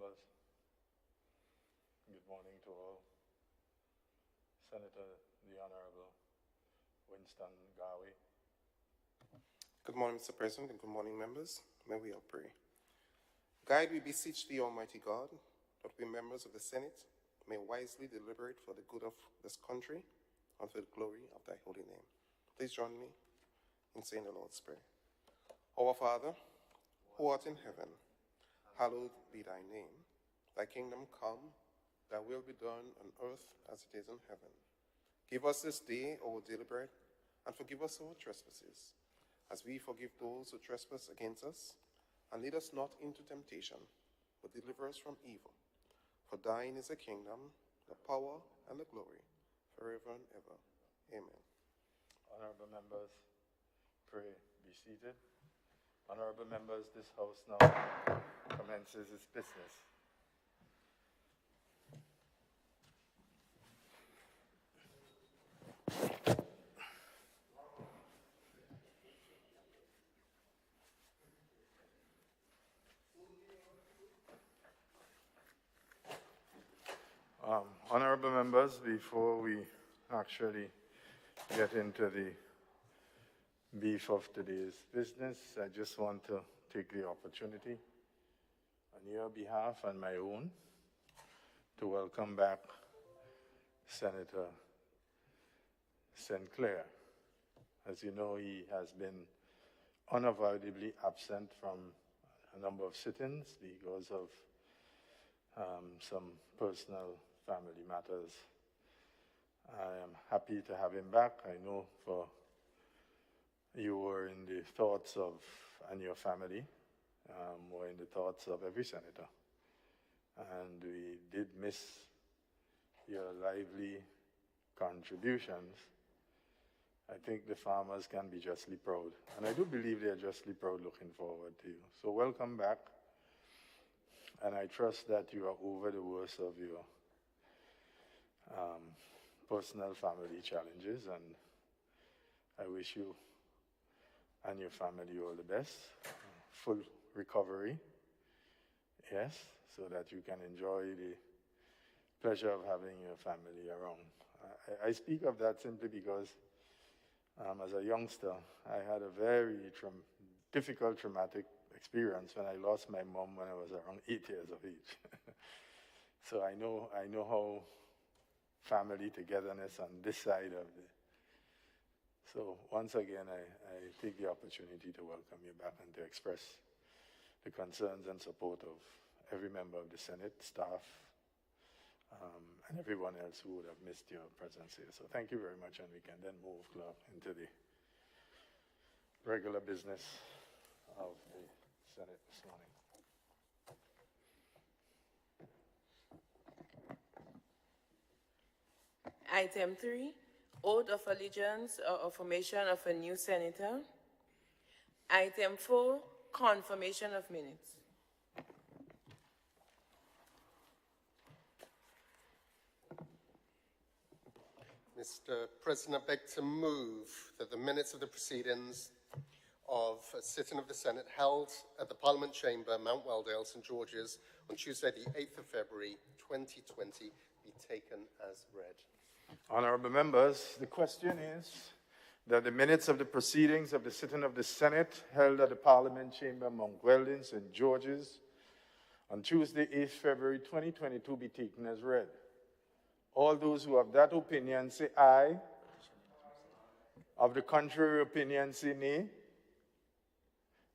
members. Good morning to all. Senator, the Honorable Winston Garvey. Good morning, Mr. President, and good morning, members. May we all pray. Guide, we beseech thee, Almighty God, that we members of the Senate may wisely deliberate for the good of this country and for the glory of thy holy name. Please join me in saying the Lord's Prayer. Our Father, who art in heaven, hallowed be thy name. Thy kingdom come, thy will be done on earth as it is in heaven. Give us this day our daily bread, and forgive us our trespasses, as we forgive those who trespass against us. And lead us not into temptation, but deliver us from evil. For thine is the kingdom, the power, and the glory, forever and ever. Amen. Honorable members, pray, be seated. Honorable members, this House now commences its business. Honorable members, before we actually get into the beef of today's business, I just want to take the opportunity on your behalf and my own to welcome back Senator St. Clair. As you know, he has been unavoidably absent from a number of sit-ins because of some personal family matters. I am happy to have him back. I know for you were in the thoughts of, and your family were in the thoughts of every senator. And we did miss your lively contributions. I think the farmers can be justly proud. And I do believe they are justly proud looking forward to you. So welcome back. And I trust that you are over the worst of your personal family challenges. And I wish you and your family all the best. Full recovery. Yes, so that you can enjoy the pleasure of having your family around. I speak of that simply because as a youngster, I had a very difficult, traumatic experience when I lost my mom when I was around 8 years of age. So I know how family togetherness on this side of the... So once again, I take the opportunity to welcome you back and to express the concerns and support of every member of the Senate, staff, and everyone else who would have missed your presence here. So thank you very much, and we can then move, Clark, into the regular business of the Senate this morning. Item 3, oath of allegiance or formation of a new senator. Item 4, confirmation of minutes. Mr. President, I beg to move that the minutes of the proceedings of a sitting of the Senate held at the Parliament Chamber, Mount Weldale, St. George's, on Tuesday, the 8th of February, 2020, be taken as read. Honorable members, the question is that the minutes of the proceedings of the sitting of the Senate held at the Parliament Chamber, Mount Weldon, St. George's, on Tuesday, 8th February 2022 be taken as read. All those who have that opinion say aye. Of the contrary opinion say nay.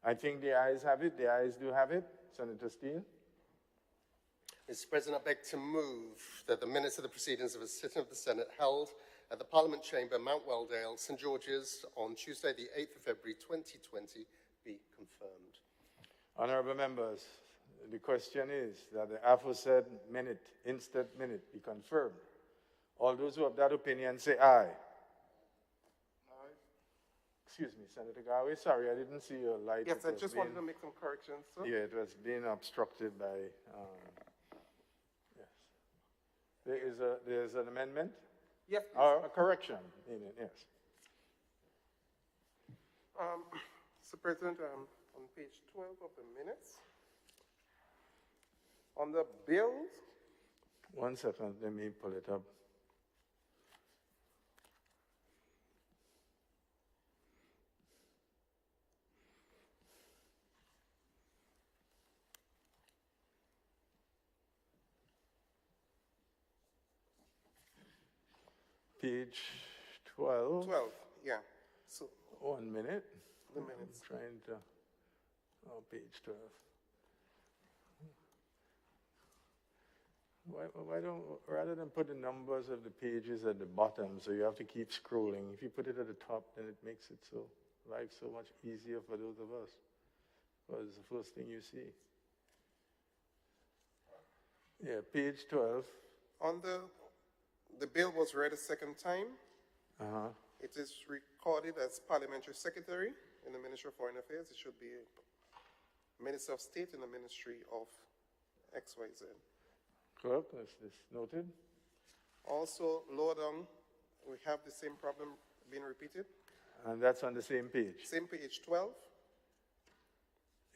I think the ayes have it. The ayes do have it. Senator Steele. Mr. President, I beg to move that the minutes of the proceedings of a sitting of the Senate held at the Parliament Chamber, Mount Weldale, St. George's, on Tuesday, the 8th of February 2020 be confirmed. Honourable members, the question is that the aforesaid minute, instant minute, be confirmed. All those who have that opinion say aye. Aye. Excuse me, Senator Garvey. Sorry, I didn't see your light. Yes, I just wanted to make some corrections, sir. Yeah, it was being obstructed by... yes. There's an amendment? Yes, please. Or a correction, yes. Mr. President, on page 12 of the minutes, On the bills, 1 second, let me pull it up. Page 12. 12, yeah. So, 1 minute. the minutes. I'm trying to. Oh, page 12. Why don't, rather than put the numbers of the pages at the bottom, so you have to keep scrolling, if you put it at the top, then it makes it so, life so much easier for those of us. Because it's the first thing you see. Yeah, page 12. On the bill was read a second time. Uh-huh. It is recorded as Parliamentary Secretary in the Ministry of Foreign Affairs. It should be Minister of State in the Ministry of XYZ. Clerk, is this noted? Also, lower down, we have the same problem being repeated. And that's on the same page. Same page 12.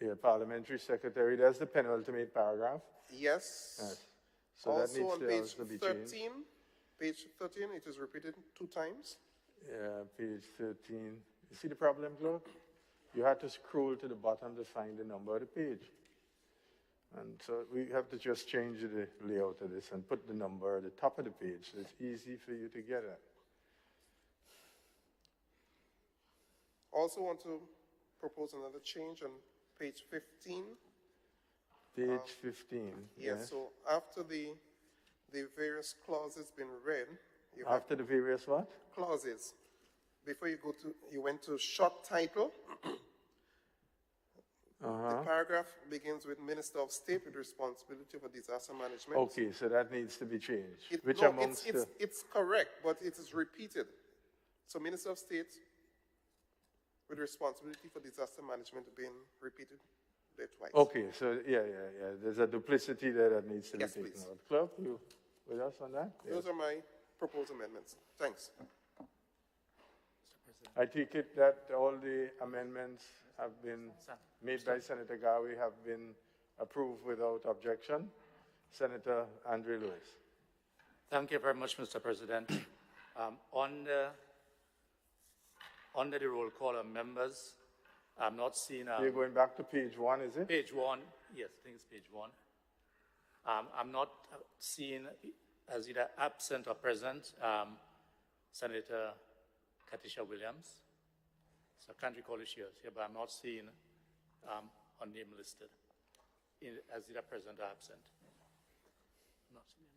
Yeah, Parliamentary Secretary, that's the penultimate paragraph. Yes. Yes. So that Also needs on to page also be 13, changed. page 13, it is repeated 2 times. Yeah, page 13. You see the problem, clerk? You had to scroll to the bottom to find the number of the page. And so we have to just change the layout of this and put the number at the top of the page so it's easy for you to get at. Also want to propose another change on page 15. Page 15. Yes, so after the various clauses been read, you have After the various what? clauses. Before you go to, you went to short title. The paragraph begins with Minister of State with responsibility for disaster management. Okay, so that needs to be changed. Which No, amongst it's correct, but it is repeated. So Minister of State with responsibility for disaster management being repeated there twice. Okay, so yeah. There's a duplicity there that needs to Yes, be taken please. out. Clerk, you with us on that? Those are my proposed amendments. Thanks. I take it that all the amendments have been made by Senator Gawi have been approved without objection. Senator Andre Lewis. Thank you very much, Mr. President. Under the roll call of members, I'm not seeing You're going back to page 1, is it? page 1. Yes, I think it's page 1. I'm not seeing as either absent or present Senator Katisha Williams. So I can't recall if she was here, but I'm not seeing her name listed as either present or absent. Not seeing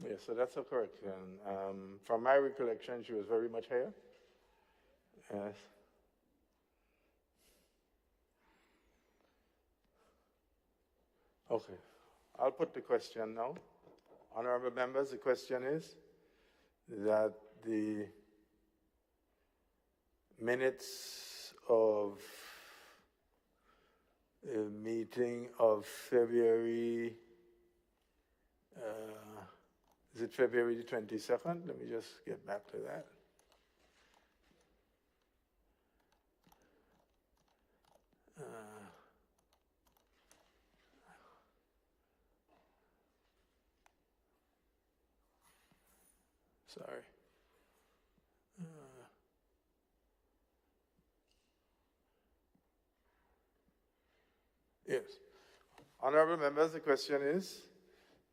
it. Yes, so that's a correction. From my recollection, she was very much here. Yes. Okay, I'll put the question now. Honorable members, the question is that the minutes of a meeting of February, is it February the 22nd? Let me just get back to that. Sorry. Yes. Honorable members, the question is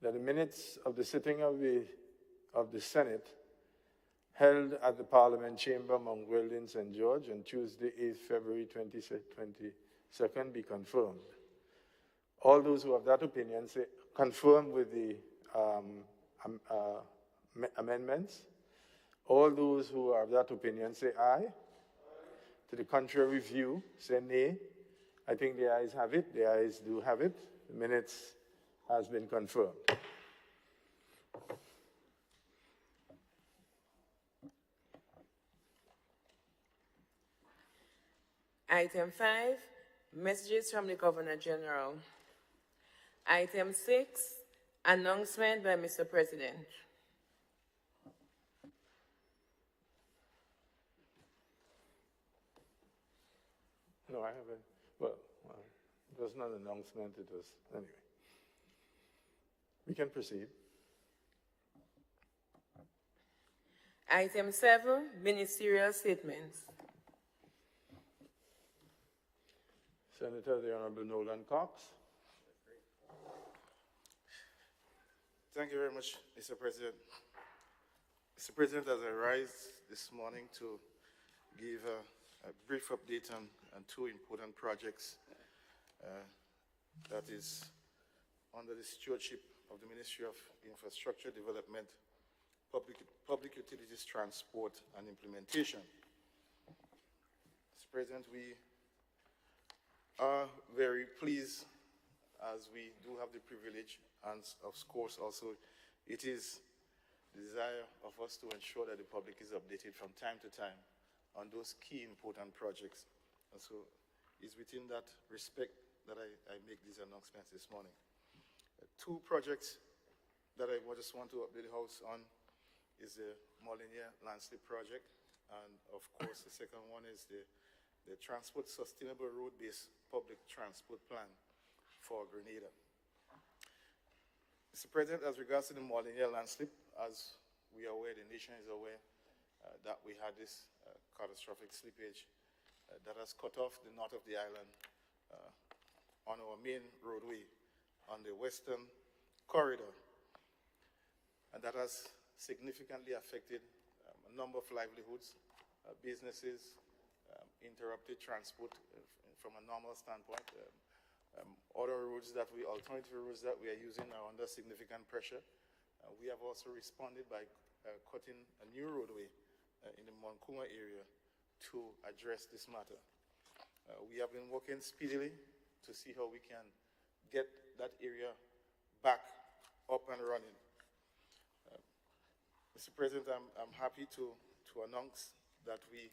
that the minutes of the sitting of the Senate held at the Parliament Chamber, Mount Weldon, St. George, on Tuesday, 8th February 2022 be confirmed. All those who have that opinion say confirm with the amendments. All those who are of that opinion say aye. To the contrary view, say nay. I think the ayes have it. The ayes do have it. The minutes has been confirmed. Item 5, messages from the Governor General. Item 6, announcement by Mr. President. It was not an announcement, it was, anyway. We can proceed. Item 7, ministerial statements. Senator, the Honorable Nolan Cox. Thank you very much, Mr. President. Mr. President, as I rise this morning to give a brief update on two important projects that is under the stewardship of the Ministry of Infrastructure Development, Public Utilities Transport and Implementation. Mr. President, we are very pleased as we do have the privilege, and of course also it is the desire of us to ensure that the public is updated from time to time on those key important projects. And so it's within that respect that I make these announcements this morning. Two projects that I just want to update the House on is the Molinier Landslip project, and of course the second one is the Transport Sustainable Road-Based Public Transport Plan for Grenada. Mr. President, as regards to the Molinier Landslip, as we are aware, the nation is aware that we had this catastrophic slippage that has cut off the north of the island on our main roadway on the western corridor. And that has significantly affected a number of livelihoods, businesses, interrupted transport from a normal standpoint. Other roads alternative routes that we are using are under significant pressure. We have also responded by cutting a new roadway in the Monkuma area to address this matter. We have been working speedily to see how we can get that area back up and running. Mr. President, I'm happy to announce that we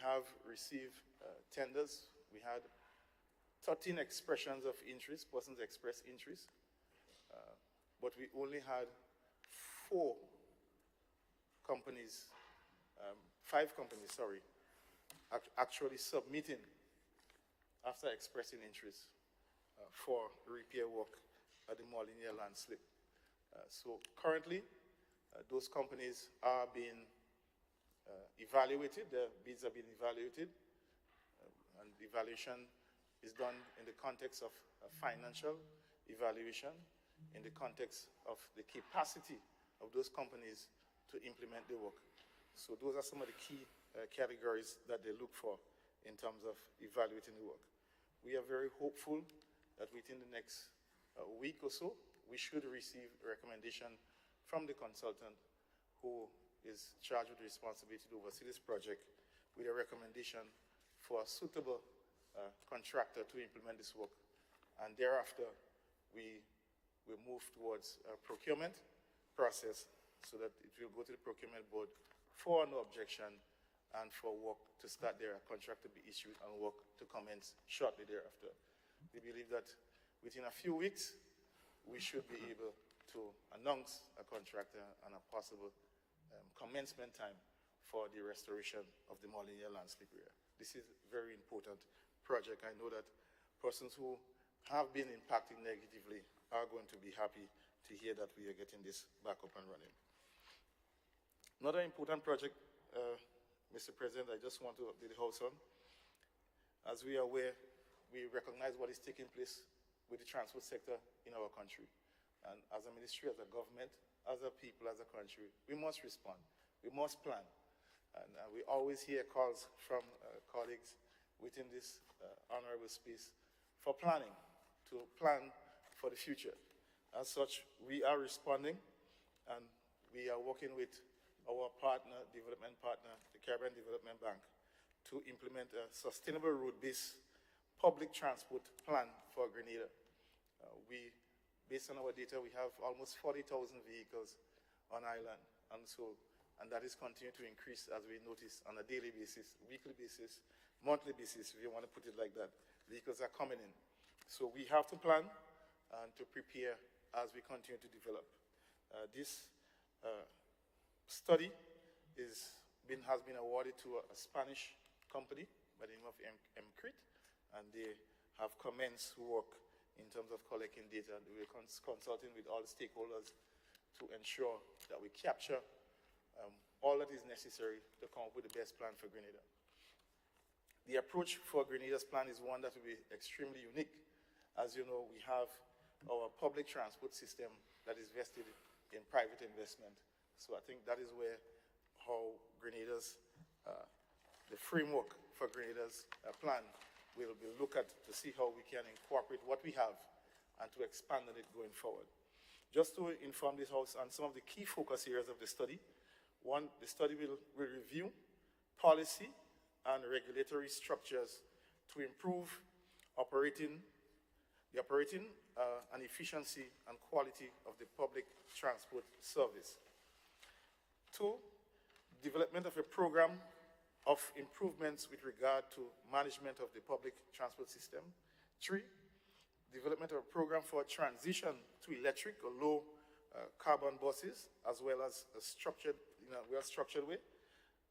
have received tenders. We had 13 expressions of interest, persons expressed interest, but we only had 5 companies, actually submitting after expressing interest for repair work at the Molinier Landslip. So currently, those companies are being evaluated, the bids are being evaluated, and the evaluation is done in the context of a financial evaluation, in the context of the capacity of those companies to implement the work. So those are some of the key categories that they look for in terms of evaluating the work. We are very hopeful that within the next week or so, we should receive a recommendation from the consultant who is charged with the responsibility to oversee this project with a recommendation for a suitable contractor to implement this work. And thereafter, we will move towards a procurement process so that it will go to the procurement board for no objection and for work to start there, a contract to be issued and work to commence shortly thereafter. We believe that within a few weeks, we should be able to announce a contractor and a possible commencement time for the restoration of the Molinier Landslip area. This is a very important project. I know that persons who have been impacted negatively are going to be happy to hear that we are getting this back up and running. Another important project, Mr. President, I just want to update the House on. As we are aware, we recognize what is taking place with the transport sector in our country. And as a ministry, as a government, as a people, as a country, we must respond. We must plan. And we always hear calls from colleagues within this honorable space for planning, to plan for the future. As such, we are responding, and we are working with our partner, development partner, the Caribbean Development Bank, to implement a sustainable road-based public transport plan for Grenada. Based on our data, we have almost 40,000 vehicles on island, and that is continuing to increase as we notice on a daily basis, weekly basis, monthly basis, if you want to put it like that. Vehicles are coming in. So we have to plan and to prepare as we continue to develop. This study has been awarded to a Spanish company by the name of MCRIT, and they have commenced work in terms of collecting data. We're consulting with all the stakeholders to ensure that we capture all that is necessary to come up with the best plan for Grenada. The approach for Grenada's plan is one that will be extremely unique. As you know, we have our public transport system that is vested in private investment. So I think that is where how Grenada's, the framework for Grenada's plan will be looked at to see how we can incorporate what we have and to expand on it going forward. Just to inform this House on some of the key focus areas of the study. One, the study will review policy and regulatory structures to improve the operating and efficiency and quality of the public transport service. Two, development of a program of improvements with regard to management of the public transport system. Three, development of a program for transition to electric or low carbon buses, as well as a structured, in a well-structured way.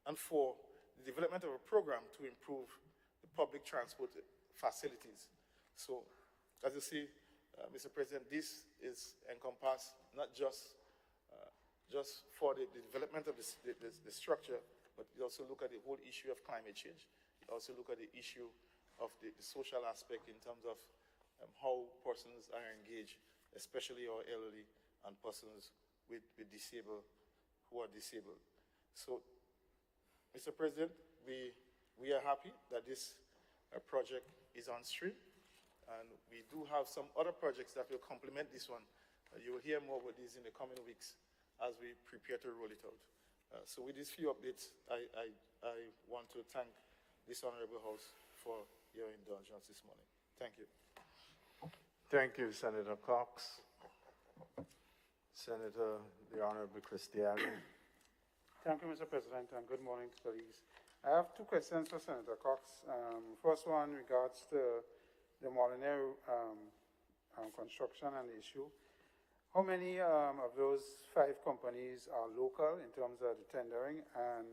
And four, the development of a program to improve the public transport facilities. So, as you see, Mr. President, this is encompassed not just for the development of the structure, but we also look at the whole issue of climate change. We also look at the issue of the social aspect in terms of how persons are engaged, especially our elderly and persons who are disabled. So, Mr. President, we are happy that this project is on stream, and we do have some other projects that will complement this one. You will hear more about these in the coming weeks as we prepare to roll it out. So with these few updates, I want to thank this Honorable House for your indulgence this morning. Thank you. Thank you, Senator Cox. Senator, the Honorable Cristiano. Thank you, Mr. President, and good morning, colleagues. I have two questions for Senator Cox. First one regards to the Molyneux construction and the issue. How many of those 5 companies are local in terms of the tendering, and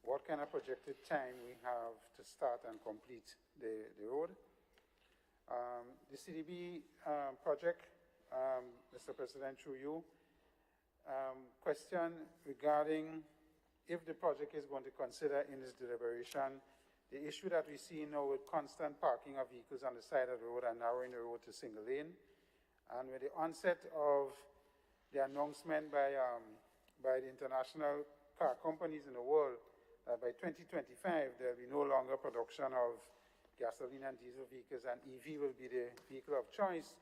what kind of projected time we have to start and complete the road? The CDB project, Mr. President, through you, question regarding if the project is going to consider in its deliberation the issue that we see now with constant parking of vehicles on the side of the road and narrowing the road to single lane. And with the onset of the announcement by the international car companies in the world that by 2025 there will be no longer production of gasoline and diesel vehicles and EV will be the vehicle of choice,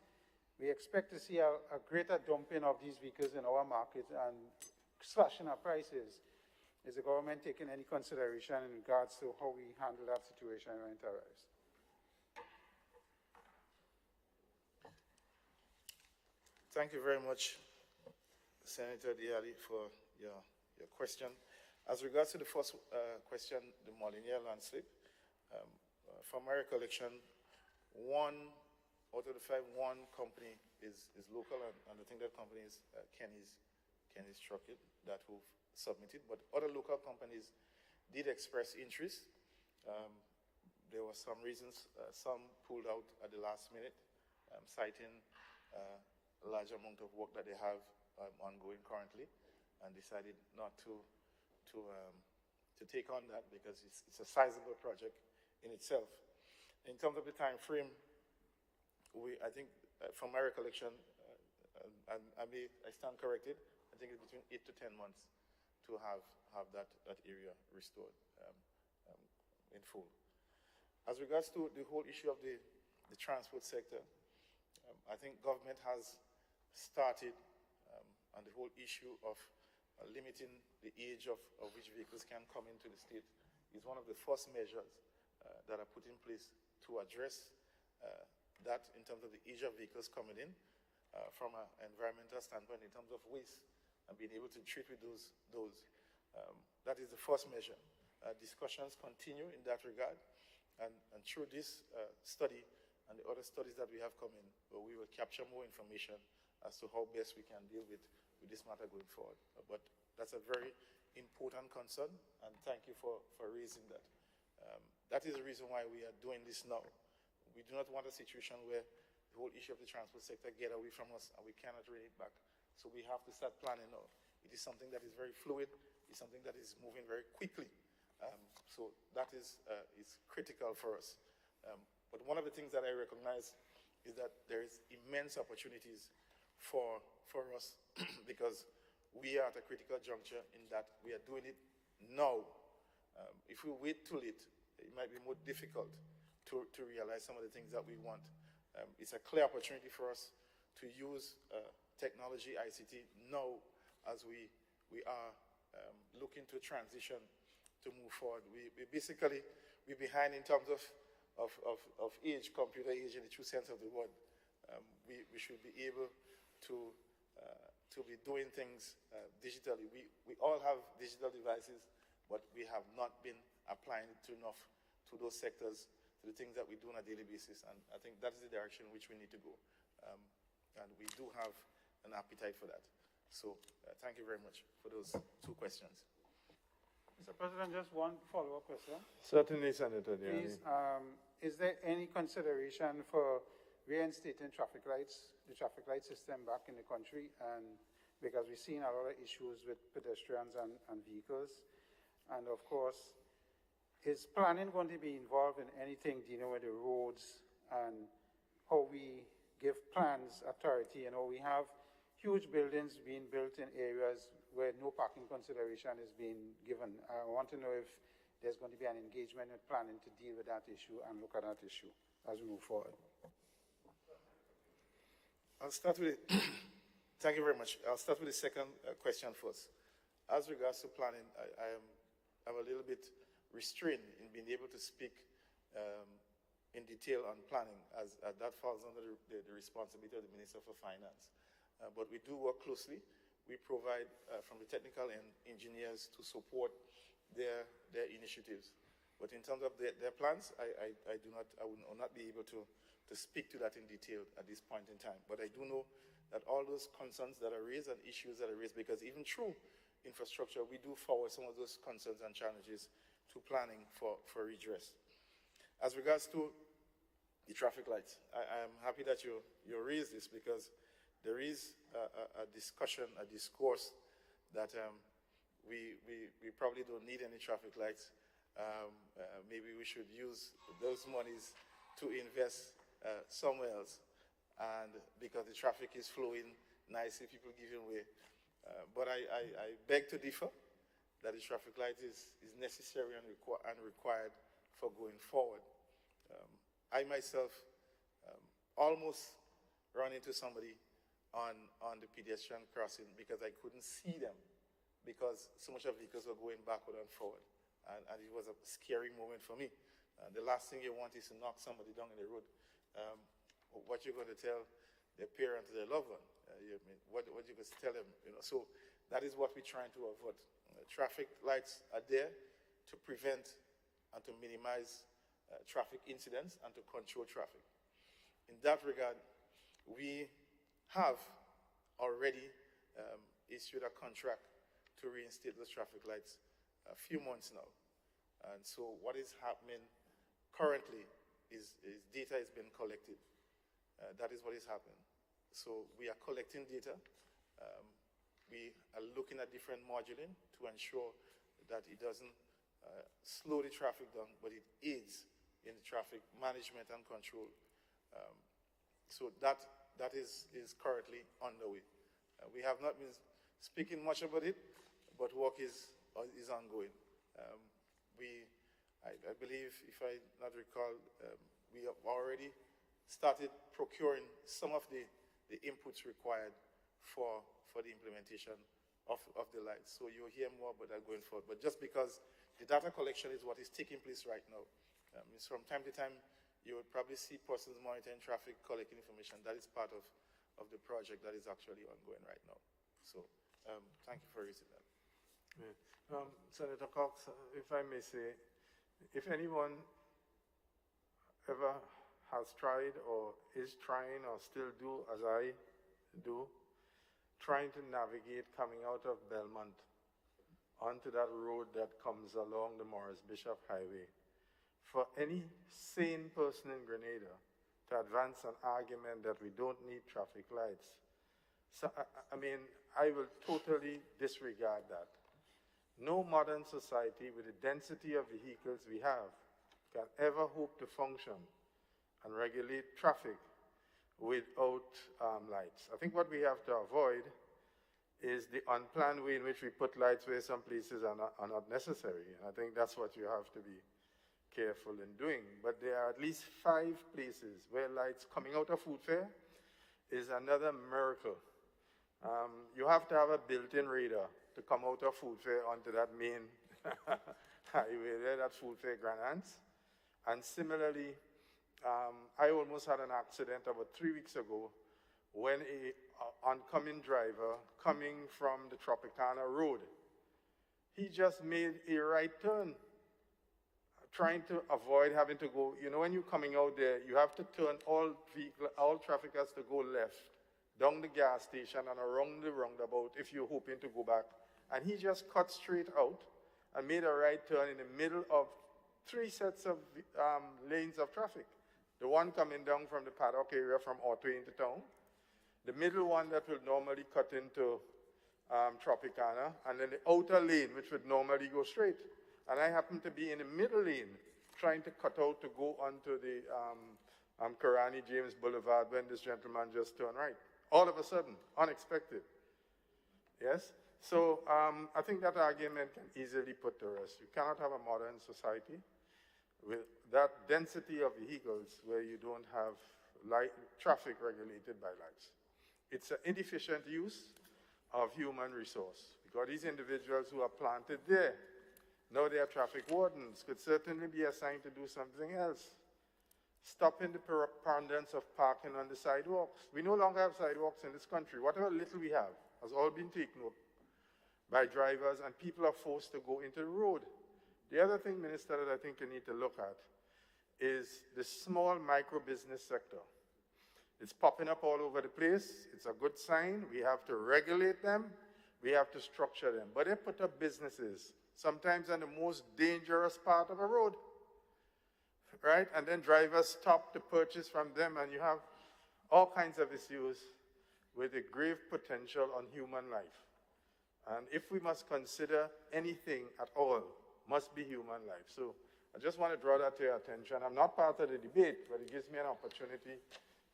we expect to see a greater dumping of these vehicles in our market and slashing our prices. Is the government taking any consideration in regards to how we handle that situation when it arrives? Thank you very much, Senator Diali, for your question. As regards to the first question, the Molyneux landslip, from my recollection, 1 out of the 5, one company is local, and I think that company is Kenny's Truckit that who submitted, but other local companies did express interest. There were some reasons, some pulled out at the last minute, citing a large amount of work that they have ongoing currently, and decided not to take on that because it's a sizable project in itself. In terms of the time frame, I think from my recollection, and I stand corrected, I think it's between 8 to 10 months to have that area restored in full. As regards to the whole issue of the transport sector, I think government has started on the whole issue of limiting the age of which vehicles can come into the state. Is one of the first measures that are put in place to address that in terms of the age of vehicles coming in from an environmental standpoint in terms of waste and being able to treat with those. That is the first measure. Discussions continue in that regard, and through this study and the other studies that we have coming, we will capture more information as to how best we can deal with this matter going forward. But that's a very important concern, and thank you for raising that. That is the reason why we are doing this now. we do not want a situation where the whole issue of the transport sector get away from us and we cannot rein it back. So we have to start planning now. It is something that is very fluid. It's something that is moving very quickly. So that is critical for us. But one of the things that I recognize is that there is immense opportunities for us because we are at a critical juncture in that we are doing it now. If we wait too late, it might be more difficult to realize some of the things that we want. It's a clear opportunity for us to use technology, ICT, now as we are looking to transition to move forward. We're behind in terms of age, computer age in the true sense of the word. We should be able to be doing things digitally. We all have digital devices, but we have not been applying it enough to those sectors, to the things that we do on a daily basis. And I think that's the direction in which we need to go. And we do have an appetite for that. So thank you very much for those two questions. Mr. President, just one follow-up question. Certainly, Senator Diani. Please, is there any consideration for reinstating traffic lights, the traffic light system back in the country? And because we've seen a lot of issues with pedestrians and vehicles. And of course, is planning going to be involved in anything dealing with the roads and how we give plans authority? You know, we have huge buildings being built in areas where no parking consideration is being given. I want to know if there's going to be an engagement with planning to deal with that issue and look at that issue as we move forward. I'll start with it. Thank you very much. I'll start with the second question first. As regards to planning, I'm a little bit restrained in being able to speak in detail on planning, as that falls under the responsibility of the Minister for Finance. But we do work closely. We provide from the technical and engineers to support their initiatives. But in terms of their plans, I will not be able to speak to that in detail at this point in time. But I do know that all those concerns that are raised and issues that are raised, because even through infrastructure, we do forward some of those concerns and challenges to planning for redress. As regards to the traffic lights, I am happy that you raised this, because there is a discussion, a discourse that we probably don't need any traffic lights. Maybe we should use those monies to invest somewhere else, and because the traffic is flowing nicely, people giving way. But I beg to differ that the traffic light is necessary and required for going forward. I myself almost ran into somebody on the pedestrian crossing because I couldn't see them, because so much of vehicles were going backward and forward. And it was a scary moment for me. The last thing you want is to knock somebody down in the road. What you're going to tell their parent or their loved one? What you're going to tell them? So that is what we're trying to avoid. Traffic lights are there to prevent and to minimize traffic incidents and to control traffic. In that regard, we have already issued a contract to reinstate those traffic lights a few months now. And so what is happening currently is data is being collected. That is what is happening. So we are collecting data. We are looking at different moduling to ensure that it doesn't slow the traffic down, but it aids in the traffic management and control. So that is currently underway. We have not been speaking much about it, but work is ongoing. I believe, if I not recall, we have already started procuring some of the inputs required for the implementation of the lights. So you'll hear more about that going forward. But just because the data collection is what is taking place right now, from time to time, you would probably see persons monitoring traffic, collecting information. That is part of the project that is actually ongoing right now. So thank you for raising that. Yeah. Senator Cox, if I may say, if anyone ever has tried or is trying or still do as I do, trying to navigate coming out of Belmont onto that road that comes along the Morris Bishop Highway for any sane person in Grenada to advance an argument that we don't need traffic lights. So, I mean, I will totally disregard that. No modern society with the density of vehicles we have can ever hope to function and regulate traffic without lights. I think what we have to avoid is the unplanned way in which we put lights where some places are not necessary. And I think that's what you have to be careful in doing. But there are at least 5 places where lights coming out of food fair is another miracle. You have to have a built-in radar to come out of food fair onto that main highway there, that food fair Grenada. And similarly, I almost had an accident about 3 weeks ago when an oncoming driver coming from the Tropicana Road, he just made a right turn, trying to avoid having to go, you know, when you're coming out there, you have to turn all traffic has to go left, down the gas station and around the roundabout if you're hoping to go back. And he just cut straight out and made a right turn in the middle of 3 sets of lanes of traffic. The one coming down from the paddock area from Otway into town, the middle one that will normally cut into Tropicana, and then the outer lane, which would normally go straight. And I happened to be in the middle lane, trying to cut out to go onto the Karani James Boulevard when this gentleman just turned right. All of a sudden, unexpected. Yes? So I think that argument can easily put to rest. You cannot have a modern society with that density of vehicles where you don't have traffic regulated by lights. It's an inefficient use of human resource, because these individuals who are planted there, now they are traffic wardens, could certainly be assigned to do something else. Stopping the preponderance of parking on the sidewalks. We no longer have sidewalks in this country. Whatever little we have has all been taken up by drivers, and people are forced to go into the road. The other thing, Minister, that I think you need to look at is the small micro-business sector. It's popping up all over the place. It's a good sign. We have to regulate them. We have to structure them. But they put up businesses, sometimes on the most dangerous part of a road, right? And then drivers stop to purchase from them, and you have all kinds of issues with a grave potential on human life. And if we must consider anything at all, must be human life. So I just want to draw that to your attention. I'm not part of the debate, but it gives me an opportunity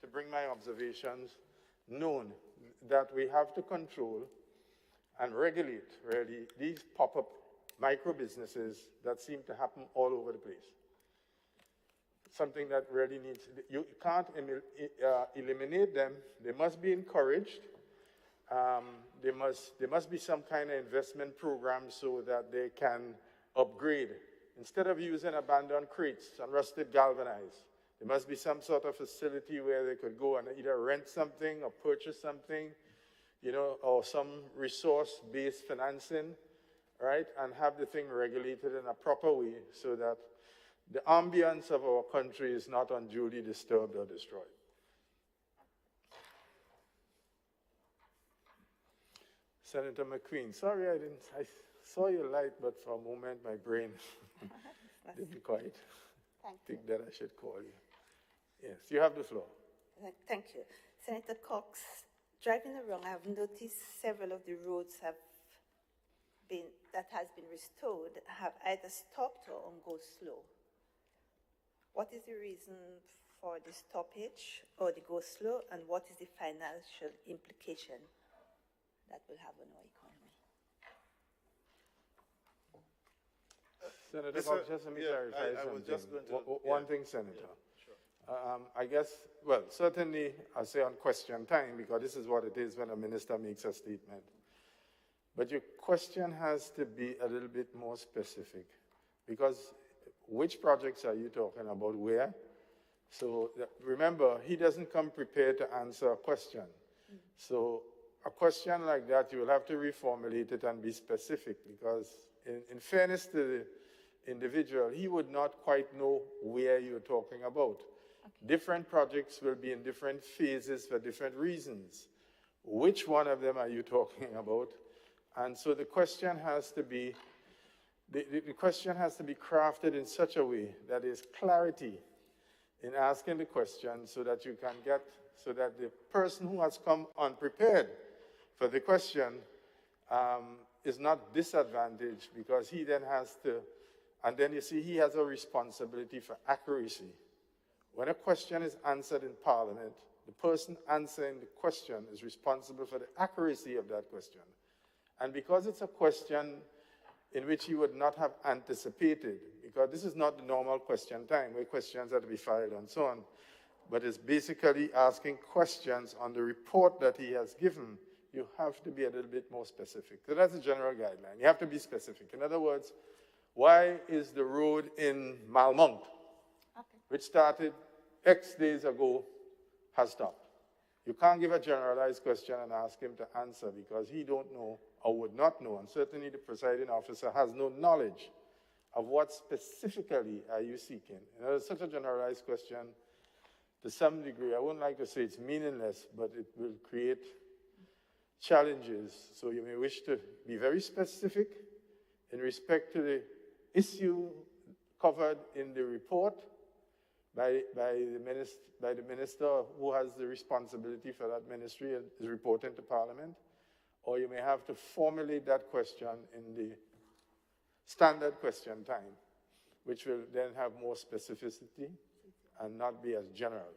to bring my observations known that we have to control and regulate, really, these pop-up micro-businesses that seem to happen all over the place. Something that really needs, you can't eliminate them. They must be encouraged. There must be some kind of investment program so that they can upgrade. Instead of using abandoned crates and rusted galvanized, there must be some sort of facility where they could go and either rent something or purchase something, you know, or some resource-based financing, right, and have the thing regulated in a proper way so that the ambience of our country is not unduly disturbed or destroyed. Senator McQueen, sorry I saw your light, but for a moment my brain didn't quite think that I should call you. Yes, you have the floor. Thank you. Senator Cox, driving around, I have noticed several of the roads that has been restored have either stopped or go slow. What is the reason for the stoppage or the go slow, and what is the financial implication that will have on our economy? Senator Cox, just let me clarify I was just going to... One thing, Senator. I guess, well, certainly I say on question time, because this is what it is when a minister makes a statement. But your question has to be a little bit more specific, because which projects are you talking about, where? So remember, he doesn't come prepared to answer a question. So a question like that, you will have to reformulate it and be specific, because in fairness to the individual, he would not quite know where you're talking about. Different projects will be in different phases for different reasons. Which one of them are you talking about? And so the question has to be the question has to be crafted in such a way that there's clarity in asking the question so that you can get, so that the person who has come unprepared for the question is not disadvantaged, because he then has to, and then you see he has a responsibility for accuracy. When a question is answered in Parliament, the person answering the question is responsible for the accuracy of that question. And because it's a question in which he would not have anticipated, because this is not the normal question time where questions are to be filed and so on, but it's basically asking questions on the report that he has given, you have to be a little bit more specific. So that's a general guideline. You have to be specific. In other words, why is the road in Malmont, which started X days ago, has stopped? You can't give a generalized question and ask him to answer, because he don't know or would not know, and certainly the presiding officer has no knowledge of what specifically are you seeking. You know, it's such a generalized question. To some degree, I wouldn't like to say it's meaningless, but it will create challenges. So you may wish to be very specific in respect to the issue covered in the report by the minister who has the responsibility for that ministry and is reporting to Parliament, or you may have to formulate that question in the standard question time, which will then have more specificity and not be as general.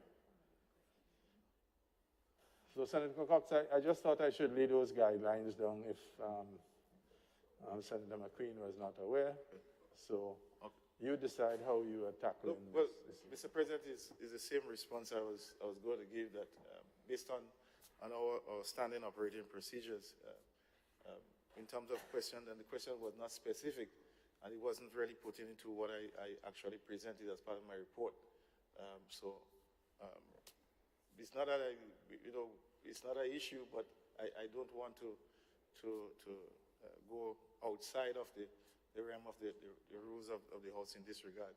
So, Senator Cox, I just thought I should lay those guidelines down if Senator McQueen was not aware. So, you decide how you are tackling Well, this. Mr. President, is the same response I was going to give, that based on our standing operating procedures, in terms of question, and the question was not specific, and it wasn't really put into what I actually presented as part of my report. It's not that it's not an issue, but I don't want to go outside of the realm of the rules of the House in this regard,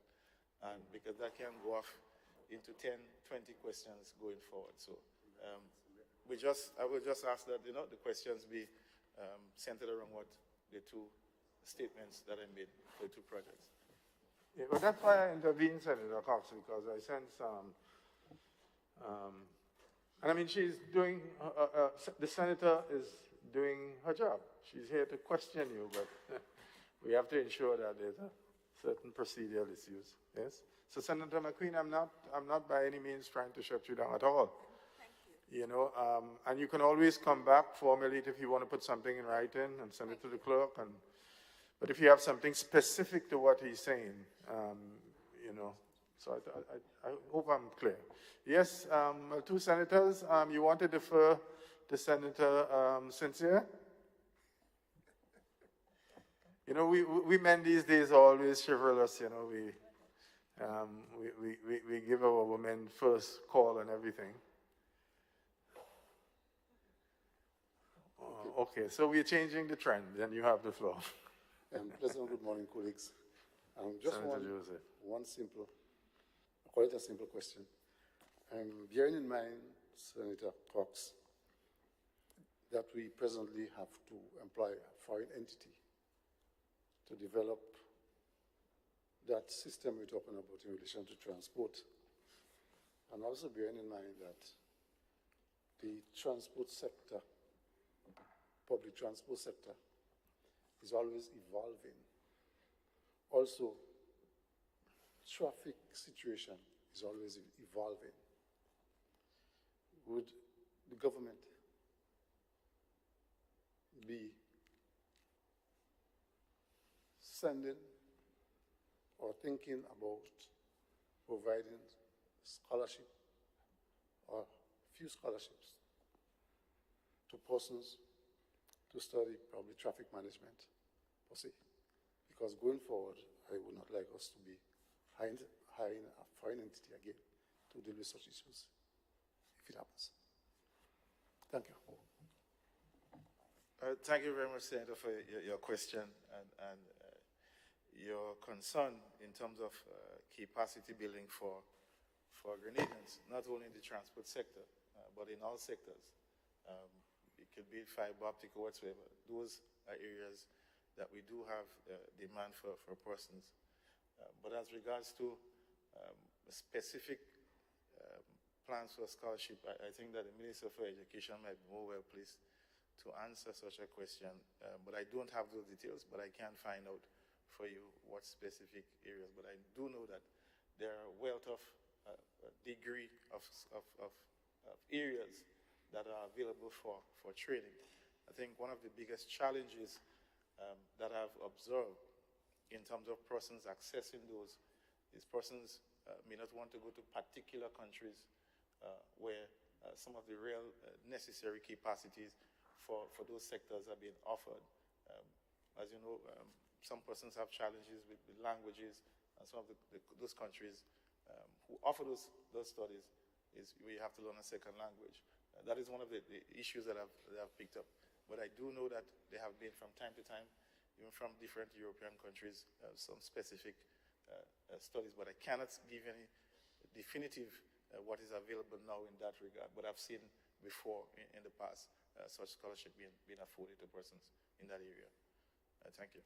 and because that can go off into 10, 20 questions going forward. So I will just ask that the questions be centered around what the two statements that I made for the two projects. Yeah, but that's why I intervened, Senator Cox, because I sense, and I mean, she's doing, the senator is doing her job. She's here to question you, but we have to ensure that there's a certain procedural issues. Yes. So, Senator McQueen, I'm not by any means trying to shut you down at all. Thank you. You know, and you can always come back, formulate if you want to put something in writing and send it to the clerk. But if you have something specific to what he's saying, you know, so I hope I'm clear. Yes, two senators, you want to defer to Senator Sincere? You know, we men these days are always chivalrous, you know, we give our women first call and everything. Okay, so we're changing the trend, and you have the floor. President, good morning, colleagues. Just one simple, quite a simple question. Bearing in mind, Senator Cox, that we presently have to employ a foreign entity to develop that system we're talking about in relation to transport, and also bearing in mind that the transport sector, public transport sector, is always evolving. Also, traffic situation is always evolving. Would the government be sending or thinking about providing scholarship or few scholarships to persons to study public traffic management, per se? Because going forward, I would not like us to be hiring a foreign entity again to deal with such issues, if it happens. Thank you. Thank you very much, Senator, for your question and your concern in terms of capacity building for Grenadians, not only in the transport sector, but in all sectors. It could be fiber optic or whatsoever. Those are areas that we do have demand for persons. But as regards to specific plans for scholarship, I think that the Minister for Education might be more well placed to answer such a question. But I don't have those details, but I can find out for you what specific areas. But I do know that there are a wealth of degree of areas that are available for training. I think one of the biggest challenges that I've observed in terms of persons accessing those is persons may not want to go to particular countries where some of the real necessary capacities for those sectors are being offered. As you know, some persons have challenges with languages, and some of those countries who offer those studies is where you have to learn a second language. That is one of the issues that I've picked up. But I do know that there have been from time to time, even from different European countries, some specific studies, but I cannot give any definitive what is available now in that regard. But I've seen before in the past such scholarship being afforded to persons in that area. Thank you.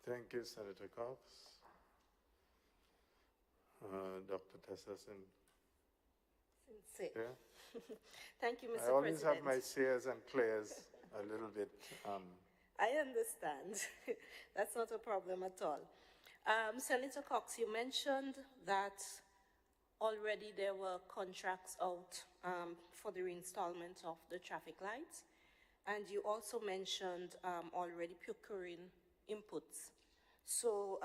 Thank you, Senator Cox. Dr. Tesserson. Sincere. Yeah? Thank you, Mr. I always President. have my sayers and players a little bit. I understand. That's not a problem at all. Senator Cox, you mentioned that already there were contracts out for the reinstallment of the traffic lights, and you also mentioned already procuring inputs. So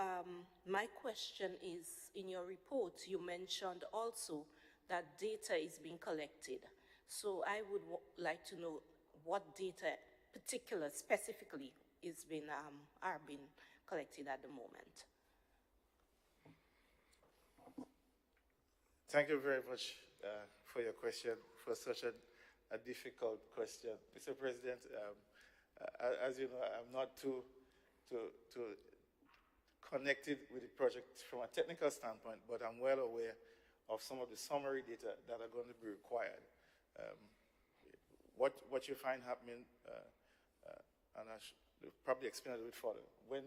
my question is, in your report, you mentioned also that data is being collected. So I would like to know what data specifically are being collected at the moment. Thank you very much for your question, for such a difficult question. Mr. President, as you know, I'm not too connected with the project from a technical standpoint, but I'm well aware of some of the summary data that are going to be required. What you find happening, and I should probably explain a little bit further, when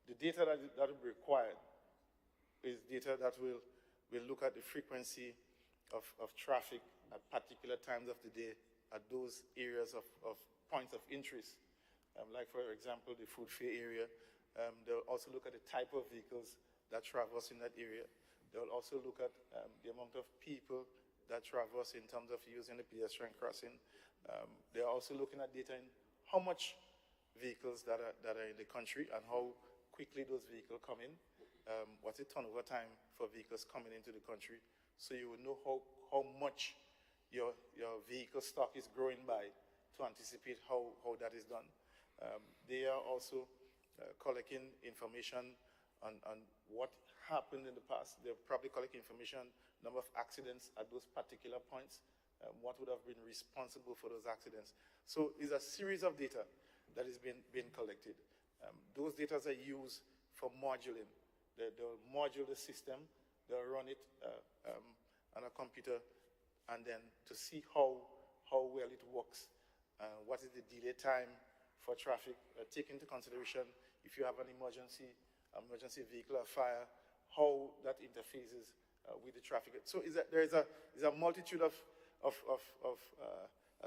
the data that will be required is data that will look at the frequency of traffic at particular times of the day at those areas of points of interest. Like, for example, the food fair area. They'll also look at the type of vehicles that traverse in that area. They'll also look at the amount of people that traverse in terms of using the pedestrian crossing. They're also looking at data in how much vehicles that are in the country and how quickly those vehicles come in. What's the turnover time for vehicles coming into the country, so you will know how much your vehicle stock is growing by to anticipate how that is done. They are also collecting information on what happened in the past. They'll probably collect information, number of accidents at those particular points, what would have been responsible for those accidents. So it's a series of data that is being collected. Those data are used for moduling. They'll module the system, they'll run it on a computer, and then to see how well it works, what is the delay time for traffic, take into consideration if you have an emergency vehicle or fire, how that interfaces with the traffic. So there is a multitude of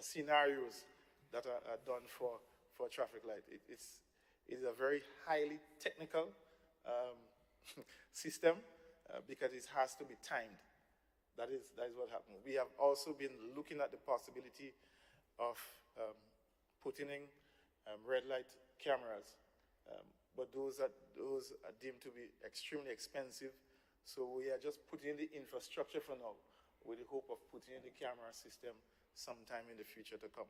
scenarios that are done for traffic light. It is a very highly technical system because it has to be timed. That is what happened. We have also been looking at the possibility of putting in red light cameras, but those are deemed to be extremely expensive. So we are just putting in the infrastructure for now, with the hope of putting in the camera system sometime in the future to come.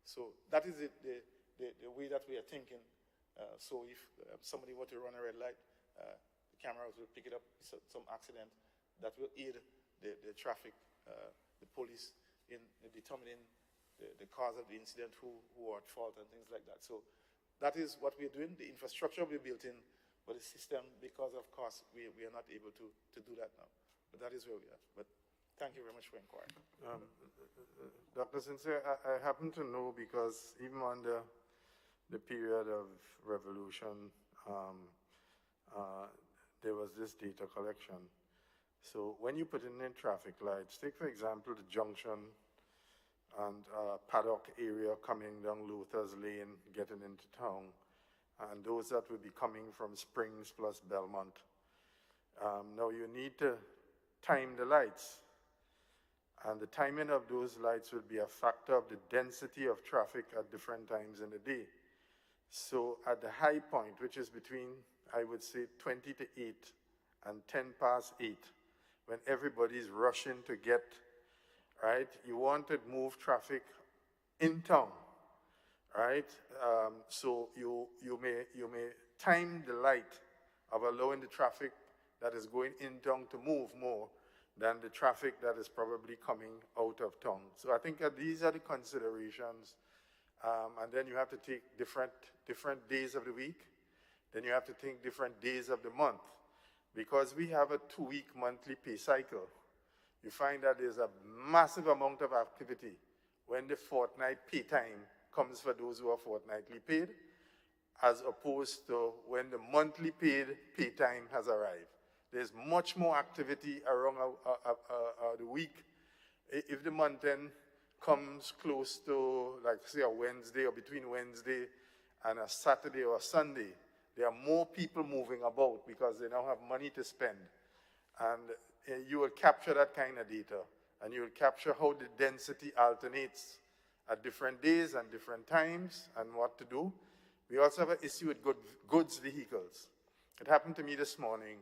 So that is the way that we are thinking. So if somebody were to run a red light, the cameras will pick it up, some accident, that will aid the traffic, the police in determining the cause of the incident, who are at fault and things like that. So that is what we're doing. The infrastructure will be built in, but the system, because of cost, we are not able to do that now. But that is where we are. But thank you very much for inquiring. Dr. Sincere, I happen to know, because even on the the period of revolution, there was this data collection. So when you put in traffic lights, take for example the junction and paddock area coming down Luther's Lane, getting into town, and those that will be coming from Springs plus Belmont. Now you need to time the lights, and the timing of those lights will be a factor of the density of traffic at different times in the day. So at the high point, which is between, I would say, 20 to 8 and 10 past 8, when everybody's rushing to get, right, you want to move traffic in town, right? So you may time the light of allowing the traffic that is going in town to move more than the traffic that is probably coming out of town. So I think these are the considerations. And then you have to take different days of the week. Then you have to think different days of the month. Because we have a 2-week monthly pay cycle, you find that there's a massive amount of activity when the fortnight pay time comes for those who are fortnightly paid, as opposed to when the monthly paid pay time has arrived. There's much more activity around the week. If the month end comes close to, like, say, a Wednesday or between Wednesday and a Saturday or a Sunday, there are more people moving about because they now have money to spend. And you will capture that kind of data, and you will capture how the density alternates at different days and different times and what to do. We also have an issue with goods vehicles. It happened to me this morning,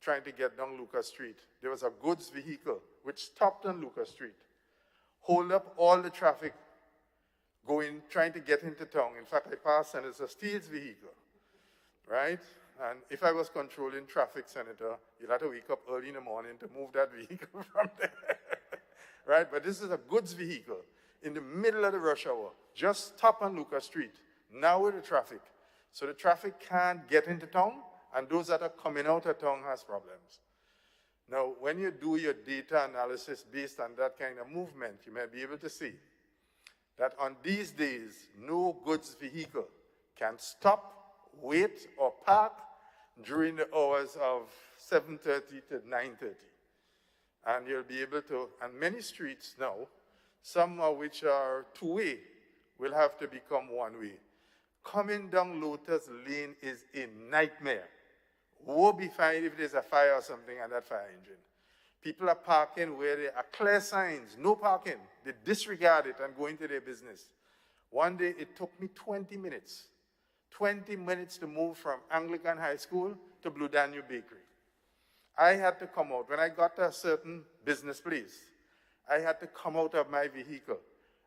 trying to get down Lucas Street. There was a goods vehicle which stopped on Lucas Street, hold up all the traffic trying to get into town. In fact, I passed and it's a Steele's vehicle, right? And if I was controlling traffic, Senator, you'd have to wake up early in the morning to move that vehicle from there, right? But this is a goods vehicle in the middle of the rush hour. Just stop on Lucas Street, now with the traffic. So the traffic can't get into town, and those that are coming out of town has problems. Now, when you do your data analysis based on that kind of movement, you may be able to see that on these days, no goods vehicle can stop, wait, or park during the hours of 7:30 to 9:30. And you'll be able to, and many streets now, some of which are two-way, will have to become one-way. Coming down Lotus Lane is a nightmare. Woe betide if there's a fire or something on that fire engine. People are parking where there are clear signs, no parking. They disregard it and go into their business. One day it took me 20 minutes. 20 minutes to move from Anglican High School to Blue Danube Bakery. I had to come out. When I got to a certain business place, I had to come out of my vehicle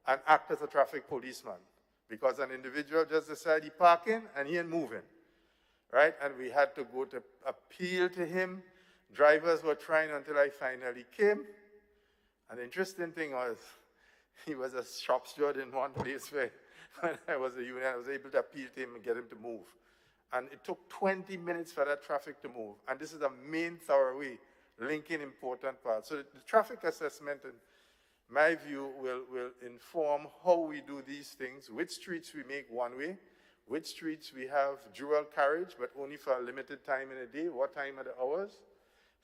and act as a traffic policeman because an individual just decided he's parking and he ain't moving. Right? And we had to go to appeal to him. Drivers were trying until I finally came. And the interesting thing was, he was a shop steward in one place where when I was a union, I was able to appeal to him and get him to move. And it took 20 minutes for that traffic to move. And this is a main thoroughway linking important parts. So the traffic assessment, in my view, will inform how we do these things, which streets we make one way, which streets we have dual carriage, but only for a limited time in a day, what time are the hours.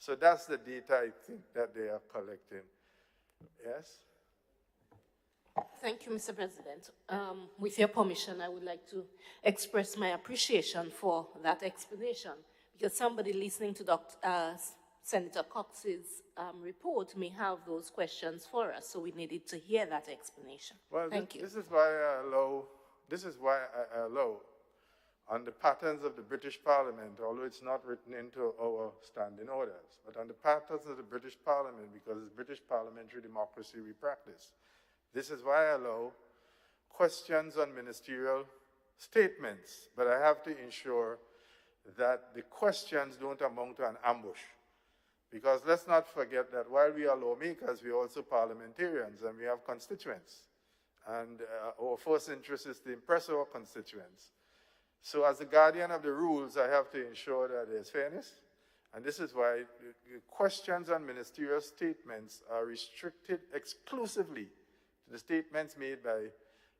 So that's the data I think that they are collecting. Yes? Thank you, Mr. President. With your permission, I would like to express my appreciation for that explanation, because somebody listening to Senator Cox's report may have those questions for us, so we needed to hear that explanation. Well, Thank you. This is why I allow, on the patterns of the British Parliament, although it's not written into our standing orders, but on the patterns of the British Parliament, because it's British parliamentary democracy we practice. This is why I allow questions on ministerial statements, but I have to ensure that the questions don't amount to an ambush. Because let's not forget that while we are lawmakers, we are also parliamentarians and we have constituents. And our first interest is to impress our constituents. So as the guardian of the rules, I have to ensure that there's fairness. And this is why the questions on ministerial statements are restricted exclusively to the statements made by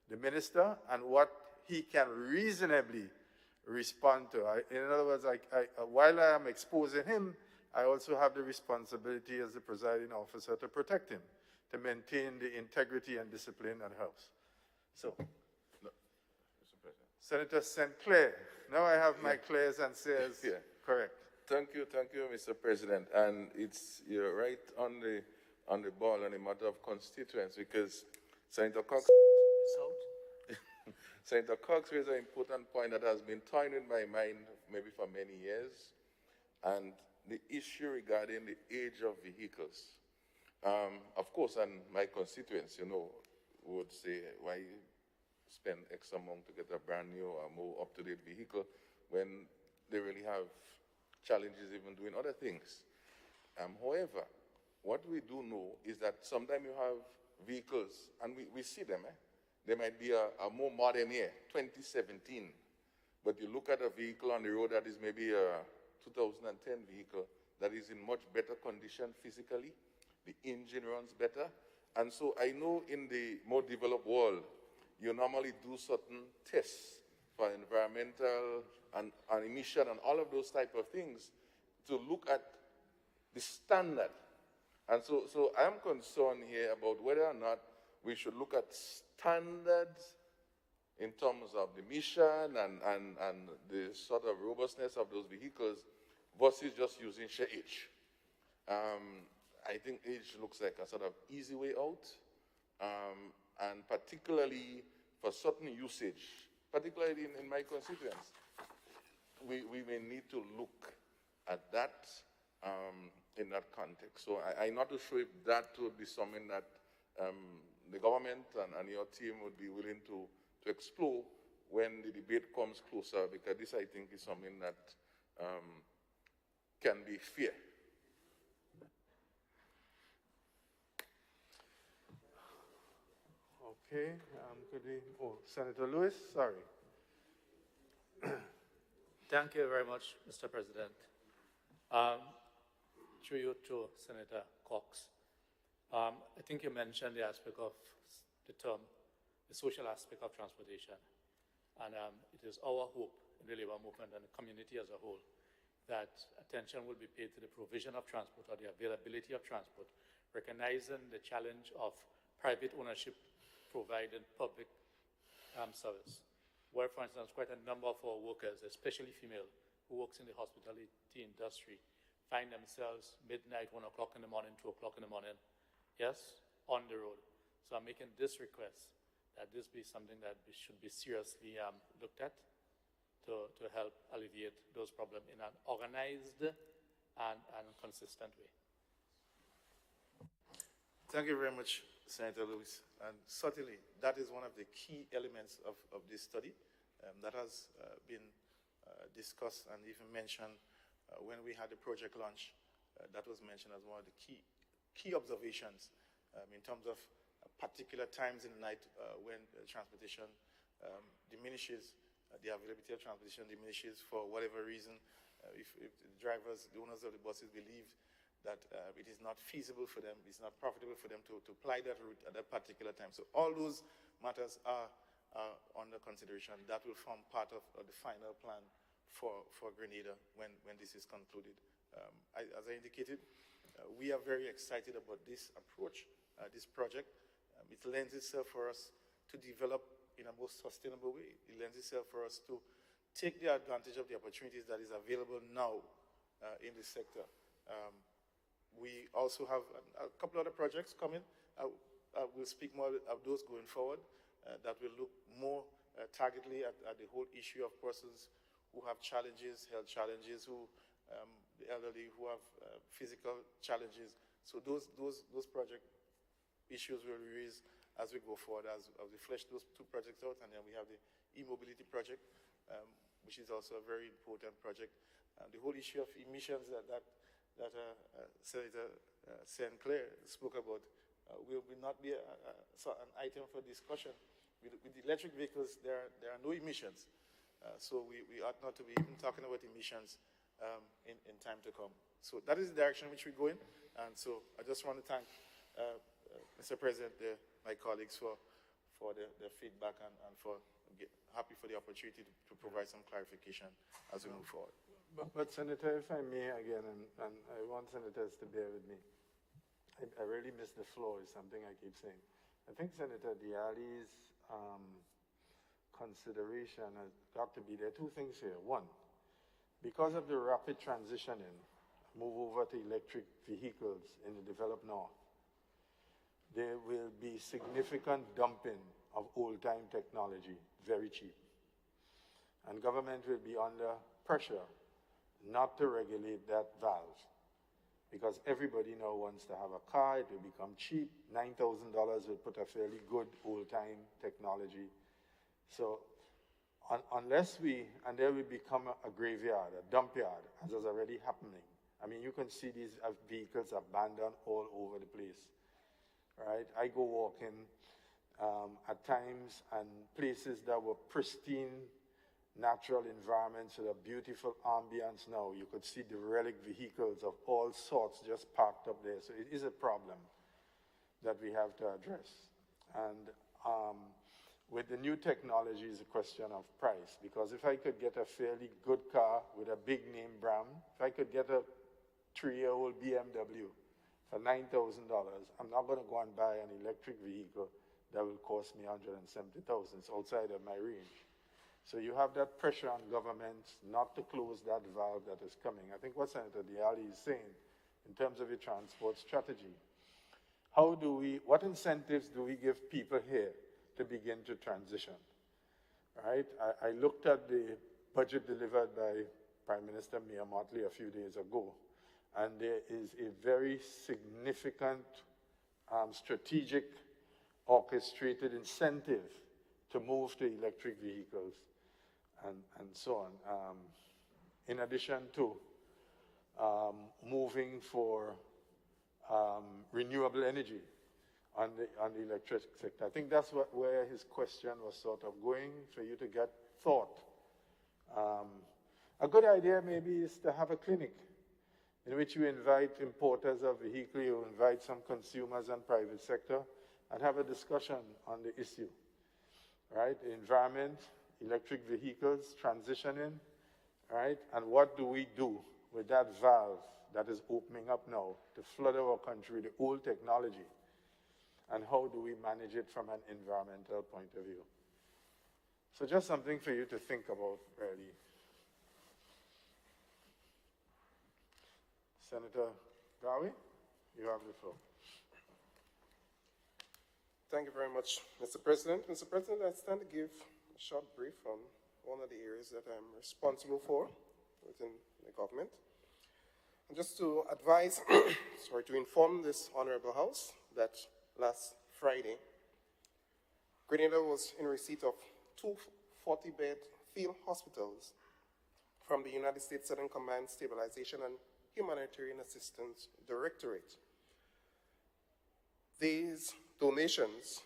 the minister and what he can reasonably respond to. In other words, while I am exposing him, I also have the responsibility as the presiding officer to protect him, to maintain the integrity and discipline at house. So, Senator St. Clair. Now I have my Clairs and Sayers correct. Thank you, Mr. President. And you're right on the ball on the matter of constituents, because Senator Cox Senator Cox raised an important point that has been toying in my mind maybe for many years, and the issue regarding the age of vehicles. Of course, and my constituents, would say, why spend X amount to get a brand new or more up-to-date vehicle when they really have challenges even doing other things. However, what we do know is that sometimes you have vehicles, and we see them, they might be a more modern year, 2017, but you look at a vehicle on the road that is maybe a 2010 vehicle that is in much better condition physically, the engine runs better, and so I know in the more developed world, you normally do certain tests for environmental and emission and all of those type of things to look at the standard. And so I am concerned here about whether or not we should look at standards in terms of the emission and the sort of robustness of those vehicles versus just using sheer age. I think age looks like a sort of easy way out, and particularly for certain usage, particularly in my constituents, we may need to look at that in that context. So I'm not too sure if that would be something that the government and your team would be willing to explore when the debate comes closer, because this, I think, is something that can be fair. Okay, Senator Lewis, sorry. Thank you very much, Mr. President. Through you to Senator Cox. I think you mentioned the aspect of the social aspect of transportation. And it is our hope in the labor movement and the community as a whole that attention will be paid to the provision of transport or the availability of transport, recognizing the challenge of private ownership providing public service, where, for instance, quite a number of our workers, especially female, who works in the hospitality industry, find themselves midnight, 1 o'clock in the morning, 2 o'clock in the morning, yes, on the road. So I'm making this request that this be something that should be seriously looked at to help alleviate those problems in an organized and consistent way. Thank you very much, Senator Lewis. And certainly, that is one of the key elements of this study that has been discussed and even mentioned when we had the project launch. That was mentioned as one of the key observations in terms of particular times in the night when transportation diminishes, the availability of transportation diminishes for whatever reason. If the drivers, the owners of the buses believe that it is not feasible for them, it's not profitable for them to ply that route at that particular time. So all those matters are under consideration. That will form part of the final plan for Grenada when this is concluded. As I indicated, we are very excited about this approach, this project. It lends itself for us to develop in a most sustainable way. It lends itself for us to take the advantage of the opportunities that is available now in this sector. We also have a couple other projects coming. We'll speak more of those going forward that will look more targetedly at the whole issue of persons who have challenges, health challenges, the elderly who have physical challenges. So those project issues will be raised as we go forward, as we flesh those two projects out. And then we have the e-mobility project, which is also a very important project. The whole issue of emissions that Senator St. Clair spoke about will not be an item for discussion. With the electric vehicles, there are no emissions. So we ought not to be even talking about emissions in time to come. So that is the direction in which we're going. And so I just want to thank Mr. President, my colleagues for their feedback and for happy for the opportunity to provide some clarification as we move forward. But Senator, if I may again, and I want senators to bear with me, I really miss the floor is something I keep saying. I think Senator Dialli's consideration has got to be, there are two things here. One, because of the rapid transitioning, move over to electric vehicles in the developed north, there will be significant dumping of old-time technology, very cheap. And government will be under pressure not to regulate that valve, because everybody now wants to have a car. It will become cheap. $9,000 will put a fairly good old-time technology. So unless and there will become a graveyard, a dump yard, as is already happening. I mean, you can see these vehicles abandoned all over the place, right? I go walking at times, and places that were pristine natural environments with a beautiful ambience now, you could see derelict vehicles of all sorts just parked up there. So it is a problem that we have to address. And with the new technology, it's a question of price, because if I could get a fairly good car with a big name brand, if I could get a 3-year-old BMW for $9,000, I'm not going to go and buy an electric vehicle that will cost me $170,000. It's outside of my range. So you have that pressure on governments not to close that valve that is coming. I think what Senator Dialli is saying in terms of a transport strategy, what incentives do we give people here to begin to transition, right? I looked at the budget delivered by Prime Minister Mia Mottley a few days ago, and there is a very significant strategic orchestrated incentive to move to electric vehicles and so on. In addition to moving for renewable energy on the electric sector. I think that's where his question was sort of going, for you to get thought. A good idea maybe is to have a clinic in which you invite importers of vehicles, you invite some consumers and private sector, and have a discussion on the issue, right? The environment, electric vehicles, transitioning, right? And what do we do with that valve that is opening up now to flood our country with the old technology? And how do we manage it from an environmental point of view? So just something for you to think about, really. Senator Gawi, you have the floor. Thank you very much, Mr. President. Mr. President, I stand to give a short brief on one of the areas that I'm responsible for within the government. And just to advise, to inform this Honorable House that last Friday, Grenada was in receipt of 2 40-bed field hospitals from the United States Southern Command Stabilization and Humanitarian Assistance Directorate. These donations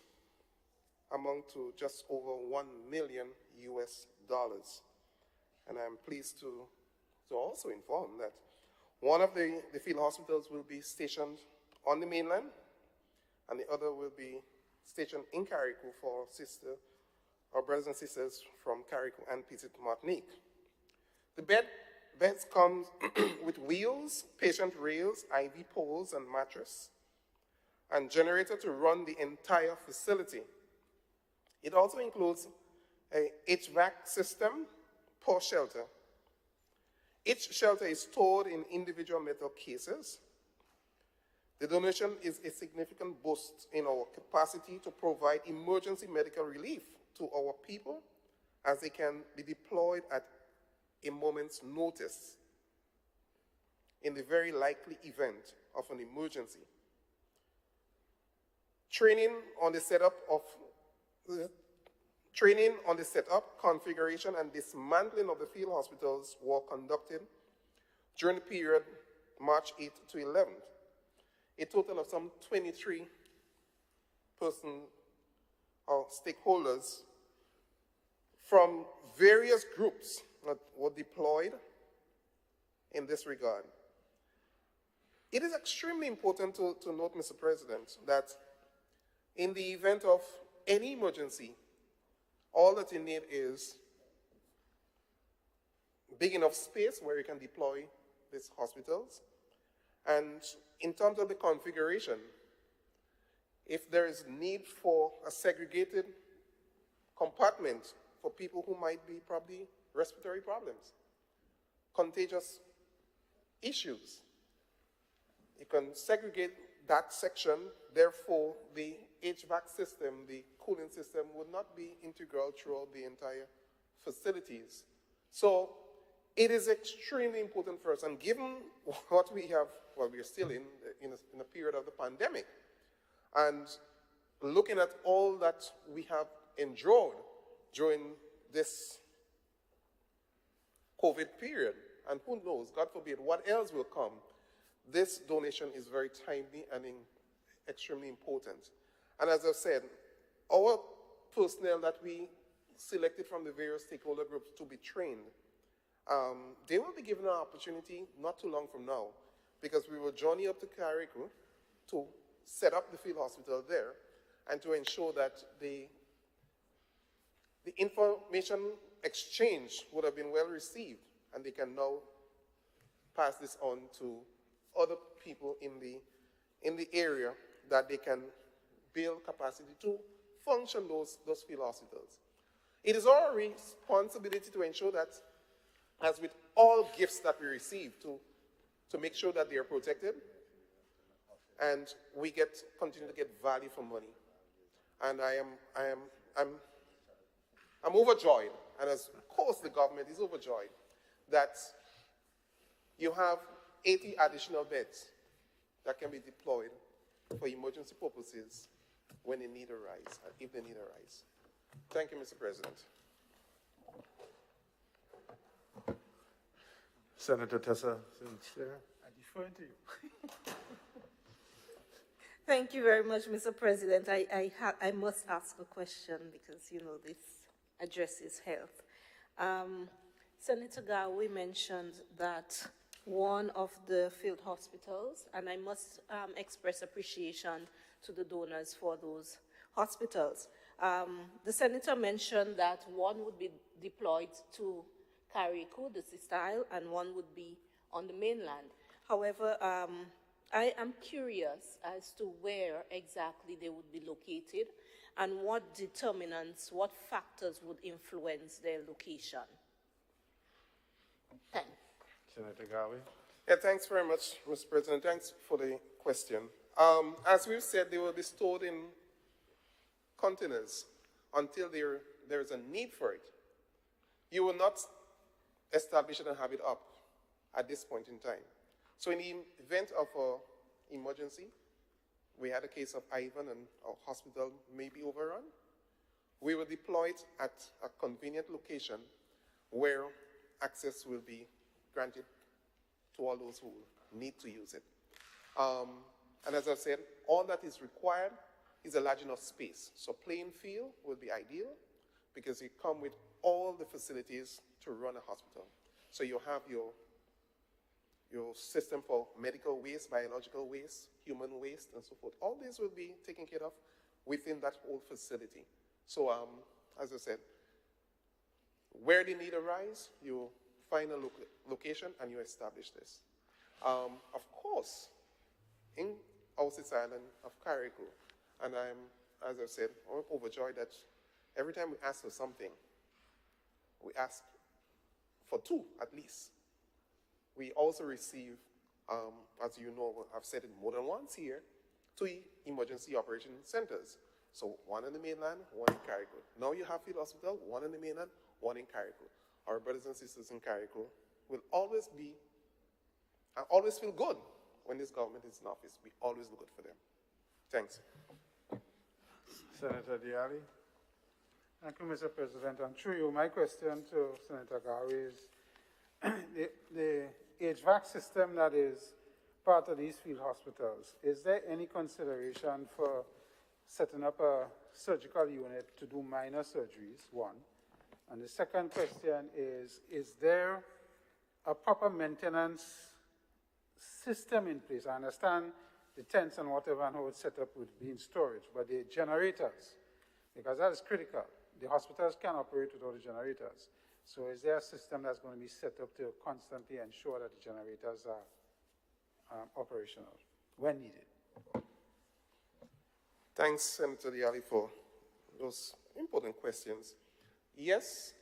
amount to just over $1 million US. And I'm pleased to also inform that one of the field hospitals will be stationed on the mainland, and the other will be stationed in Carriacou for our brothers and sisters from Carriacou and Petite Martinique. The beds come with wheels, patient rails, IV poles, and mattress, and generator to run the entire facility. It also includes a HVAC system per shelter. Each shelter is stored in individual metal cases. The donation is a significant boost in our capacity to provide emergency medical relief to our people, as they can be deployed at a moment's notice in the very likely event of an emergency. Training on the setup, configuration, and dismantling of the field hospitals were conducted during the period March 8th to 11th. A total of some 23 stakeholders from various groups that were deployed in this regard. It is extremely important to note, Mr. President, that in the event of any emergency, All that you need is big enough space where you can deploy these hospitals. And in terms of the configuration, if there is need for a segregated compartment for people who might be probably respiratory problems, contagious issues, you can segregate that section. Therefore, the HVAC system, the cooling system, would not be integral throughout the entire facilities. So it is extremely important for us. And given what we have, well, we are still in a period of the pandemic, and looking at all that we have endured during this COVID period, and who knows, God forbid, what else will come, this donation is very timely and extremely important. And as I've said, our personnel that we selected from the various stakeholder groups to be trained, they will be given an opportunity not too long from now, because we will journey up to Carriacou to set up the field hospital there and to ensure that the information exchange would have been well received, and they can now pass this on to other people in the area, that they can build capacity to function those field hospitals. It is our responsibility to ensure that, as with all gifts that we receive, to make sure that they are protected and we continue to get value for money. And I'm overjoyed, and of course the government is overjoyed, that you have 80 additional beds that can be deployed for emergency purposes when a need arises, if the need arises. Thank you, Mr. President. Senator Tessa Sinclair. I defer to you. Thank you very much, Mr. President. I must ask a question because, you know, this addresses health. Senator Gawi mentioned that one of the field hospitals, and I must express appreciation to the donors for those hospitals. The senator mentioned that one would be deployed to Carriacou, the Sistile, and one would be on the mainland. However, I am curious as to where exactly they would be located and what determinants, what factors would influence their location. Thanks. Senator Gawi. Yeah, thanks very much, Mr. President. Thanks for the question. As we've said, they will be stored in containers until there is a need for it. You will not establish it and have it up at this point in time. So in the event of an emergency, we had a case of Ivan and our hospital may be overrun, we will deploy it at a convenient location where access will be granted to all those who need to use it. And as I've said, all that is required is a large enough space. So playing field will be ideal because you come with all the facilities to run a hospital. So you have your system for medical waste, biological waste, human waste, and so forth. All these will be taken care of within that whole facility. So as I said, where the need arises, you find a location and you establish this. Of course, in Auschwitz Island of Carriacou, and I'm, as I've said, I'm overjoyed that every time we ask for something, we ask for two at least. We also receive, as you know, I've said it more than once here, 2 emergency operation centers. So one in the mainland, one in Carriacou. Now you have field hospital, one in the mainland, one in Carriacou. Our brothers and sisters in Carriacou will always be, and always feel good when this government is in office. We always look good for them. Thanks. Senator Dialli. Thank you, Mr. President. And through you, my question to Senator Gawi is the HVAC system that is part of these field hospitals, is there any consideration for setting up a surgical unit to do minor surgeries, one? And the second question is there a proper maintenance system in place? I understand the tents and whatever and how it's set up would be in storage, but the generators, because that is critical. the hospitals can operate without the generators. So is there a system that's going to be set up to constantly ensure that the generators are operational when needed? Thanks, Senator Dialli, for those important questions. Yes,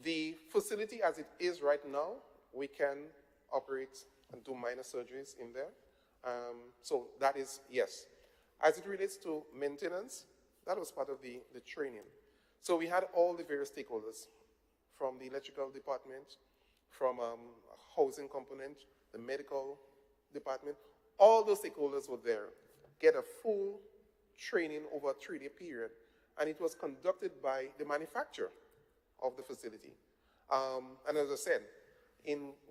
the facility as it is right now, we can operate and do minor surgeries in there. So that is yes. As it relates to maintenance, that was part of the training. So we had all the various stakeholders from the electrical department, from housing component, the medical department, all those stakeholders were there, get a full training over a 3-day period, and it was conducted by the manufacturer of the facility. And as I said,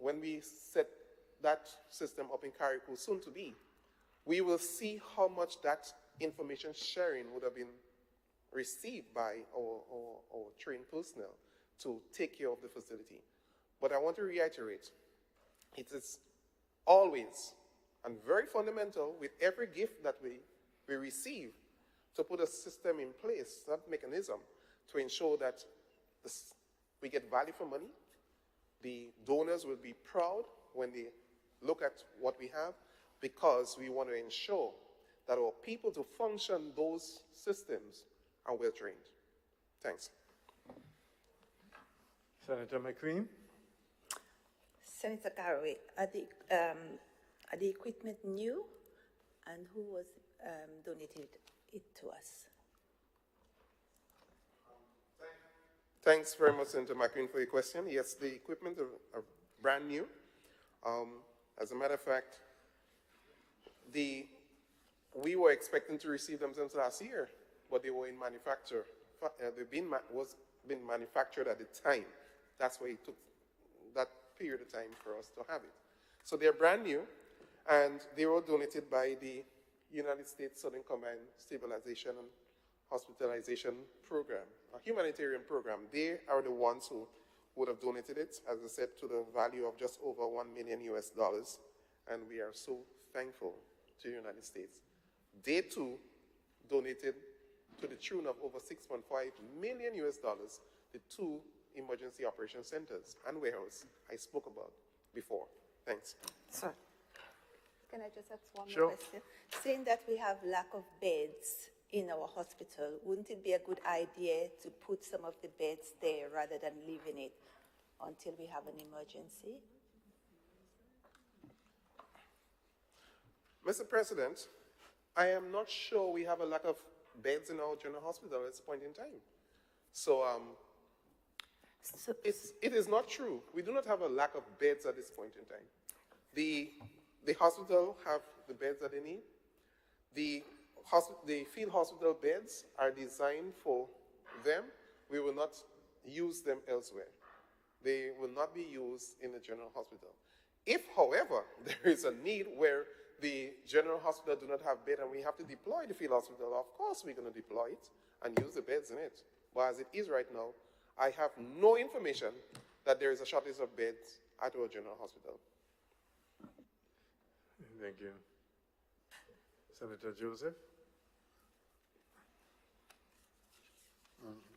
when we set that system up in Carriacou, soon to be, we will see how much that information sharing would have been received by our trained personnel to take care of the facility. But I want to reiterate, it is always and very fundamental with every gift that we receive to put a system in place, that mechanism, to ensure that we get value for money. The donors will be proud when they look at what we have, because we want to ensure that our people to function those systems are well trained. Thanks. Senator McQueen? Senator Garraway, are the equipment new, and who was donated it to us? Thanks very much, Senator McQueen, for your question. Yes, the equipment are brand new. As a matter of fact, we were expecting to receive them since last year, but they were in manufacture. They've been manufactured at the time. That's why it took that period of time for us to have it. So they're brand new, and they were donated by the United States Southern Command Stabilization and Hospitalization Program, a humanitarian program. They are the ones who would have donated it, as I said, to the value of just over $1 million US, and we are so thankful to the United States. They too donated to the tune of over $6.5 million US, the 2 emergency operation centers and warehouse I spoke about before. Thanks. Sorry. Can I just ask one Sure. more question? Saying that we have lack of beds in our hospital, wouldn't it be a good idea to put some of the beds there rather than leaving it until we have an emergency? Mr. President, I am not sure we have a lack of beds in our general hospital at this point in time. So, it is not true. We do not have a lack of beds at this point in time. The hospital have the beds that they need. The field hospital beds are designed for them. We will not use them elsewhere. They will not be used in the general hospital. If, however, there is a need where the general hospital do not have bed and we have to deploy the field hospital, of course we're going to deploy it and use the beds in it. But as it is right now, I have no information that there is a shortage of beds at our general hospital. Thank you. Senator Joseph?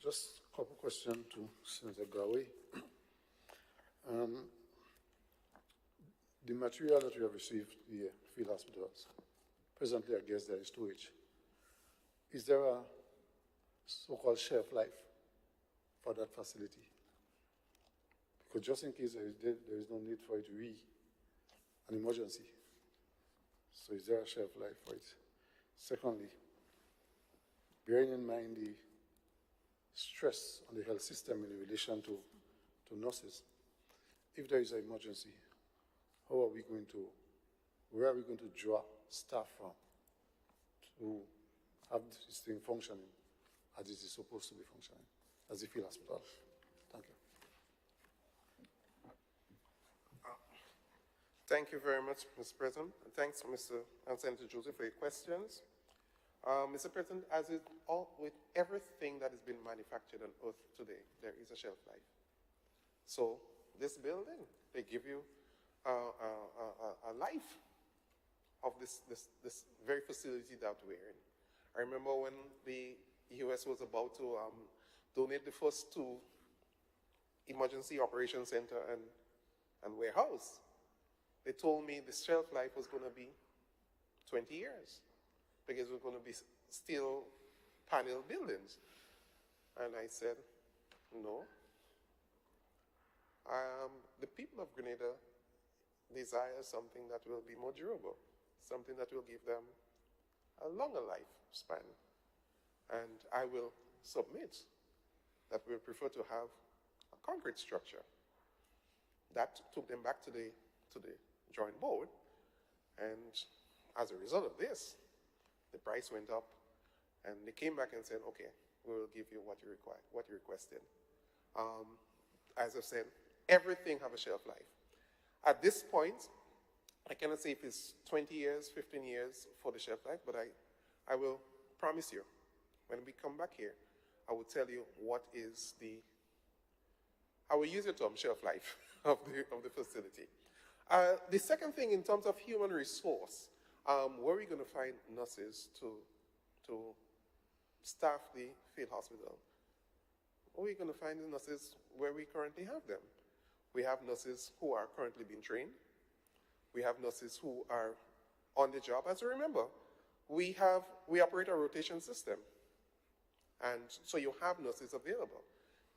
Just a couple questions to Senator Gawey. The material that we have received, the field hospitals, presently I guess there is storage. Is there a so-called shelf life for that facility? Because just in case there is no need for it to be an emergency. So is there a shelf life for it? Secondly, bearing in mind the stress on the health system in relation to nurses, if there is an emergency, where are we going to draw staff from to have this thing functioning as it is supposed to be functioning, as the field hospital? Thank you. Thank you very much, Mr. President. And thanks, Mr. and Senator Joseph, for your questions. Mr. President, as with everything that has been manufactured on Earth today, there is a shelf life. So this building, they give you a life of this very facility that we're in. I remember when the U.S. was about to donate the first two emergency operation center and warehouse. They told me the shelf life was going to be 20 years because it was going to be steel panel buildings. And I said, no. The people of Grenada desire something that will be more durable, something that will give them a longer lifespan. And I will submit that we prefer to have a concrete structure. That took them back to the drawing board, and as a result of this, the price went up, and they came back and said, okay, we will give you what you require, what you requested. As I said, everything have a shelf life. At this point, I cannot say if it's 20 years, 15 years for the shelf life, but I will promise you, when we come back here, I will tell you what is I will use your term, shelf life of the facility. The second thing, in terms of human resource, where are we going to find nurses to staff the field hospital? Where are we going to find the nurses where we currently have them? We have nurses who are currently being trained. We have nurses who are on the job. As you remember, we operate a rotation system. And so you have nurses available.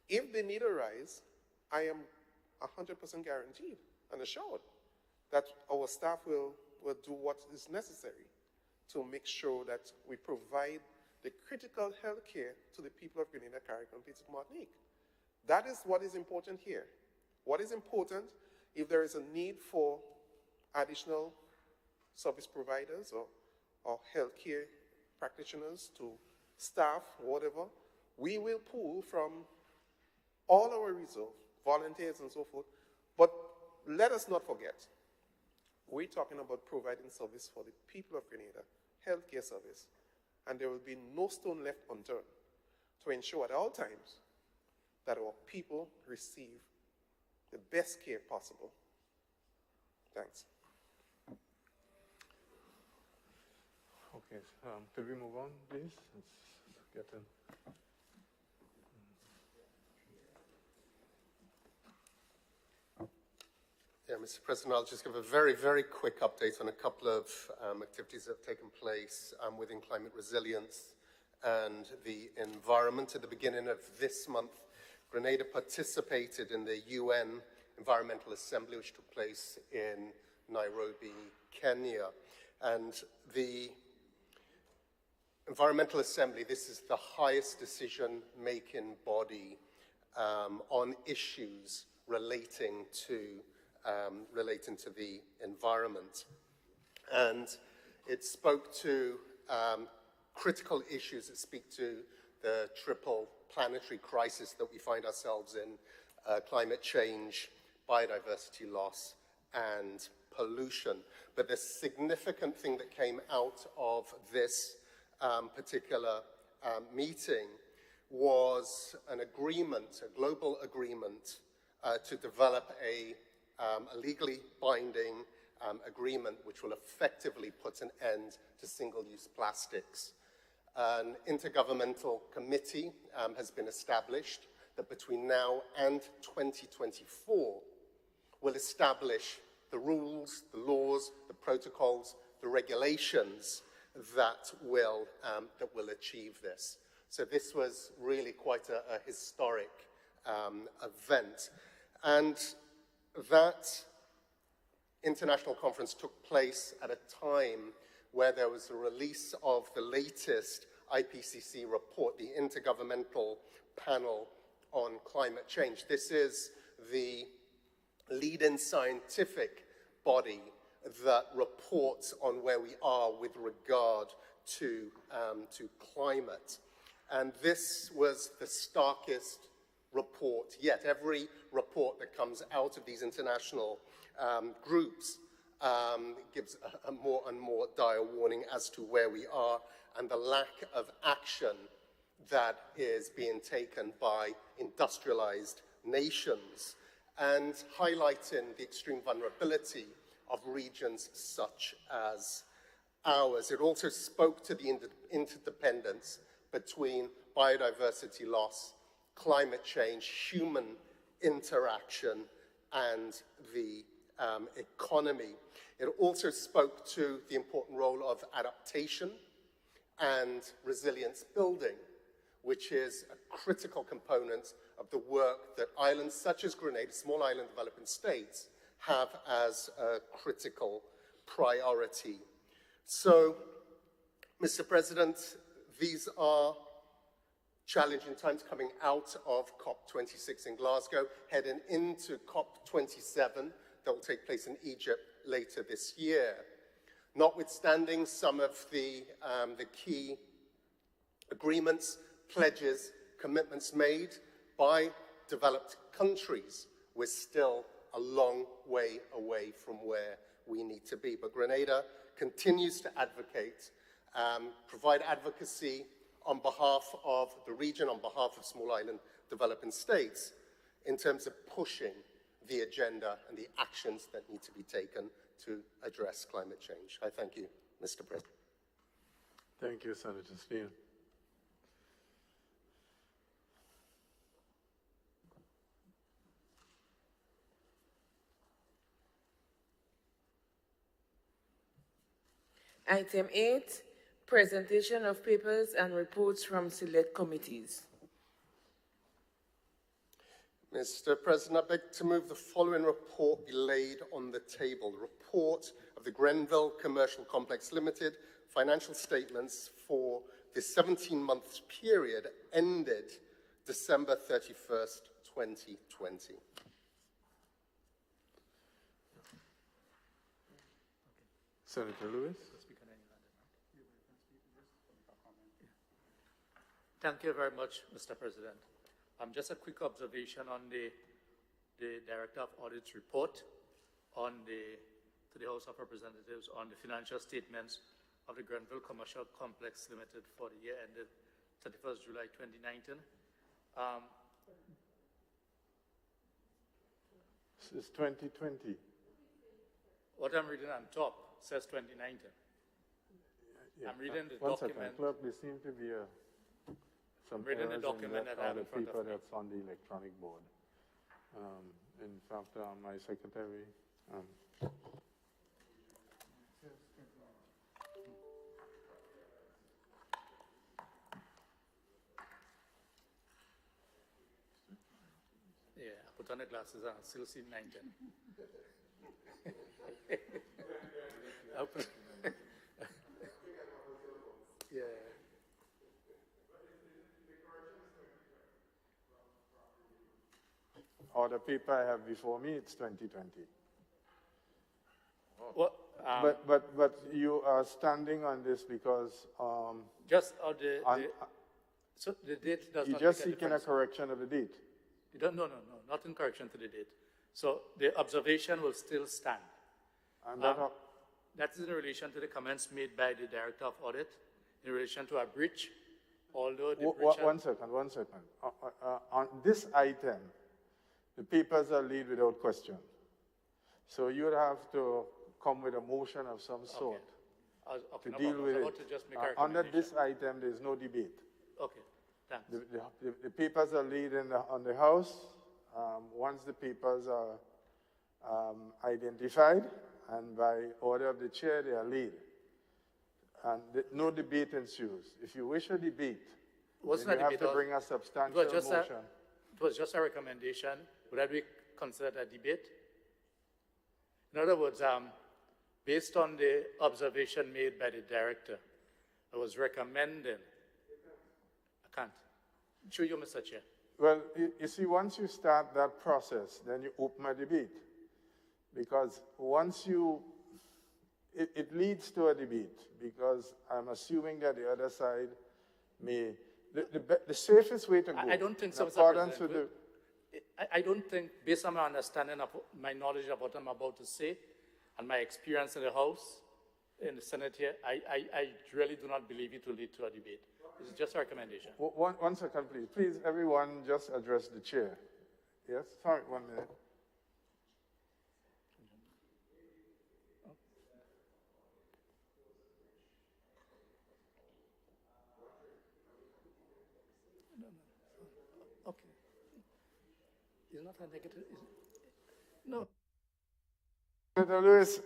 If the need arises, I am 100% guaranteed and assured that our staff will do what is necessary to make sure that we provide the critical health care to the people of Grenada, Carrick, and Martinique. That is what is important here. What is important, if there is a need for additional service providers or healthcare practitioners to staff, whatever, we will pull from all our reserve, volunteers and so forth. But let us not forget, we're talking about providing service for the people of Grenada, healthcare service, and there will be no stone left unturned to ensure at all times that our people receive the best care possible. Thanks. Okay, could we move on, please? Let's get in. Yeah, Mr. President, I'll just give a very, very quick update on a couple of activities that have taken place within climate resilience and the environment. At the beginning of this month, Grenada participated in the UN Environmental Assembly, which took place in Nairobi, Kenya. And the Environmental Assembly, this is the highest decision-making body on issues relating to the environment. And it spoke to critical issues that speak to the triple planetary crisis that we find ourselves in, climate change, biodiversity loss, and pollution. But the significant thing that came out of this particular meeting was an agreement, a global agreement, to develop a legally binding agreement which will effectively put an end to single-use plastics. An intergovernmental committee has been established that between now and 2024 will establish the rules, the laws, the protocols, the regulations that will achieve this. So this was really quite a historic event. And that international conference took place at a time where there was a release of the latest IPCC report, the Intergovernmental Panel on Climate Change. This is the leading scientific body that reports on where we are with regard to climate. And this was the starkest report yet. Every report that comes out of these international groups gives a more and more dire warning as to where we are and the lack of action that is being taken by industrialized nations, and highlighting the extreme vulnerability of regions such as ours. It also spoke to the interdependence between biodiversity loss climate change, human interaction, and the economy. It also spoke to the important role of adaptation and resilience building, which is a critical component of the work that islands such as Grenada, small island developing states, have as a critical priority. So, Mr. President, these are challenging times coming out of COP26 in Glasgow, heading into COP27 that will take place in Egypt later this year. Notwithstanding some of the key agreements, pledges, commitments made by developed countries, we're still a long way away from where we need to be. But Grenada continues to advocate, provide advocacy on behalf of the region, on behalf of small island developing states, in terms of pushing the agenda and the actions that need to be taken to address climate change. I thank you, Mr. President. Thank you, Senator Steele. Item 8, presentation of papers and reports from select committees. Mr. President, I beg to move the following report be laid on the table. The report of the Grenville Commercial Complex Limited financial statements for the 17-month period ended December 31st, 2020. Senator Lewis. Thank you very much, Mr. President. Just a quick observation on the Director of Audit's report to the House of Representatives on the financial statements of the Grenville Commercial Complex Limited for the year ended 31st July 2019. This is 2020. What I'm reading on top says 2019. Yeah. I'm reading the One document. second, Clerk, there seems to be some reading the errors document that I have in front of me. that's on the electronic board. In fact, my secretary. Yeah, I put on the glasses and I still see 19. Yeah. Or the paper I have before me, it's 2020. What, but you are standing on this because just so the date does you're not just make a seeking a difference. correction of the date. You don't, no, not in correction to the date. So the observation will still stand. And that's in relation to the comments made by the Director of Audit in relation to a breach, although the breach... One second. On this item, the papers are laid without question. So you would have to come with a motion of some sort to deal with it. To just make a Under this item, there's no debate. Okay, thanks. The papers are laid on the House. Once the papers are identified, and by order of the chair, they are laid. And no debate ensues. If you wish a debate, then you have to bring a substantial motion. It was just a recommendation. Would that be considered a debate? In other words, based on the observation made by the director, I was recommending. I can't. Show you, Mr. Chair. Well, you see, once you start that process, then you open a debate. Because once it leads to a debate, because I'm assuming that the other side may, the safest way to go. I don't think so, Mr. President. I don't think, based on my understanding of my knowledge of what I'm about to say, and my experience in the House, in the Senate here, I really do not believe it will lead to a debate. It's just a recommendation. One second, please. Please, everyone, just address the chair. Yes? Sorry, 1 minute. Okay. It's not a negative. No. Senator Lewis,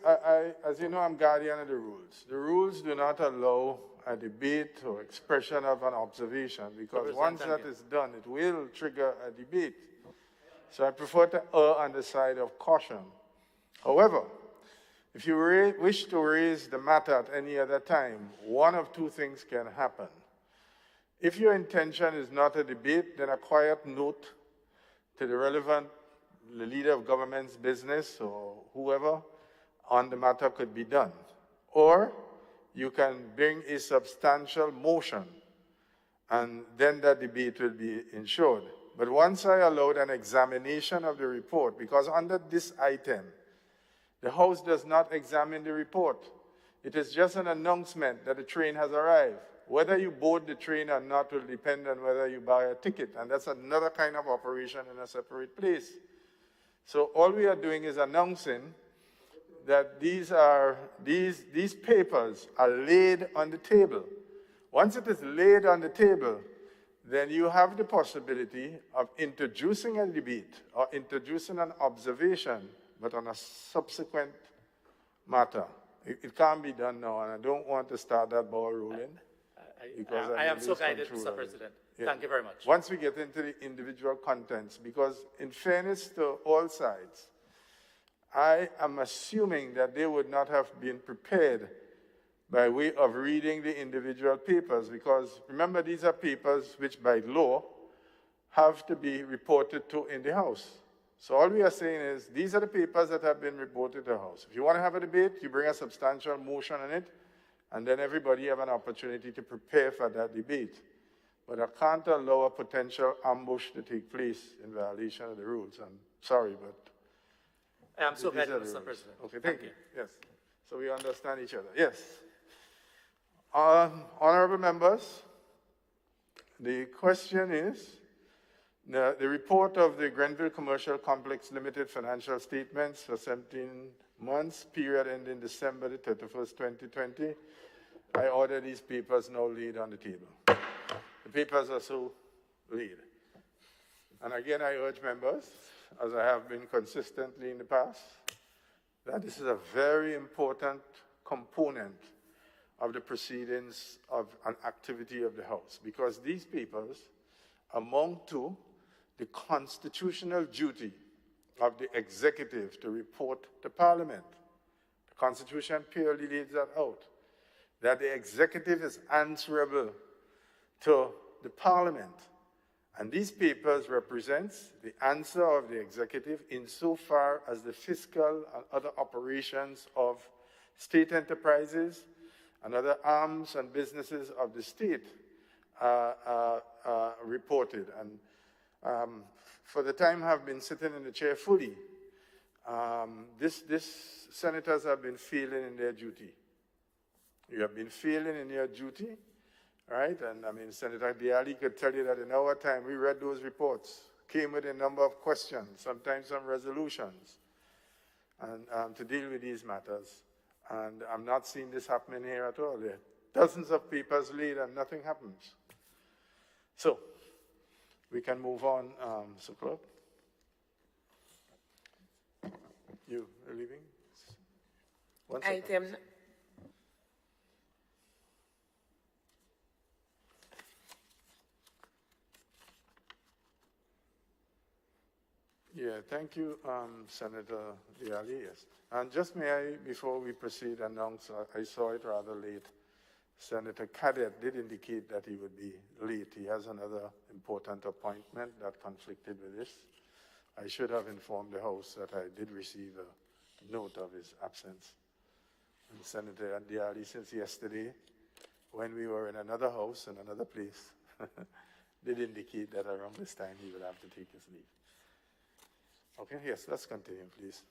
as you know, I'm guardian of the rules. The rules do not allow a debate or expression of an observation, because once that is done, it will trigger a debate. So I prefer to err on the side of caution. However, if you wish to raise the matter at any other time, one of two things can happen. If your intention is not a debate, then a quiet note to the relevant leader of government's business or whoever on the matter could be done. Or you can bring a substantial motion, and then that debate will be ensured. But once I allowed an examination of the report, because under this item, the House does not examine the report. It is just an announcement that the train has arrived. Whether you board the train or not will depend on whether you buy a ticket, and that's another kind of operation in a separate place. So all we are doing is announcing that these papers are laid on the table. Once it is laid on the table, then you have the possibility of introducing a debate or introducing an observation, but on a subsequent matter. It can't be done now, and I don't want to start that ball rolling. I am so guided, Mr. President. Yeah. Thank you very much. Once we get into the individual contents, because in fairness to all sides, I am assuming that they would not have been prepared by way of reading the individual papers, because remember, these are papers which by law have to be reported to in the House. So all we are saying is, these are the papers that have been reported to the House. If you want to have a debate, you bring a substantial motion on it, and then everybody have an opportunity to prepare for that debate. But I can't allow a potential ambush to take place in violation of the rules. I'm sorry, but I am so glad, Mr. President. Okay, thank you. Yes. So we understand each other. Yes. Honorable members, the question is, the report of the Grenville Commercial Complex Limited financial statements for 17 months, period ending December the 31st, 2020. I order these papers now laid on the table. The papers are so laid. And again, I urge members, as I have been consistently in the past, that this is a very important component of the proceedings of an activity of the House, because these papers amount to the constitutional duty of the executive to report to Parliament. The Constitution purely lays that out, that the executive is answerable to the Parliament. And these papers represent the answer of the executive insofar as the fiscal and other operations of state enterprises and other arms and businesses of the state are reported. And for the time I have been sitting in the chair fully, this senators have been failing in their duty. You have been failing in your duty, right? And I mean, Senator Diali could tell you that in our time, we read those reports, came with a number of questions, sometimes some resolutions, and to deal with these matters. And I'm not seeing this happening here at all. There are dozens of papers laid and nothing happens. So, we can move on, Mr. Clerk. You are leaving? One second. Item. Yeah, thank you, Senator Diali, yes. And just may I, before we proceed, announce, I saw it rather late, Senator Cadet did indicate that he would be late. He has another important appointment that conflicted with this. I should have informed the House that I did receive a note of his absence. And Senator Diali, since yesterday, when we were in another house in another place, did indicate that around this time he would have to take his leave. Okay, yes, let's continue, please.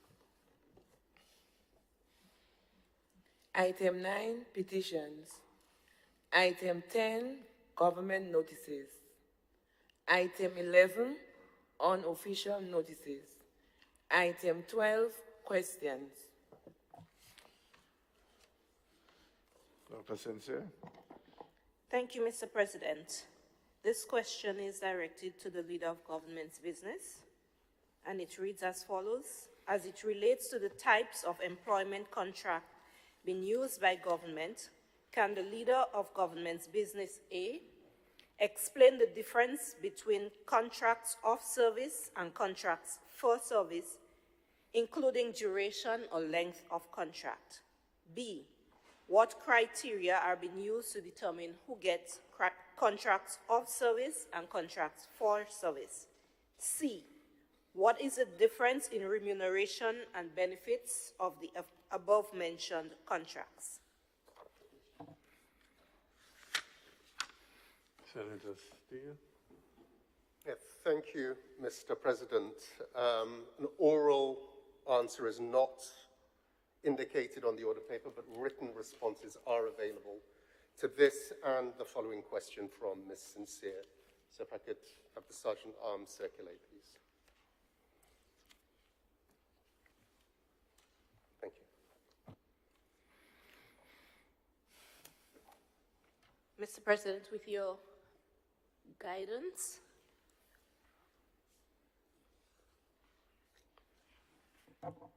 Item 9, petitions. Item 10, government notices. Item 11, unofficial notices. Item 12, questions. Dr. Sincere. Thank you, Mr. President. This question is directed to the Leader of Government's Business. and it reads as follows. As it relates to the types of employment contract being used by government, can the leader of government's business A explain the difference between contracts of service and contracts for service, including duration or length of contract? B, what criteria are being used to determine who gets contracts of service and contracts for service? C, what is the difference in remuneration and benefits of the above-mentioned contracts? Senator Steele. Yes, thank you, Mr. President. An oral answer is not indicated on the order paper, but written responses are available to this and the following question from Ms. Sincere. So if I could have the Sergeant Arms circulate, please. Thank you. Mr. President, with your guidance. Thank you.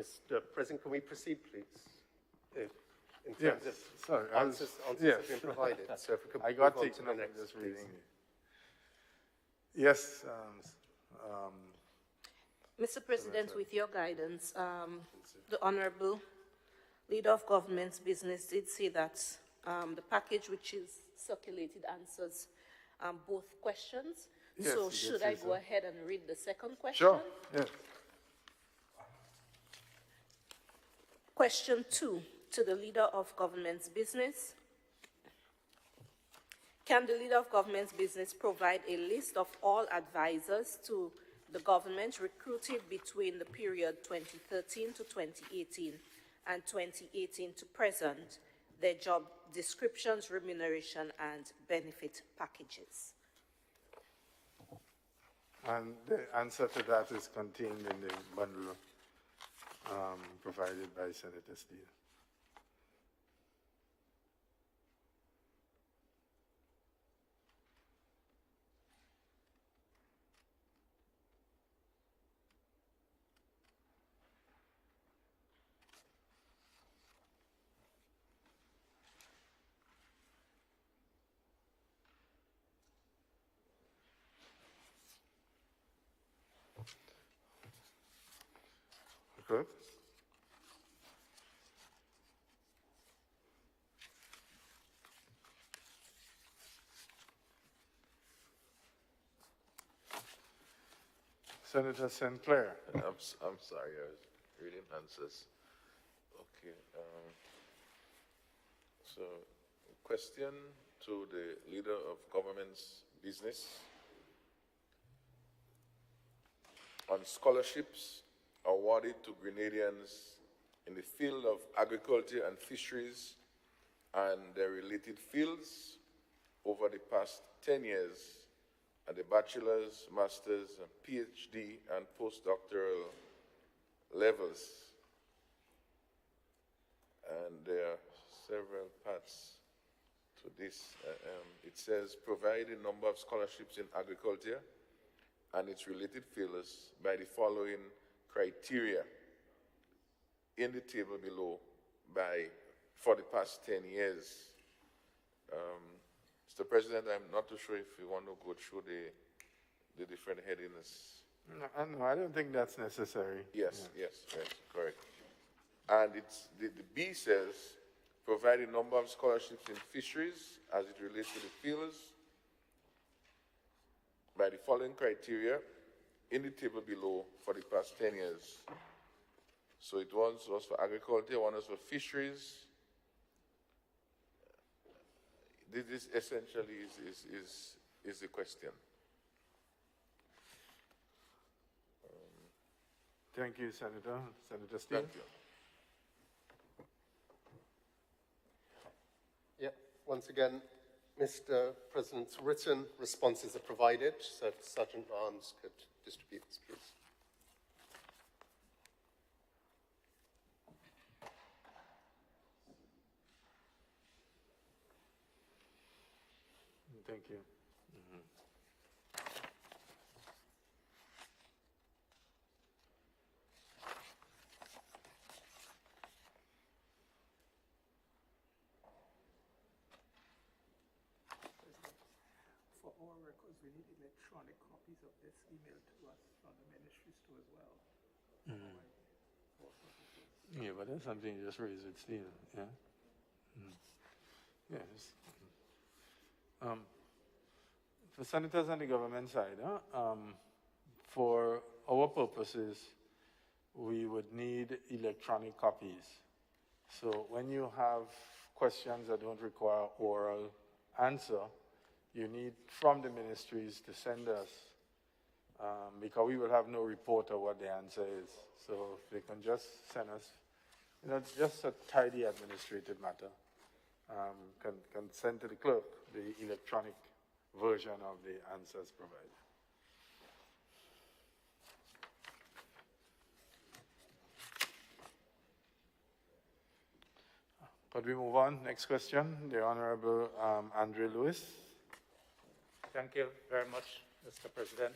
Mr. President, can we proceed, please? In Yes, terms of sorry. answers yes. have been provided. So if we could I move got on taken to the up with next, this please. reading. Yes. Mr. President, with your guidance, the Honorable Leader of Government's Business did say that the package which is circulated answers both questions. Yes, so you should did I say go so. ahead and read the second question? Sure, yes. Question 2 to the Leader of Government's Business. Can the Leader of Government's Business provide a list of all advisors to the government recruited between the period 2013 to 2018 and 2018 to present, their job descriptions, remuneration, and benefit packages? And the answer to that is contained in the bundle provided by Senator Steele. Good. Senator St. Clair. I'm sorry, I was reading answers. Okay. So, question to the Leader of Government's Business on scholarships awarded to Grenadians in the field of agriculture and fisheries and their related fields. over the past 10 years at the bachelor's, master's, and PhD and postdoctoral levels. And there are several parts to this. It says provide a number of scholarships in agriculture and its related fields by the following criteria in the table below for the past 10 years. Mr. President, I'm not too sure if you want to go through the different headings. No, I don't think that's necessary. Yes, yes, correct. And the B says, provide a number of scholarships in fisheries as it relates to the fields by the following criteria in the table below for the past 10 years. So it was for agriculture, one was for fisheries. This essentially is the question. Thank you, Senator. Senator Steele. Thank you. Yeah, once again, Mr. President's written responses are provided, so if Sergeant Barnes could distribute this, please. Thank you. For our records, we need electronic copies of this emailed to us from the ministries too as well. Yeah, but that's something you just raise with Steve, yeah? Yes. For senators on the government side, for our purposes, we would need electronic copies. So when you have questions that don't require oral answer, you need from the ministries to send us, because we will have no report of what the answer is. So if they can just send us, it's just a tidy administrative matter. Can send to the clerk the electronic version of the answers provided. Could we move on? Next question, the Honorable Andre Lewis. Thank you very much, Mr. President.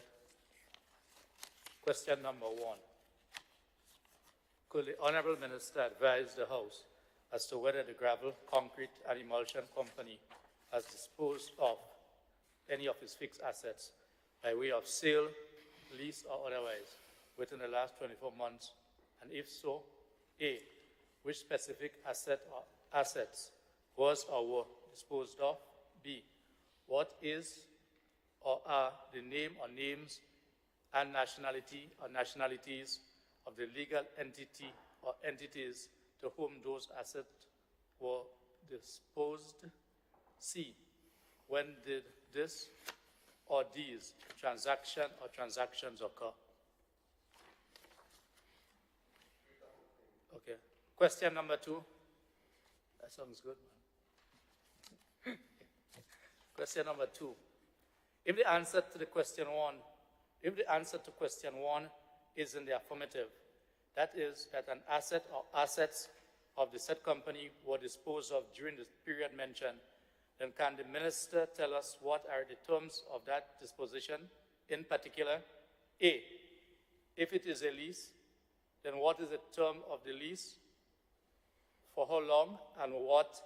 Question number 1. Could the Honorable Minister advise the House as to whether the gravel, concrete, and emulsion company has disposed of any of its fixed assets by way of sale, lease, or otherwise within the last 24 months? And if so, A, which specific asset or assets was or were disposed of? B, what is or are the name or names and nationality or nationalities of the legal entity or entities to whom those assets were disposed? C, when did this or these transaction or transactions occur? Okay. Question number 2. That sounds good, man. Question number 2. If the answer to question 1 is in the affirmative, that is, that an asset or assets of the said company were disposed of during the period mentioned, then can the minister tell us what are the terms of that disposition? In particular, A, if it is a lease, then what is the term of the lease? For how long, and what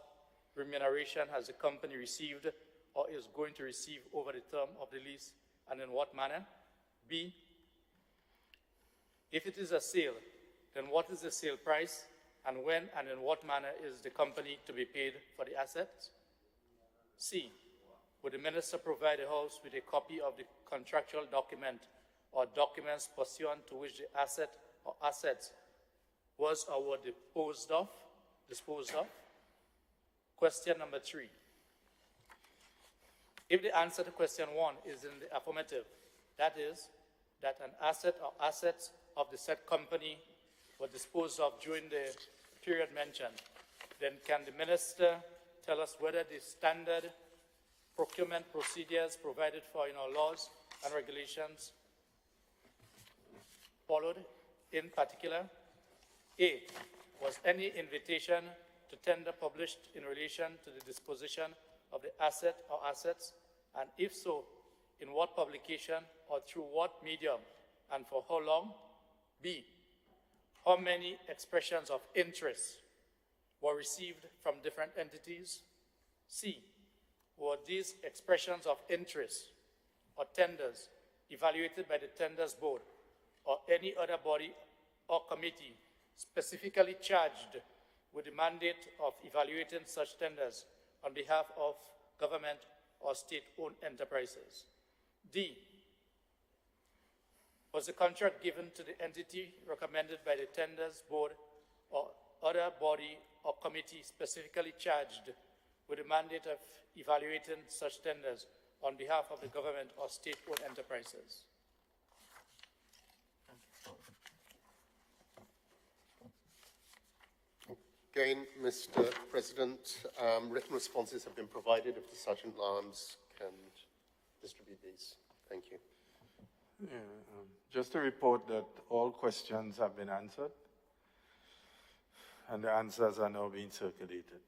remuneration has the company received or is going to receive over the term of the lease, and in what manner? B, if it is a sale, then what is the sale price, and when and in what manner is the company to be paid for the assets? C, would the minister provide the House with a copy of the contractual document or documents pursuant to which the asset or assets was or were disposed of? Question number 3. If the answer to question 1 is in the affirmative, that is, that an asset or assets of the said company were disposed of during the period mentioned, then can the minister tell us whether the standard procurement procedures provided for in our laws and regulations followed. In particular, A, was any invitation to tender published in relation to the disposition of the asset or assets, and if so, in what publication or through what medium, and for how long? B, how many expressions of interest were received from different entities? C, were these expressions of interest or tenders evaluated by the Tenders Board or any other body or committee specifically charged with the mandate of evaluating such tenders on behalf of government or state-owned enterprises? D, was the contract given to the entity recommended by the Tenders Board or other body or committee specifically charged with the mandate of evaluating such tenders on behalf of the government or state-owned enterprises? Again, Mr. President, written responses have been provided. If the Sergeant Lambs can distribute these. Thank you. Yeah, just to report that all questions have been answered, and the answers are now being circulated.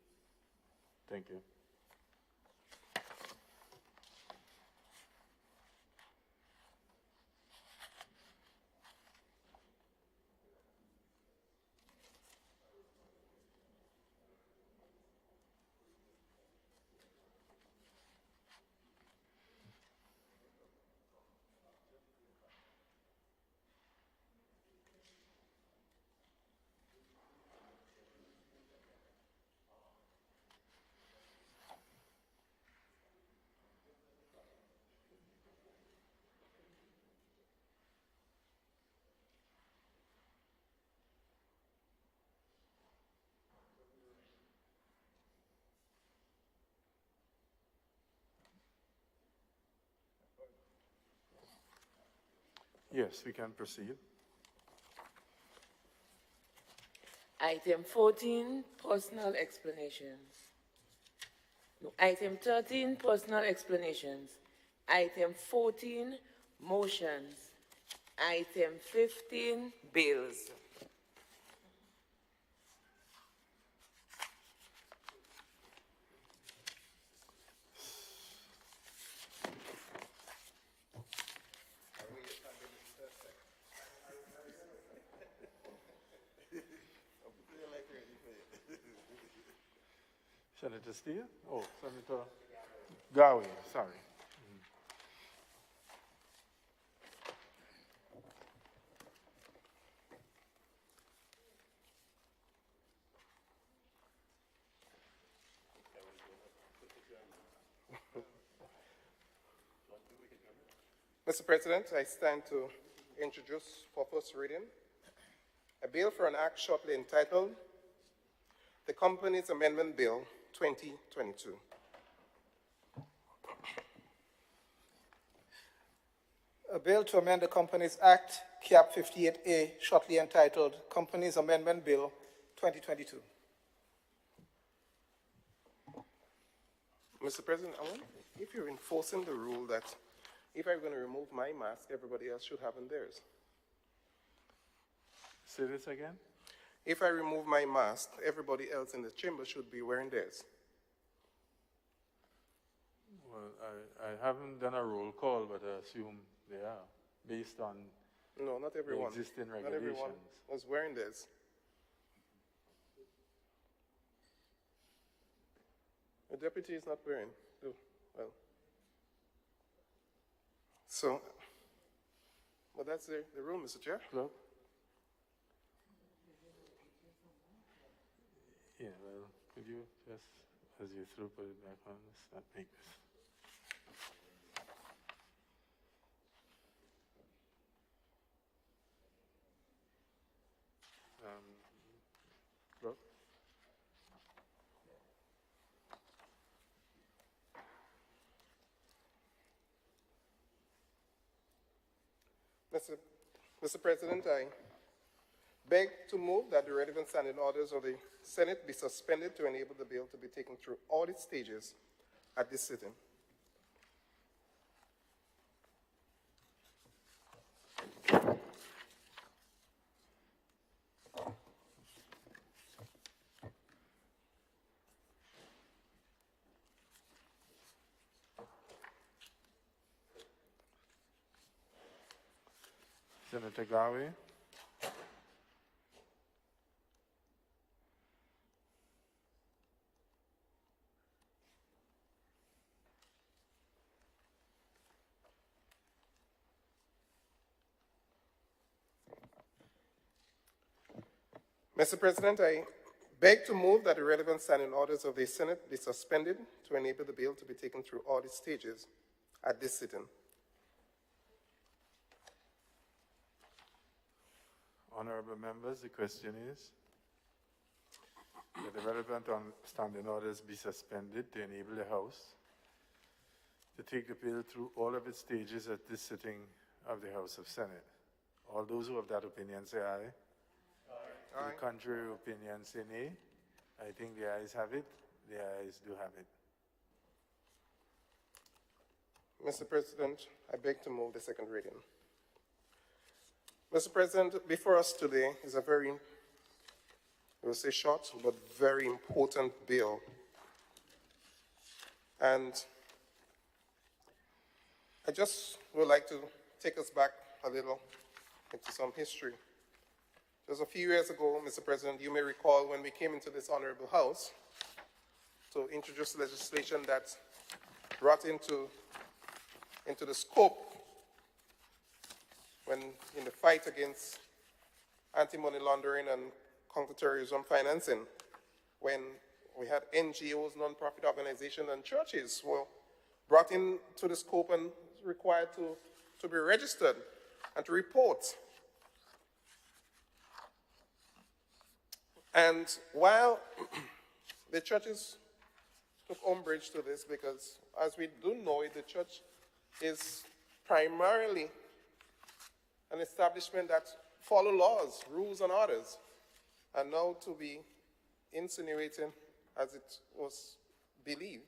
Thank you. Yes, we can proceed. Item 14, personal explanations. No, item 13, personal explanations. Item 14, motions. Item 15, bills. Senator Steele? Oh, Senator Gawi, sorry. Mr. President, I stand to introduce for first reading a bill for an act shortly entitled the Companies Amendment Bill 2022. A bill to amend the Companies Act, CAP 58A, shortly entitled Companies Amendment Bill 2022. Mr. President, I wonder if you're enforcing the rule that if I'm going to remove my mask, everybody else should have on theirs. Say this again? If I remove my mask, everybody else in the chamber should be wearing theirs. Well, I haven't done a roll call, but I assume they are, based on No, not everyone. the existing Not regulations. everyone was wearing theirs. The deputy is not wearing. Oh, well. So, well, that's the rule, Mr. Chair. Clerk? Yeah, well, could you just, as you through, put it back on, let's not make this. Clerk? Mr. President, I beg to move that the relevant standing orders of the Senate be suspended to enable the bill to be taken through all its stages at this sitting. Senator Garvey. Mr. President, I beg to move that the relevant standing orders of the Senate be suspended to enable the bill to be taken through all its stages at this sitting. Honorable members, the question is that the relevant standing orders be suspended to enable the House to take the bill through all of its stages at this sitting of the House of Senate. All those who have that opinion say aye. Aye. The contrary opinion say nay. I think the ayes have it. The ayes do have it. Mr. President, I beg to move the second reading. Mr. President, before us today is a very, I will say short, but very important bill. And I just would like to take us back a little into some history. Just a few years ago, Mr. President, you may recall when we came into this honorable House to introduce legislation that brought into the scope when in the fight against anti-money laundering and counterterrorism financing, when we had NGOs, non-profit organizations, and churches were brought into the scope and required to be registered and to report. And while the churches took umbrage to this, because as we do know it, the church is primarily an establishment that follow laws, rules, and orders, and now to be insinuating, as it was believed,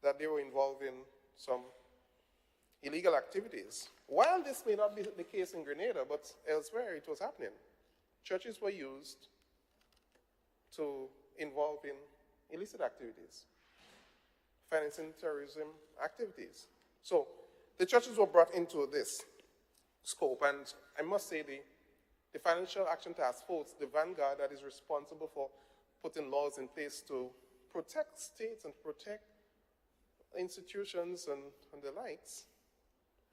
that they were involved in some illegal activities. While this may not be the case in Grenada, but elsewhere it was happening. Churches were used to involve in illicit activities, financing terrorism activities. So the churches were brought into this scope, and I must say the Financial Action Task Force, the vanguard that is responsible for putting laws in place to protect states and protect institutions and the likes,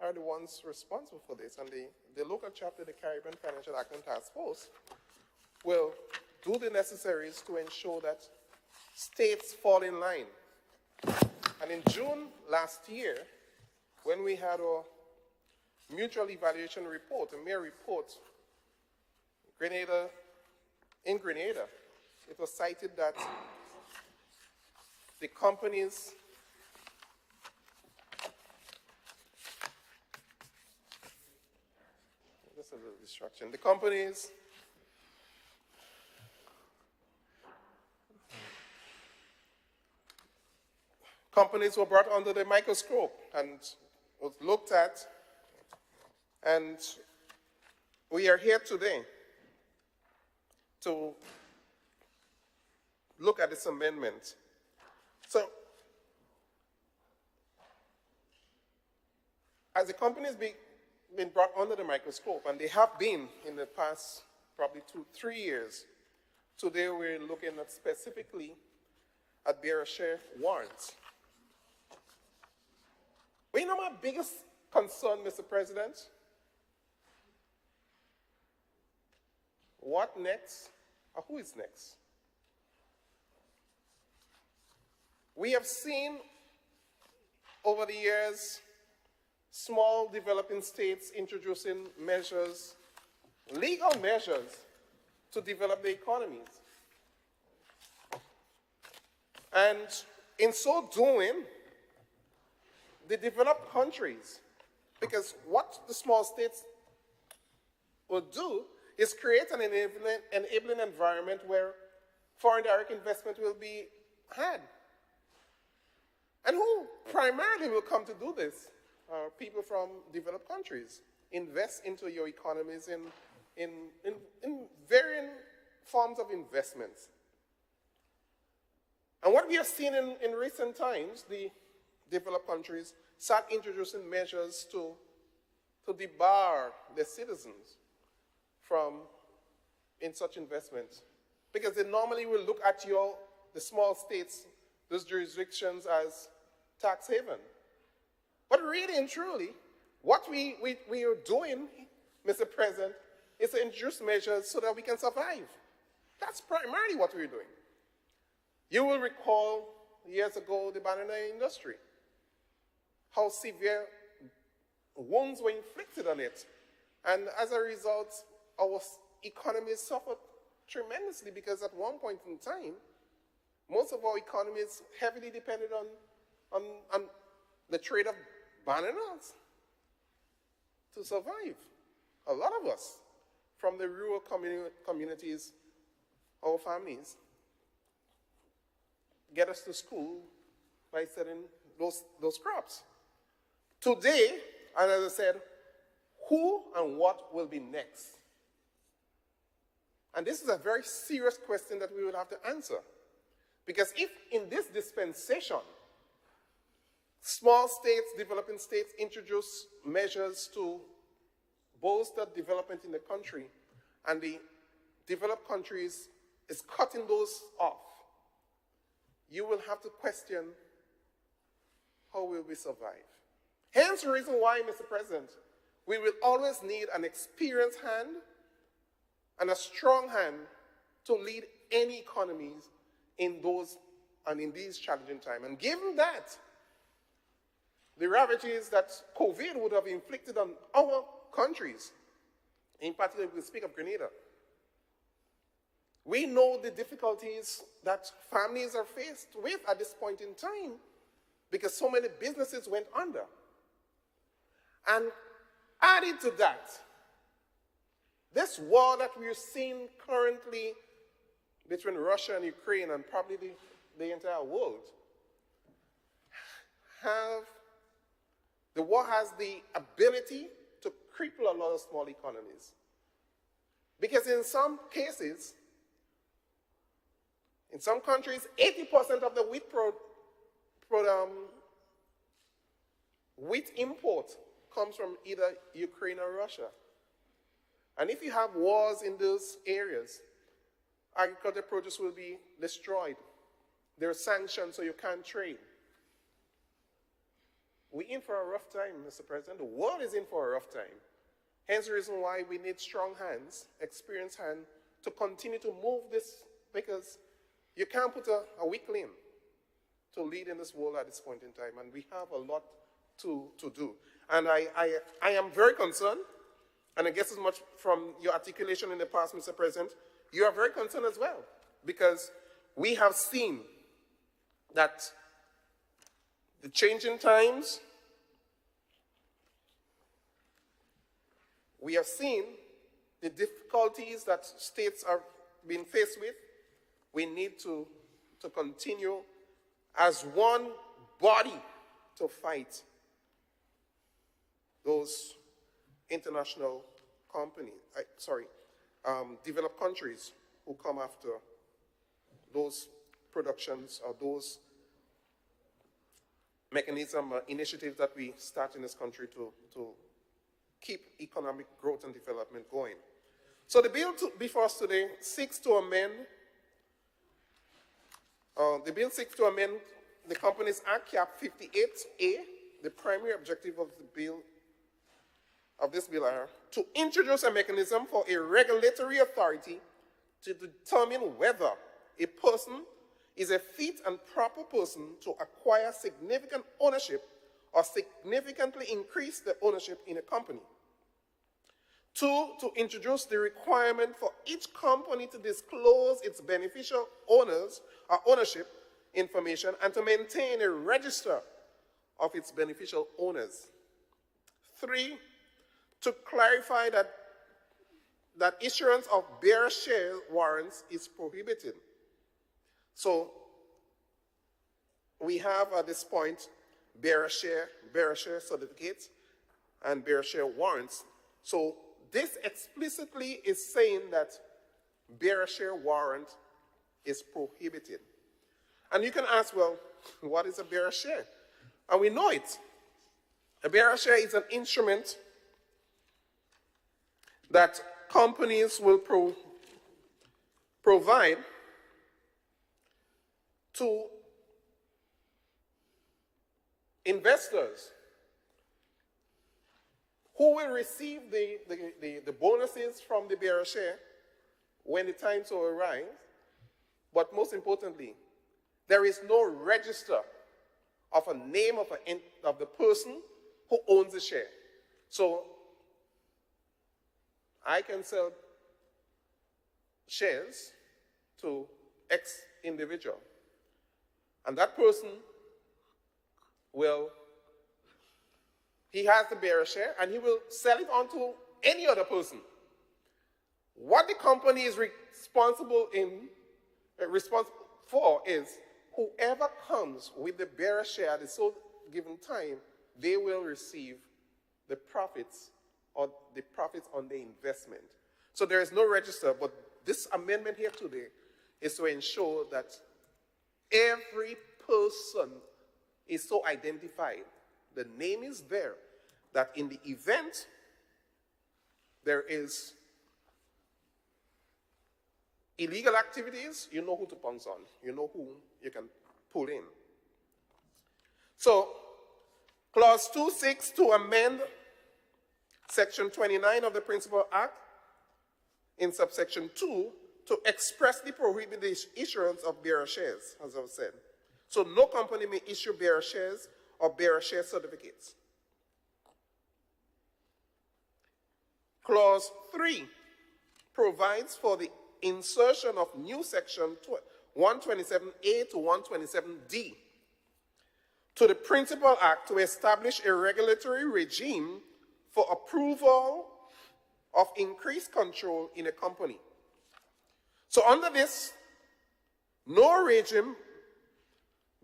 are the ones responsible for this. And the local chapter, the Caribbean Financial Action Task Force, will do the necessaries to ensure that states fall in line. And in June last year, when we had our mutual evaluation report, a mere report, in Grenada, it was cited that the companies just a little distraction. The companies were brought under the microscope and was looked at, and we are here today to look at this amendment. So, as the companies been brought under the microscope, and they have been in the past probably 2-3 years, today we're looking at specifically at bearer share warrants. But you know my biggest concern, Mr. President? What next, or who is next? We have seen over the years small developing states introducing measures, legal measures, to develop their economies. And in so doing, the developed countries, because what the small states will do is create an enabling environment where foreign direct investment will be had. And who primarily will come to do this? People from developed countries. Invest into your economies in varying forms of investments. And what we have seen in recent times, the developed countries start introducing measures to to debar their citizens from in such investments, because they normally will look at the small states, those jurisdictions, as tax haven. But really and truly, what we are doing, Mr. President, is to introduce measures so that we can survive. That's primarily what we're doing. You will recall years ago the banana industry, how severe wounds were inflicted on it. And as a result, our economy suffered tremendously, because at one point in time, most of our economy is heavily dependent on the trade of bananas to survive. A lot of us, from the rural communities, our families, get us to school by selling those crops. Today, and as I said, who and what will be next? And this is a very serious question that we will have to answer. Because if in this dispensation, small states, developing states introduce measures to bolster development in the country, and the developed countries is cutting those off, you will have to question how will we survive. Hence the reason why, Mr. President, we will always need an experienced hand and a strong hand to lead any economies in those and in these challenging times. And given that, the ravages that COVID would have inflicted on our countries, in particular, we speak of Grenada, we know the difficulties that families are faced with at this point in time, because so many businesses went under. And added to that, this war that we're seeing currently between Russia and Ukraine, and probably the entire world, the war has the ability to cripple a lot of small economies. Because in some cases, in some countries, 80% of the wheat import comes from either Ukraine or Russia. And if you have wars in those areas, agricultural produce will be destroyed. There are sanctions, so you can't trade. We're in for a rough time, Mr. President. The world is in for a rough time. Hence the reason why we need strong hands, experienced hands, to continue to move this, because you can't put a weakling to lead in this world at this point in time, and we have a lot to do. And I am very concerned, and I guess as much from your articulation in the past, Mr. President, you are very concerned as well, because we have seen that the changing times, we have seen the difficulties that states are being faced with. We need to continue as one body to fight those international developed countries who come after those productions or those mechanism or initiatives that we start in this country to keep economic growth and development going. So the bill before us today seeks to amend the Companies Act, Cap 58A. The primary objective of this bill are to introduce a mechanism for a regulatory authority to determine whether a person is a fit and proper person to acquire significant ownership or significantly increase the ownership in a company. 2, to introduce the requirement for each company to disclose its beneficial owners or ownership information and to maintain a register of its beneficial owners. 3, to clarify that issuance of bearer share warrants is prohibited. So we have at this point bearer share certificates and bearer share warrants. So this explicitly is saying that bearer share warrant is prohibited. And you can ask, well, what is a bearer share? And we know it. A bearer share is an instrument that companies will provide to investors who will receive the bonuses from the bearer share when the time so arrives. But most importantly, there is no register of a name of the person who owns the share. So I can sell shares to X individual, and that person he has the bearer share, and he will sell it on to any other person. What the company is responsible for is whoever comes with the bearer share at a so given time, they will receive the profits or the profits on the investment. So there is no register, but this amendment here today is to ensure that every person is so identified. The name is there, that in the event there is illegal activities, you know who to pounce on. You know who you can pull in. So, Clause 2.6 to amend Section 29 of the Principal Act in subsection 2 to expressly prohibit the issuance of bearer shares, as I've said. So no company may issue bearer shares or bearer share certificates. Clause 3 provides for the insertion of new section 127A to 127D to the Principal Act to establish a regulatory regime for approval of increased control in a company. So under this, no regime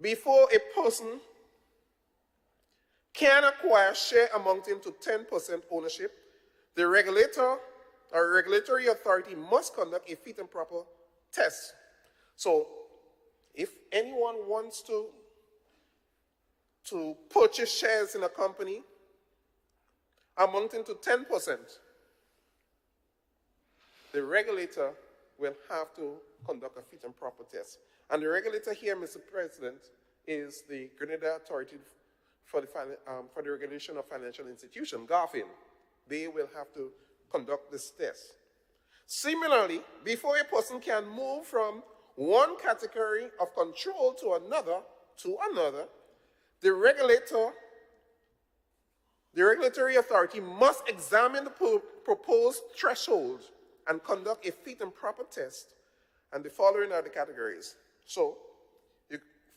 before a person can acquire share amounting to 10% ownership, the regulator or regulatory authority must conduct a fit and proper test. So if anyone wants to purchase shares in a company amounting to 10%, the regulator will have to conduct a fit and proper test. And the regulator here, Mr. President, is the Grenada Authority for the Regulation of Financial Institutions, GAFIN. They will have to conduct this test. Similarly, before a person can move from one category of control to another, the regulatory authority must examine the proposed threshold and conduct a fit and proper test. And the following are the categories. So,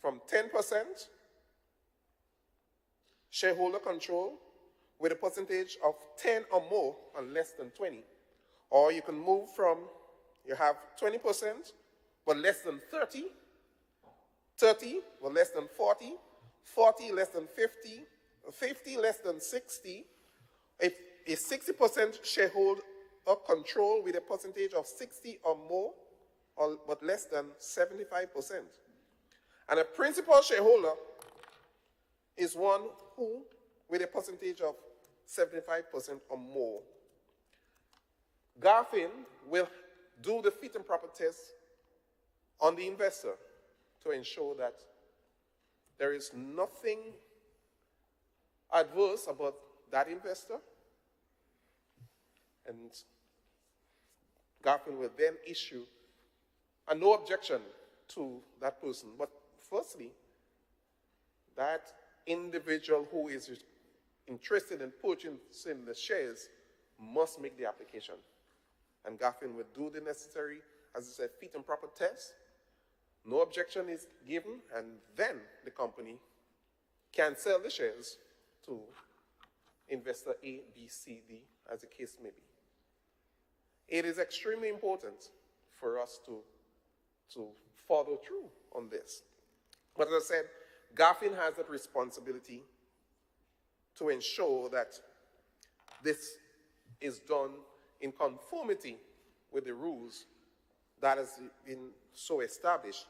from 10% shareholder control with a percentage of 10 or more and less than 20. Or you can move from, you have 20% but less than 30, 30 but less than 40, 40 less than 50, 50 less than 60, a 60% shareholder control with a percentage of 60 or more, but less than 75%. And a principal shareholder is one who, with a percentage of 75% or more. GAFIN will do the fit and proper test on the investor to ensure that there is nothing adverse about that investor, and GAFIN will then issue a no objection to that person. But firstly, that individual who is interested in purchasing the shares must make the application. And GAFIN will do the necessary, as I said, fit and proper test. No objection is given, and then the company can sell the shares to investor A, B, C, D, as the case may be. It is extremely important for us to follow through on this. But as I said, GAFIN has that responsibility to ensure that this is done in conformity with the rules that has been so established.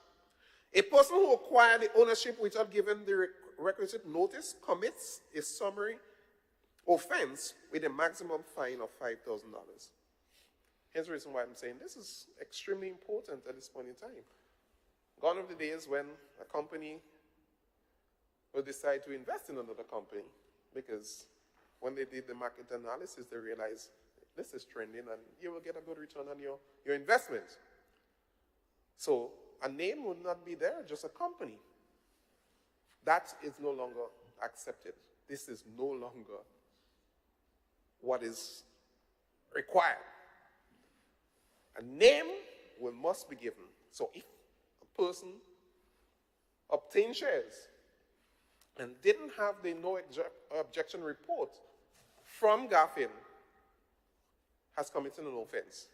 A person who acquired the ownership without giving the requisite notice commits a summary offense with a maximum fine of $5,000. Here's the reason why I'm saying this is extremely important at this point in time. Gone are the days when a company will decide to invest in another company because when they did the market analysis, they realized this is trending and you will get a good return on your investment. So a name would not be there, just a company. That is no longer accepted. This is no longer what is required. A name must be given. So if a person obtained shares and didn't have the no objection report from GAFIN, has committed an offense.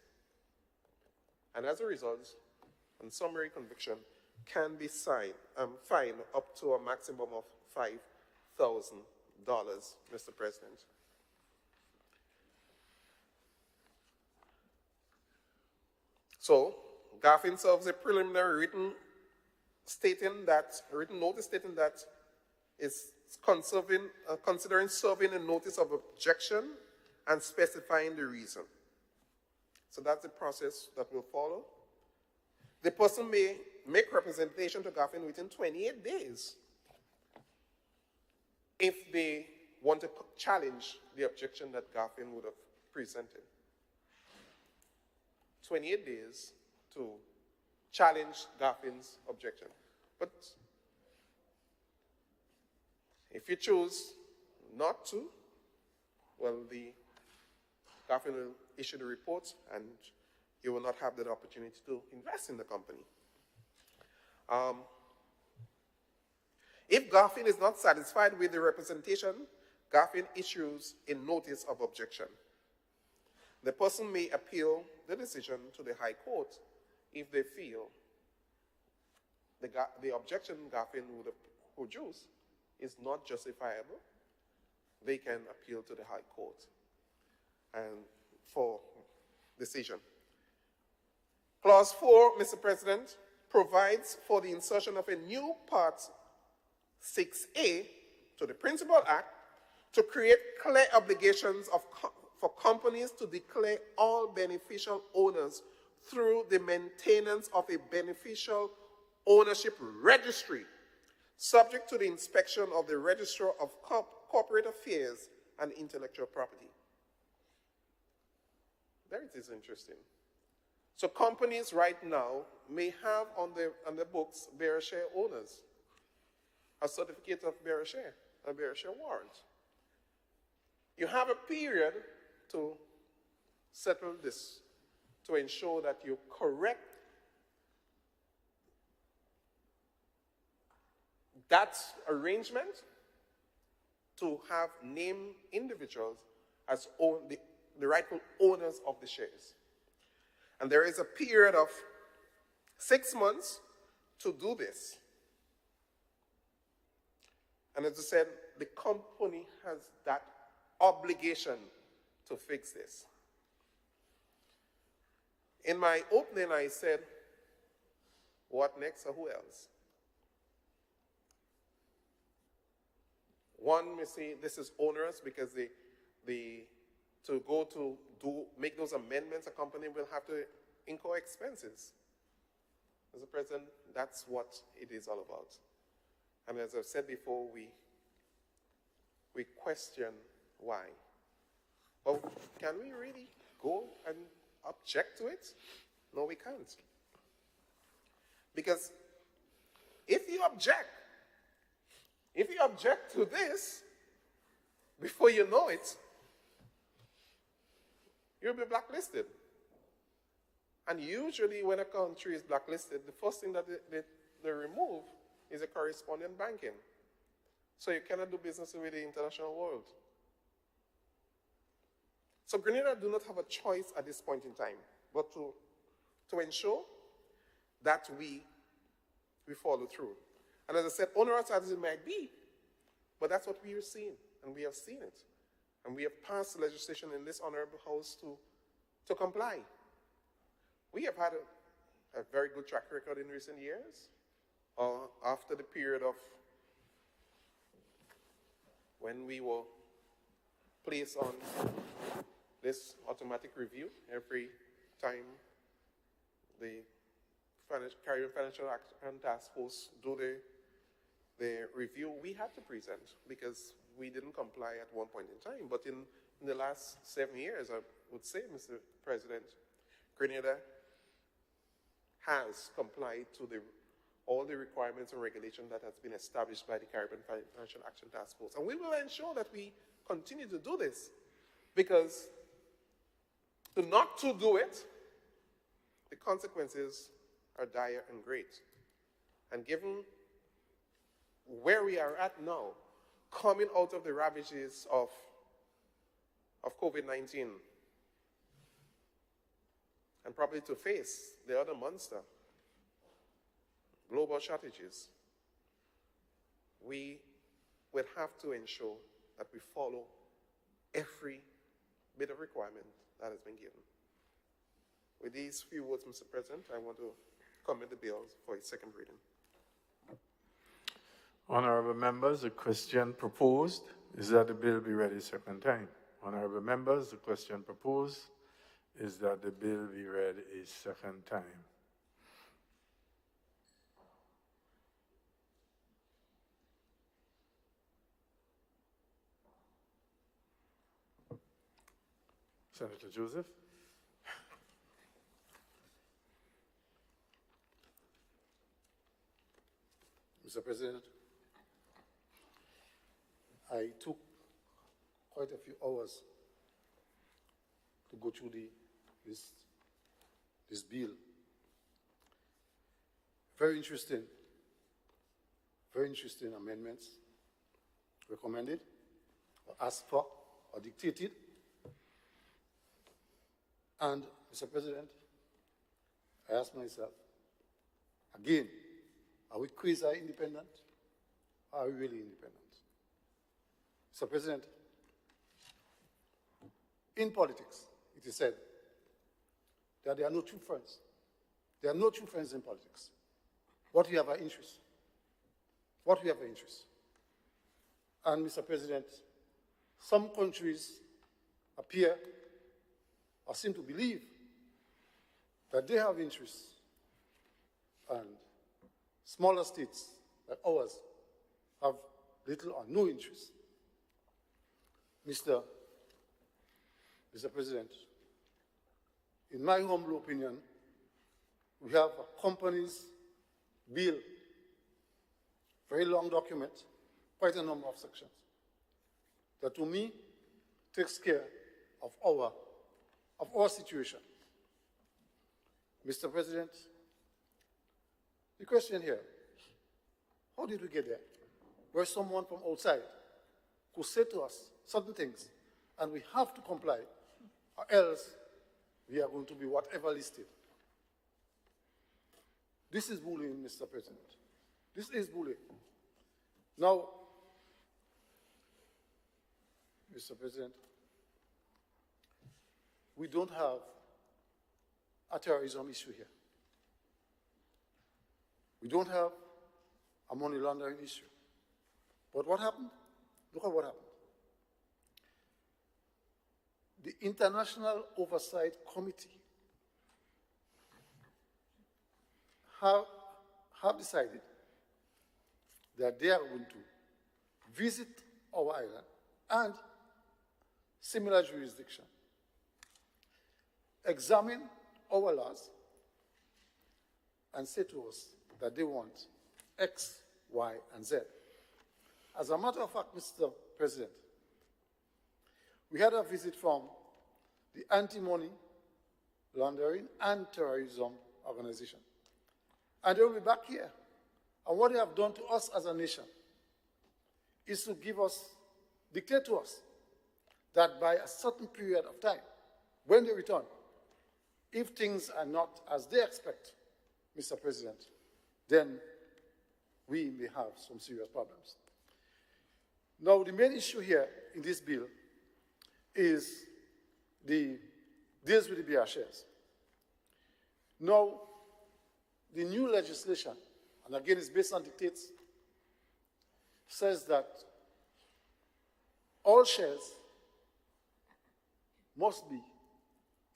And as a result, a summary conviction can be fined up to a maximum of $5,000, Mr. President. So, GAFIN serves a preliminary written notice stating that is considering serving a notice of objection and specifying the reason. So that's the process that will follow. The person may make representation to GAFIN within 28 days if they want to challenge the objection that GAFIN would have presented. 28 days to challenge GAFIN's objection. But if you choose not to, well, the GAFIN will issue the report and you will not have that opportunity to invest in the company. If GAFIN is not satisfied with the representation, GAFIN issues a notice of objection. The person may appeal the decision to the High Court if they feel the objection GAFIN would have produced is not justifiable. They can appeal to the High Court and for decision. Clause 4, Mr. President, provides for the insertion of a new Part 6A to the Principal Act to create clear obligations for companies to declare all beneficial owners through the maintenance of a beneficial ownership registry, subject to the inspection of the Registrar of Corporate Affairs and Intellectual Property. There it is interesting. So companies right now may have on the books bearer share owners, a certificate of bearer share, a bearer share warrant. You have a period to settle this, to ensure that you correct that arrangement to have named individuals as the rightful owners of the shares. And there is a period of 6 months to do this. And as I said, the company has that obligation to fix this. In my opening, I said, what next or who else? One may say this is onerous because to make those amendments, a company will have to incur expenses. Mr. President, that's what it is all about. And as I've said before, we question why. But can we really go and object to it? No, we can't. Because if you object to this, before you know it, you'll be blacklisted. And usually when a country is blacklisted, the first thing that they remove is a correspondent banking. So you cannot do business with the international world. So Grenada do not have a choice at this point in time, but to ensure that we follow through. And as I said, onerous as it might be, but that's what we are seeing, and we have seen it. And we have passed legislation in this honorable house to comply. We have had a very good track record in recent years. After the period of when we were placed on this automatic review every time the Caribbean Financial Action Task Force do the review, we had to present because we didn't comply at one point in time. But in the last 7 years, I would say, Mr. President, Grenada has complied to all the requirements and regulations that has been established by the Caribbean Financial Action Task Force. And we will ensure that we continue to do this, because not to do it, the consequences are dire and great. And given where we are at now, coming out of the ravages of COVID-19, and probably to face the other monster, global shortages, we will have to ensure that we follow every bit of requirement that has been given. With these few words, Mr. President, I want to commit the bill for its second reading. Honorable members, the question proposed is that the bill be read a second time. Honorable members, the question proposed is that the bill be read a second time. Senator Joseph. Mr. President, I took quite a few hours to go through this bill. Very interesting amendments recommended, or asked for, or dictated. And, Mr. President, I ask myself, again, are we quasi-independent? Or are we really independent? Mr. President, in politics, it is said that there are no true friends. There are no true friends in politics. What we have are interests. What we have are interests. And, Mr. President, some countries appear or seem to believe that they have interests, and smaller states like ours have little or no interest. Mr. President, in my humble opinion, we have a company's bill, very long document, quite a number of sections, that to me takes care of our situation. Mr. President, the question here, how did we get there? Where someone from outside could say to us certain things, and we have to comply, or else we are going to be whatever listed. This is bullying, Mr. President. This is bullying. Now, Mr. President, we don't have a terrorism issue here. We don't have a money laundering issue. But what happened? Look at what happened. The International Oversight Committee have decided that they are going to visit our island and similar jurisdiction, examine our laws, and say to us that they want X, Y, and Z. As a matter of fact, Mr. President, we had a visit from the Anti-Money Laundering and Terrorism Organization. And they will be back here. And what they have done to us as a nation is to dictate to us that by a certain period of time, when they return, if things are not as they expect, Mr. President, then we may have some serious problems. Now, the main issue here in this bill is deals with the bearer shares. Now, the new legislation, and again it's based on dictates, says that all shares must be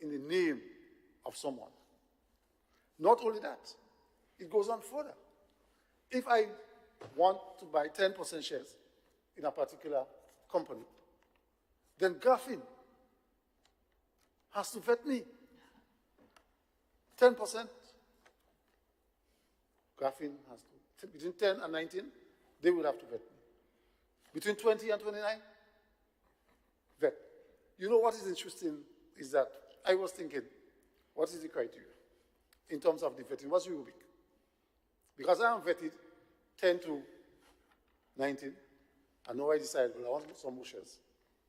in the name of someone. Not only that, it goes on further. If I want to buy 10% shares in a particular company, then Gaffin has to vet me. 10%, Gaffin has to, between 10 and 19, they will have to vet me. Between 20 and 29, vet. You know what is interesting is that I was thinking, what is the criteria in terms of the vetting? What's the rubric? Because I am vetted 10 to 19, and now I decide, well, I want some more shares.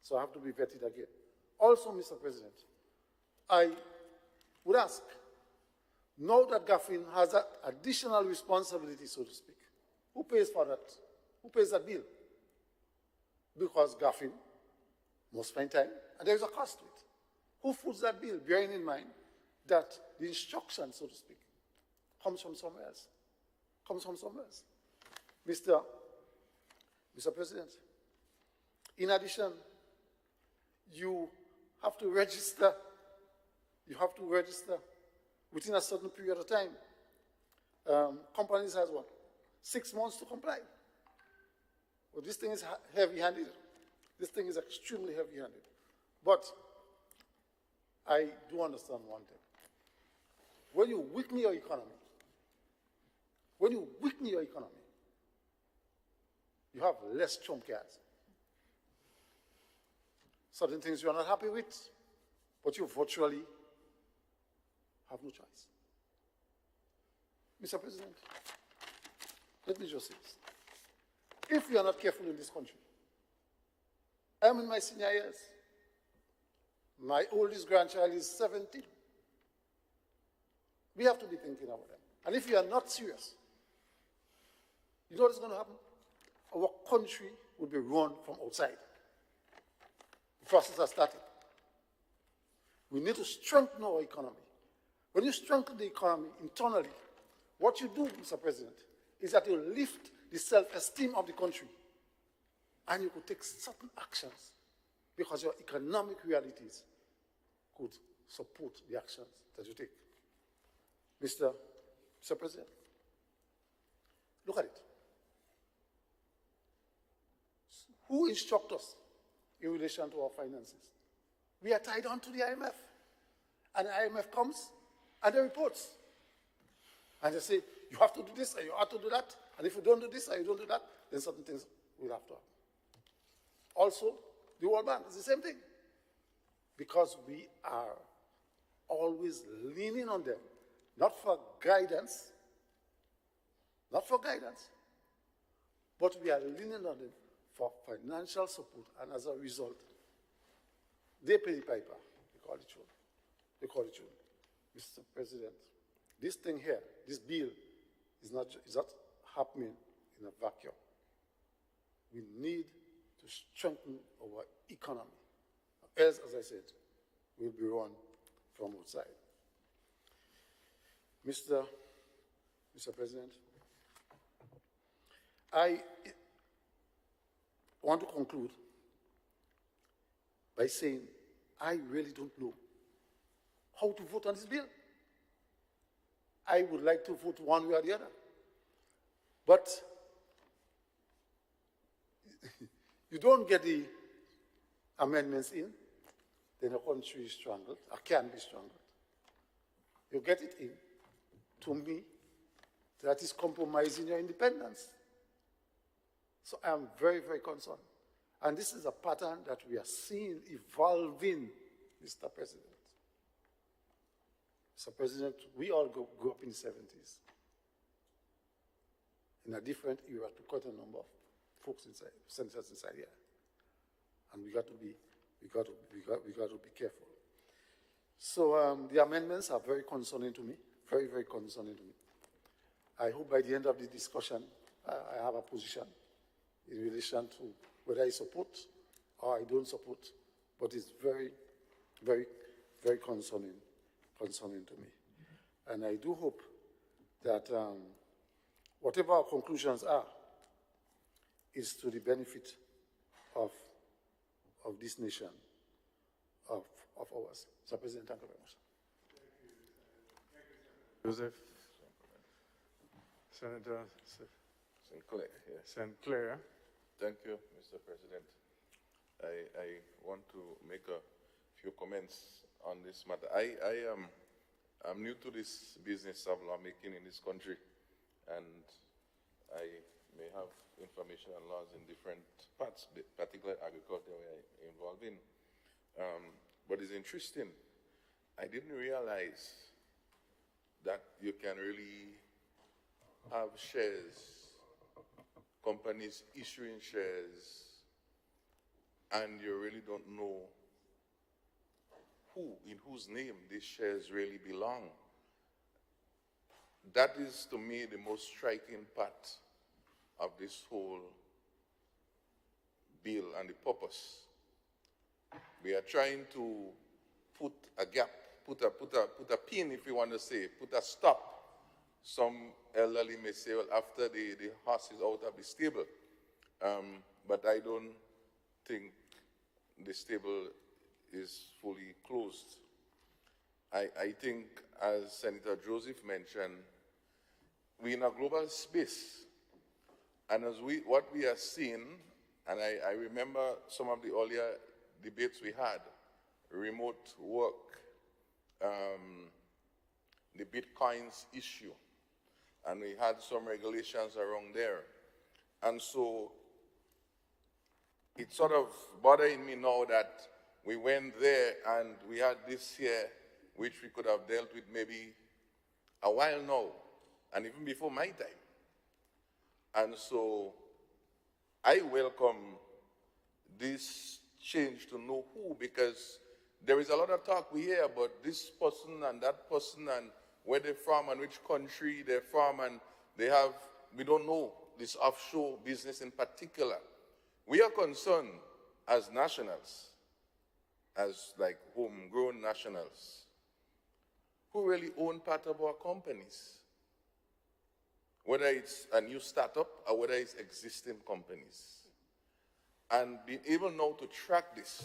So I have to be vetted again. Also, Mr. President, I would ask, now that Gaffin has that additional responsibility, so to speak, who pays for that? Who pays that bill? Because Gaffin must spend time, and there is a cost to it. Who foots that bill, bearing in mind that the instruction, so to speak, comes from somewhere else? Comes from somewhere else. Mr. President, in addition, you have to register. You have to register within a certain period of time. Companies has what? 6 months to comply. Well, this thing is heavy-handed. This thing is extremely heavy-handed. But I do understand one thing. When you weaken your economy, you have less trump cards. Certain things you are not happy with, but you virtually have no choice. Mr. President, let me just say this. If we are not careful in this country, I am in my senior years. My oldest grandchild is 17. We have to be thinking about them. And if we are not serious, you know what is going to happen? Our country will be run from outside. The process has started. We need to strengthen our economy. When you strengthen the economy internally, what you do, Mr. President, is that you lift the self-esteem of the country, and you could take certain actions because your economic realities could support the actions that you take. Mr. President, look at it. Who instructs us in relation to our finances? We are tied on to the IMF. And the IMF comes and they reports. And they say, you have to do this and you have to do that. And if you don't do this and you don't do that, then certain things will have to happen. Also, the World Bank is the same thing. Because we are always leaning on them, not for guidance, but we are leaning on them for financial support, and as a result, they pay the piper. They call it true. Mr. President, this thing here, this bill, is not happening in a vacuum. We need to strengthen our economy. Else, as I said, we'll be run from outside. Mr. President, I want to conclude by saying I really don't know how to vote on this bill. I would like to vote one way or the other. But you don't get the amendments in, then the country is strangled, or can be strangled. You get it in, to me, that is compromising your independence. So I am very, very concerned. And this is a pattern that we are seeing evolving, Mr. President. Mr. President, we all grew up in the 70s, in a different era to quite a number of folks inside, senators inside here. And we got to be careful. So the amendments are very concerning to me, very, very concerning to me. I hope by the end of the discussion, I have a position in relation to whether I support or I don't support, but it's very, very, very concerning to me. And I do hope that whatever our conclusions are is to the benefit of this nation, of ours. Mr. President, thank you very much. Joseph. Senator Sinclair, yes. St. Clair. Thank you, Mr. President. I want to make a few comments on this matter. I'm new to this business of lawmaking in this country, and I may have information on laws in different parts, particularly agriculture where I'm involved in. But it's interesting. I didn't realize that you can really have shares, companies issuing shares, and you really don't know in whose name these shares really belong. That is, to me, the most striking part of this whole bill and the purpose. We are trying to put a gap, put a pin, if you want to say, put a stop. Some elderly may say, well, after the horse is out of the stable. But I don't think the stable is fully closed. I think, as Senator Joseph mentioned, we're in a global space. And what we are seeing, and I remember some of the earlier debates we had, remote work, the Bitcoins issue, and we had some regulations around there. And so it's sort of bothering me now that we went there and we had this here, which we could have dealt with maybe a while now, and even before my time. And so I welcome this change to know who, because there is a lot of talk we hear about this person and that person and where they're from and which country they're from, and we don't know this offshore business in particular. We are concerned as nationals, as like homegrown nationals, who really own part of our companies, whether it's a new startup or whether it's existing companies. And being able now to track this,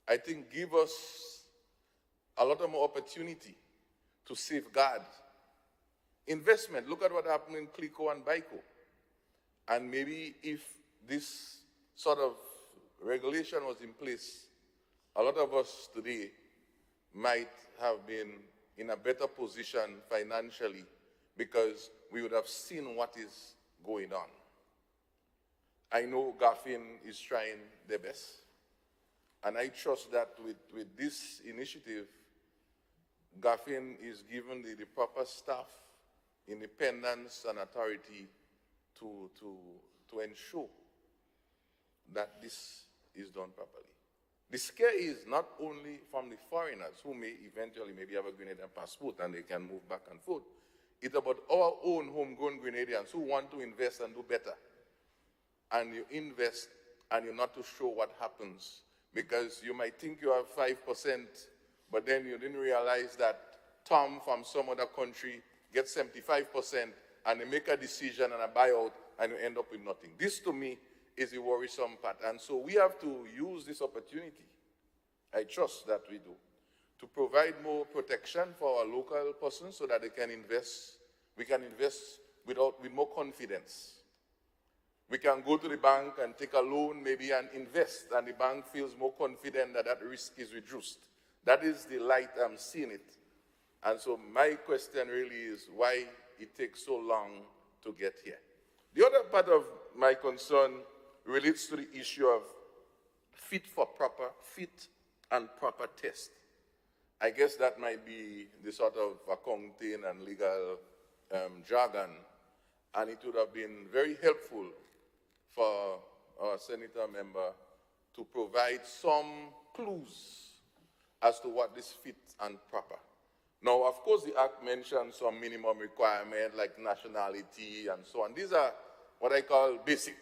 I think give us a lot of more opportunity to safeguard investment. Look at what happened in Clico and Baiko. And maybe if this sort of regulation was in place, a lot of us today might have been in a better position financially because we would have seen what is going on. I know GAFIN is trying their best. And I trust that with this initiative, GAFIN is given the proper staff, independence, and authority to ensure that this is done properly. The scare is not only from the foreigners who may eventually maybe have a Grenadian passport and they can move back and forth. It's about our own homegrown Grenadians who want to invest and do better. And you invest and you're not too sure what happens, because you might think you have 5%, but then you didn't realize that Tom from some other country gets 75% and they make a decision and a buyout and you end up with nothing. This to me is a worrisome part. And so we have to use this opportunity, I trust that we do, to provide more protection for our local persons so that they can invest. We can invest with more confidence. We can go to the bank and take a loan maybe and invest, and the bank feels more confident that that risk is reduced. That is the light I'm seeing it. And so my question really is why it takes so long to get here. The other part of my concern relates to the issue of fit and proper test. I guess that might be the sort of accounting and legal jargon, and it would have been very helpful for our senator member to provide some clues as to what is fit and proper. Now, of course, the Act mentions some minimum requirement like nationality and so on. These are what I call basic.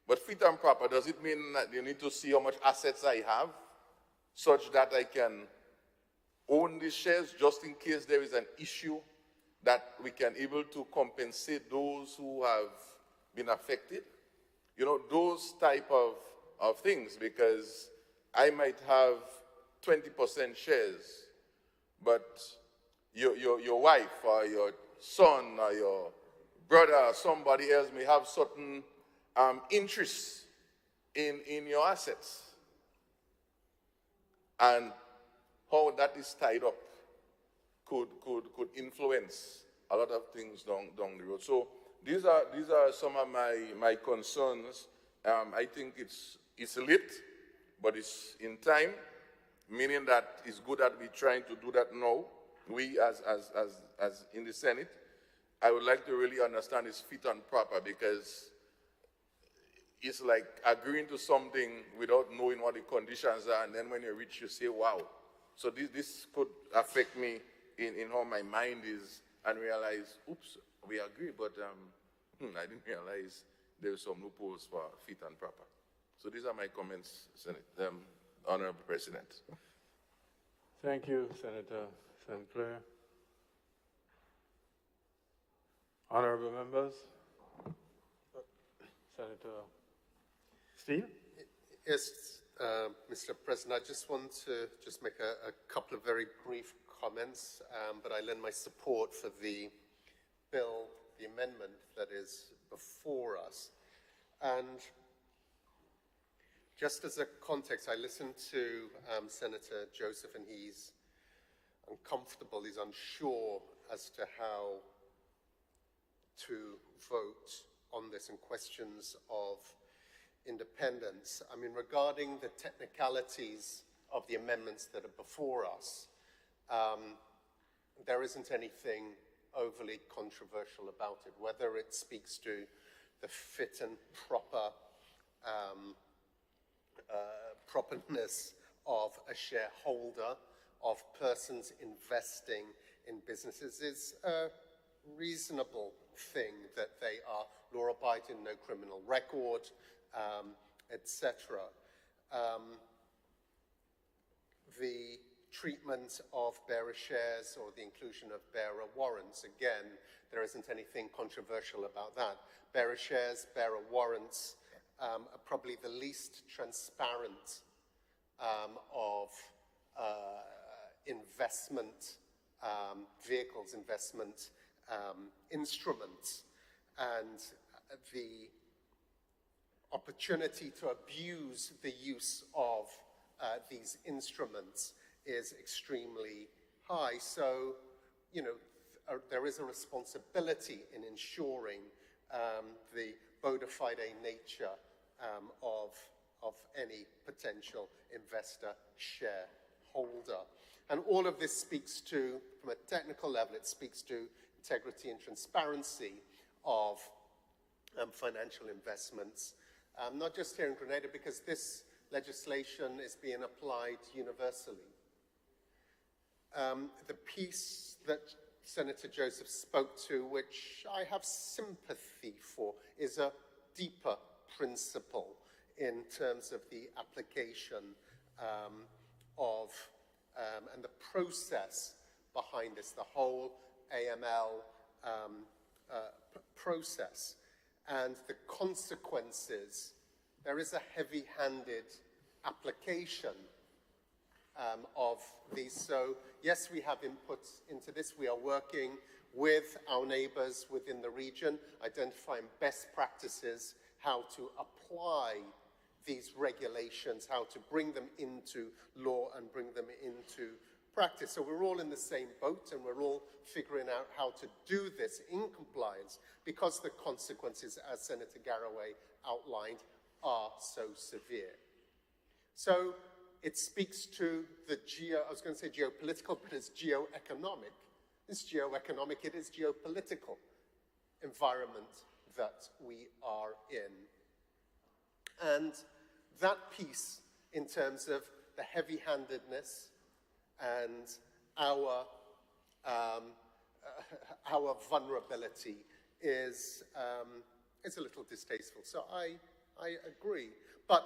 But fit and proper, does it mean that you need to see how much assets I have such that I can own these shares just in case there is an issue, that we can able to compensate those who have been affected? You know, those type of things, because I might have 20% shares, but your wife or your son or your brother or somebody else may have certain interests in your assets. And how that is tied up could influence a lot of things down the road. So these are some of my concerns. I think it's late, but it's in time, meaning that it's good that we're trying to do that now. We as in the Senate, I would like to really understand its fit and proper, because it's like agreeing to something without knowing what the conditions are, and then when you reach, you say, wow. So this could affect me in how my mind is, and realize, oops, we agree, but I didn't realize there were some loopholes for fit and proper. So these are my comments, Senate, Honorable President. Thank you, Senator St. Clair. Honorable members, Senator Steele? Yes, Mr. President, I just want to make a couple of very brief comments, but I lend my support for the bill, the amendment that is before us. And just as a context, I listened to Senator Joseph, and he's uncomfortable, he's unsure as to how to vote on this in questions of independence. I mean, regarding the technicalities of the amendments that are before us, there isn't anything overly controversial about it, whether it speaks to the fit and proper properness of a shareholder, of persons investing in businesses, is a reasonable thing that they are law-abiding, no criminal record, etc. The treatment of bearer shares or the inclusion of bearer warrants, again, there isn't anything controversial about that. Bearer shares, bearer warrants are probably the least transparent of investment vehicles, investment instruments, and the opportunity to abuse the use of these instruments is extremely high. So, you know, there is a responsibility in ensuring the bona fide nature of any potential investor shareholder. And all of this speaks to, from a technical level, it speaks to integrity and transparency of financial investments, not just here in Grenada, because this legislation is being applied universally. The piece that Senator Joseph spoke to, which I have sympathy for, is a deeper principle in terms of the application of and the process behind this, the whole AML process and the consequences. There is a heavy-handed application of these. So yes, we have input into this. We are working with our neighbors within the region, identifying best practices, how to apply these regulations, how to bring them into law and bring them into practice. So we're all in the same boat, and we're all figuring out how to do this in compliance, because the consequences, as Senator Garraway outlined, are so severe. So it speaks to the I was going to say geopolitical, but it's geoeconomic. It's geoeconomic, it is geopolitical environment that we are in. And that piece, in terms of the heavy-handedness and our vulnerability, is a little distasteful. So I agree. But,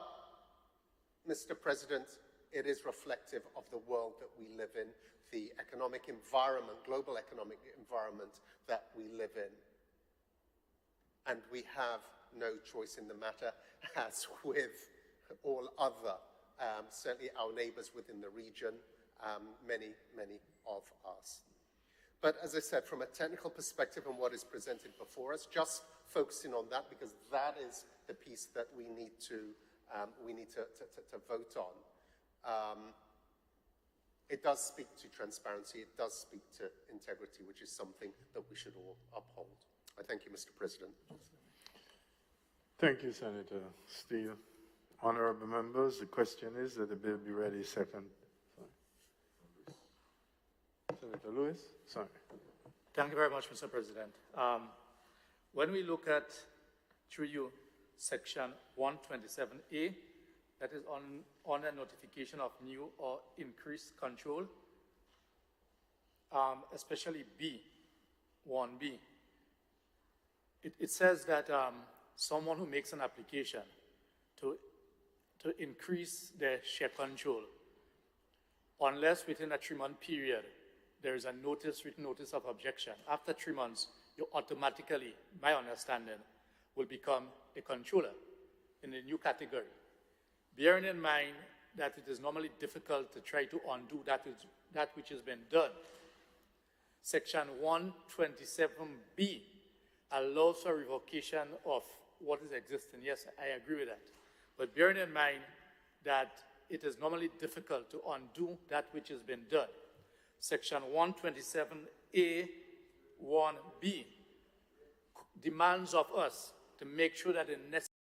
Mr. President, it is reflective of the world that we live in, the economic environment, global economic environment that we live in. And we have no choice in the matter, as with all other, certainly our neighbors within the region, many of us. But as I said, from a technical perspective and what is presented before us, just focusing on that because that is the piece that we need to vote on. It does speak to transparency. It does speak to integrity, which is something that we should all uphold. I thank you, Mr. President. Thank you, Senator Steele. Honorable members, the question is that the bill be ready second. Senator Lewis, sorry. Thank you very much, Mr. President. When we look at, through you, Section 127A, that is on a notification of new or increased control, especially B, 1B. It says that someone who makes an application to increase their share control, unless within a 3-month period, there is a written notice of objection. After 3 months, you automatically, my understanding, will become a controller in a new category. Bearing in mind that it is normally difficult to try to undo that which has been done, Section 127B allows for revocation of what is existing. Yes, I agree with that. But bearing in mind that it is normally difficult to undo that which has been done, Section 127A 1B demands of us to make sure that the necessary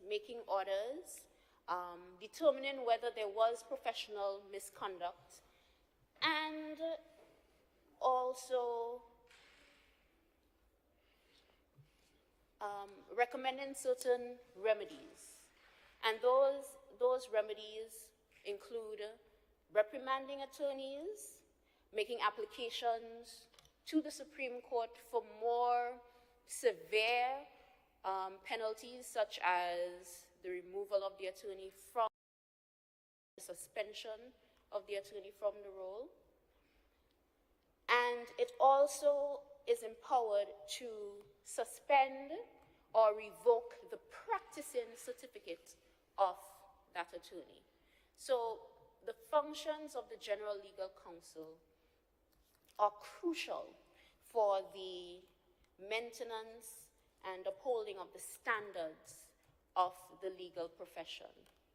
making orders, determining whether there was professional misconduct, and also recommending certain remedies. And those remedies include reprimanding attorneys, making applications to the Supreme Court for more severe penalties, such as the removal of the attorney from the suspension of the attorney from the role. And it also is empowered to suspend or revoke the practicing certificate of that attorney. So the functions of the General Legal Counsel are crucial for the maintenance and upholding of the standards of the legal profession.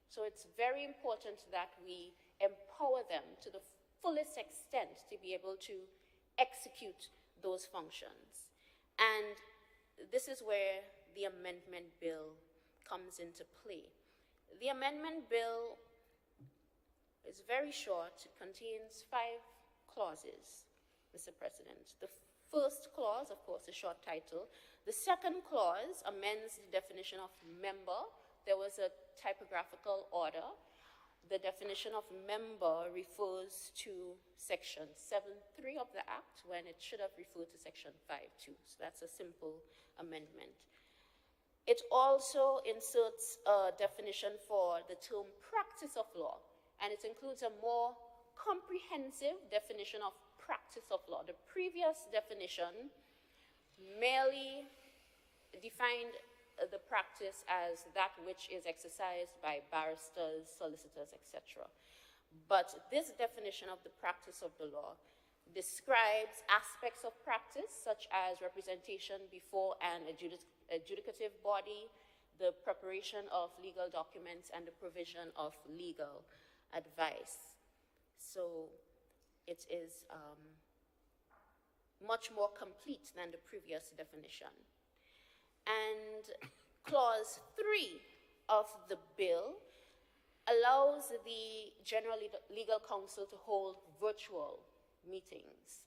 So it's very important that we empower them to the fullest extent to be able to execute those functions. And this is where the amendment bill comes into play. The amendment bill is very short. It contains 5 clauses, Mr. President. The first clause, of course, a short title. The second clause amends the definition of member. There was a typographical order. The definition of member refers to Section 7.3 of the Act when it should have referred to Section 5.2. So that's a simple amendment. It also inserts a definition for the term practice of law, and it includes a more comprehensive definition of practice of law. The previous definition merely defined the practice as that which is exercised by barristers, solicitors, etc. But this definition of the practice of the law describes aspects of practice such as representation before an adjudicative body, the preparation of legal documents, and the provision of legal advice. So it is much more complete than the previous definition. And Clause 3 of the bill allows the General Legal Counsel to hold virtual meetings.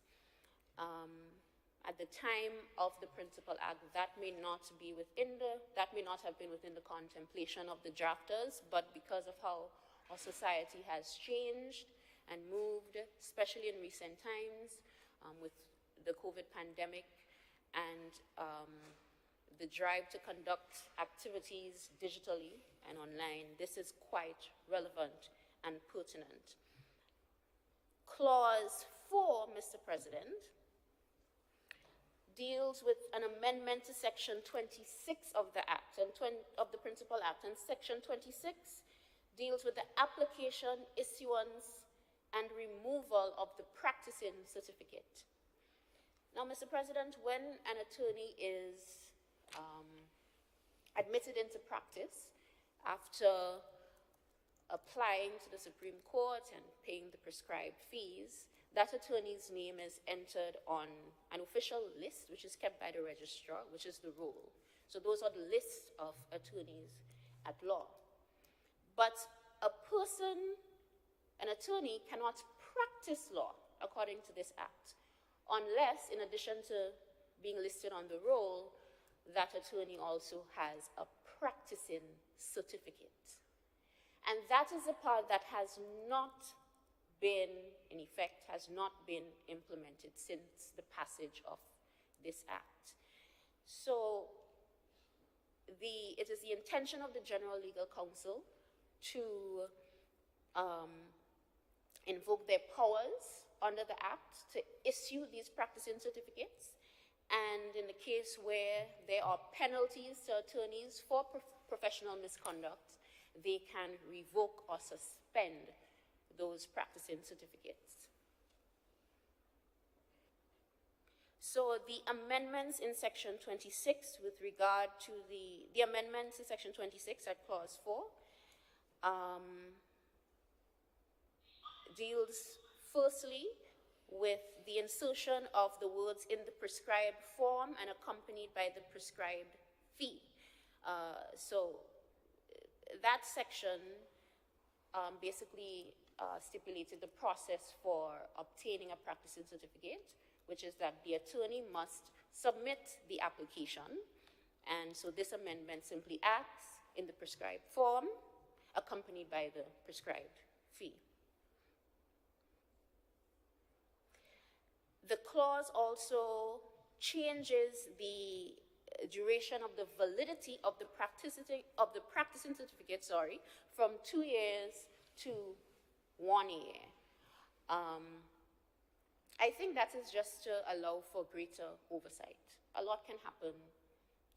At the time of the Principal Act, that may not have been within the contemplation of the drafters, but because of how our society has changed and moved, especially in recent times, with the COVID pandemic and the drive to conduct activities digitally and online, this is quite relevant and pertinent. Clause 4, Mr. President, deals with an amendment to Section 26 of the Act, of the Principal Act, and Section 26 deals with the application, issuance, and removal of the practicing certificate. Now, Mr. President, when an attorney is admitted into practice after applying to the Supreme Court and paying the prescribed fees, that attorney's name is entered on an official list, which is kept by the registrar, which is the roll. So those are the lists of attorneys at law. But an attorney cannot practice law according to this act, unless, in addition to being listed on the roll, that attorney also has a practicing certificate. And that is the part that has not been in effect, has not been implemented since the passage of this act. So it is the intention of the General Legal Counsel to invoke their powers under the act to issue these practicing certificates, and in the case where there are penalties to attorneys for professional misconduct, they can revoke or suspend those practicing certificates. So the amendments in Section 26 with regard to the amendments in Section 26 at Clause 4 deals firstly with the insertion of the words in the prescribed form and accompanied by the prescribed fee. So that section basically stipulated the process for obtaining a practicing certificate, which is that the attorney must submit the application. And so this amendment simply acts in the prescribed form, accompanied by the prescribed fee. The clause also changes the duration of the validity of the practicing certificate, from 2 years to 1 year. I think that is just to allow for greater oversight. A lot can happen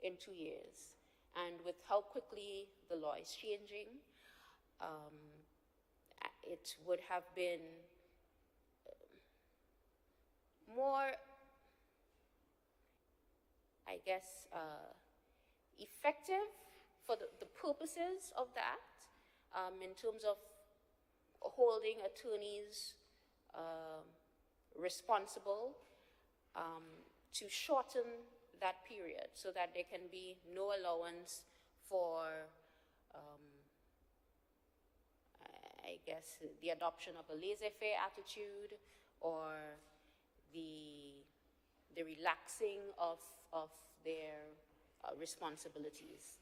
in 2 years. And with how quickly the law is changing, it would have been more, I guess, effective for the purposes of the Act, in terms of holding attorneys responsible, to shorten that period so that there can be no allowance for, I guess, the adoption of a laissez-faire attitude or the relaxing of their responsibilities.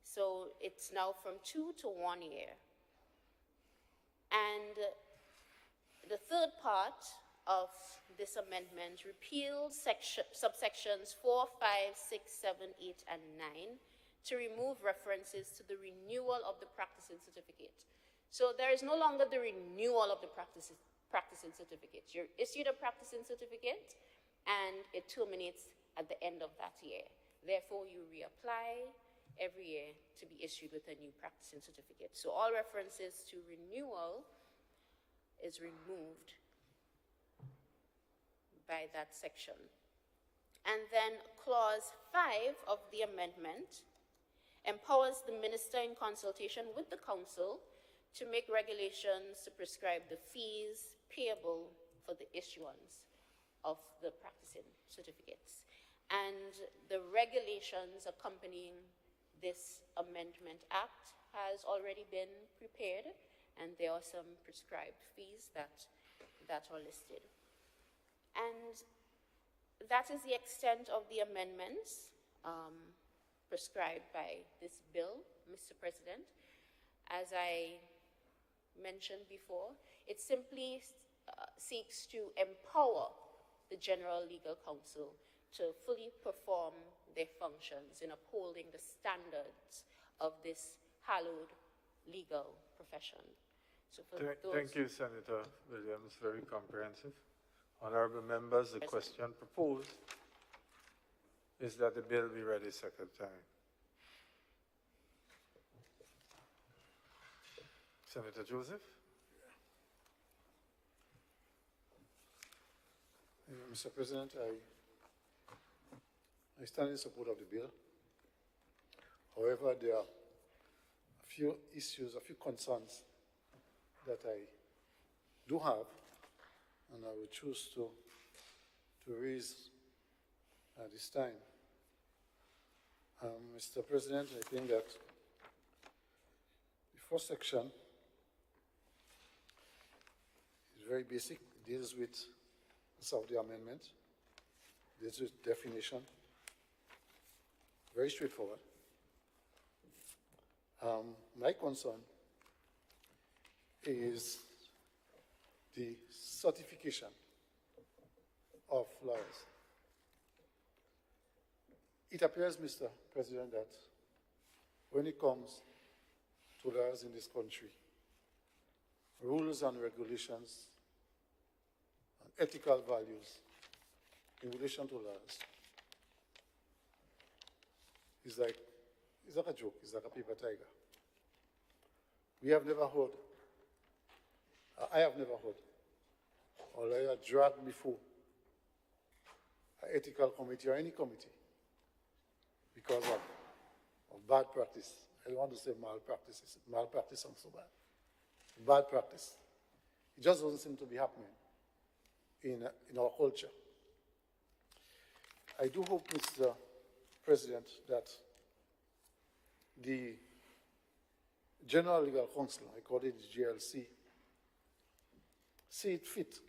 So it's now from 2 to 1 year. And the third part of this amendment repealed subsections 4, 5, 6, 7, 8, and 9 to remove references to the renewal of the practicing certificate. So there is no longer the renewal of the practicing certificate. You're issued a practicing certificate and it terminates at the end of that year. Therefore, you reapply every year to be issued with a new practicing certificate. So all references to renewal is removed by that section. And then clause 5 of the amendment empowers the minister in consultation with the council to make regulations to prescribe the fees payable for the issuance of the practicing certificates. And the regulations accompanying this amendment act has already been prepared, and there are some prescribed fees that are listed. And that is the extent of the amendments prescribed by this bill, Mr. President. As I mentioned before, it simply seeks to empower the General Legal Counsel to fully perform their functions in upholding the standards of this hallowed legal profession. So Thank you, Senator Williams. Very comprehensive. Honorable members, the question proposed is that the bill be read a second time. Senator Joseph? Mr. President, I stand in support of the bill. However, there are a few issues, a few concerns that I do have, and I will choose to raise at this time. Mr. President, I think that the first section is very basic. It deals with of the amendment. This is definition. Very straightforward. My concern is the certification of lawyers. It appears, Mr. President, that when it comes to lawyers in this country, rules and regulations ethical values in relation to lawyers is like a joke, it's like a paper tiger. We have never heard, I have never heard, a lawyer dragged before an ethical committee or any committee because of bad practice. I don't want to say malpractice. Malpractice sounds so bad. Bad practice. It just doesn't seem to be happening in our culture. I do hope, Mr. President, that the General Legal Counsel, I call it the GLC, see it fit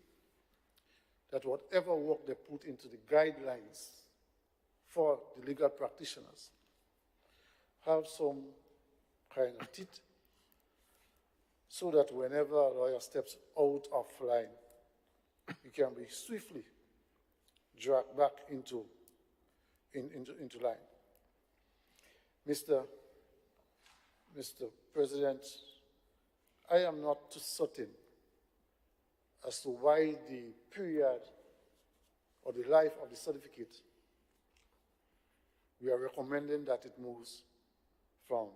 that whatever work they put into the guidelines for the legal practitioners have some kind of teeth, so that whenever a lawyer steps out of line, he can be swiftly dragged back into line. Mr. President, I am not too certain as to why the period or the life of the certificate, we are recommending that it moves from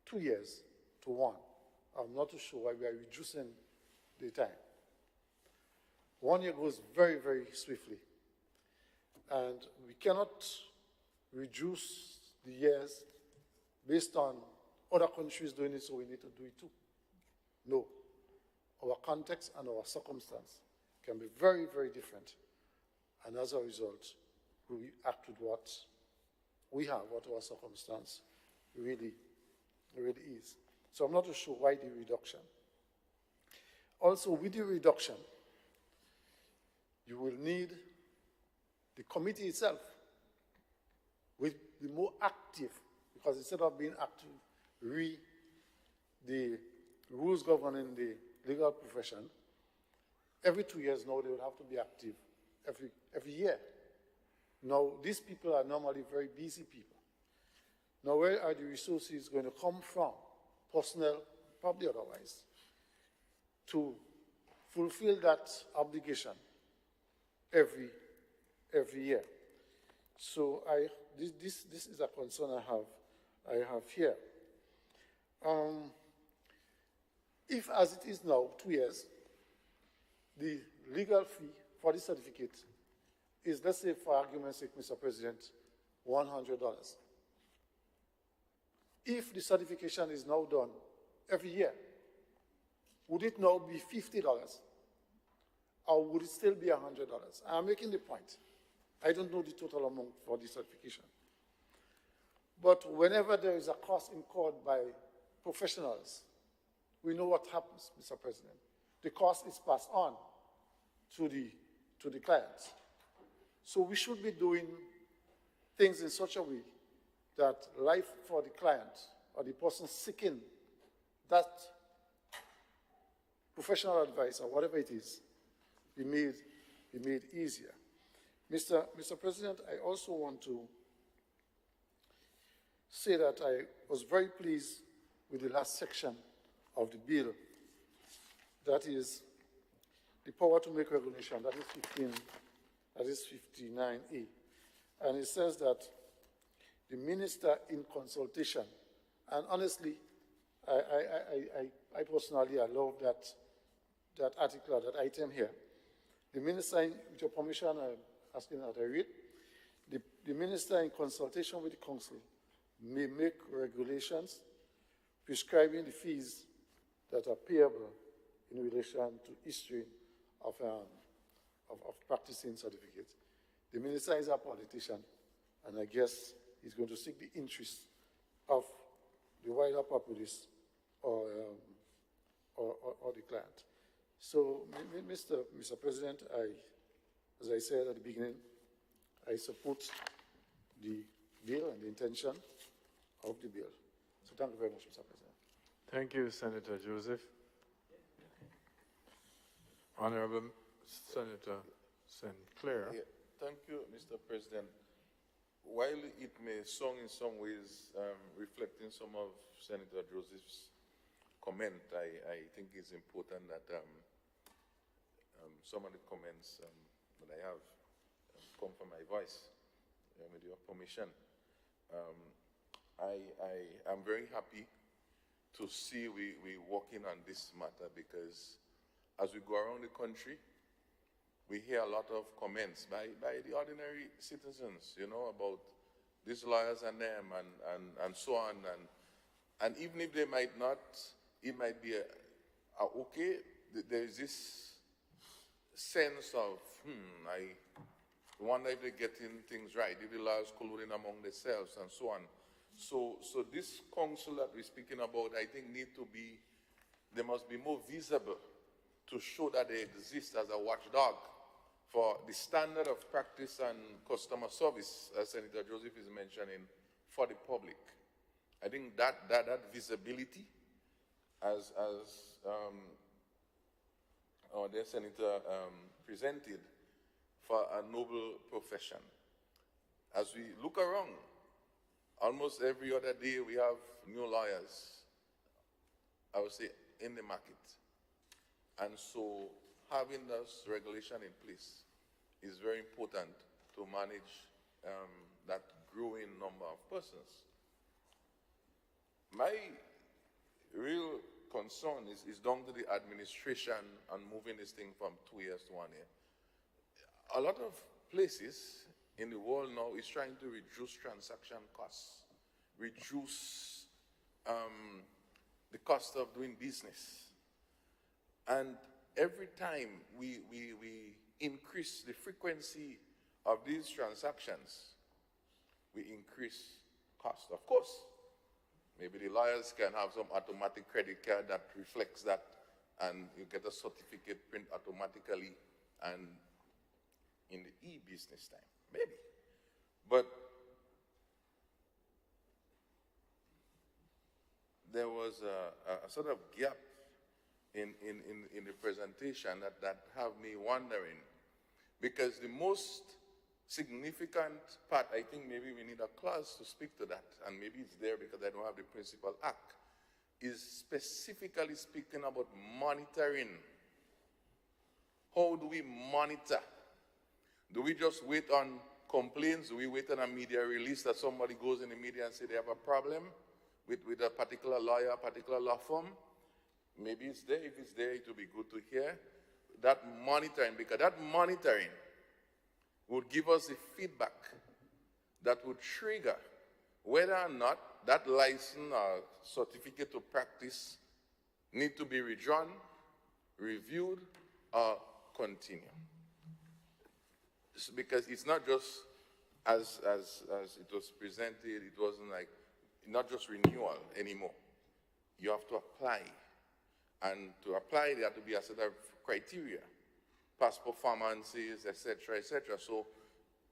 2 years to 1. I'm not too sure why we are reducing the time. 1 year goes very, very swiftly. And we cannot reduce the years based on other countries doing it, so we need to do it too. No. Our context and our circumstance can be very, very different. And as a result, we act with what we have, what our circumstance really is. So I'm not too sure why the reduction. Also, with the reduction, you will need the committee itself will be more active, because instead of being active, the rules governing the legal profession, every 2 years now they will have to be active every year. Now, these people are normally very busy people. Now, where are the resources going to come from, personnel, probably otherwise, to fulfill that obligation every year? So this is a concern I have here. If, as it is now, 2 years, the legal fee for the certificate is, let's say, for argument's sake, Mr. President, $100. If the certification is now done every year, would it now be $50? Or would it still be $100? I'm making the point. I don't know the total amount for the certification. But whenever there is a cost incurred by professionals, we know what happens, Mr. President. The cost is passed on to the clients. So we should be doing things in such a way that life for the client or the person seeking that professional advice or whatever it is be made easier. Mr. President, I also want to say that I was very pleased with the last section of the bill. That is the power to make regulation. That is 59A. And it says that the minister in consultation, and honestly, I personally, I love that article, that item here. The minister, with your permission, I'm asking that I read. The minister in consultation with the council may make regulations prescribing the fees that are payable in relation to issuing of practicing certificates. The minister is a politician, and I guess he's going to seek the interests of the wider populace or the client. So, Mr. President, as I said at the beginning, I support the bill and the intention of the bill. So thank you very much, Mr. President. Thank you, Senator Joseph. Honorable Senator St. Clair. Yeah, thank you, Mr. President. While it may sound in some ways reflecting some of Senator Joseph's comment, I think it's important that some of the comments that I have come from my voice, with your permission. I am very happy to see we working on this matter, because as we go around the country, we hear a lot of comments by the ordinary citizens, about these lawyers and them and so on. And even if they might not, it might be okay, there is this sense of, I wonder if they're getting things right, if the lawyers colluding among themselves and so on. So this council that we're speaking about, I think they must be more visible to show that they exist as a watchdog for the standard of practice and customer service, as Senator Joseph is mentioning, for the public. I think that visibility, as our dear Senator presented, for a noble profession. As we look around, almost every other day we have new lawyers, I would say, in the market. And so having this regulation in place is very important to manage that growing number of persons. My real concern is down to the administration and moving this thing from 2 years to 1 year. A lot of places in the world now is trying to reduce transaction costs, reduce the cost of doing business. And every time we increase the frequency of these transactions, we increase cost. Of course, maybe the lawyers can have some automatic credit card that reflects that, and you get a certificate print automatically and in the e-business time, maybe. But there was a sort of gap in the presentation that have me wondering, because the most significant part, I think maybe we need a clause to speak to that, and maybe it's there because I don't have the principal act, is specifically speaking about monitoring. How do we monitor? Do we just wait on complaints? Do we wait on a media release that somebody goes in the media and say they have a problem with a particular lawyer, a particular law firm? Maybe it's there. If it's there, it would be good to hear. That monitoring, because that monitoring would give us the feedback that would trigger whether or not that license or certificate to practice need to be redrawn, reviewed, or continue. Because it's not just as it was presented, it wasn't like, not just renewal anymore. You have to apply. And to apply, there have to be a set of criteria, past performances, etc., etc. So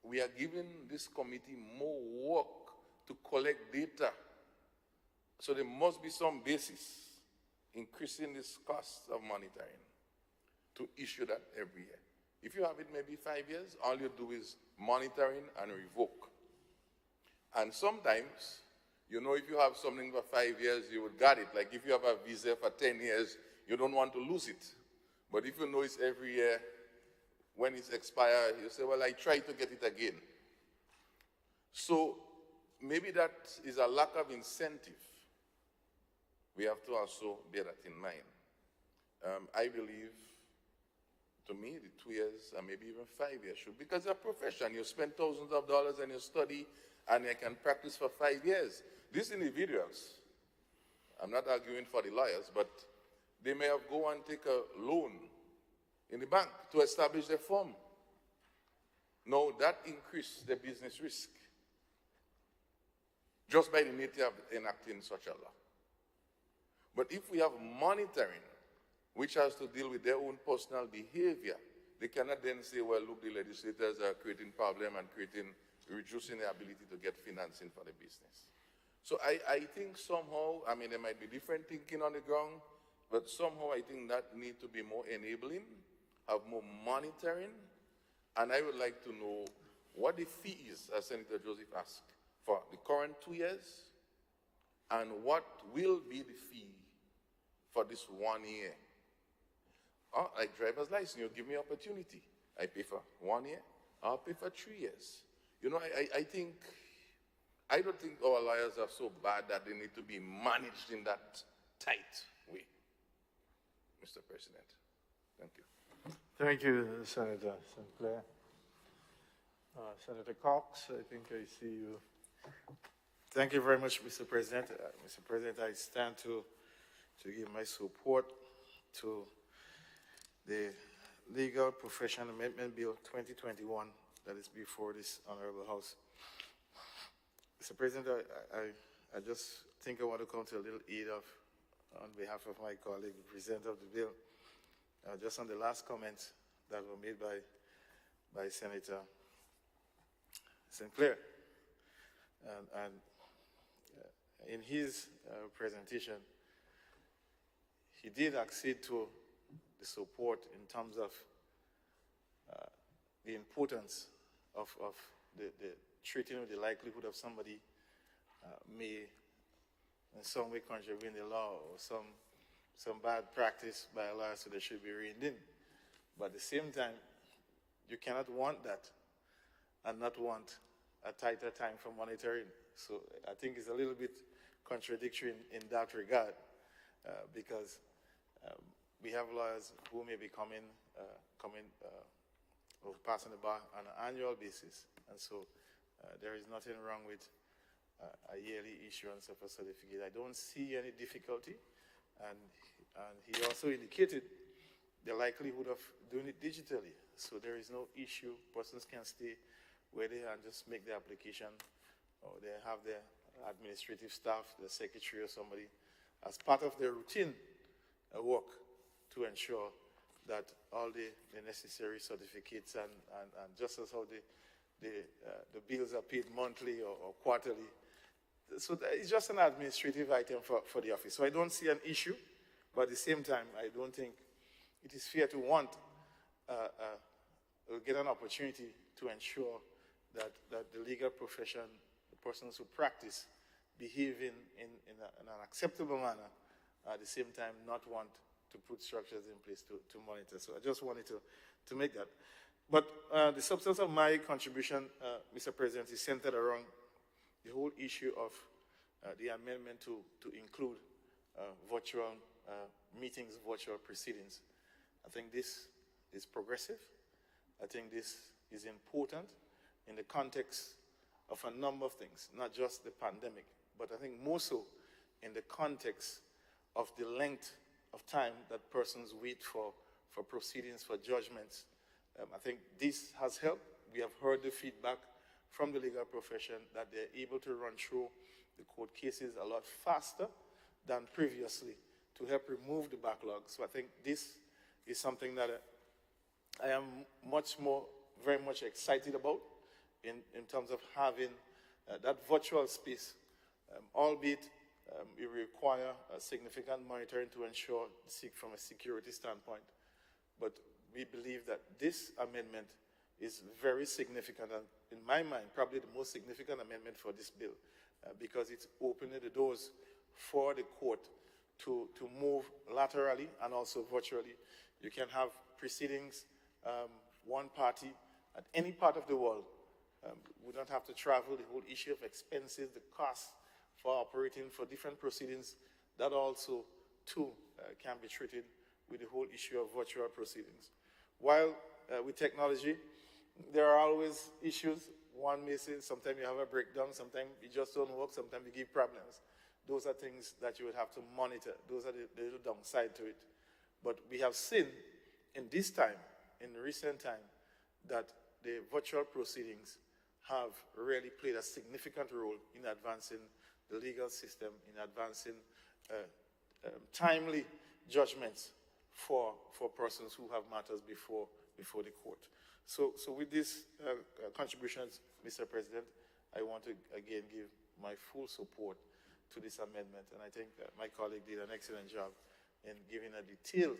we are giving this committee more work to collect data. So there must be some basis increasing this cost of monitoring to issue that every year. If you have it maybe 5 years, all you do is monitoring and revoke. And sometimes, you know, if you have something for 5 years, you would guard it. Like if you have a visa for 10 years, you don't want to lose it. But if you know it's every year, when it's expired, you say, well, I try to get it again. So maybe that is a lack of incentive. We have to also bear that in mind. I believe, to me, the 2 years or maybe even 5 years should, because it's a profession. You spend thousands of dollars and you study and you can practice for 5 years. These individuals, I'm not arguing for the lawyers, but they may have go and take a loan in the bank to establish their firm. Now, that increases the business risk just by the nature of enacting such a law. But if we have monitoring, which has to deal with their own personal behavior, they cannot then say, well, look, the legislators are creating problem and reducing the ability to get financing for the business. So I think somehow, I mean, there might be different thinking on the ground, but somehow I think that need to be more enabling, have more monitoring, and I would like to know what the fee is, as Senator Joseph asked, for the current 2 years, and what will be the fee for this 1 year. Oh, like driver's license, you give me opportunity. I pay for 1 year, I'll pay for 3 years. You know, I don't think our lawyers are so bad that they need to be managed in that tight way. Mr. President, thank you. Thank you, Senator Sinclair. Senator Cox, I think I see you. Thank you very much, Mr. President. Mr. President, I stand to give my support to the Legal Profession Amendment Bill 2021 that is before this Honorable House. Mr. President, I just think I want to come to a little aid on behalf of my colleague, the presenter of the bill, just on the last comments that were made by Senator Sinclair. And in his presentation, he did accede to the support in terms of the importance of the treating with the likelihood of somebody may in some way contravene the law or some bad practice by a lawyer, so they should be reined in. But at the same time, you cannot want that and not want a tighter time for monitoring. So I think it's a little bit contradictory in that regard, because we have lawyers who may be coming or passing the bar on an annual basis, and so there is nothing wrong with a yearly issuance of a certificate. I don't see any difficulty, and he also indicated the likelihood of doing it digitally. So there is no issue. Persons can stay where they are and just make the application, or they have their administrative staff, the secretary or somebody, as part of their routine work to ensure that all the necessary certificates and just as how the bills are paid monthly or quarterly. So it's just an administrative item for the office. So I don't see an issue, but at the same time, I don't think it is fair to want get an opportunity to ensure that the legal profession, the persons who practice, behave in an acceptable manner, at the same time not want to put structures in place to monitor. So I just wanted to make that. But the substance of my contribution, Mr. President, is centered around the whole issue of the amendment to include virtual meetings, virtual proceedings. I think this is progressive. I think this is important in the context of a number of things, not just the pandemic, but I think more so in the context of the length of time that persons wait for proceedings, for judgments. I think this has helped. We have heard the feedback from the legal profession that they're able to run through the court cases a lot faster than previously to help remove the backlog. So I think this is something that I am very much excited about in terms of having that virtual space, albeit it require a significant monitoring to ensure from a security standpoint. But we believe that this amendment is very significant, and in my mind, probably the most significant amendment for this bill, because it's opening the doors for the court to move laterally and also virtually. You can have proceedings, one party at any part of the world. We don't have to travel. The whole issue of expenses, the costs for operating for different proceedings, that also, too, can be treated with the whole issue of virtual proceedings. While with technology, there are always issues. One may say sometimes you have a breakdown, sometimes it just don't work, sometimes you give problems. Those are things that you would have to monitor. Those are the little downside to it. But we have seen in this time, in recent time, that the virtual proceedings have really played a significant role in advancing the legal system, in advancing timely judgments for persons who have matters before the court. So with these contributions, Mr. President, I want to again give my full support to this amendment, and I think my colleague did an excellent job in giving a detailed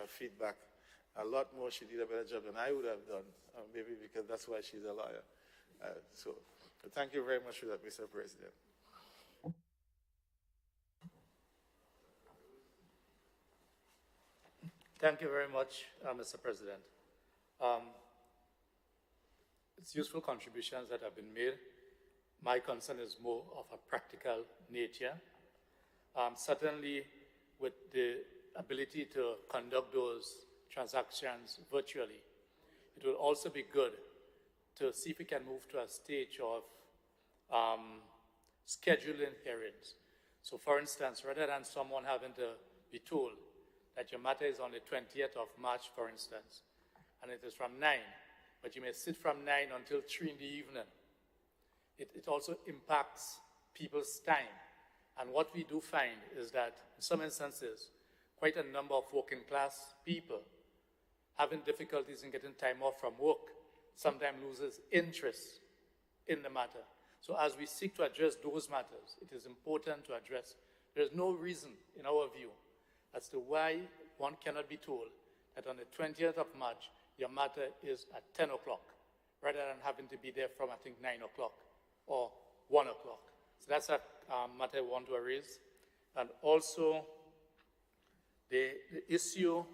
feedback. A lot more, she did a better job than I would have done, maybe because that's why she's a lawyer. So thank you very much for that, Mr. President. Thank you very much, Mr. President. It's useful contributions that have been made. My concern is more of a practical nature. Certainly, with the ability to conduct those transactions virtually, it will also be good to see if we can move to a stage of scheduling hearings. So, for instance, rather than someone having to be told that your matter is on the 20th of March, for instance, and it is from 9, but you may sit from 9 until 3 in the evening. It also impacts people's time And what we do find is that in some instances, quite a number of working class people having difficulties in getting time off from work sometimes loses interest in the matter. So as we seek to address those matters, it is important to address. There is no reason, in our view, as to why one cannot be told that on the 20th of March, your matter is at 10 o'clock, rather than having to be there from, I think, 9 o'clock or 1 o'clock. So that's a matter I want to raise. And also, the issue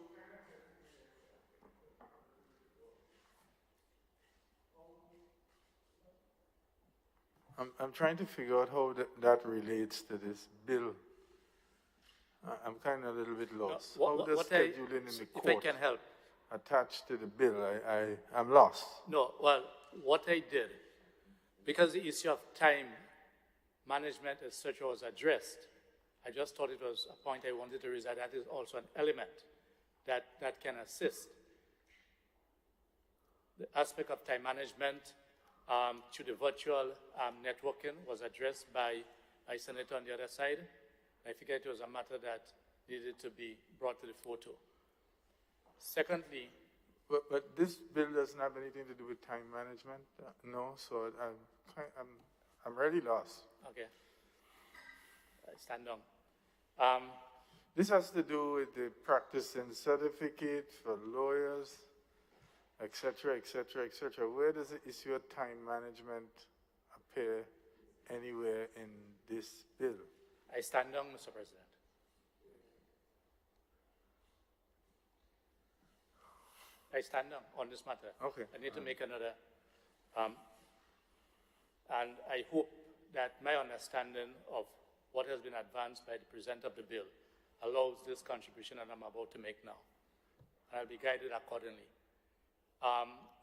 I'm trying to figure out how that relates to this bill. I'm kind of a little bit lost. How does scheduling in the court, if I can help, attached to the bill? I'm lost. No, well, what I did, because the issue of time management as such was addressed, I just thought it was a point I wanted to raise, that is also an element that can assist. The aspect of time management to the virtual networking was addressed by a senator on the other side. I figured it was a matter that needed to be brought to the fore too. Secondly, but this bill doesn't have anything to do with time management, no. So I'm really lost. Okay, I stand down. This has to do with the practicing certificate for lawyers, etc., etc., etc. Where does the issue of time management appear anywhere in this bill? I stand down, Mr. President. I stand down on this matter. Okay. I need to make another, and I hope that my understanding of what has been advanced by the presenter of the bill allows this contribution that I'm about to make now. And I'll be guided accordingly.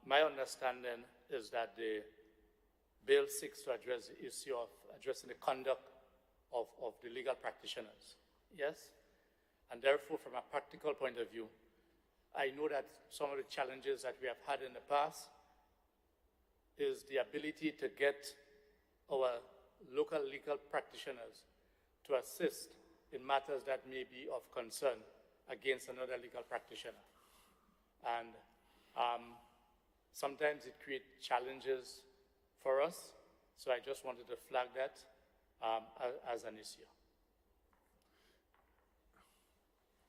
My understanding is that the bill seeks to address the issue of addressing the conduct of the legal practitioners. Yes? And therefore, from a practical point of view, I know that some of the challenges that we have had in the past is the ability to get our local legal practitioners to assist in matters that may be of concern against another legal practitioner. And sometimes it creates challenges for us, so I just wanted to flag that as an issue.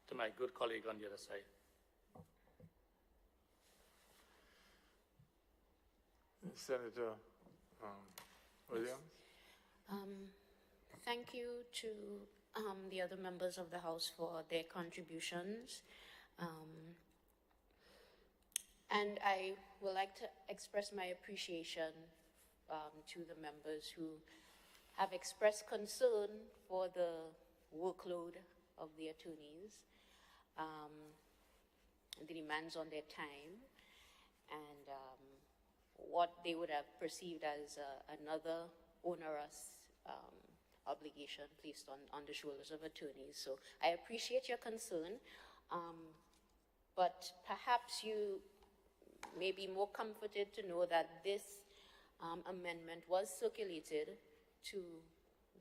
To my good colleague on the other side. Senator Williams? Thank you to the other members of the House for their contributions. And I would like to express my appreciation to the members who have expressed concern for the workload of the attorneys, the demands on their time, and what they would have perceived as another onerous obligation placed on the shoulders of attorneys. So I appreciate your concern, but perhaps you may be more comforted to know that this amendment was circulated to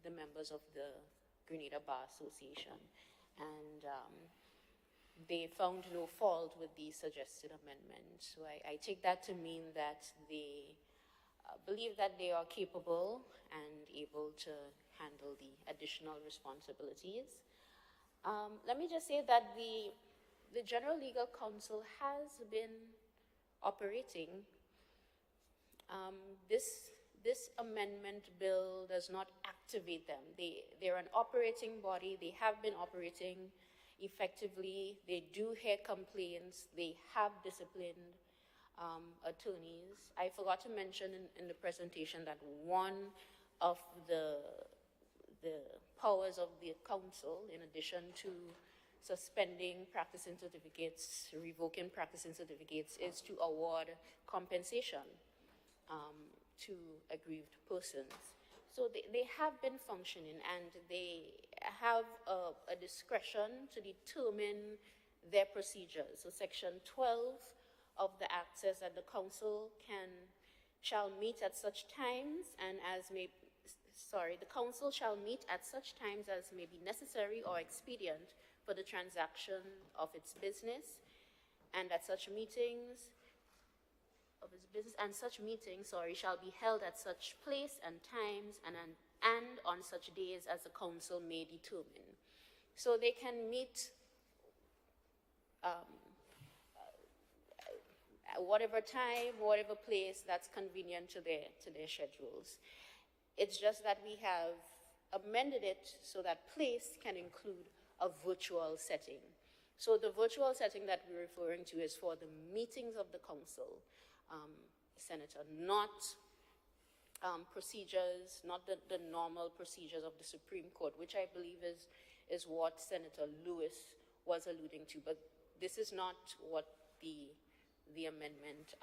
the members of the Grenada Bar Association, and they found no fault with the suggested amendment. So I take that to mean that they believe that they are capable and able to handle the additional responsibilities. Let me just say that the General Legal Counsel has been operating. This amendment bill does not activate them. They're an operating body. They have been operating effectively. They do hear complaints. They have disciplined attorneys. I forgot to mention in the presentation that one of the powers of the council, in addition to suspending practicing certificates, revoking practicing certificates, is to award compensation to aggrieved persons. So they have been functioning, and they have a discretion to determine their procedures. So Section 12 of the Act says that the council shall meet at such times and as may the council shall meet at such times as may be necessary or expedient for the transaction of its business, and at such meetings shall be held at such place and times and on such days as the council may determine. So they can meet at whatever time, whatever place that's convenient to their schedules. It's just that we have amended it so that place can include a virtual setting. So the virtual setting that we're referring to is for the meetings of the council, Senator, not procedures, not the normal procedures of the Supreme Court, which I believe is what Senator Lewis was alluding to. But this is not what the amendment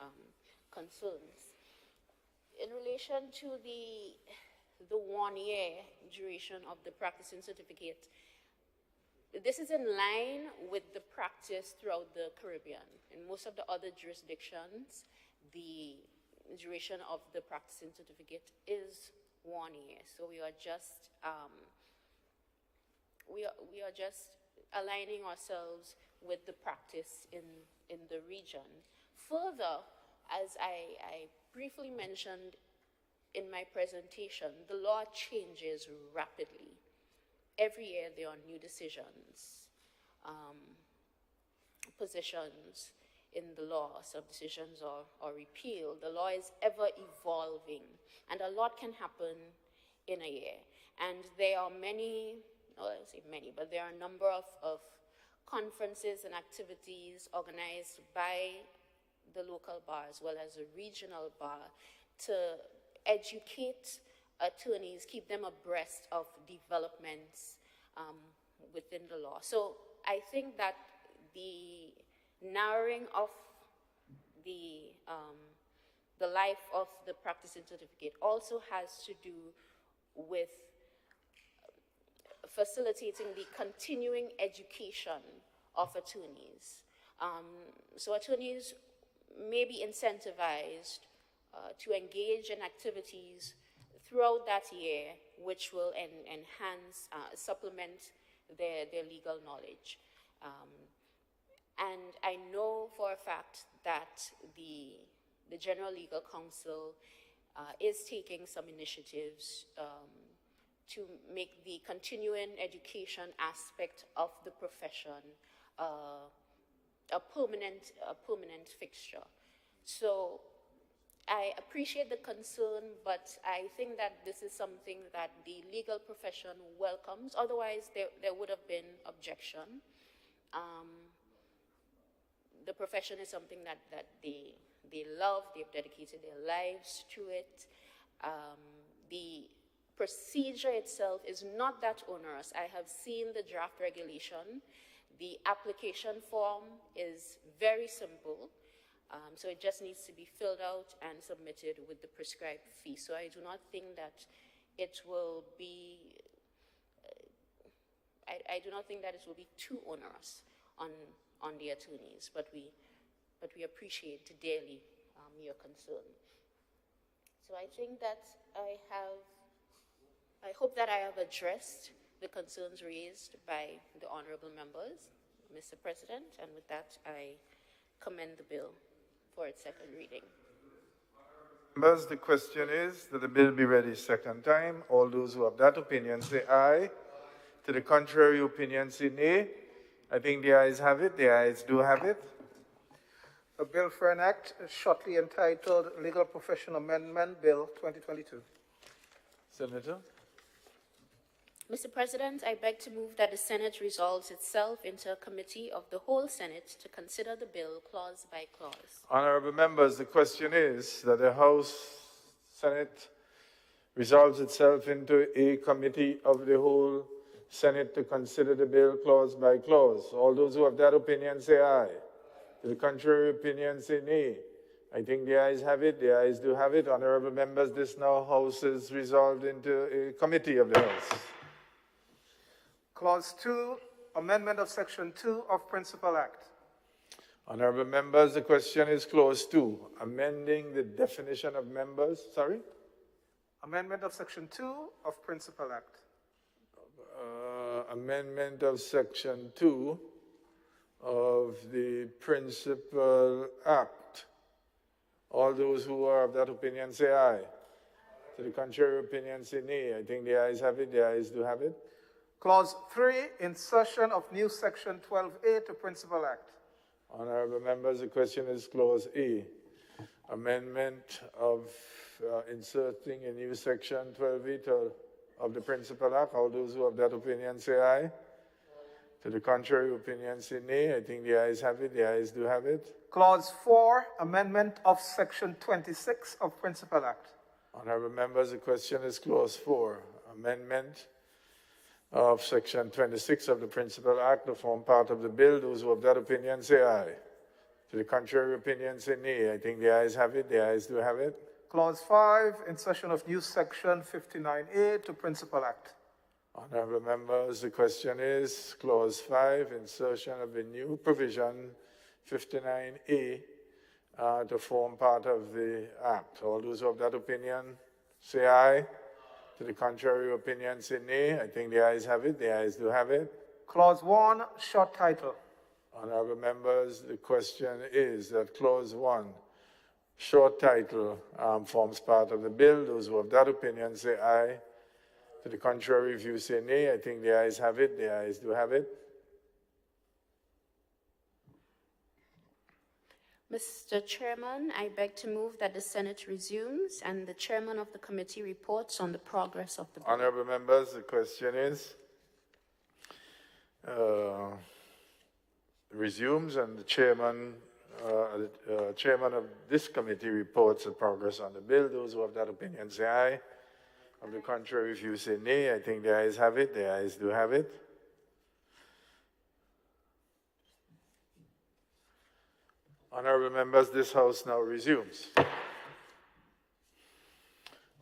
concerns. In relation to the 1 year duration of the practicing certificate, this is in line with the practice throughout the Caribbean. In most of the other jurisdictions, the duration of the practicing certificate is 1 year. So we are just aligning ourselves with the practice in the region. Further, as I briefly mentioned in my presentation, the law changes rapidly. Every year there are new decisions, positions in the law, some decisions are repealed. The law is ever evolving, and a lot can happen in a year. And there are many, well, I say many, but there are a number of conferences and activities organized by the local bar as well as a regional bar to educate attorneys, keep them abreast of developments within the law. So I think that the narrowing of the life of the practicing certificate also has to do with facilitating the continuing education of attorneys. So attorneys may be incentivized to engage in activities throughout that year, which will enhance, supplement their legal knowledge. And I know for a fact that the General Legal Counsel is taking some initiatives to make the continuing education aspect of the profession a permanent fixture. So I appreciate the concern, but I think that this is something that the legal profession welcomes. Otherwise, there would have been objection. The profession is something that they love. They've dedicated their lives to it. The procedure itself is not that onerous. I have seen the draft regulation. The application form is very simple. So it just needs to be filled out and submitted with the prescribed fee. So I do not think that it will be, I do not think that it will be too onerous on the attorneys, but we appreciate daily your concern. So I think that I hope that I have addressed the concerns raised by the honorable members, Mr. President, and with that I commend the bill for its second reading. Members, the question is that the bill be read a second time. All those who have that opinion say aye. To the contrary opinion say nay. I think the ayes have it. The ayes do have it. A bill for an act shortly entitled Legal Profession Amendment Bill 2022. Senator. Mr. President, I beg to move that the Senate resolves itself into a committee of the whole Senate to consider the bill clause by clause. Honorable members, the question is that the House Senate resolves itself into a committee of the whole Senate to consider the bill clause by clause. All those who have that opinion say aye. To the contrary opinion say nay. I think the ayes have it. The ayes do have it. Honorable members, this now House is resolved into a committee of the House. Clause 2, Amendment of Section 2 of Principal Act. Honorable members, the question is Clause 2, amending the definition of members. Sorry? Amendment of Section 2 of Principal Act. Amendment of Section 2 of the Principal Act. All those who are of that opinion say aye. To the contrary opinion say nay. I think the ayes have it. The ayes do have it. Clause 3, insertion of new Section 12A to Principal Act. Honorable members, the question is Clause A. Amendment of inserting a new Section 12A of the Principal Act. All those who have that opinion say aye. To the contrary opinion say nay. I think the ayes have it. The ayes do have it. Clause 4, amendment of Section 26 of Principal Act. Honorable members, the question is Clause 4. Amendment of Section 26 of the Principal Act to form part of the bill. Those who have that opinion say aye. To the contrary opinion say nay. I think the ayes have it. The ayes do have it. Clause 5, insertion of new Section 59A to Principal Act. Honorable members, the question is Clause 5, insertion of a new provision 59A to form part of the Act. All those who have that opinion say aye. To the contrary opinion say nay. I think the ayes have it. The ayes do have it. Clause 1, short title. Honorable members, the question is that Clause 1, short title, forms part of the bill. Those who have that opinion say aye. To the contrary, if you say nay, I think the ayes have it. The ayes do have it. Mr. Chairman, I beg to move that the Senate resumes and the chairman of the committee reports on the progress of the bill. Honorable members, the question is resumes and the chairman of this committee reports the progress on the bill. Those who have that opinion say aye. On the contrary, if you say nay, I think the ayes have it. The ayes do have it. Honorable members, this House now resumes.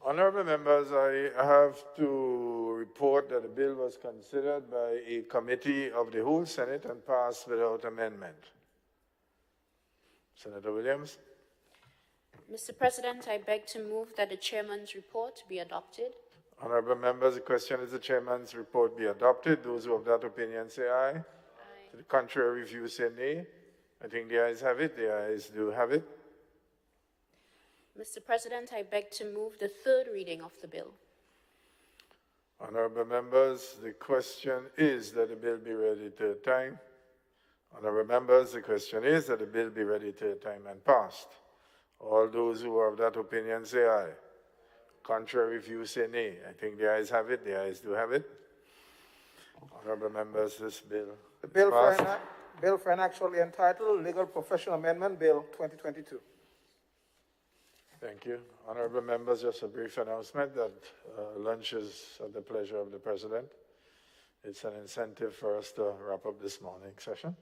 Honorable members, I have to report that the bill was considered by a committee of the whole Senate and passed without amendment. Senator Williams. Mr. President, I beg to move that the chairman's report be adopted. Honorable members, the question is the chairman's report be adopted. Those who have that opinion say aye. Aye. To the contrary, if you say nay, I think the ayes have it. The ayes do have it. Mr. President, I beg to move the third reading of the bill. Honorable members, the question is that the bill be ready third time. Honorable members, the question is that the bill be ready third time and passed. All those who are of that opinion say aye. Contrary view say nay. I think the ayes have it. The ayes do have it. Honorable members, this bill The bill for an actually entitled Legal Profession Amendment Bill 2022. Thank you. Honorable members, just a brief announcement that lunch is at the pleasure of the President. It's an incentive for us to wrap up this morning session.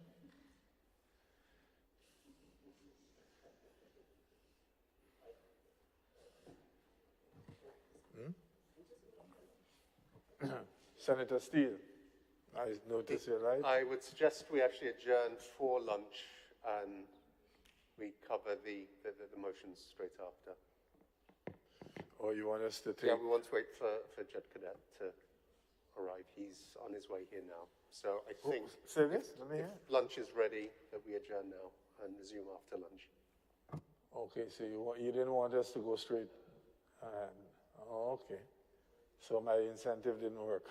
Senator Steele, I notice you're right. I would suggest we actually adjourn for lunch and we cover the motions straight after. Or you want us to take... Yeah, we want to wait for Judge Cadet to arrive. He's on his way here now. So I think say this? Let me hear. If lunch is ready, that we adjourn now and resume after lunch. Okay, so you didn't want us to go straight. Okay. So my incentive didn't work.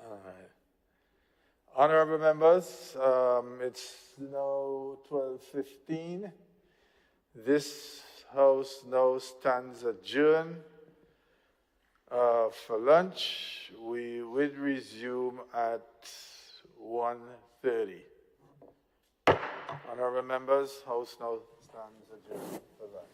All right. Honorable members, it's now 12:15. This House now stands adjourned for lunch. We will resume at 1:30. Honorable members, House now stands adjourned for lunch.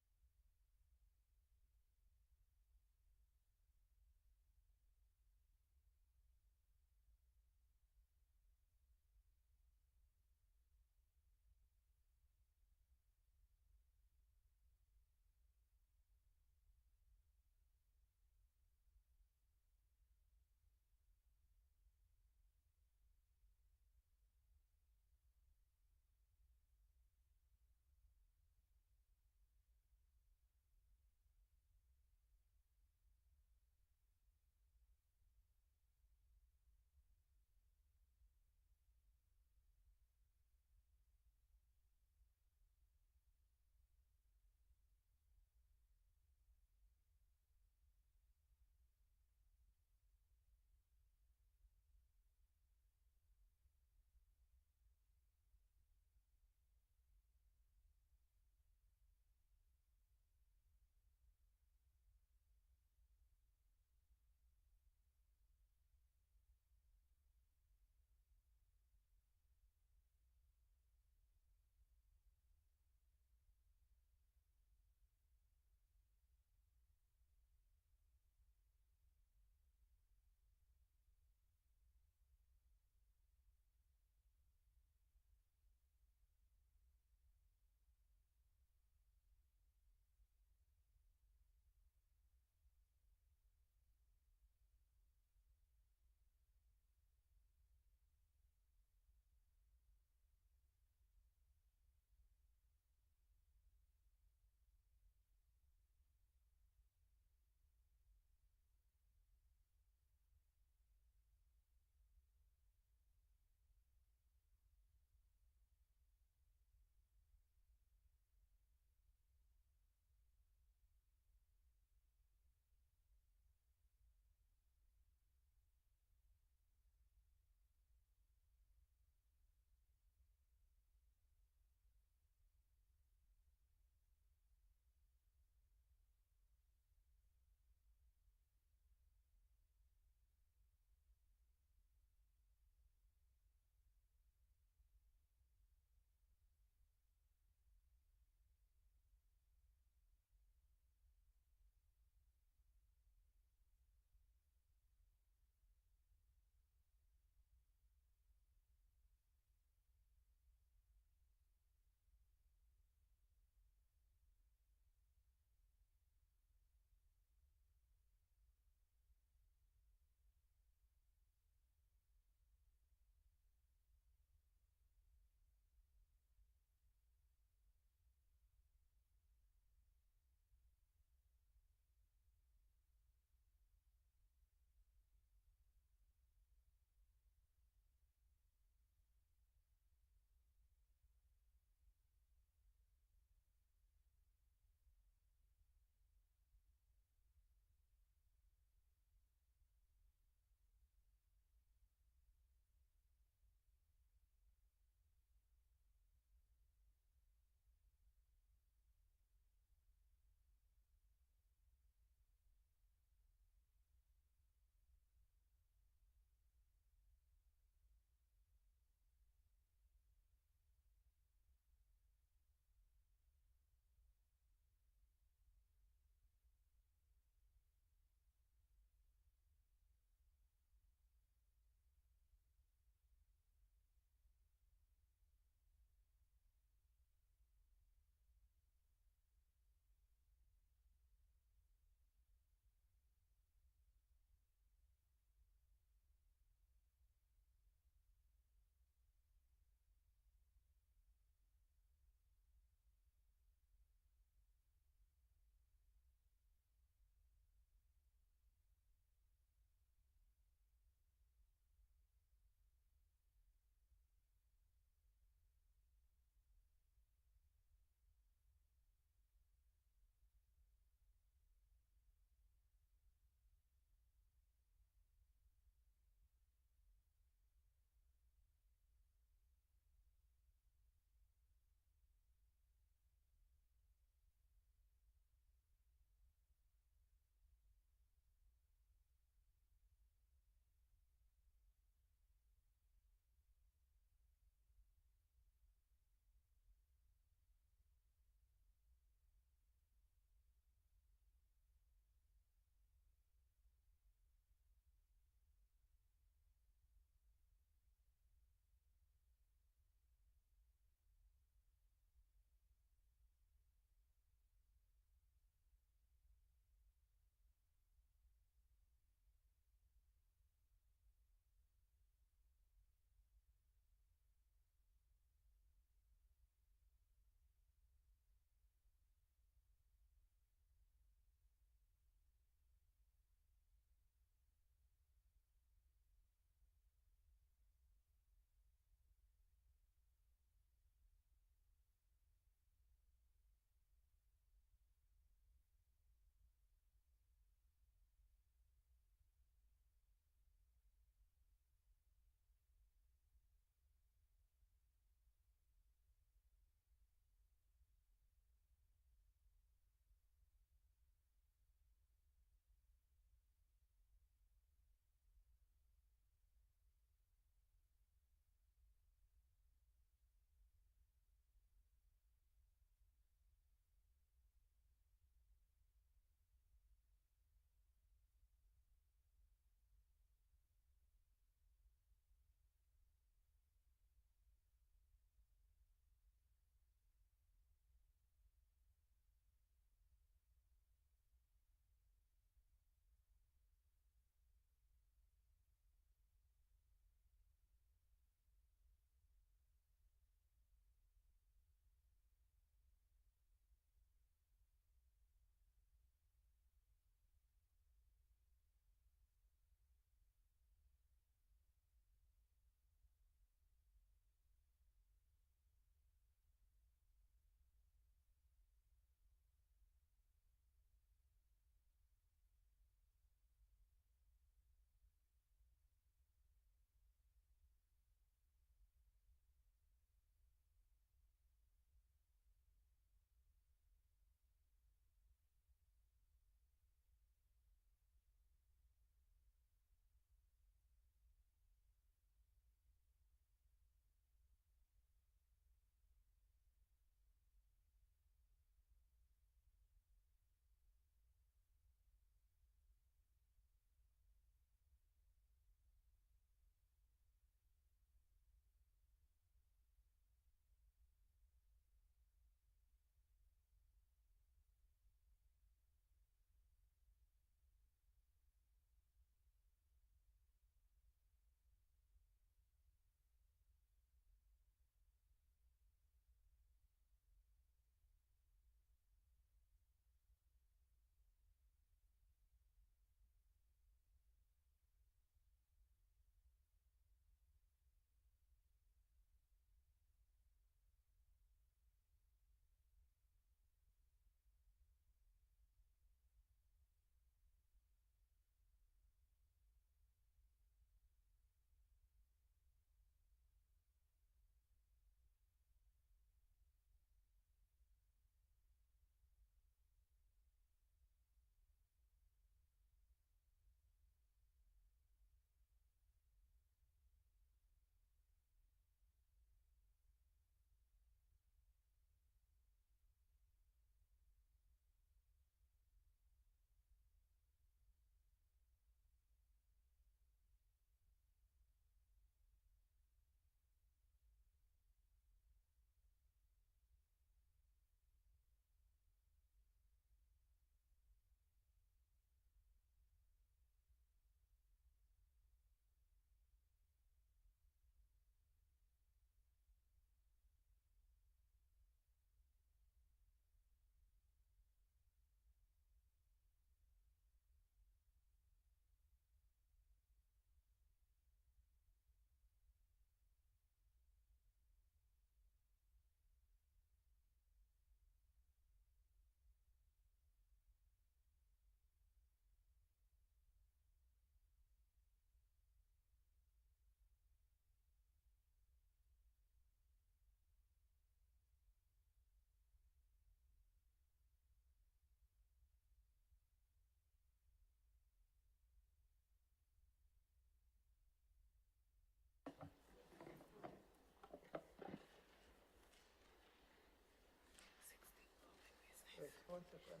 1 second.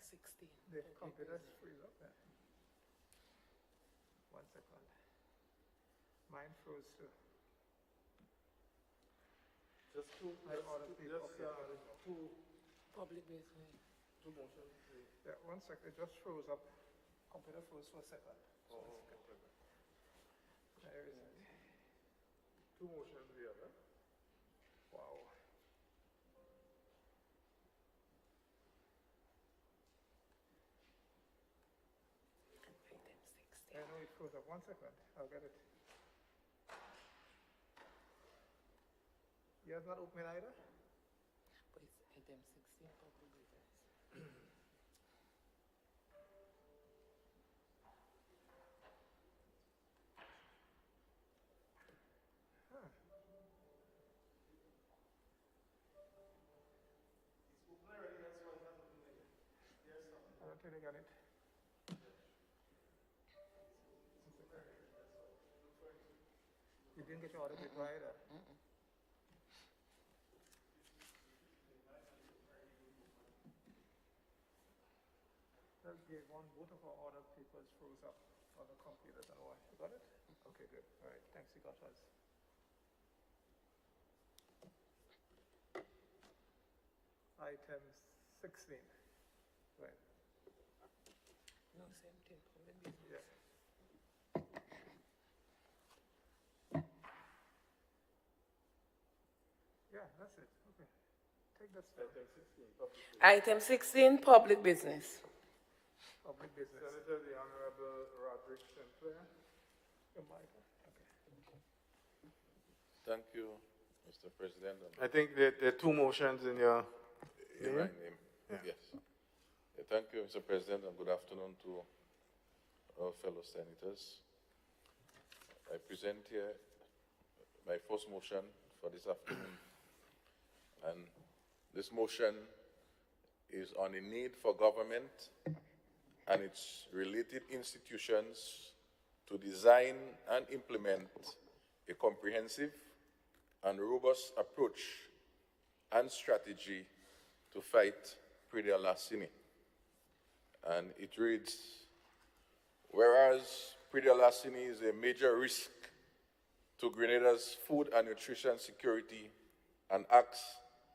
16. The computer freeze up there. 1 second. Mine froze too. Just two, two Public business. two motions. Yeah, 1 second. It just froze up. Computer froze for a second. So there is it. Two motions we have, right? Wow. I know it froze up. 1 second. I'll get it. You have not opened either? But it's item 16, public business. I don't think they got it. You didn't get your order paper either? Well, both of our order papers froze up on the computers and all. You got it? Okay, good. All right, thanks, you got us. Item 16. Right. No, 17, public business. Yeah. Yeah, that's it. Okay. Take that step. Item 16, public business. Public business. Senator, the Honorable Roderick Sinclair. Your mic. Okay. Thank you, Mr. President. I think there are two motions in your In my name, yes. Thank you, Mr. President, and good afternoon to our fellow senators. I present here my first motion for this afternoon, and this motion is on the need for government and its related institutions to design and implement a comprehensive and robust approach and strategy to fight pre-larceny. And it reads, whereas pre-larceny is a major risk to Grenada's food and nutrition security and acts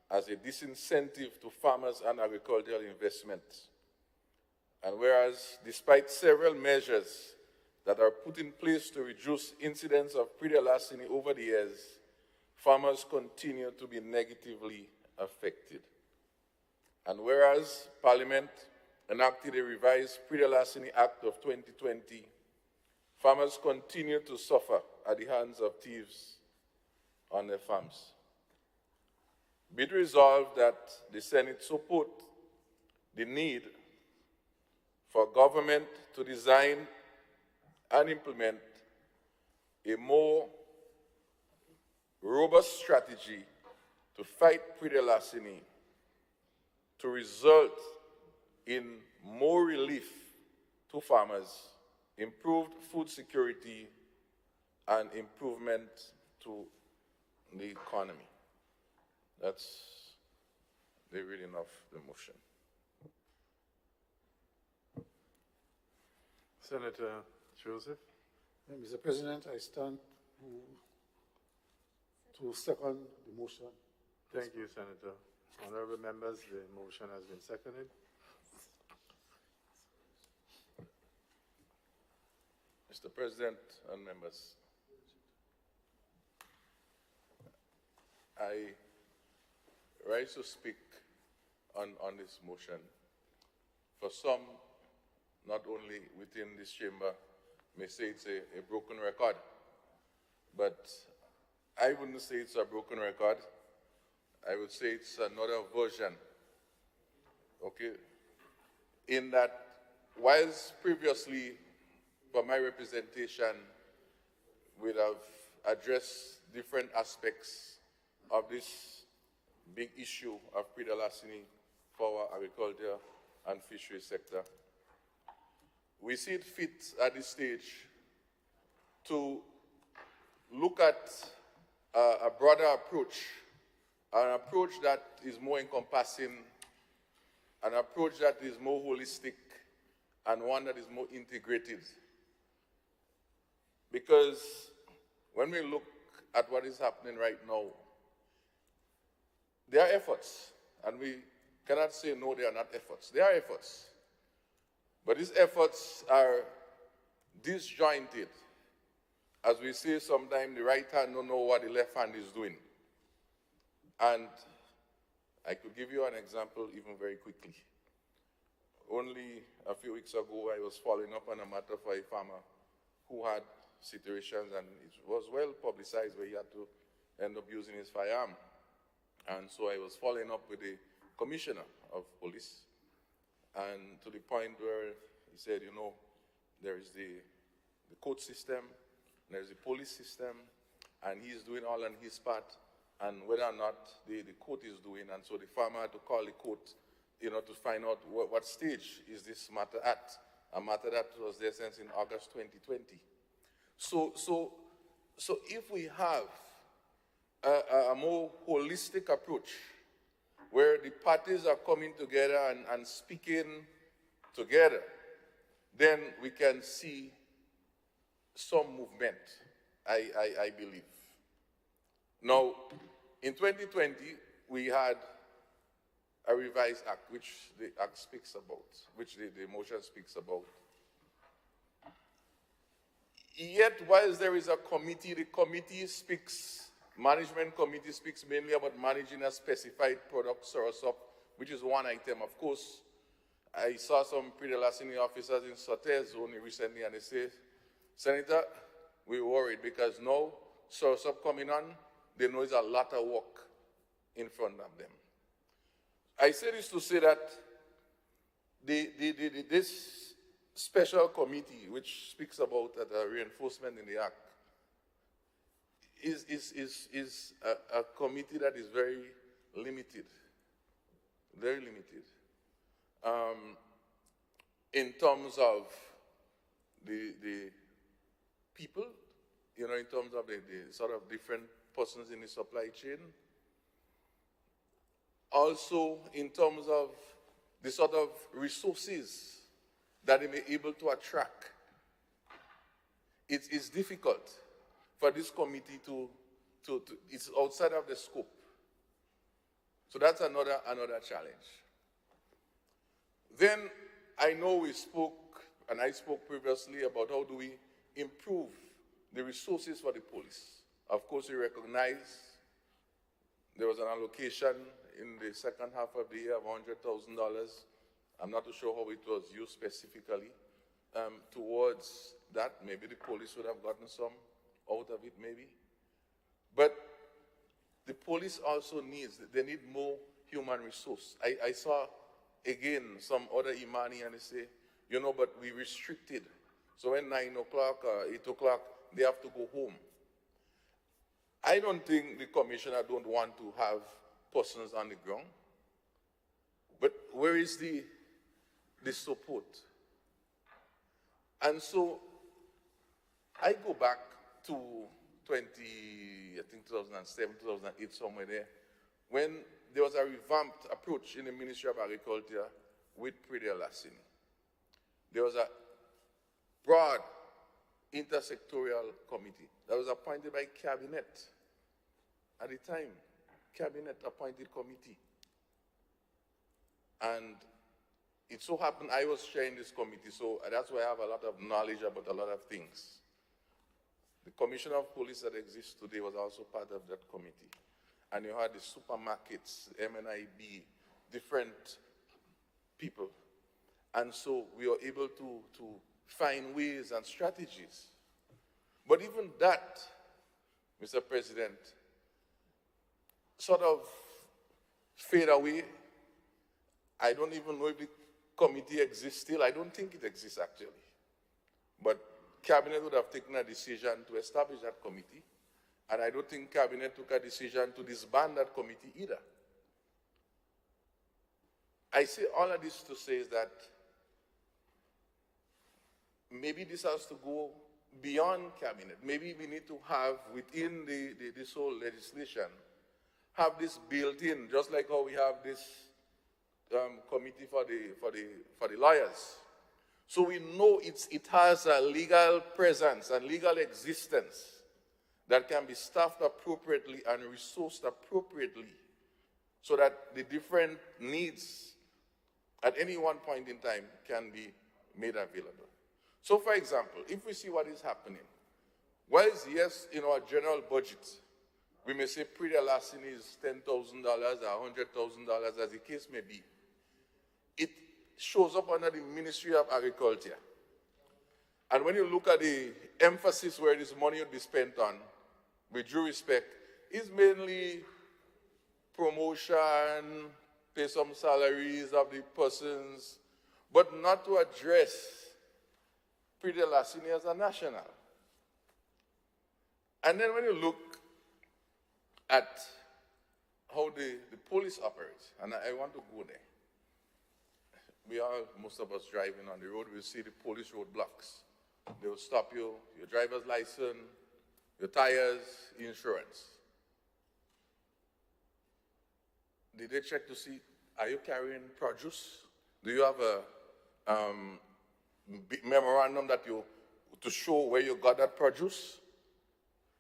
as a disincentive to farmers and agricultural investments. And whereas, despite several measures that are put in place to reduce incidents of pre-larceny over the years, farmers continue to be negatively affected. And whereas Parliament enacted a revised Pre-larceny Act of 2020, farmers continue to suffer at the hands of thieves on their farms. Be it resolved that the Senate support the need for government to design and implement a more robust strategy to fight pre-larceny to result in more relief to farmers, improved food security, and improvement to the economy. That's the reading of the motion. Senator Joseph. Mr. President, I stand to second the motion. Thank you, Senator. Honorable members, the motion has been seconded. Mr. President and members, I rise to speak on this motion. For some, not only within this chamber, may say it's a broken record, but I wouldn't say it's a broken record. I would say it's another version, okay? In that, whilst previously, for my representation, we'd have addressed different aspects of this big issue of pre-larceny for our agriculture and fishery sector. We see it fit at this stage to look at a broader approach an approach that is more encompassing, an approach that is more holistic, and one that is more integrated. Because when we look at what is happening right now, there are efforts, and we cannot say no, they are not efforts. There are efforts. But these efforts are disjointed. As we say sometimes, the right hand don't know what the left hand is doing. And I could give you an example even very quickly. Only a few weeks ago, I was following up on a matter for a farmer who had situations, and it was well publicized, where he had to end up using his firearm. And so I was following up with the commissioner of police, and to the point where he said, you know, there is the court system, there's the police system, and he's doing all on his part, and whether or not the court is doing. And so the farmer had to call the court, you know, to find out what stage is this matter at, a matter that was there since in August 2020. So if we have a more holistic approach, where the parties are coming together and speaking together, then we can see some movement, I believe. Now, in 2020, we had a revised act, which the act speaks about, which the motion speaks about. Yet, whilst there is a committee, the committee speaks, management committee speaks mainly about managing a specified product source up, which is one item. Of course, I saw some pre-licensing officers in Sotez only recently, and they say, Senator, we're worried because now source up coming on, they know it's a lot of work in front of them. I say this to say that this special committee, which speaks about the reinforcement in the act, is a committee that is very limited, in terms of the people, you know, in terms of the sort of different persons in the supply chain. Also, in terms of the sort of resources that they may be able to attract. It is difficult for this committee it's outside of the scope. So that's another challenge. Then I know we spoke, and I spoke previously about how do we improve the resources for the police. Of course, we recognize there was an allocation in the second half of the year of $100,000. I'm not too sure how it was used specifically towards that. Maybe the police would have gotten some out of it, maybe. But the police also they need more human resource. I saw, again, some other Imani, and they say, you know, but we restricted. So when 9 o'clock or 8 o'clock, they have to go home. I don't think the commissioner don't want to have persons on the ground. But where is the support? And so I go back to 2007, 2008, somewhere there, when there was a revamped approach in the Ministry of Agriculture with pre-licensing. There was a broad intersectorial committee that was appointed by cabinet at the time, cabinet appointed committee. And it so happened I was chairing this committee, so that's why I have a lot of knowledge about a lot of things. The Commissioner of Police that exists today was also part of that committee. And you had the supermarkets, MNIB, different people. And so we were able to find ways and strategies. But even that, Mr. President, sort of fade away. I don't even know if the committee exists still. I don't think it exists, actually. But Cabinet would have taken a decision to establish that committee, and I don't think Cabinet took a decision to disband that committee either. I say all of this to say is that maybe this has to go beyond Cabinet. Maybe we need to have within this whole legislation, have this built in, just like how we have this committee for the lawyers. So we know it has a legal presence and legal existence that can be staffed appropriately and resourced appropriately so that the different needs at any one point in time can be made available. So for example, if we see what is happening, whilst yes, in our general budget, we may say pre-elasting is $10,000 or $100,000 as the case may be, it shows up under the Ministry of Agriculture. And when you look at the emphasis where this money would be spent on, with due respect, is mainly promotion, pay some salaries of the persons, but not to address pre-elasting as a national. And then when you look at how the police operates, and I want to go there. Most of us driving on the road, we'll see the police roadblocks. They will stop you, your driver's license, your tires, insurance. Did they check to see, are you carrying produce? Do you have a memorandum to show where you got that produce?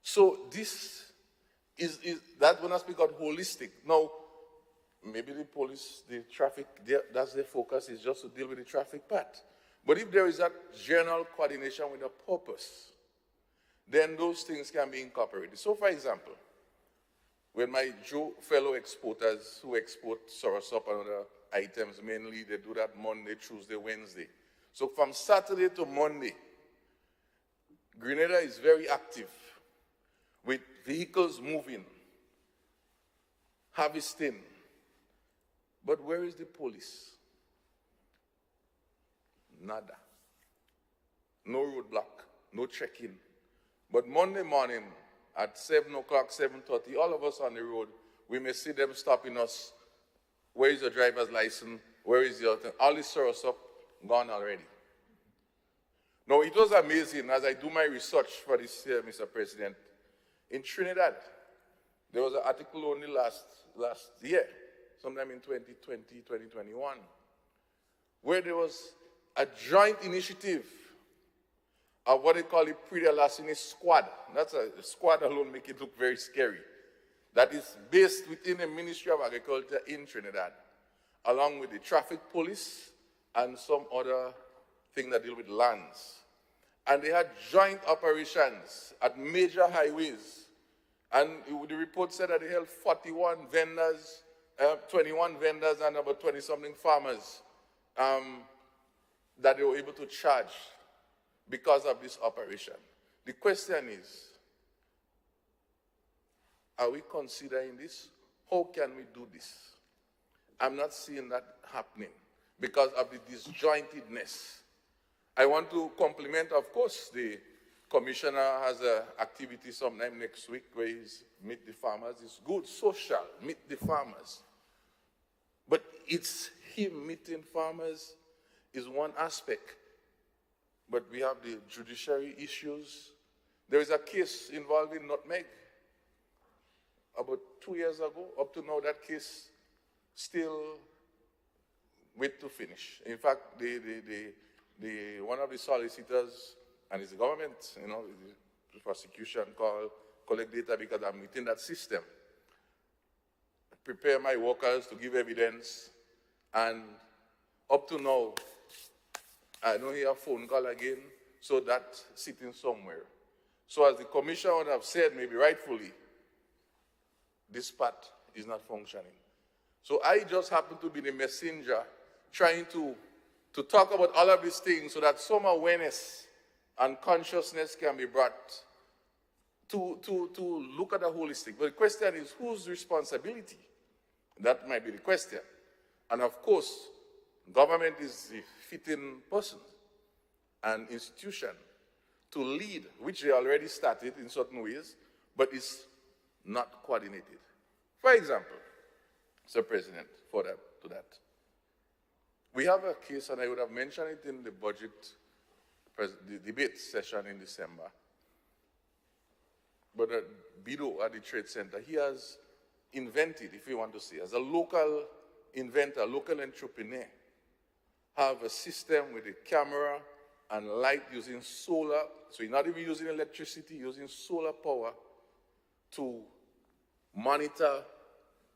So this is that when I speak of holistic. Now, maybe the police, the traffic, that's their focus, is just to deal with the traffic part. But if there is that general coordination with a purpose, then those things can be incorporated. So for example, when my fellow exporters who export soursop and other items, mainly they do that Monday, Tuesday, Wednesday. So from Saturday to Monday, Grenada is very active with vehicles moving, harvesting. But where is the police? Nada. No roadblock, no check-in. But Monday morning at 7 o'clock, 7:30, all of us on the road, we may see them stopping us. Where is your driver's license? Where is your thing? All this sort of stuff gone already. Now, it was amazing as I do my research for this year, Mr. President. In Trinidad, there was an article only last year, sometime in 2020, 2021, where there was a joint initiative of what they call a pre-elastinist squad. That's a squad alone make it look very scary. That is based within the Ministry of Agriculture in Trinidad, along with the traffic police and some other thing that deal with lands. And they had joint operations at major highways. And the report said that they held 41 vendors, 21 vendors and about 20-something farmers that they were able to charge because of this operation. The question is, are we considering this? How can we do this? I'm not seeing that happening because of the disjointedness. I want to compliment, of course, the commissioner has an activity sometime next week where he's meet the farmers. It's good, social, meet the farmers. But it's him meeting farmers is one aspect. But we have the judiciary issues. There is a case involving nutmeg. About 2 years ago, up to now, that case still wait to finish. In fact, one of the solicitors, and it's the government, the prosecution collect data because I'm within that system. Prepare my workers to give evidence, and up to now, I don't hear a phone call again, so that's sitting somewhere. So as the commissioner would have said, maybe rightfully, this part is not functioning. So I just happen to be the messenger trying to talk about all of these things so that some awareness and consciousness can be brought to look at the holistic. But the question is, whose responsibility? That might be the question. And of course, government is the fitting person and institution to lead, which they already started in certain ways, but is not coordinated. For example, Mr. President, to that, we have a case, and I would have mentioned it in the budget, the debate session in December. But Bido at the Trade Center, he has invented, if you want to say, as a local inventor, local entrepreneur, have a system with a camera and light using solar, so you're not even using electricity, using solar power to monitor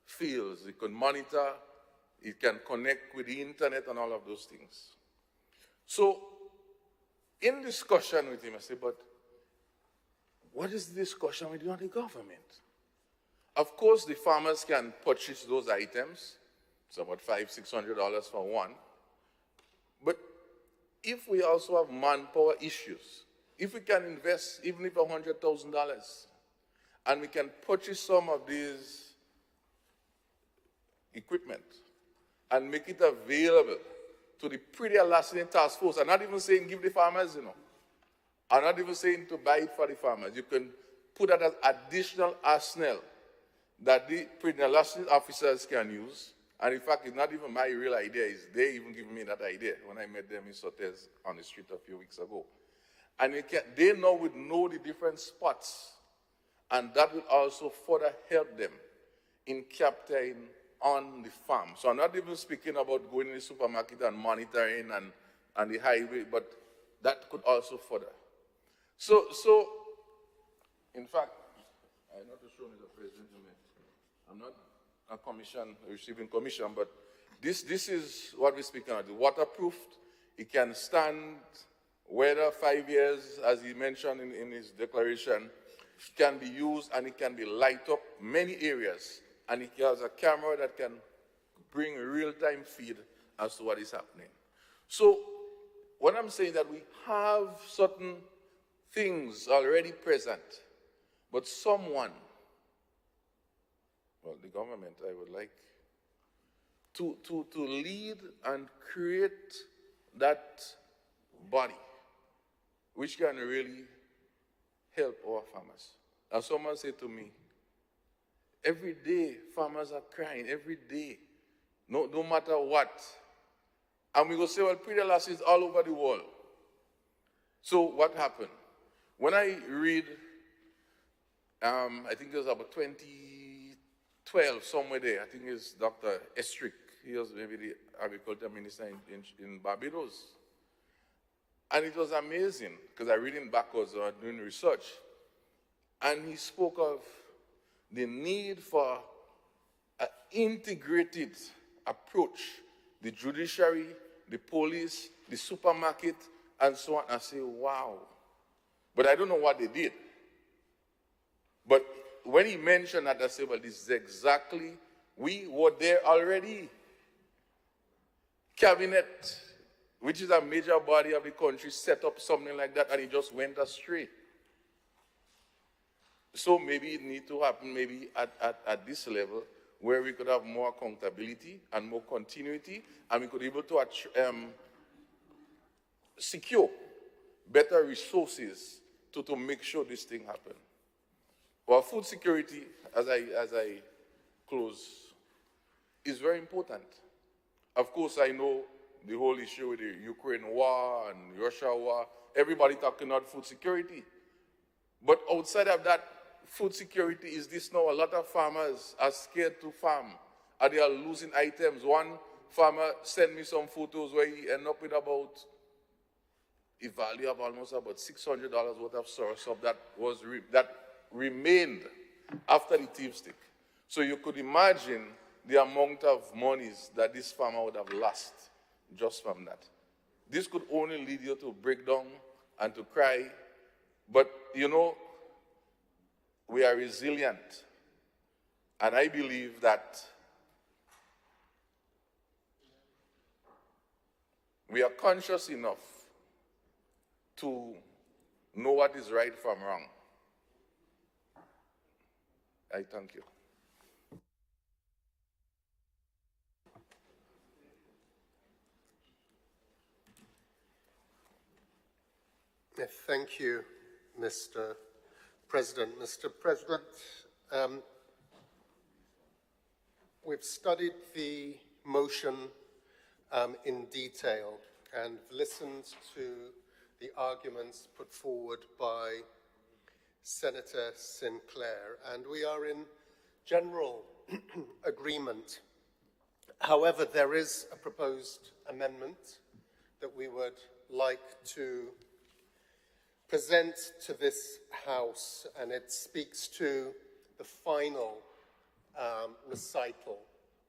fields. It can monitor, it can connect with the internet and all of those things. So, in discussion with him, I said, but what is the discussion with you and the government? Of course, the farmers can purchase those items. It's about $500–600 for one. But if we also have manpower issues, if we can invest even if $100,000, and we can purchase some of these equipment and make it available to the pre-Alassanian task force, I'm not even saying give the farmers, I'm not even saying to buy it for the farmers. You can put that as additional arsenal that the pre-Alassanian officers can use. And in fact, it's not even my real idea. It's they even giving me that idea when I met them in Sotes on the street a few weeks ago. And they now would know the different spots. And that will also further help them in capturing on the farm. So I'm not even speaking about going in the supermarket and monitoring and the highway, but that could also further. So in fact, I'm not sure Mr. President, I'm not a commission, receiving commission, but this is what we're speaking about. Waterproofed, it can stand weather 5 years, as he mentioned in his declaration. It can be used and it can be light up many areas. And it has a camera that can bring real-time feed as to what is happening. So what I'm saying that we have certain things already present, but someone, well, the government, I would like to lead and create that body which can really help our farmers. As someone said to me, every day farmers are crying, every day, no matter what. And we go say, well, pre-Alassanians is all over the world. So what happened? When I read, I think it was about 2012, somewhere there, I think it's Dr. Estrick, he was maybe the agriculture minister in Barbados. And it was amazing, because I read him backwards or doing research. And he spoke of the need for an integrated approach, the judiciary, the police, the supermarket, and so on. I say, wow. But I don't know what they did. But when he mentioned that, I said, well, this is exactly, we were there already. Cabinet, which is a major body of the country, set up something like that, and it just went astray. So maybe it needs to happen maybe at this level, where we could have more accountability and more continuity, and we could be able to secure better resources to make sure this thing happen. Well, food security, as I close, is very important. Of course, I know the whole issue with the Ukraine war and Russia war, everybody talking about food security. But outside of that, food security is this now. A lot of farmers are scared to farm, and they are losing items. One farmer sent me some photos where he ended up with about a value of almost about $600 worth of sauerkraut that remained after the thief stick. So you could imagine the amount of monies that this farmer would have lost just from that. This could only lead you to break down and to cry. But, we are resilient. And I believe that we are conscious enough to know what is right from wrong. I thank you. Thank you, Mr. President. Mr. President, we've studied the motion in detail and listened to the arguments put forward by Senator Sinclair, and we are in general agreement. However, there is a proposed amendment that we would like to present to this House, and it speaks to the final recital.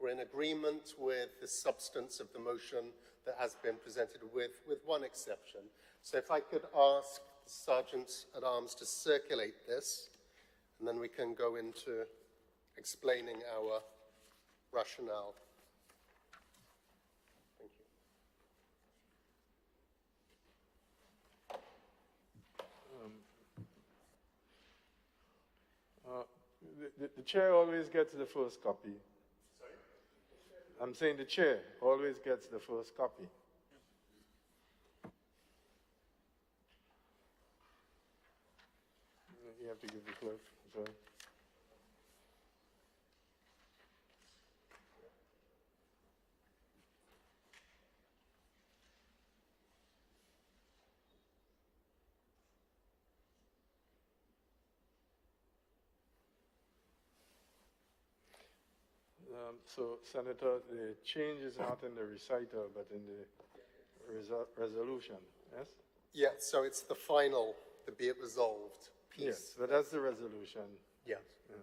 We're in agreement with the substance of the motion that has been presented with one exception. So if I could ask the Sergeants at Arms to circulate this, and then we can go into explaining our rationale. Thank you. The chair always gets the first copy. Sorry? I'm saying the chair always gets the first copy. You have to give the clerk. Sorry. So, Senator, the change is not in the recital, but in the resolution, yes? Yeah, so it's the final, the be it resolved piece. Yes, but that's the resolution. Yeah. Yeah.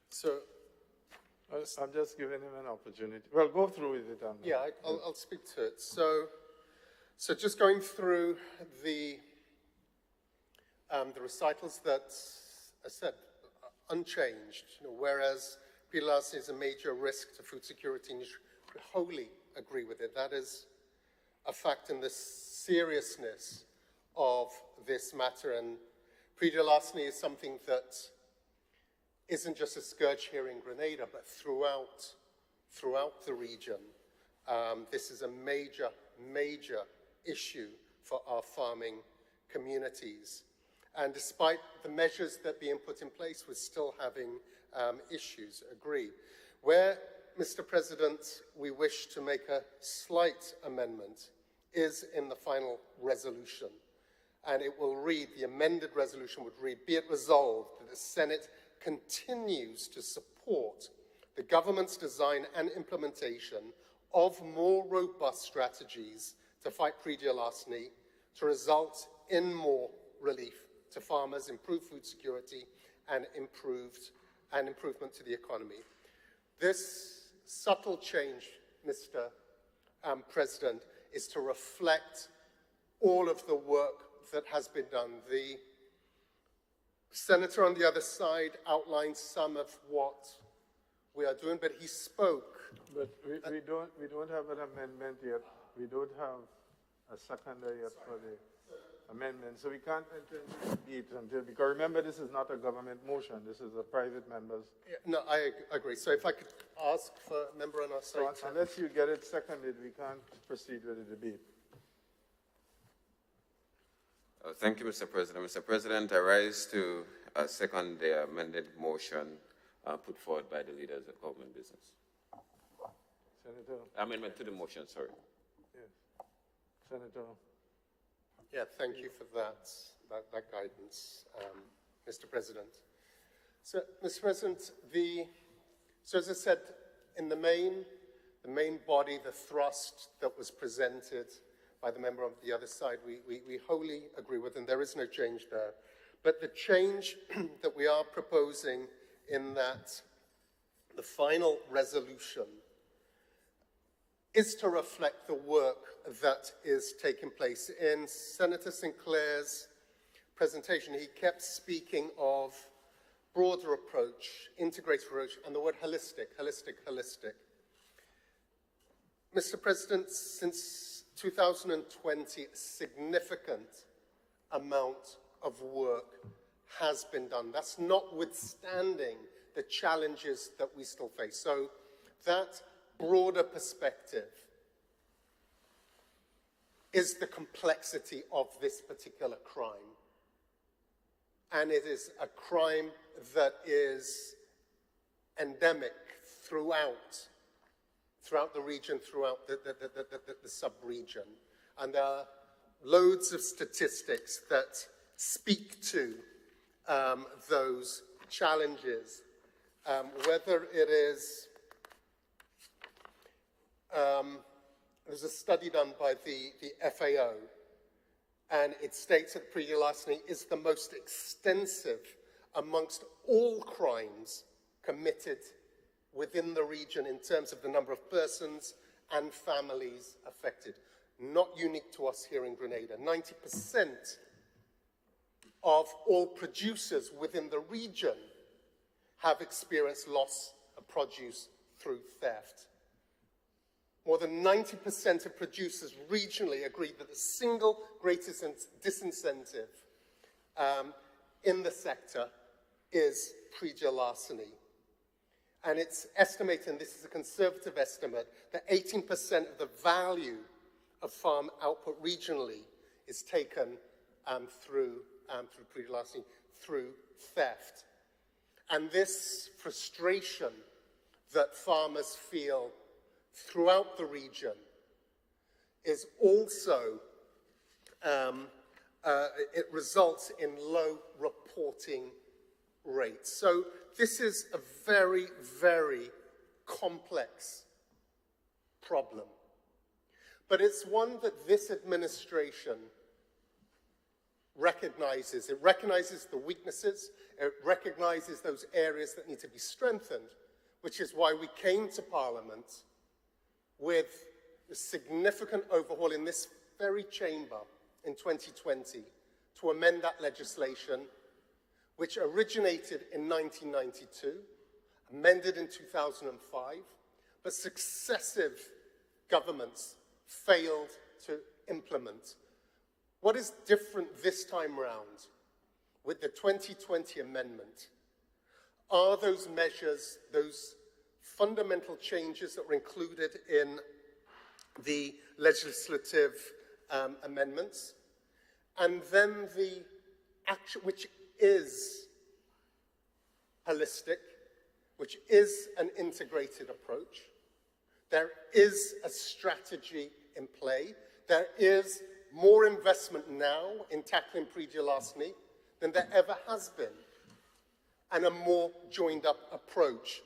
So, I'm just giving him an opportunity. Well, go through with it. Yeah, I'll speak to it. So just going through the recitals that are said unchanged, whereas Peter Larsen is a major risk to food security, and you should wholly agree with it. That is a fact in the seriousness of this matter, and Peter Larsen is something that isn't just a scourge here in Grenada, but throughout the region. This is a major, major issue for our farming communities. And despite the measures that are being put in place, we're still having issues, agree. Where, Mr. President, we wish to make a slight amendment is in the final resolution. And it will read, the amended resolution would read, be it resolved that the Senate continues to support the government's design and implementation of more robust strategies to fight pre-deal larceny to result in more relief to farmers, improved food security, and improvement to the economy. This subtle change, Mr. President, is to reflect all of the work that has been done. The Senator on the other side outlined some of what we are doing, but he spoke. But we don't have an amendment yet. We don't have a seconder yet for the amendment. So we can't enter into debate until, because remember, this is not a government motion. This is a private member's. Yeah, no, I agree. So if I could ask for a member on our side. So unless you get it seconded, we can't proceed with the debate. Thank you, Mr. President. Mr. President, I rise to second the amended motion put forward by the leaders of government business. Senator? Amendment to the motion, sorry. Yes. Senator? Yeah, thank you for that guidance, Mr. President. So, Mr. President, so as I said, in the main body, the thrust that was presented by the member on the other side, we wholly agree with, and there is no change there. But the change that we are proposing in that the final resolution is to reflect the work that is taking place. In Senator Sinclair's presentation, he kept speaking of broader approach, integrated approach, and the word holistic. Mr. President, since 2020, a significant amount of work has been done. That's notwithstanding the challenges that we still face. So that broader perspective is the complexity of this particular crime. And it is a crime that is endemic throughout the region, throughout the sub-region. And there are loads of statistics that speak to those challenges, whether it is, there's a study done by the FAO, and it states that pre-larceny is the most extensive amongst all crimes committed within the region in terms of the number of persons and families affected. Not unique to us here in Grenada. 90% of all producers within the region have experienced loss of produce through theft. More than 90% of producers regionally agree that the single greatest disincentive in the sector is pre-larceny. And it's estimated, and this is a conservative estimate, that 18% of the value of farm output regionally is taken through pre-larceny, through theft. And this frustration that farmers feel throughout the region is also, it results in low reporting rates. So this is a very, very complex problem. But it's one that this administration recognizes. It recognizes the weaknesses. It recognizes those areas that need to be strengthened, which is why we came to Parliament with a significant overhaul in this very chamber in 2020 to amend that legislation, which originated in 1992, amended in 2005, but successive governments failed to implement. What is different this time round with the 2020 amendment are those measures, those fundamental changes that were included in the legislative amendments, and then the action, which is holistic, which is an integrated approach. There is a strategy in play. There is more investment now in tackling pre-larceny than there ever has been, and a more joined-up approach.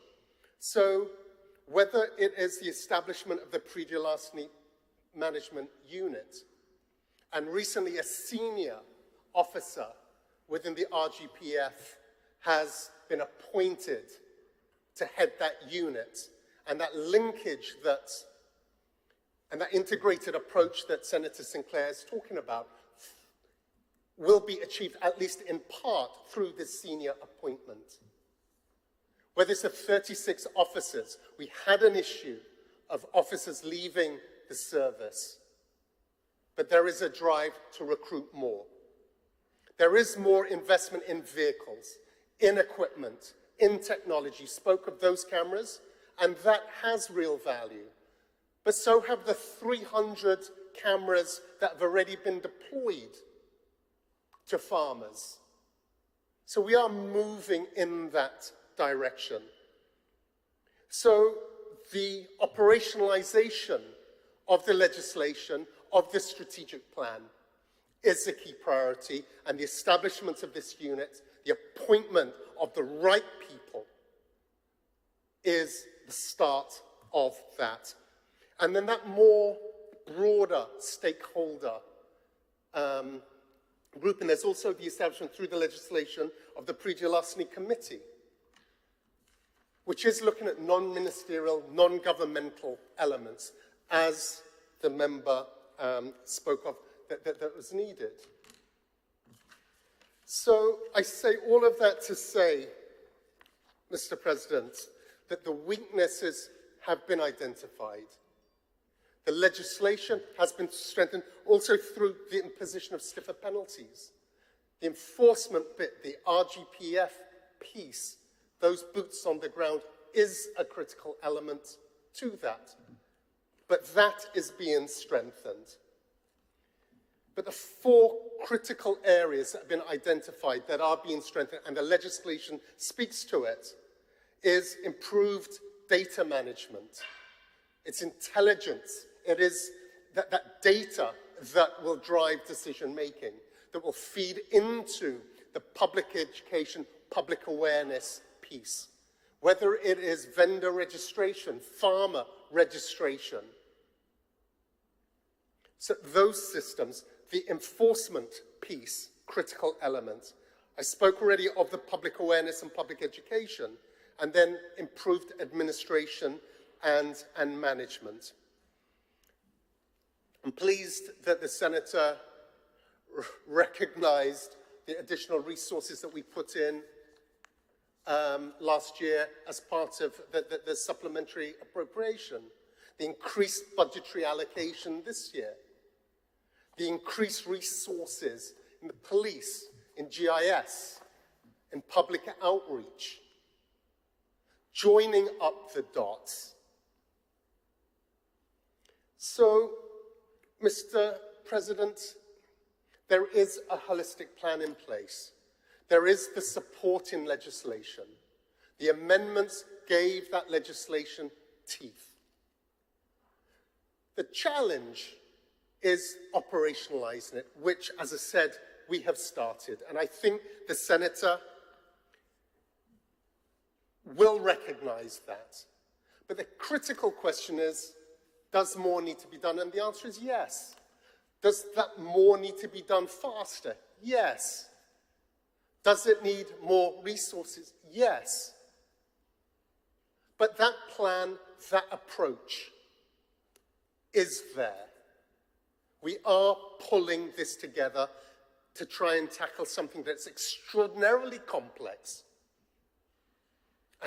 So whether it is the establishment of the pre-larceny management unit, and recently a senior officer within the RGPF has been appointed to head that unit, and that linkage and that integrated approach that Senator Sinclair is talking about will be achieved, at least in part, through this senior appointment. Whether it's the 36 officers, we had an issue of officers leaving the service, but there is a drive to recruit more. There is more investment in vehicles, in equipment, in technology. Spoke of those cameras, and that has real value. But so have the 300 cameras that have already been deployed to farmers. So we are moving in that direction. So the operationalization of the legislation, of the strategic plan, is a key priority, and the establishment of this unit, the appointment of the right people, is the start of that. And then that more broader stakeholder group, and there's also the establishment through the legislation of the Pre-Larceny Committee, which is looking at non-ministerial, non-governmental elements, as the member spoke of, that was needed. So I say all of that to say, Mr. President, that the weaknesses have been identified. The legislation has been strengthened also through the imposition of stiffer penalties. The enforcement bit, the RGPF piece, those boots on the ground is a critical element to that. But that is being strengthened. But the four critical areas that have been identified that are being strengthened, and the legislation speaks to it, is improved data management. It's intelligence. It is that data that will drive decision-making, that will feed into the public education, public awareness piece. Whether it is vendor registration, farmer registration. So those systems, the enforcement piece, critical element. I spoke already of the public awareness and public education, and then improved administration and management. I'm pleased that the Senator recognized the additional resources that we put in last year as part of the supplementary appropriation, the increased budgetary allocation this year, the increased resources in the police, in GIS, in public outreach, joining up the dots. So, Mr. President, there is a holistic plan in place. There is the support in legislation. The amendments gave that legislation teeth. The challenge is operationalizing it, which, as I said, we have started. And I think the Senator will recognize that. But the critical question is, does more need to be done? And the answer is yes. Does that more need to be done faster? Yes. Does it need more resources? Yes. But that plan, that approach is there. We are pulling this together to try and tackle something that's extraordinarily complex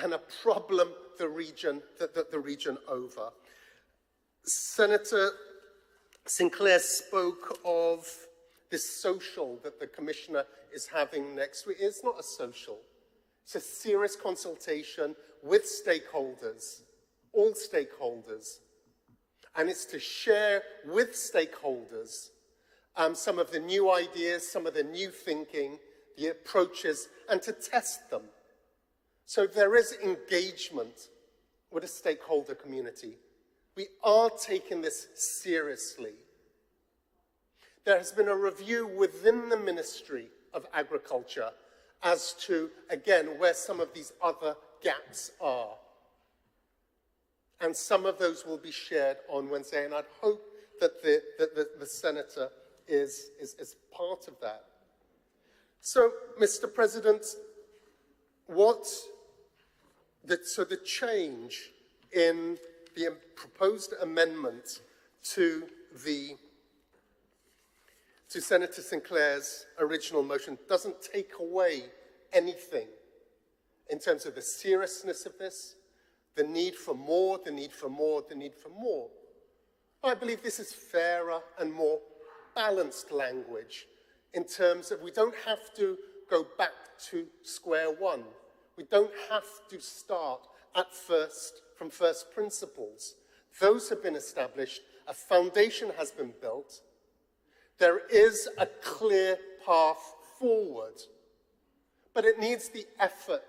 and a problem the region over. Senator Sinclair spoke of this social that the Commissioner is having next week. It's not a social. It's a serious consultation with stakeholders, all stakeholders. And it's to share with stakeholders some of the new ideas, some of the new thinking, the approaches, and to test them. So there is engagement with the stakeholder community. We are taking this seriously. There has been a review within the Ministry of Agriculture as to, again, where some of these other gaps are. And some of those will be shared on Wednesday, and I'd hope that the Senator is part of that. So, Mr. President, the change in the proposed amendment to Senator Sinclair's original motion doesn't take away anything in terms of the seriousness of this, the need for more, the need for more, the need for more. I believe this is fairer and more balanced language in terms of we don't have to go back to square one. We don't have to start from first principles. Those have been established, a foundation has been built. There is a clear path forward, but it needs the effort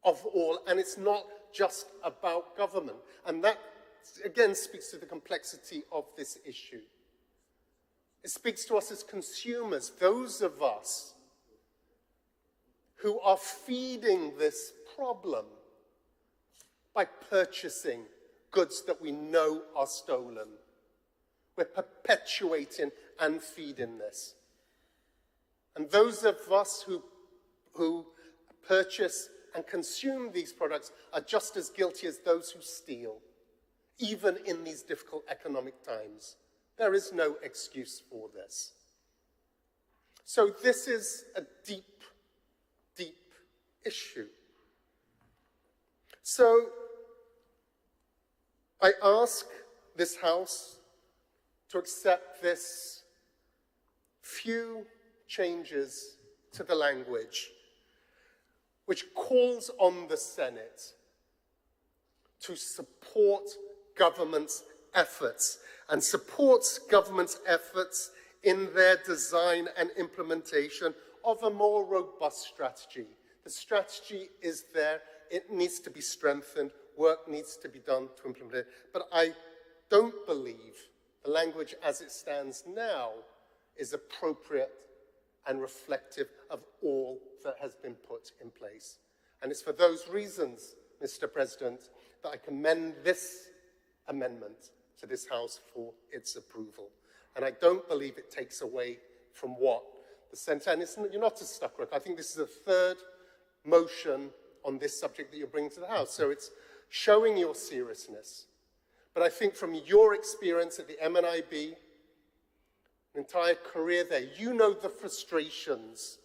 of all, and it's not just about government. And that, again, speaks to the complexity of this issue. It speaks to us as consumers, those of us who are feeding this problem by purchasing goods that we know are stolen. We're perpetuating and feeding this. And those of us who purchase and consume these products are just as guilty as those who steal, even in these difficult economic times. There is no excuse for this. So this is a deep, deep issue. So I ask this House to accept this few changes to the language, which calls on the Senate to support government's efforts and supports government's efforts in their design and implementation of a more robust strategy. The strategy is there. It needs to be strengthened. Work needs to be done to implement it. But I don't believe the language as it stands now is appropriate and reflective of all that has been put in place. And it's for those reasons, Mr. President, that I commend this amendment to this House for its approval. And I don't believe it takes away from what the Centre, and you're not just stuck with. I think this is the third motion on this subject that you're bringing to the House. So it's showing your seriousness. But I think from your experience at the MNIB, an entire career there, you know the frustrations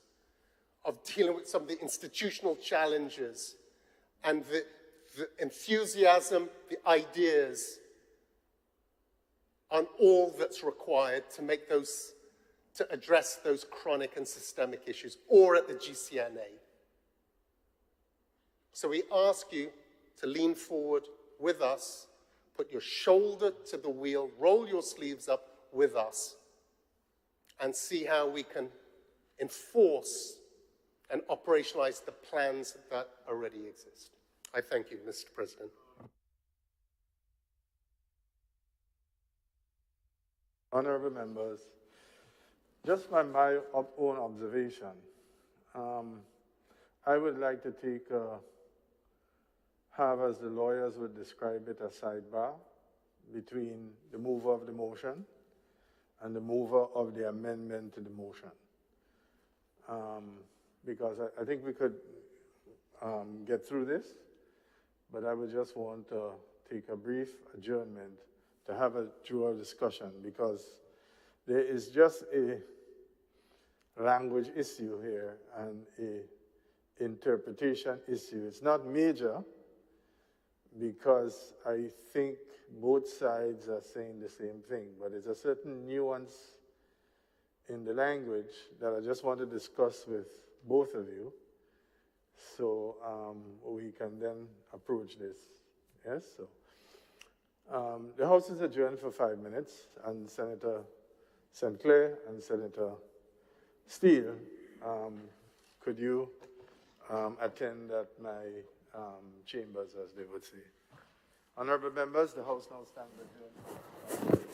of dealing with some of the institutional challenges and the enthusiasm, the ideas, on all that's required to make those, to address those chronic and systemic issues, or at the GCNA. So we ask you to lean forward with us, put your shoulder to the wheel, roll your sleeves up with us, and see how we can enforce and operationalize the plans that already exist. I thank you, Mr. President. Honorable members, just by my own observation, I would like to have, as the lawyers would describe it, a sidebar between the mover of the motion and the mover of the amendment to the motion. Because I think we could get through this, but I would just want to take a brief adjournment to have a truer discussion, because there is just a language issue here and a interpretation issue. It's not major, because I think both sides are saying the same thing, but there's a certain nuance in the language that I just want to discuss with both of you, so we can then approach this. Yes? So the House is adjourned for 5 minutes, and Senator St. Clair and Senator Steele, could you attend at my chambers, as they would say. Honorable members, the House now stands adjourned.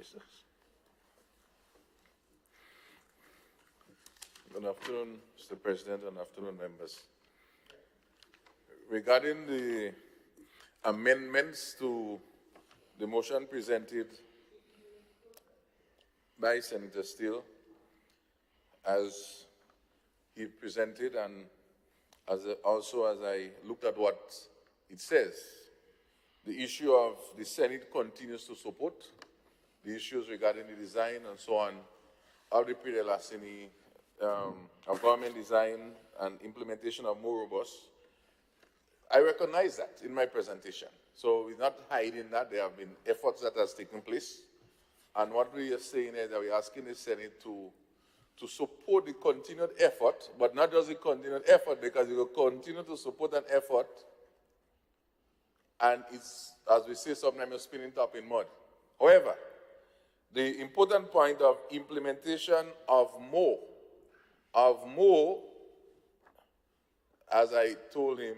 Mr. Good afternoon, Mr. President, and afternoon, members. Regarding the amendments to the motion presented by Senator Steele, as he presented, and also as I looked at what it says, the issue of the Senate continues to support the issues regarding the design and so on of the pre-Lassini of government design and implementation of more robust. I recognize that in my presentation. So we're not hiding that. There have been efforts that has taken place. And what we are saying is that we're asking the Senate to support the continued effort, but not just the continued effort, because it will continue to support an effort, and it's, as we say sometimes, spinning top in mud. However, the important point of implementation of more, as I told him,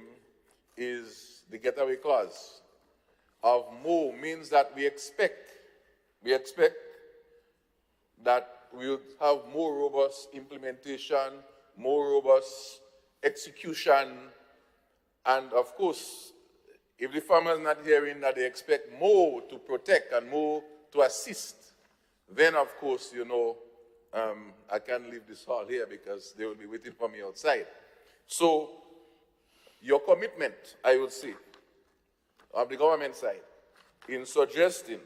is the getaway clause. Of more means that we expect that we would have more robust implementation, more robust execution, and of course, if the farmers are not hearing that they expect more to protect and more to assist, then of course, you know, I can't leave this hall here because they will be waiting for me outside. So, your commitment, I would say, of the government side, in suggesting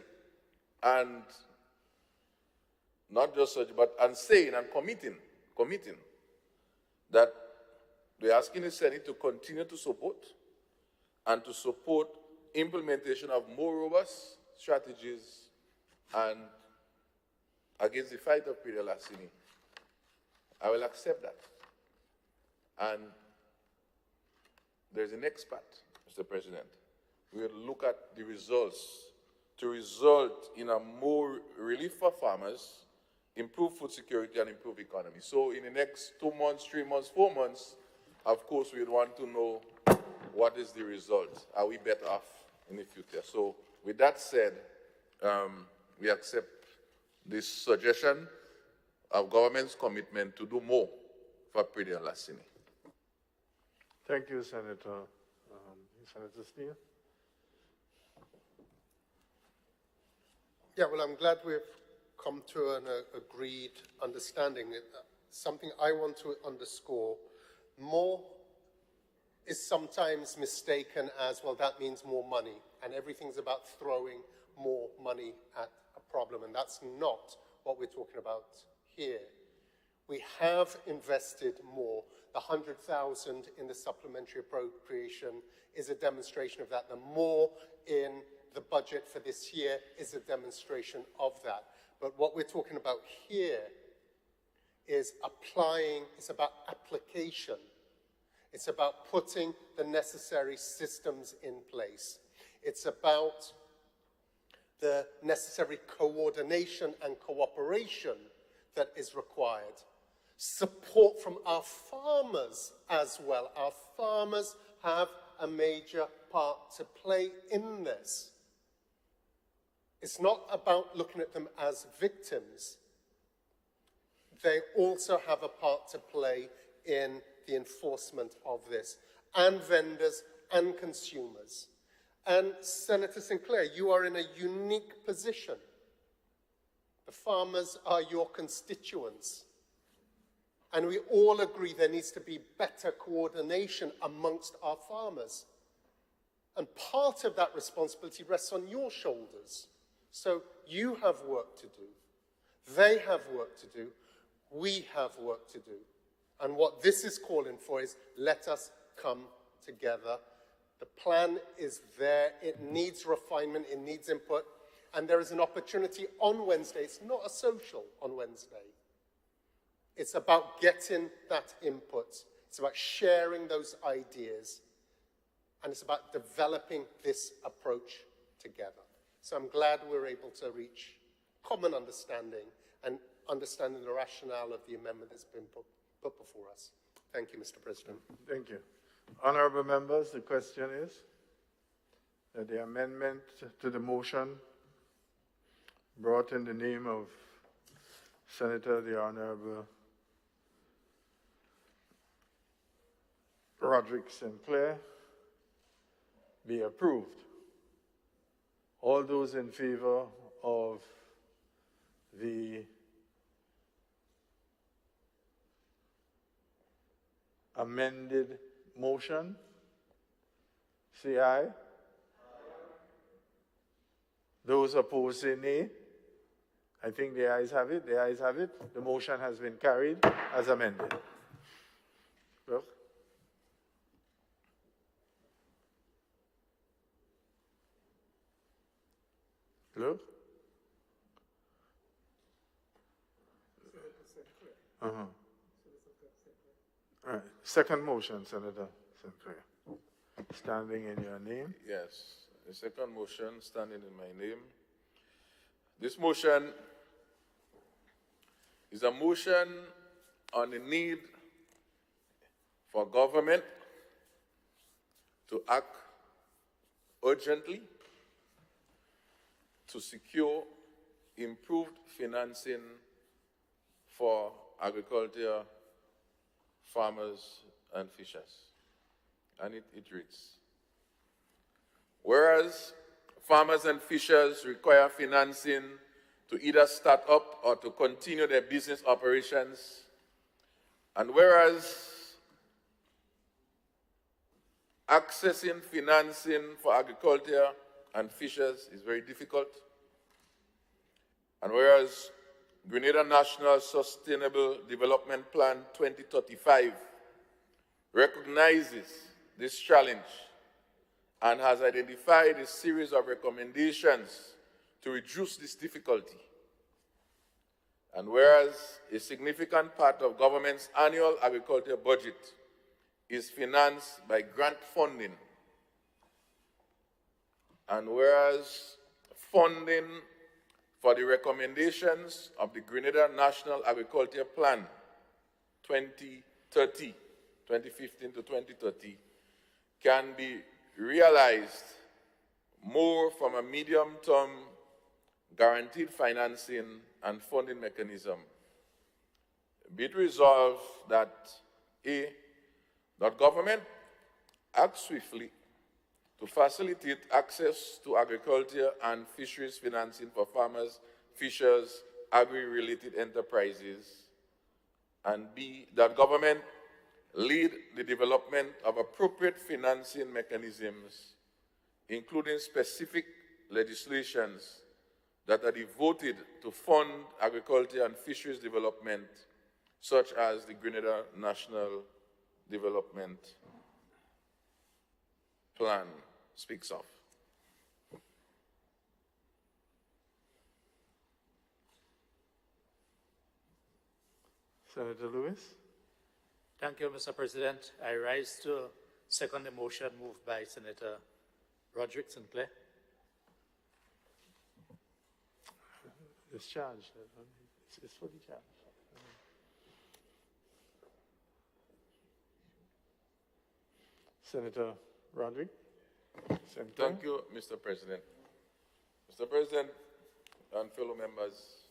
and not just such, but and saying and committing that we're asking the Senate to continue to support and to support implementation of more robust strategies and against the fight of pre-Lassini. I will accept that. And there's the next part, Mr. President. We will look at the results to result in a more relief for farmers, improve food security, and improve economy. So in the next 2 months, 3 months, 4 months, of course, we'd want to know what is the result. Are we better off in the future? So with that said, we accept this suggestion of government's commitment to do more for pre-Lassini. Thank you, Senator. Senator Steele? Yeah, well, I'm glad we've come to an agreed understanding. Something I want to underscore, more is sometimes mistaken as, well, that means more money, and everything's about throwing more money at a problem, and that's not what we're talking about here. We have invested more. The 100,000 in the supplementary appropriation is a demonstration of that. The more in the budget for this year is a demonstration of that. But what we're talking about here is applying, it's about application. It's about putting the necessary systems in place. It's about the necessary coordination and cooperation that is required. Support from our farmers as well. Our farmers have a major part to play in this. It's not about looking at them as victims. They also have a part to play in the enforcement of this, and vendors and consumers. And Senator Sinclair, you are in a unique position. The farmers are your constituents. And we all agree there needs to be better coordination amongst our farmers. And part of that responsibility rests on your shoulders. So you have work to do. They have work to do. We have work to do. And what this is calling for is, let us come together. The plan is there. It needs refinement. It needs input. And there is an opportunity on Wednesday. It's not a social on Wednesday. It's about getting that input. It's about sharing those ideas. And it's about developing this approach together. So I'm glad we're able to reach common understanding and understanding the rationale of the amendment that's been put before us. Thank you, Mr. President. Thank you. Honorable members, the question is that the amendment to the motion brought in the name of Senator the Honorable Roderick Sinclair be approved. All those in favor of the amended motion, say aye. Those opposed say nay. I think the ayes have it. The ayes have it. The motion has been carried as amended. Clerk? Clerk? Uh-huh. All right. Second motion, Senator Sinclair. Standing in your name. Yes, the second motion standing in my name. This motion is a motion on the need for government to act urgently to secure improved financing for agriculture, farmers, and fishers. And it reads, whereas farmers and fishers require financing to either start up or to continue their business operations, and whereas accessing financing for agriculture and fishers is very difficult, and whereas Grenada National Sustainable Development Plan 2035 recognizes this challenge and has identified a series of recommendations to reduce this difficulty. And whereas a significant part of government's annual agriculture budget is financed by grant funding, and whereas funding for the recommendations of the Grenada National Agriculture Plan 2015 to 2030, can be realized more from a medium-term guaranteed financing and funding mechanism. Be it resolved that A, that government act swiftly to facilitate access to agriculture and fisheries financing for farmers, fishers, agri-related enterprises, and B, that government lead the development of appropriate financing mechanisms, including specific legislations that are devoted to fund agriculture and fisheries development, such as the Grenada National Development Plan speaks of. Senator Lewis? Thank you, Mr. President. I rise to second the motion moved by Senator Roderick Sinclair. Discharge. It's for the charge. Senator Roderick? Thank you, Mr. President. Mr. President and fellow members,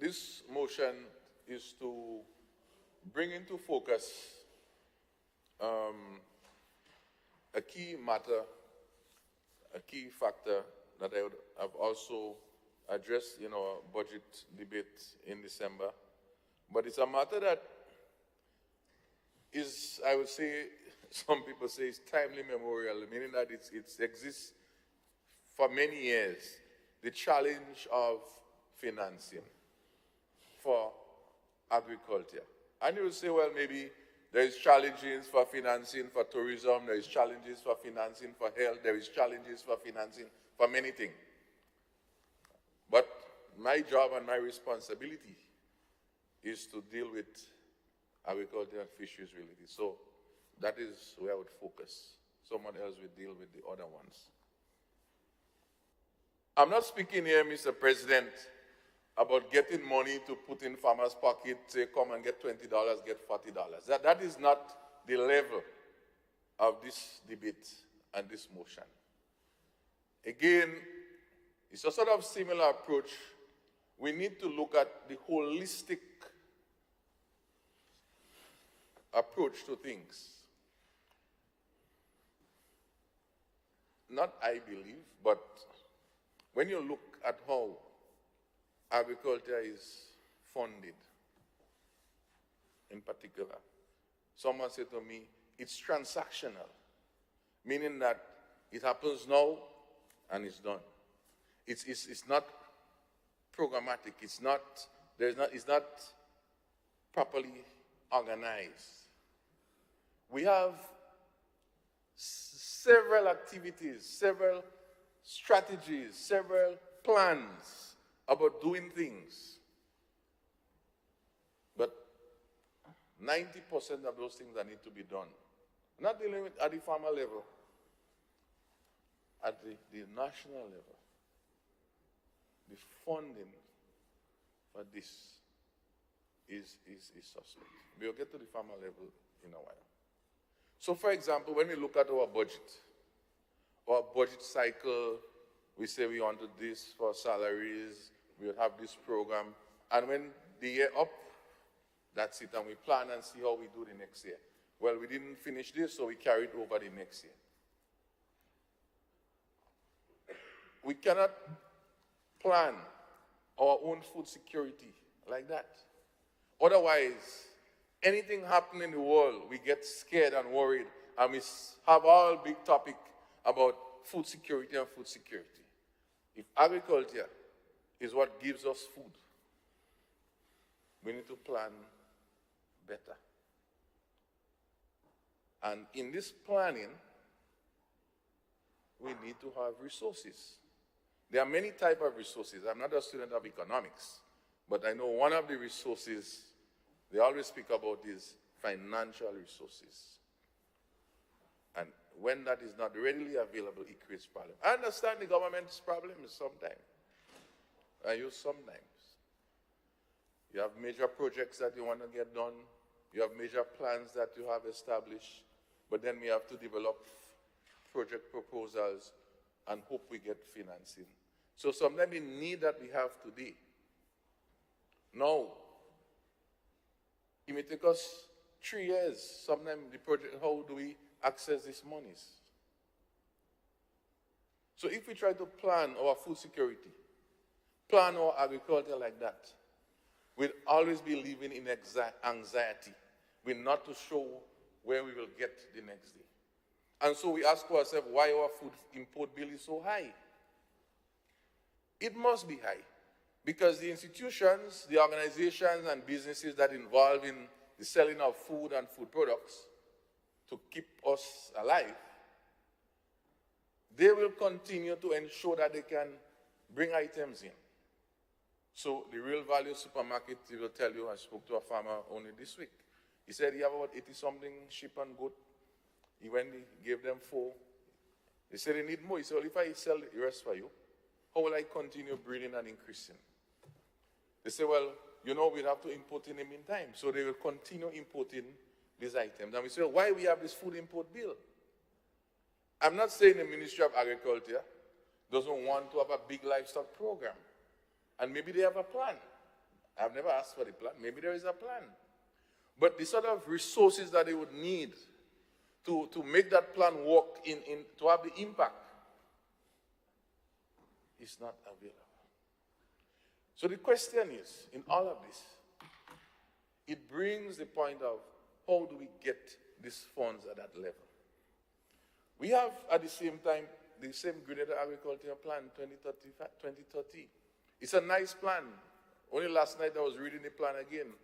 this motion is to bring into focus a key matter, a key factor that I would have also addressed in our budget debate in December. But it's a matter that is, I would say, some people say it's timely memorial, meaning that it exists for many years. The challenge of financing for agriculture. And you will say, well, maybe there is challenges for financing for tourism, there is challenges for financing for health, there is challenges for financing for many things. But my job and my responsibility is to deal with agriculture and fisheries related. So that is where I would focus. Someone else will deal with the other ones. I'm not speaking here, Mr. President, about getting money to put in farmers' pocket, say, come and get $20, get $40. That is not the level of this debate and this motion. Again, It's a sort of similar approach. We need to look at the holistic approach to things. Not I believe, but when you look at how agriculture is funded, in particular, someone said to me, it's transactional, meaning that it happens now and it's done. It's not programmatic. It's not properly organized. We have several activities, several strategies, several plans about doing things. But 90% of those things that need to be done, not dealing with at the farmer level, at the national level, the funding for this is suspect. We'll get to the farmer level in a while. So, for example, when we look at our budget cycle, we say we want to do this for salaries, we'll have this program, and when the year up, that's it, and we plan and see how we do the next year. Well, we didn't finish this, so we carried over the next year. We cannot plan our own food security like that. Otherwise, anything happen in the world, we get scared and worried, and we have all big topic about food security and food security. If agriculture is what gives us food, we need to plan better. And in this planning, we need to have resources. There are many types of resources. I'm not a student of economics, but I know one of the resources they always speak about is financial resources. And when that is not readily available, it creates problems. I understand the government's problem is sometimes. I use sometimes. You have major projects that you want to get done. You have major plans that you have established. But then we have to develop project proposals and hope we get financing. So sometimes the need that we have today. Now, it may take us 3 years. Sometimes the project, how do we access these monies? So if we try to plan our food security, plan our agriculture like that, we'll always be living in anxiety. We're not too sure where we will get the next day. And so we ask ourselves why our food import bill is so high. It must be high because the institutions, the organizations and businesses that involve in the selling of food and food products to keep us alive, they will continue to ensure that they can bring items in. So the Real Value supermarket, he will tell you, I spoke to a farmer only this week. He said he have about 80-something sheep and goat. He went, he gave them 4. They said they need more. He said, well, if I sell the rest for you, how will I continue breeding and increasing? They said, well, you know, we'll have to import in the meantime. So they will continue importing these items. And we say, why we have this food import bill? I'm not saying the Ministry of Agriculture doesn't want to have a big livestock program. And maybe they have a plan. I've never asked for the plan. Maybe there is a plan. But the sort of resources that they would need to make that plan work, to have the impact, is not available. So the question is, in all of this, it brings the point of how do we get these funds at that level? We have, at the same time, the same Grenada Agriculture Plan 2030. It's a nice plan. Only last night I was reading the plan again.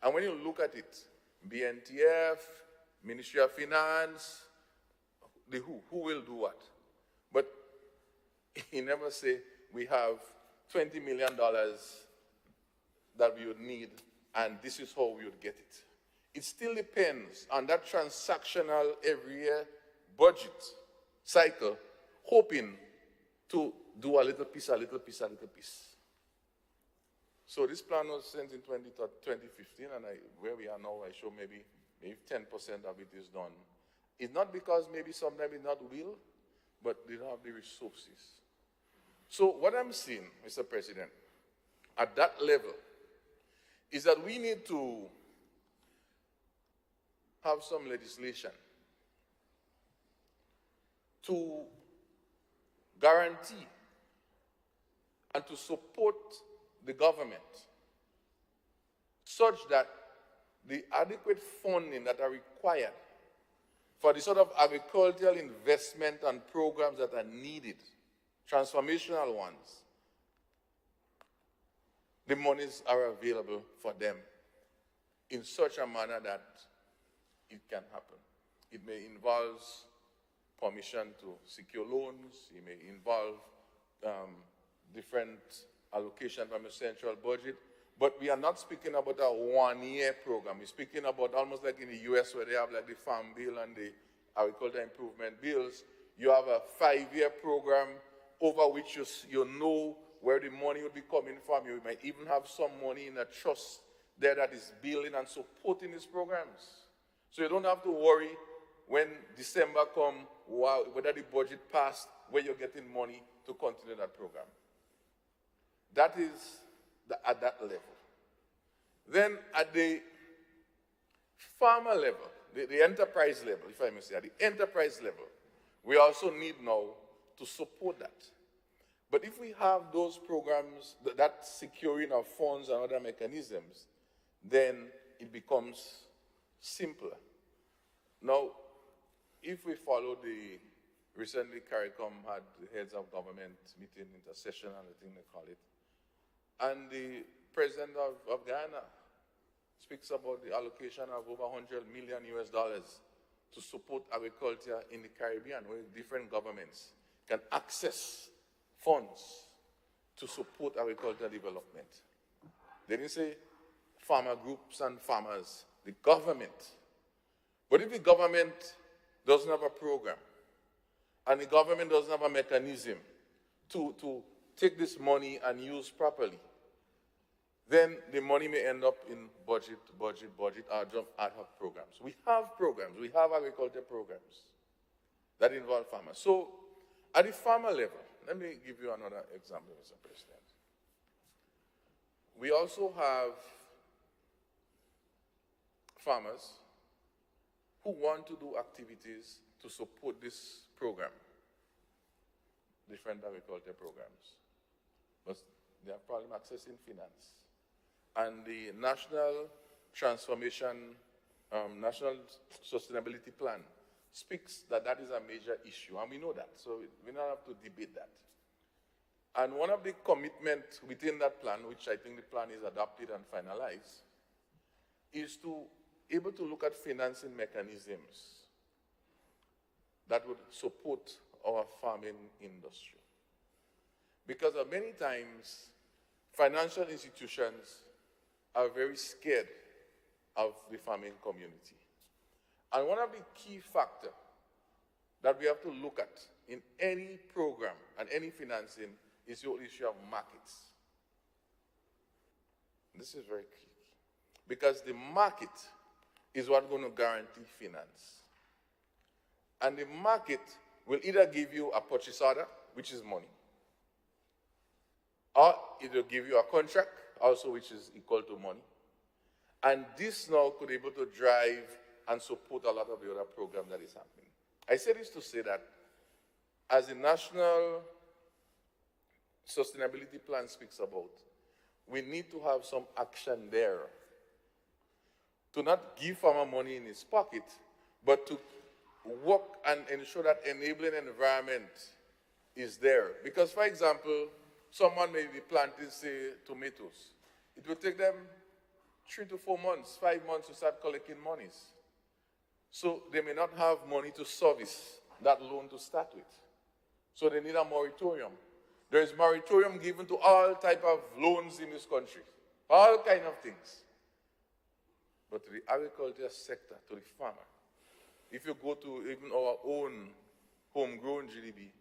And when you look at it, BNTF, Ministry of Finance, the who will do what? But he never say we have $20 million that we would need, and this is how we would get it. It still depends on that transactional every year budget cycle, hoping to do a little piece, a little piece, a little piece. So this plan was sent in 2015, and where we are now, I show maybe 10% of it is done. It's not because maybe sometimes it's not will, but they don't have the resources. So what I'm seeing, Mr. President, at that level, is that we need to have some legislation to guarantee and to support the government such that the adequate funding that are required for the sort of agricultural investment and programs that are needed, transformational ones, the monies are available for them in such a manner that it can happen. It may involve permission to secure loans, it may involve different allocation from a central budget, but we are not speaking about a one-year program. We're speaking about almost like in the US where they have like the Farm Bill and the Agriculture Improvement Bills. You have a 5-year program over which you know where the money will be coming from. You might even have some money in a trust there that is building and supporting these programs. So you don't have to worry when December comes, whether the budget passed, where you're getting money to continue that program. That is at that level. Then at the farmer level, the enterprise level, if I may say, at the enterprise level, we also need now to support that. But if we have those programs, that securing of funds and other mechanisms, then it becomes simpler. Now, if we follow recently CARICOM had the heads of government meeting, intercession, and the thing they call it, and the president of Guyana speaks about the allocation of over $100 million to support agriculture in the Caribbean, where different governments can access funds to support agricultural development. They didn't say farmer groups and farmers, the government. But if the government doesn't have a program, and the government doesn't have a mechanism to take this money and use properly, then the money may end up in budget, or just ad hoc programs. We have programs, we have agriculture programs that involve farmers. So at the farmer level, let me give you another example, Mr. President. We also have farmers who want to do activities to support this program, different agriculture programs, but they have problem accessing finance. And the National Sustainability Plan speaks that is a major issue, and we know that, so we don't have to debate that. And one of the commitments within that plan, which I think the plan is adopted and finalized, is to able to look at financing mechanisms that would support our farming industry. Because many times, financial institutions are very scared of the farming community. And one of the key factors that we have to look at in any program and any financing is your issue of markets. This is very key. Because the market is what's going to guarantee finance. And the market will either give you a purchase order, which is money, or it will give you a contract, also which is equal to money. And this now could be able to drive and support a lot of the other programs that is happening. I say this to say that as the National Sustainability Plan speaks about, we need to have some action there to not give farmer money in his pocket, but to work and ensure that enabling environment is there. Because, for example, someone may be planting, say, tomatoes. It will take them 3 to 4 months, 5 months to start collecting monies. So they may not have money to service that loan to start with. So they need a moratorium. There is moratorium given to all type of loans in this country, all kind of things. But to the agriculture sector, to the farmer, if you go to even our own homegrown GDP,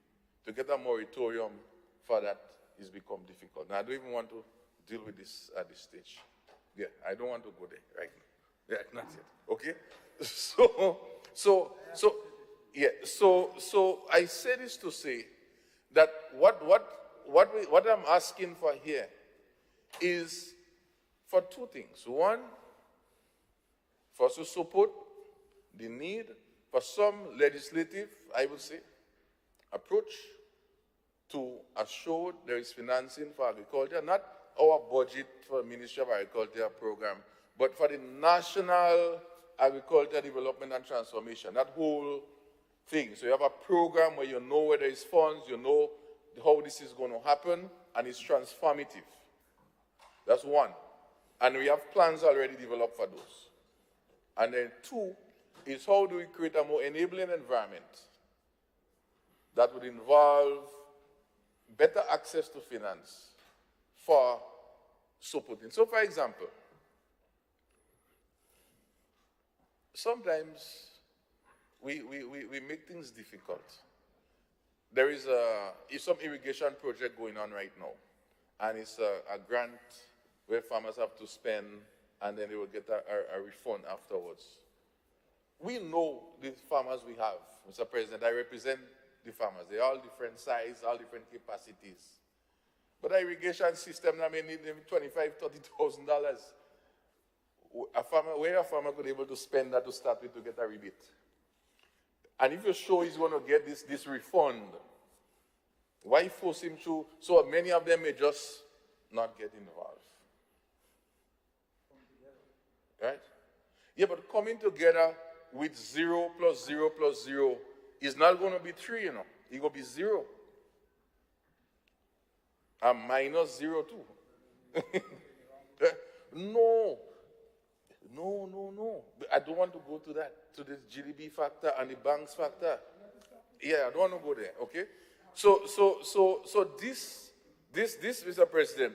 to get a moratorium for that is become difficult. Now, I don't even want to deal with this at this stage. Yeah, I don't want to go there right now. Yeah, not yet. Okay? So I say this to say that what what I'm asking for here is for two things. One, for us to support the need for some legislative, I would say, approach to assure there is financing for agriculture, not our budget for Ministry of Agriculture program, but for the National Agriculture Development and Transformation, that whole thing. So you have a program where you know where there is funds, you know how this is going to happen, and it's transformative. That's one. And we have plans already developed for those. And then two is how do we create a more enabling environment that would involve better access to finance for supporting. So, for example, sometimes we make things difficult. There is some irrigation project going on right now, and it's a grant where farmers have to spend, and then they will get a refund afterwards. We know the farmers we have, Mr. President. I represent the farmers. They're all different size, all different capacities. But the irrigation system, I may need maybe $25,000, $30,000. Where a farmer could be able to spend that to start with to get a rebate. And if you're sure he's going to get this refund, why force him to? So many of them may just not get involved. Right? Yeah, but coming together with 0 plus 0 plus 0 is not going to be 3, you know. It's going to be 0. And minus 0 too. No. I don't want to go to that, to the GDP factor and the banks factor. Yeah, I don't want to go there, okay? So this, Mr. President,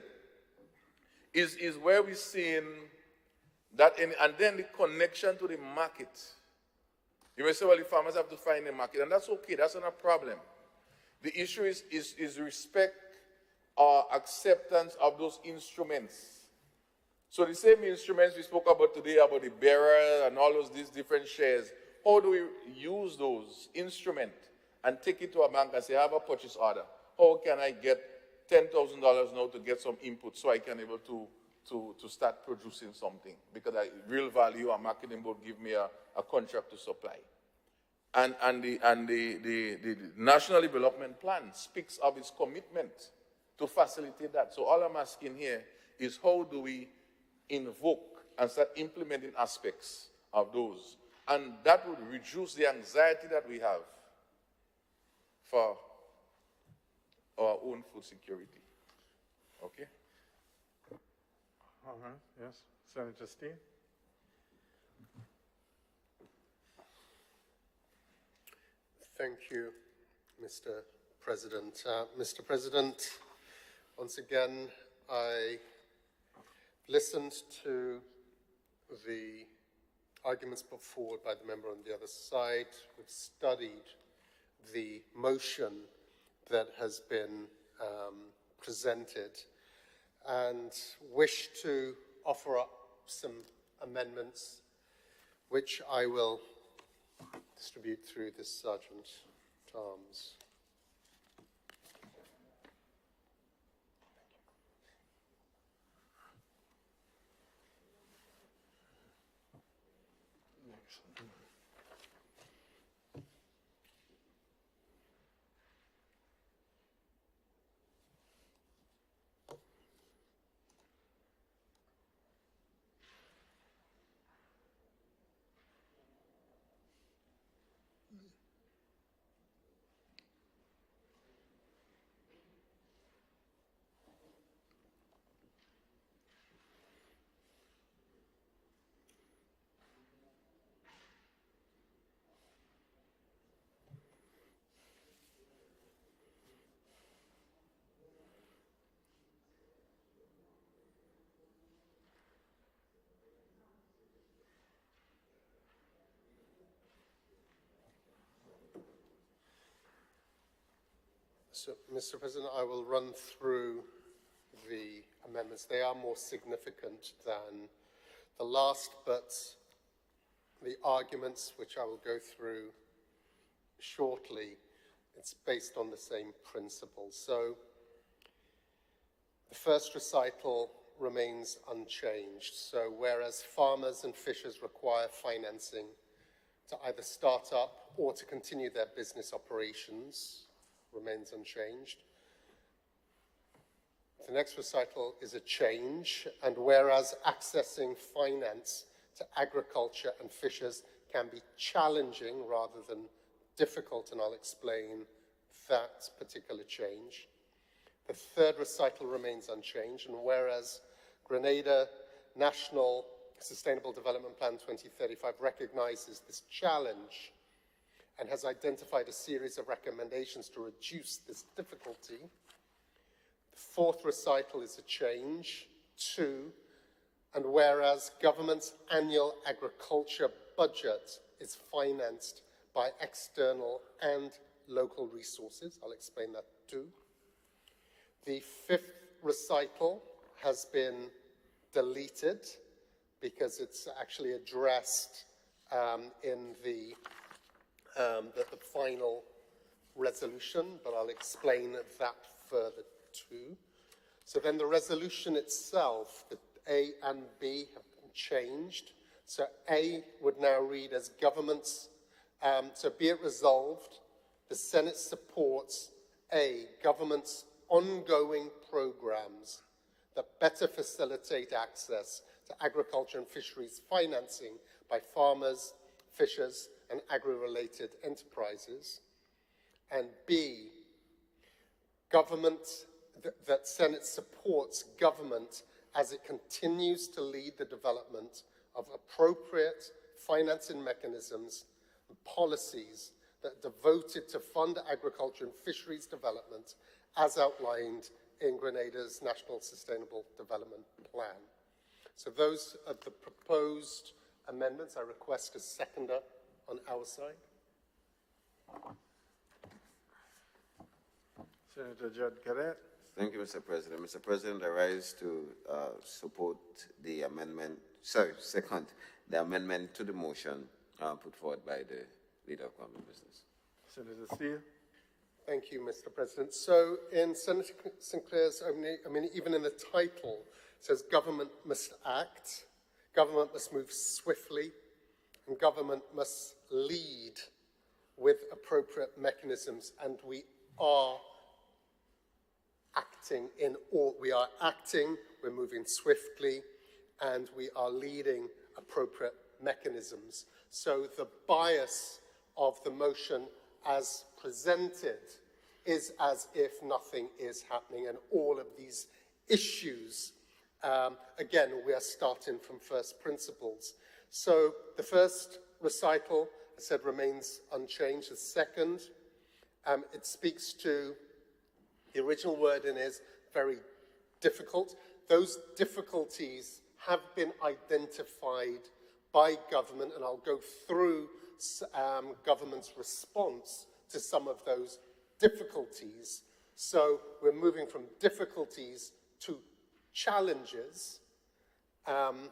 is where we're seeing that, and then the connection to the market. You may say, well, the farmers have to find a market, and that's okay, that's not a problem. The issue is respect or acceptance of those instruments. So the same instruments we spoke about today, about the bearer and all these different shares, how do we use those instruments and take it to a bank and say, I have a purchase order. How can I get $10,000 now to get some input so I can able to start producing something? Because real value, a marketing board give me a contract to supply. And the National Development Plan speaks of its commitment to facilitate that. So all I'm asking here is how do we invoke and start implementing aspects of those? And that would reduce the anxiety that we have for our own food security. Okay? All right, yes. Senator Steen? Thank you, Mr. President. Mr. President, once again, I listened to the arguments put forward by the member on the other side. We've studied the motion that has been presented and wish to offer up some amendments which I will distribute through the Sergeant at Arms. So, Mr. President, I will run through the amendments. They are more significant than the last, but the arguments, which I will go through shortly, it's based on the same principle. So, The first recital remains unchanged. So whereas farmers and fishers require financing to either start up or to continue their business operations, remains unchanged. The next recital is a change, and whereas accessing finance to agriculture and fishers can be challenging rather than difficult, and I'll explain that particular change. The third recital remains unchanged, and whereas Grenada National Sustainable Development Plan 2035 recognizes this challenge and has identified a series of recommendations to reduce this difficulty, the fourth recital is a change to, and whereas government's annual agriculture budget is financed by external and local resources, I'll explain that too. The fifth recital has been deleted because it's actually addressed in the final resolution, but I'll explain that further too. So then the resolution itself, the A and B have been changed. So A would now read as governments, so be it resolved, the Senate supports A, government's ongoing programs that better facilitate access to agriculture and fisheries financing by farmers, fishers, and agri-related enterprises. And B, that Senate supports government as it continues to lead the development of appropriate financing mechanisms and policies that are devoted to fund agriculture and fisheries development as outlined in Grenada's National Sustainable Development Plan. So those are the proposed amendments. I request a seconder on our side. Senator Judd Cadet. Thank you, Mr. President. Mr. President, I rise to support the amendment, second, the amendment to the motion put forward by the Leader of Common Business. Senator Steele. Thank you, Mr. President. So in Senator Sinclair's opening, even in the title, it says government must act, government must move swiftly, and government must lead with appropriate mechanisms, and we are acting we're moving swiftly, and we are leading appropriate mechanisms. So the bias of the motion as presented is as if nothing is happening, and all of these issues, again, we are starting from first principles. So the first recital, I said, remains unchanged. The second, it speaks to, the original wording is very difficult. Those difficulties have been identified by government, and I'll go through government's response to some of those difficulties. So we're moving from difficulties to challenges. But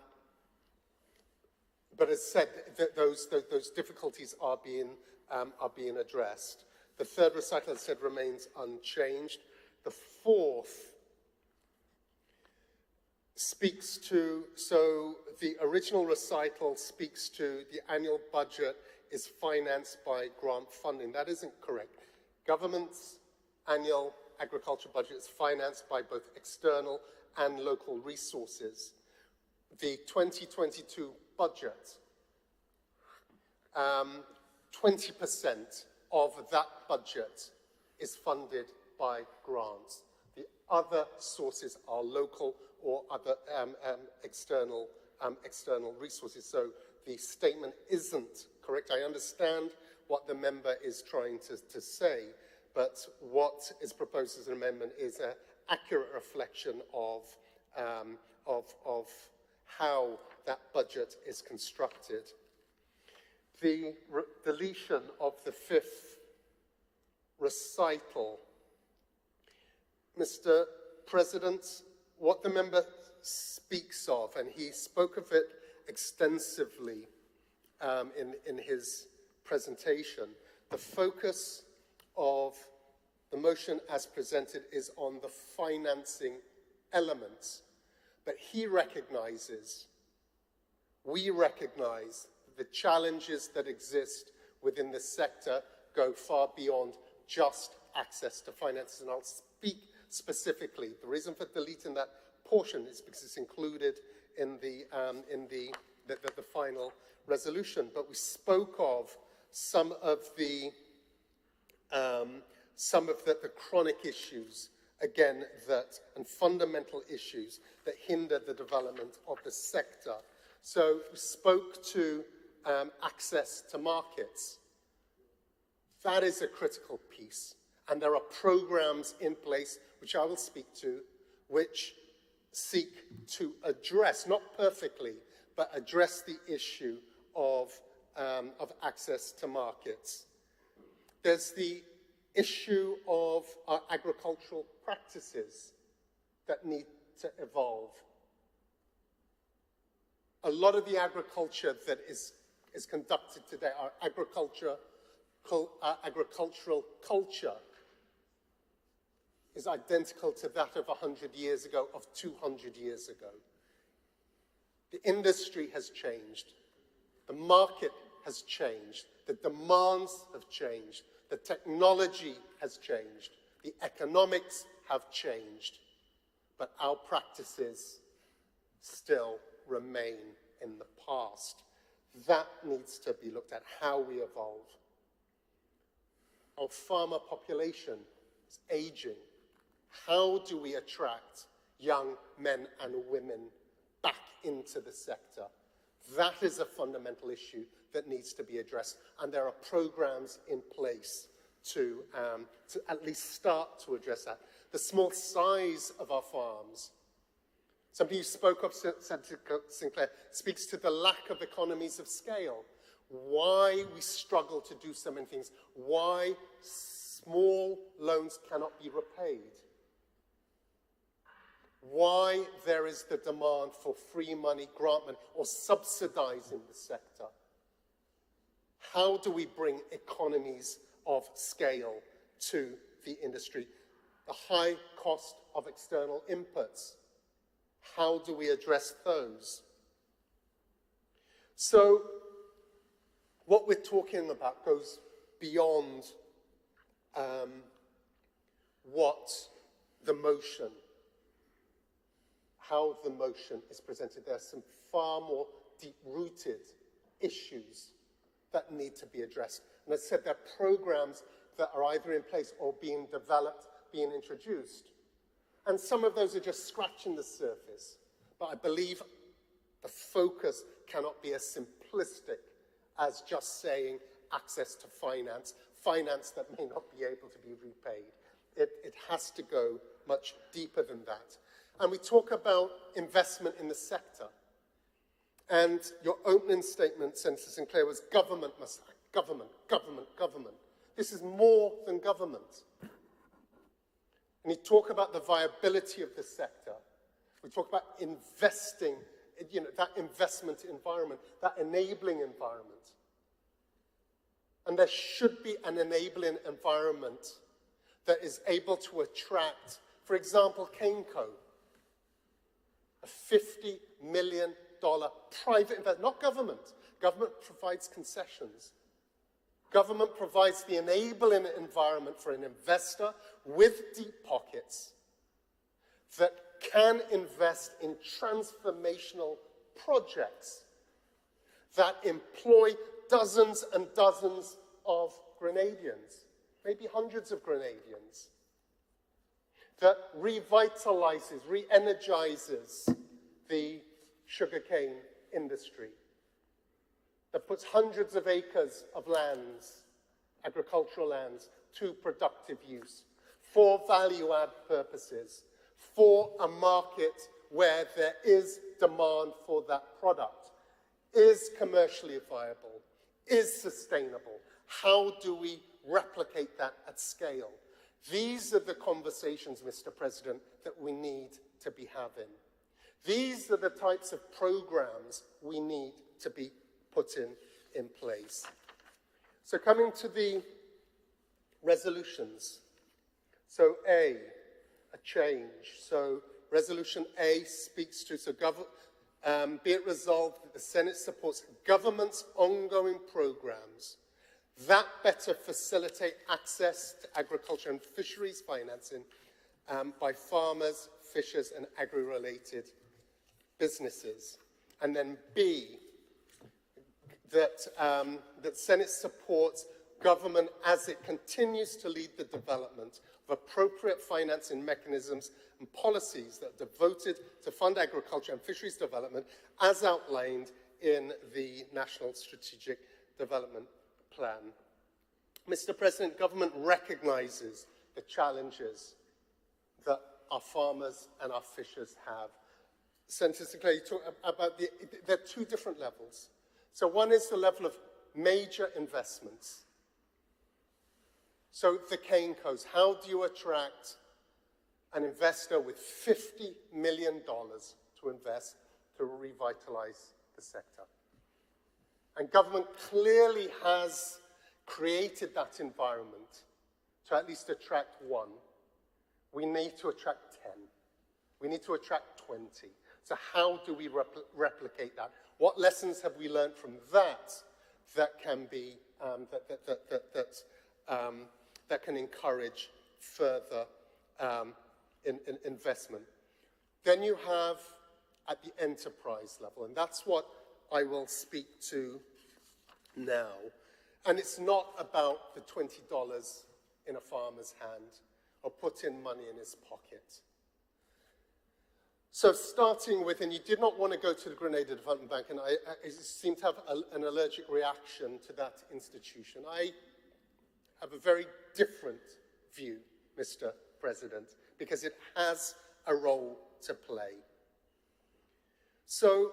as said, those difficulties are being addressed. The third recital, as said, remains unchanged. The fourth speaks to, so the original recital speaks to the annual budget is financed by grant funding. That isn't correct. Government's annual agriculture budget is financed by both external and local resources. The 2022 budget, 20% of that budget is funded by grants. The other sources are local or other external resources. So the statement isn't correct. I understand what the member is trying to say, but what is proposed as an amendment is an accurate reflection of how that budget is constructed. The deletion of the fifth recital. Mr. President, what the member speaks of, and he spoke of it extensively in his presentation, the focus of the motion as presented is on the financing elements. But he recognizes, we recognize, the challenges that exist within the sector go far beyond just access to finance. And I'll speak specifically. The reason for deleting that portion is because it's included in the final resolution. But we spoke of some of the chronic issues, again, and fundamental issues that hinder the development of the sector. So we spoke to access to markets. That is a critical piece. And there are programs in place, which I will speak to, which seek to address, not perfectly, but address the issue of access to markets. There's the issue of our agricultural practices that need to evolve. A lot of the agriculture that is conducted today, our agricultural culture, is identical to that of 100 years ago, of 200 years ago. The industry has changed. The market has changed. The demands have changed. The technology has changed. The economics have changed. But our practices still remain in the past. That needs to be looked at, how we evolve. Our farmer population is aging. How do we attract young men and women back into the sector? That is a fundamental issue that needs to be addressed, and there are programs in place to at least start to address that. The small size of our farms. Somebody who spoke of Senator Sinclair speaks to the lack of economies of scale. Why we struggle to do so many things. Why small loans cannot be repaid. Why there is the demand for free money, grant money, or subsidizing the sector. How do we bring economies of scale to the industry? The high cost of external inputs. How do we address those? So, what we're talking about goes beyond what the motion, how the motion is presented. There are some far more deep-rooted issues that need to be addressed. And as I said, there are programs that are either in place or being developed, being introduced. And some of those are just scratching the surface. But I believe the focus cannot be as simplistic as just saying access to finance, finance that may not be able to be repaid. It has to go much deeper than that. And we talk about investment in the sector. And your opening statement, Senator Sinclair, was government must act. Government, government, government. This is more than government. And you talk about the viability of the sector. We talk about investing, that investment environment, that enabling environment. And there should be an enabling environment that is able to attract, for example, Caneco, a $50 million private investment, not government. Government provides concessions. Government provides the enabling environment for an investor with deep pockets that can invest in transformational projects that employ dozens and dozens of Grenadians, maybe hundreds of Grenadians, that revitalizes, re-energizes the sugarcane industry, that puts hundreds of acres of lands, agricultural lands, to productive use for value-add purposes, for a market where there is demand for that product, is commercially viable, is sustainable. How do we replicate that at scale? These are the conversations, Mr. President, that we need to be having. These are the types of programs we need to be putting in place. So coming to the resolutions. So A change. So Resolution A speaks to, be it resolved that the Senate supports government's ongoing programs that better facilitate access to agriculture and fisheries financing by farmers, fishers, and agri-related businesses. And then B, that Senate supports government as it continues to lead the development of appropriate financing mechanisms and policies that are devoted to fund agriculture and fisheries development as outlined in the National Strategic Development Plan. Mr. President, government recognizes the challenges that our farmers and our fishers have. Senator Sinclair, you talk about there are two different levels. So one is the level of major investments. So the cane coast, how do you attract an investor with $50 million to invest to revitalize the sector? And government clearly has created that environment to at least attract one. We need to attract 10. We need to attract 20. So how do we replicate that? What lessons have we learned from that that can be that can encourage further investment? Then you have at the enterprise level, and that's what I will speak to now. And it's not about the $20 in a farmer's hand or putting money in his pocket. So starting with, and you did not want to go to the Grenada Development Bank, and I seem to have an allergic reaction to that institution. I have a very different view, Mr. President, because it has a role to play. So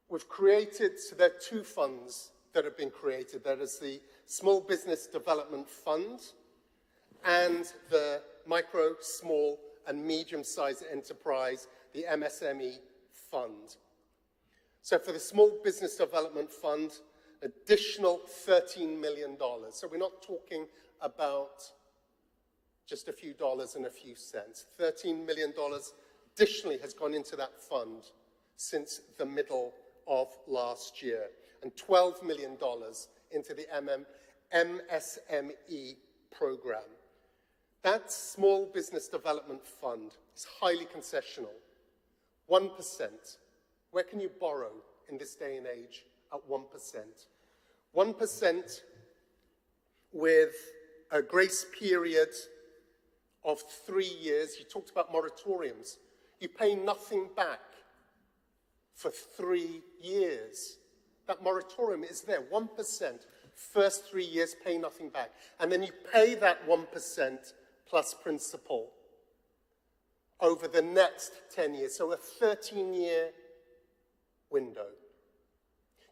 we've created, so there are two funds that have been created. There is the Small Business Development Fund and the Micro, Small and Medium-Sized Enterprise, the MSME Fund. So for the Small Business Development Fund, additional $13 million. So we're not talking about just a few dollars and a few cents. $13 million additionally has gone into that fund since the middle of last year, and $12 million into the MSME program. That Small Business Development Fund is highly concessional. 1%. Where can you borrow in this day and age at 1%? 1% with a grace period of 3 years. You talked about moratoriums. You pay nothing back for 3 years. That moratorium is there, 1%. First 3 years, pay nothing back. And then you pay that 1% plus principal over the next 10 years. So a 13-year window.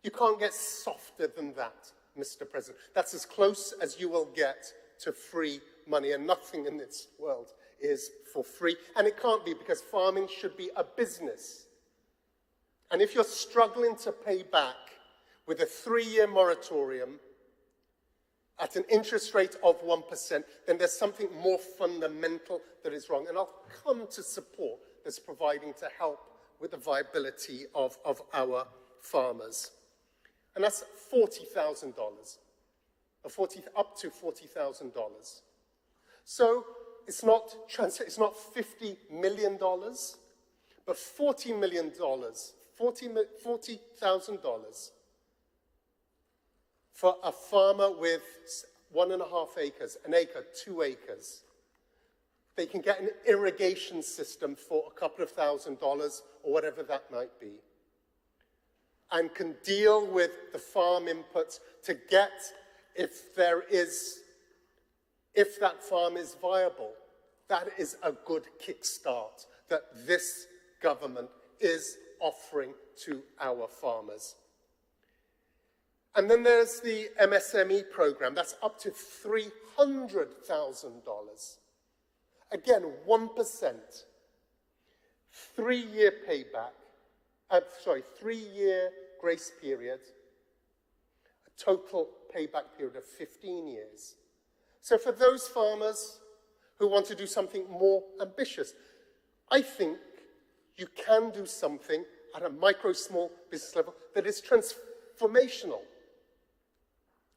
You can't get softer than that, Mr. President. That's as close as you will get to free money, and nothing in this world is for free. And it can't be, because farming should be a business. And if you're struggling to pay back with a 3-year moratorium at an interest rate of 1%, then there's something more fundamental that is wrong. And I'll come to support that's providing to help with the viability of our farmers. And that's $40,000, up to $40,000. So it's not $50 million, but $40 million, $40,000 for a farmer with 1.5 acres, an acre, 2 acres. They can get an irrigation system for a couple of $1,000 or whatever that might be, and can deal with the farm inputs to get, if that farm is viable. That is a good kickstart that this government is offering to our farmers. And then there's the MSME program. That's up to $300,000. Again, 1%. 3-year payback. 3-year grace period. A total payback period of 15 years. So for those farmers who want to do something more ambitious. I think you can do something at a micro, small business level that is transformational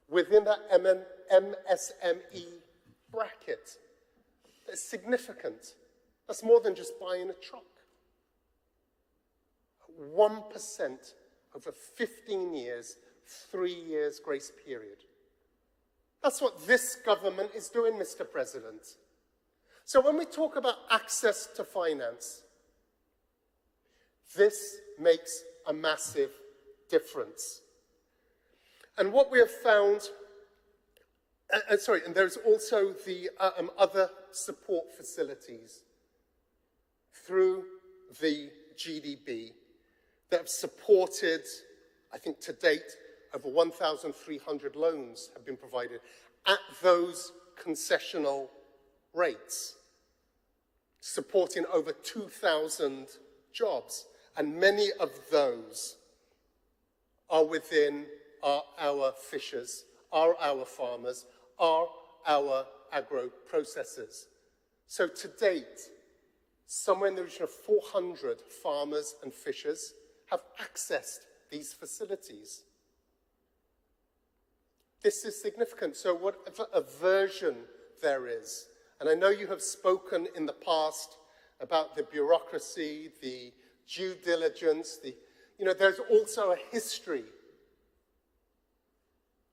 within that MSME bracket. That's significant. That's more than just buying a truck. 1% over 15 years, 3 years grace period. That's what this government is doing, Mr. President. So when we talk about access to finance, this makes a massive difference. And what we have found, and there's also the other support facilities through the GDB that have supported, I think to date, over 1,300 loans have been provided at those concessional rates, supporting over 2,000 jobs. And many of those are within our fishers, are our farmers, are our agro-processors. So to date, somewhere in the region of 400 farmers and fishers have accessed these facilities. This is significant. So whatever aversion there is, and I know you have spoken in the past about the bureaucracy, the due diligence, there's also a history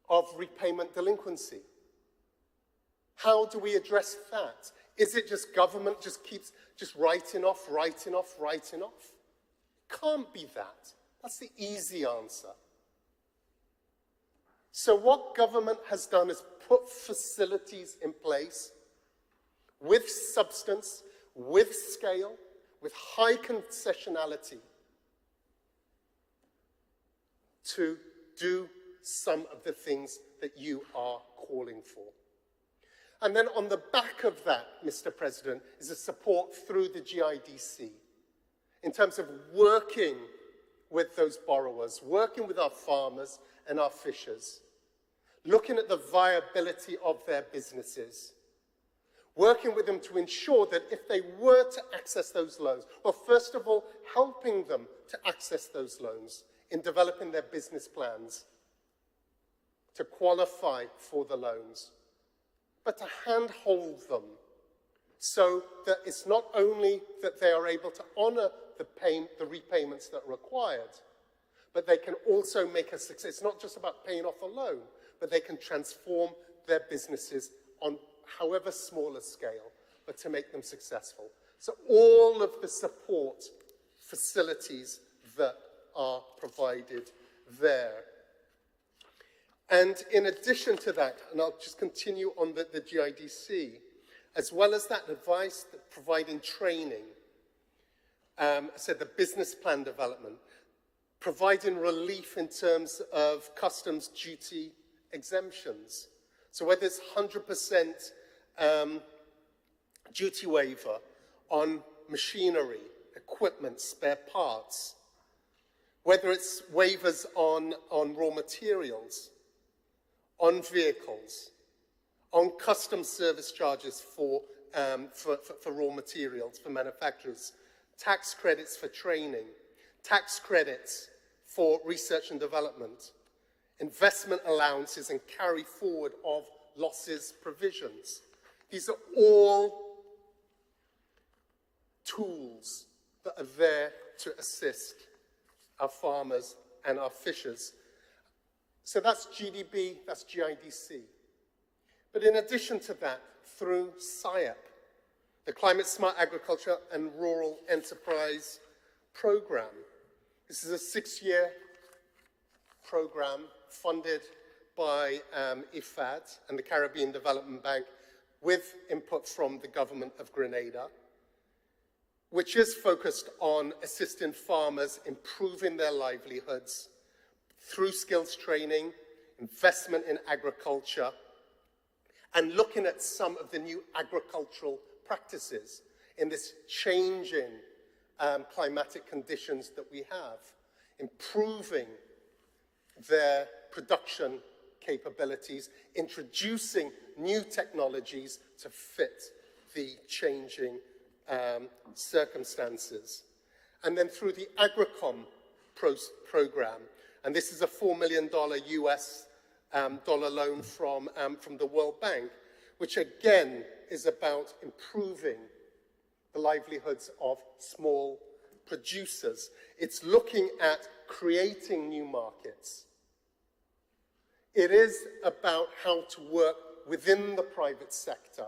of repayment delinquency. How do we address that? Is it just government just keeps writing off? Can't be that. That's the easy answer. So what government has done is put facilities in place with substance, with scale, with high concessionality to do some of the things that you are calling for. And then on the back of that, Mr. President, is a support through the GIDC in terms of working with those borrowers, working with our farmers and our fishers, looking at the viability of their businesses, working with them to ensure that if they were to access those loans, well, first of all, helping them to access those loans in developing their business plans to qualify for the loans, but to handhold them so that it's not only that they are able to honor the repayments that are required, but they can also make a success. It's not just about paying off a loan, but they can transform their businesses on however small a scale, but to make them successful. So all of the support facilities that are provided there. And in addition to that, and I'll just continue on the GIDC, as well as that advice, providing training, I said the business plan development, providing relief in terms of customs duty exemptions. So whether it's 100% duty waiver on machinery, equipment, spare parts, whether it's waivers on raw materials, on vehicles, on customs service charges for raw materials, for manufacturers, tax credits for training, tax credits for research and development, investment allowances and carry forward of losses provisions. These are all tools that are there to assist our farmers and our fishers. So that's GDB, that's GIDC. But in addition to that, through SIAP, the Climate Smart Agriculture and Rural Enterprise Program. This is a 6-year program funded by IFAD and the Caribbean Development Bank with input from the government of Grenada, which is focused on assisting farmers improving their livelihoods through skills training, investment in agriculture, and looking at some of the new agricultural practices in this changing climatic conditions that we have, improving their production capabilities, introducing new technologies to fit the changing circumstances. And then through the AgriCom program, and this is a $4 million US dollar loan from the World Bank, which again is about improving the livelihoods of small producers. It's looking at creating new markets. It is about how to work within the private sector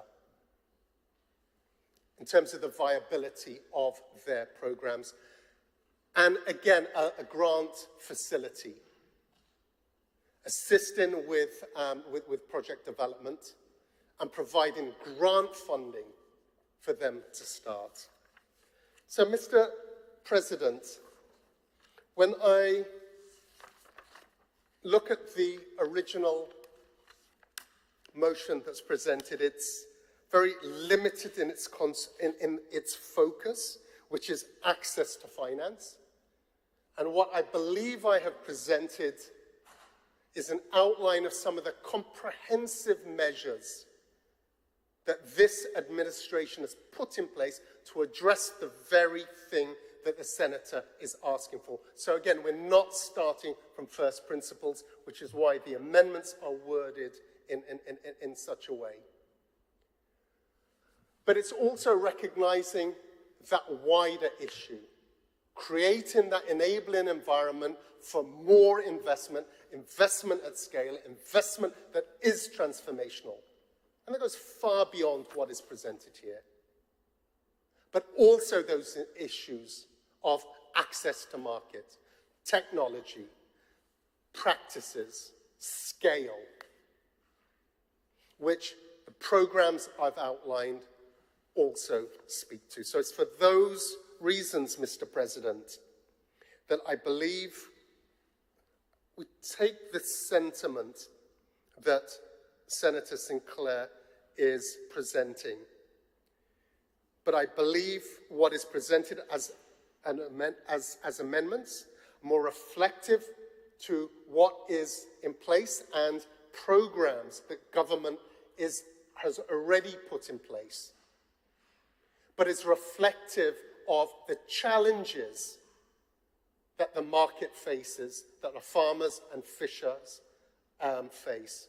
in terms of the viability of their programs. And again, a grant facility, assisting with project development and providing grant funding for them to start. So, Mr. President, when I look at the original motion that's presented, it's very limited in its focus, which is access to finance. And what I believe I have presented is an outline of some of the comprehensive measures that this administration has put in place to address the very thing that the senator is asking for. So again, we're not starting from first principles, which is why the amendments are worded in such a way. But it's also recognizing that wider issue, creating that enabling environment for more investment, investment at scale, investment that is transformational. And that goes far beyond what is presented here. But also those issues of access to market, technology, practices, scale, which the programs I've outlined also speak to. So it's for those reasons, Mr. President, that I believe we take the sentiment that Senator Sinclair is presenting. But I believe what is presented as amendments, more reflective to what is in place and programs that government has already put in place, but is reflective of the challenges that the market faces, that the farmers and fishers face.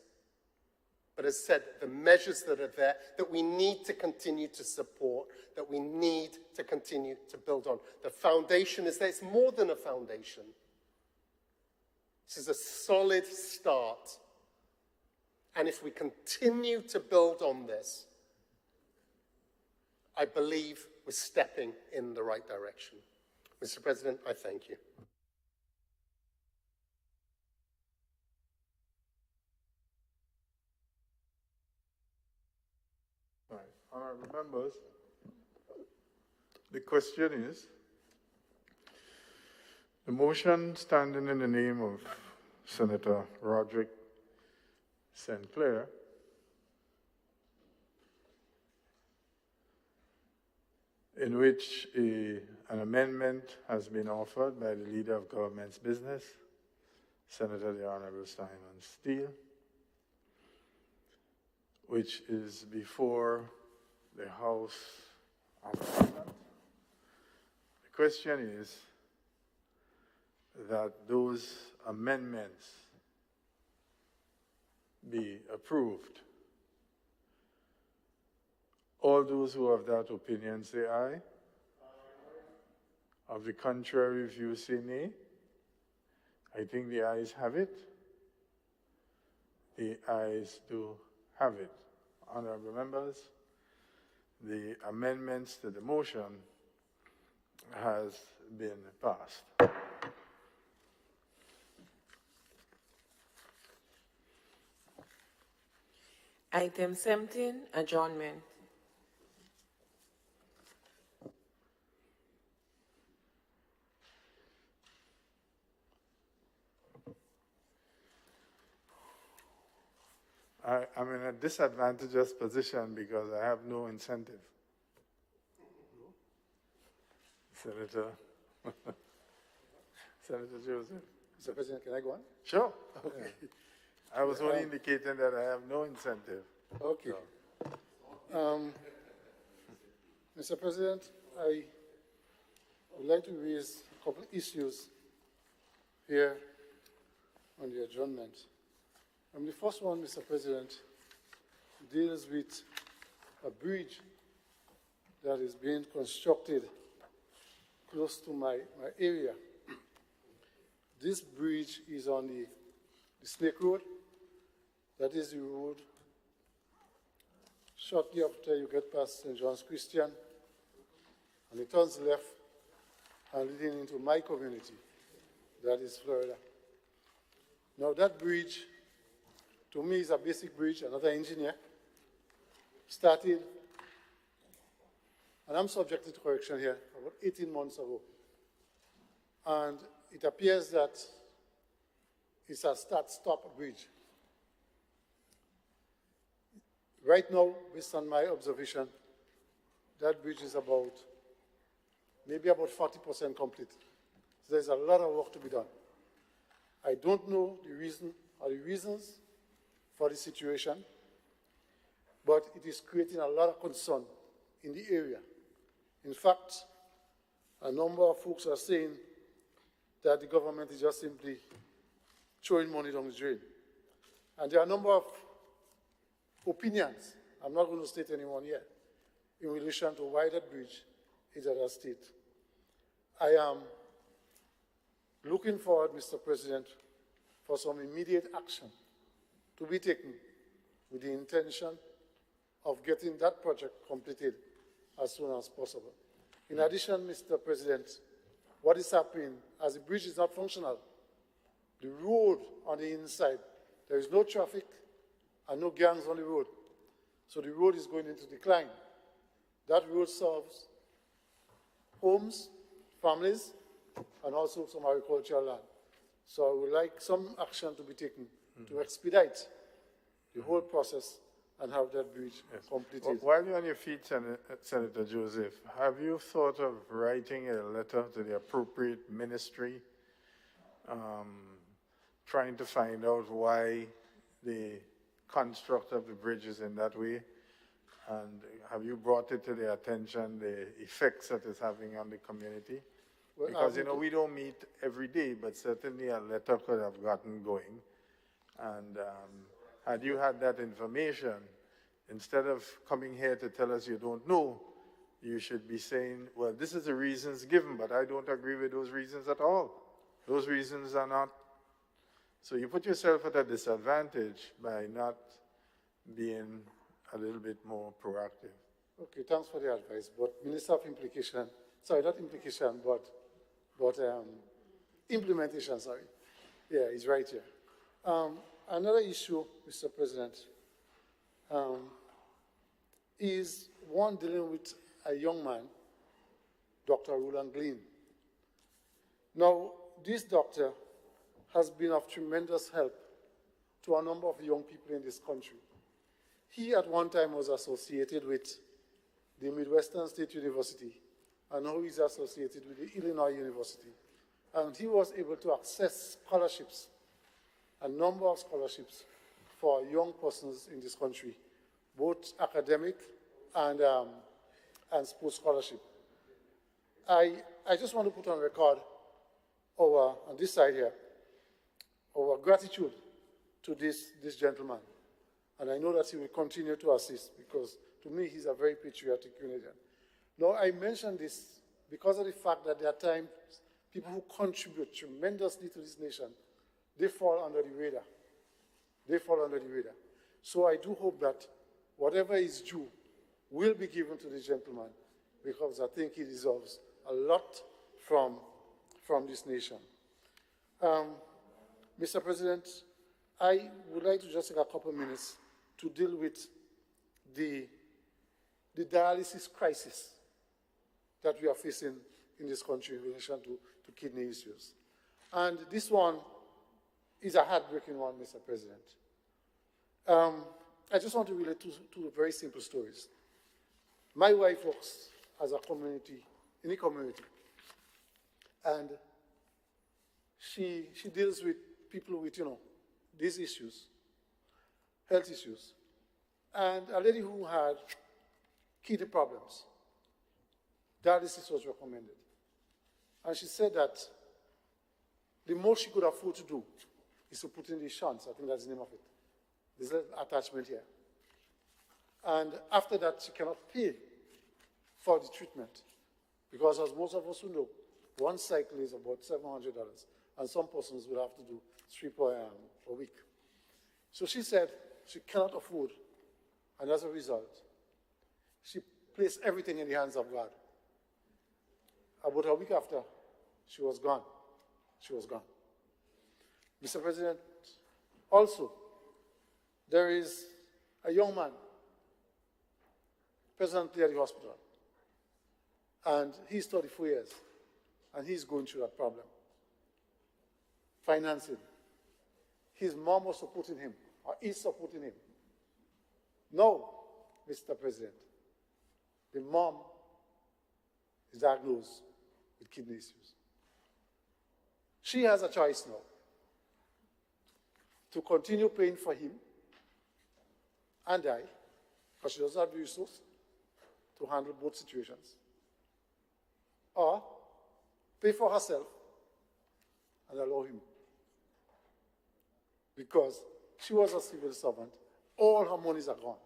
But as said, the measures that are there, that we need to continue to support, that we need to continue to build on. The foundation is there. It's more than a foundation. This is a solid start. And if we continue to build on this, I believe we're stepping in the right direction. Mr. President, I thank you. Right. Honorable members, the question is, the motion standing in the name of Senator Roderick Sinclair in which an amendment has been offered by the Leader of Government's Business, Senator the Honorable Simon Steele, which is before the House of Parliament. The question is that those amendments be approved. All those who have that opinion say aye. Aye. Of the contrary view say nay. I think the ayes have it. The ayes do have it. Honorable members, the amendments to the motion has been passed. Item 17, adjournment. I'm in a disadvantageous position because I have no incentive. Senator Joseph. Mr. President, can I go on? Sure. Okay. Yeah. I was only indicating that I have no incentive. Okay. Mr. President, I would like to raise a couple of issues here on the adjournment. The first one, Mr. President, deals with a bridge that is being constructed close to my area. This bridge is on the Snake Road. That is the road shortly after you get past St. John's Christian, and it turns left and leading into my community, that is Florida. Now that bridge, to me, is a basic bridge. Another engineer started, and I'm subjected to correction here, about 18 months ago. And it appears that it's a start-stop bridge. Right now, based on my observation, that bridge is maybe about 40% complete. So there's a lot of work to be done. I don't know the reason or the reasons for the situation, but it is creating a lot of concern in the area. In fact, a number of folks are saying that the government is just simply throwing money down the drain. And there are a number of opinions, I'm not going to state anyone here, in relation to why that bridge is at that state. I am looking forward, Mr. President, for some immediate action to be taken with the intention of getting that project completed as soon as possible. In addition, Mr. President, what is happening, as the bridge is not functional, the road on the inside, there is no traffic and no gangs on the road. So the road is going into decline. That road serves homes, families, and also some agricultural land. So I would like some action to be taken to expedite the whole process and have that bridge completed. While you're on your feet, Senator Joseph, have you thought of writing a letter to the appropriate ministry, trying to find out why the construct of the bridge is in that way? And have you brought it to their attention, the effects that it's having on the community? Well, because, we don't meet every day, but certainly a letter could have gotten going. And had you had that information, instead of coming here to tell us you don't know, you should be saying, well, this is the reasons given, but I don't agree with those reasons at all. Those reasons are not. So you put yourself at a disadvantage by not being a little bit more proactive. Okay, thanks for the advice. But Minister of Implication, sorry, not implication, but implementation, sorry. Yeah, he's right here. Another issue, Mr. President, is one dealing with a young man, Dr. Roland Glean. Now, this doctor has been of tremendous help to a number of young people in this country. He at one time was associated with the Midwestern State University, and now he's associated with the Illinois University. And he was able to access scholarships, a number of scholarships for young persons in this country, both academic and sports scholarship. I just want to put on record on this side here, our gratitude to this gentleman. And I know that he will continue to assist because, to me, he's a very patriotic Canadian. Now, I mention this because of the fact that there are times people who contribute tremendously to this nation, they fall under the radar. They fall under the radar. So I do hope that whatever is due will be given to this gentleman because I think he deserves a lot from this nation. Mr. President, I would like to just take a couple of minutes to deal with the dialysis crisis that we are facing in this country in relation to kidney issues. And this one is a heartbreaking one, Mr. President. I just want to relate two very simple stories. My wife works as a community, in a community, and she deals with people with, these issues, health issues. And a lady who had kidney problems. dialysis was recommended. And she said that the most she could afford to do is to put in the shunts. I think that's the name of it. This little attachment here. And after that, she cannot pay for the treatment. Because as most of us who know, one cycle is about $700. And some persons will have to do 3 per week. So she said she cannot afford. And as a result, she placed everything in the hands of God. About a week after, she was gone. She was gone. Mr. President, also, there is a young man presently at the hospital, and he's 34 years, and he's going through that problem. Financing. His mom was supporting him, or is supporting him. No, Mr. President, the mom is diagnosed with kidney issues. She has a choice now to continue paying for him and die, because she doesn't have the resource to handle both situations, or pay for herself and allow him. Because she was a civil servant, all her monies are gone.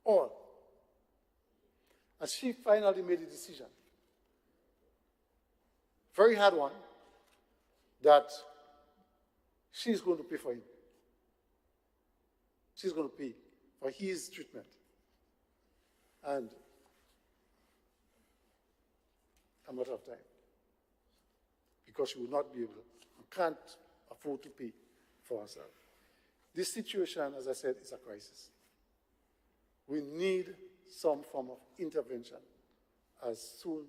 All. And she finally made a decision, very hard one, that she's going to pay for him. She's going to pay for his treatment. And a matter of time. Because she will not be able, can't afford to pay for herself. This situation, as I said, is a crisis. We need some form of intervention as soon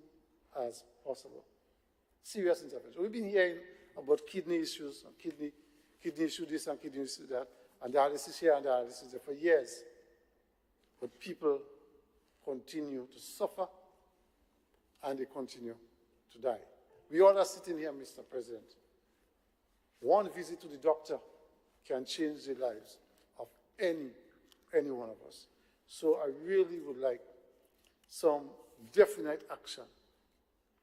as possible. Serious intervention. We've been hearing about kidney issues, and kidney issue this and kidney issue that, and dialysis here and dialysis there for years. But people continue to suffer, and they continue to die. We all are sitting here, Mr. President. One visit to the doctor can change the lives of any one of us. So I really would like some definite action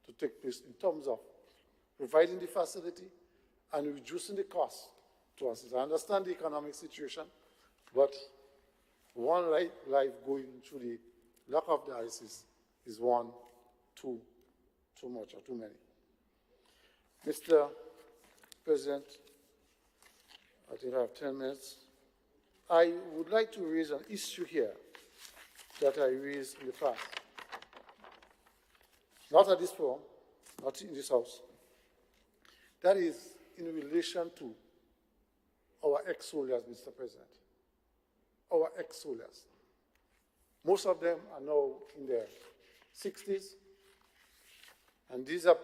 to take place in terms of providing the facility and reducing the cost to us. I understand the economic situation, but one life going through the lack of dialysis is one too much or too many. Mr. President, I think I have 10 minutes. I would like to raise an issue here that I raised in the past. Not at this forum, not in this house. That is in relation to our ex-soldiers, Mr. President. Our ex-soldiers. Most of them are now in their 60s, and these are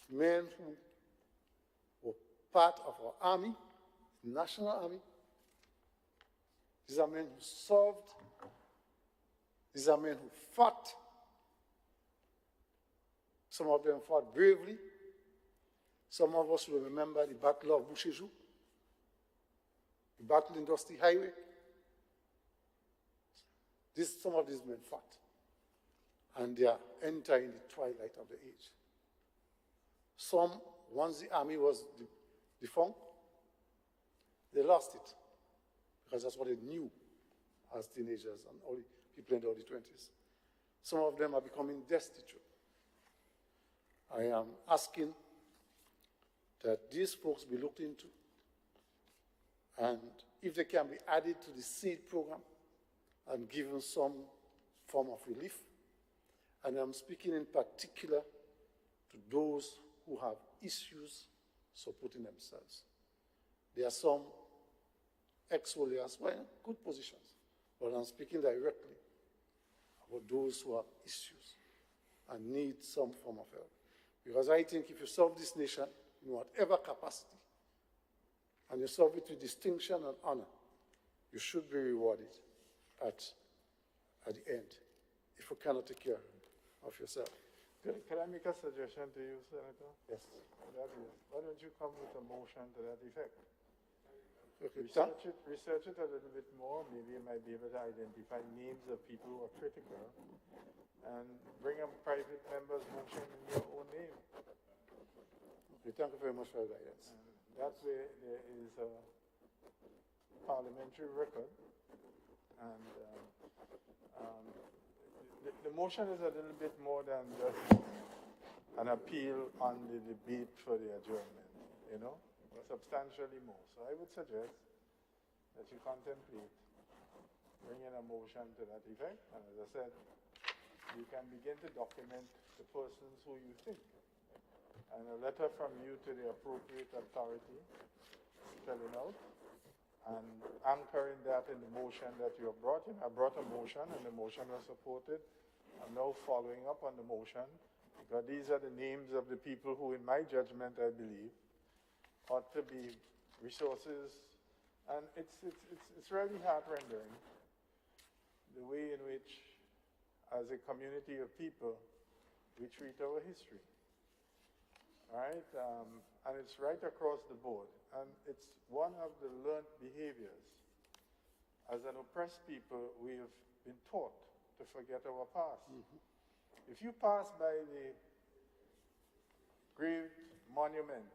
men who were part of our army, national army. These are men who served. These are men who fought. Some of them fought bravely. Some of us will remember the Battle of Boucheju, the Battle Industry Highway. Some of these men fought. And they are entering the twilight of the age. Some, once the army was defunct, they lost it. Because that's what they knew as teenagers and all the people in the early 20s. Some of them are becoming destitute. I am asking that these folks be looked into, and if they can be added to the SEED program and given some form of relief. And I'm speaking in particular to those who have issues supporting themselves. There are some ex-soldiers who are in good positions, but I'm speaking directly about those who have issues and need some form of help. Because I think if you serve this nation in whatever capacity, and you serve it with distinction and honor, you should be rewarded at the end, if you cannot take care of yourself. Can I make a suggestion to you, Senator? Yes. Why don't you come with a motion to that effect? Okay. Research it a little bit more. Maybe you might be able to identify names of people who are critical and bring a private member's motion in your own name. Okay, thank you very much for your guidance. And that way there is a parliamentary record, and the motion is a little bit more than just an appeal on the debate for the adjournment, you know, substantially more. So I would suggest that you contemplate bringing a motion to that effect, and as I said, you can begin to document the persons who you think, and a letter from you to the appropriate authority spelling out and anchoring that in the motion that you have brought in. I brought a motion, and the motion was supported. I'm now following up on the motion, because these are the names of the people who, in my judgment, I believe, ought to be resources. And it's really heart-rendering, the way in which, as a community of people, we treat our history. All right? And it's right across the board. And it's one of the learned behaviors. As an oppressed people, we have been taught to forget our past. If you pass by the grave monument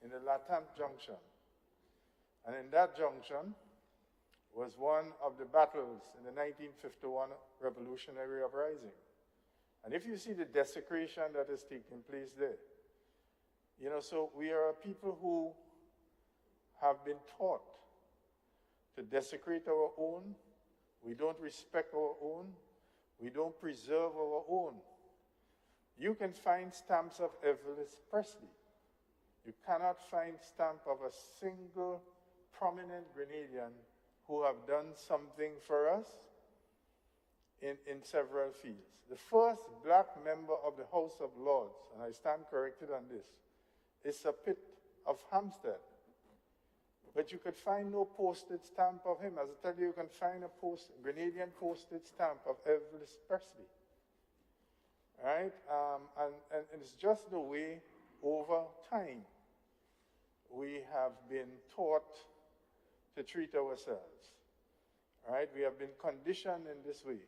in the Latam Junction, and in that junction was one of the battles in the 1951 revolutionary uprising. And if you see the desecration that is taking place there, you know, so we are a people who have been taught to desecrate our own. We don't respect our own. We don't preserve our own. You can find stamps of Elvis Presley. You cannot find stamp of a single prominent Grenadian who have done something for us in several fields. The first black member of the House of Lords, and I stand corrected on this, is Sir Pitt of Hampstead. But you could find no postage stamp of him. As I tell you, you can find a Grenadian postage stamp of Elvis Presley. Right? And it's just the way, over time, we have been taught to treat ourselves. Right? We have been conditioned in this way.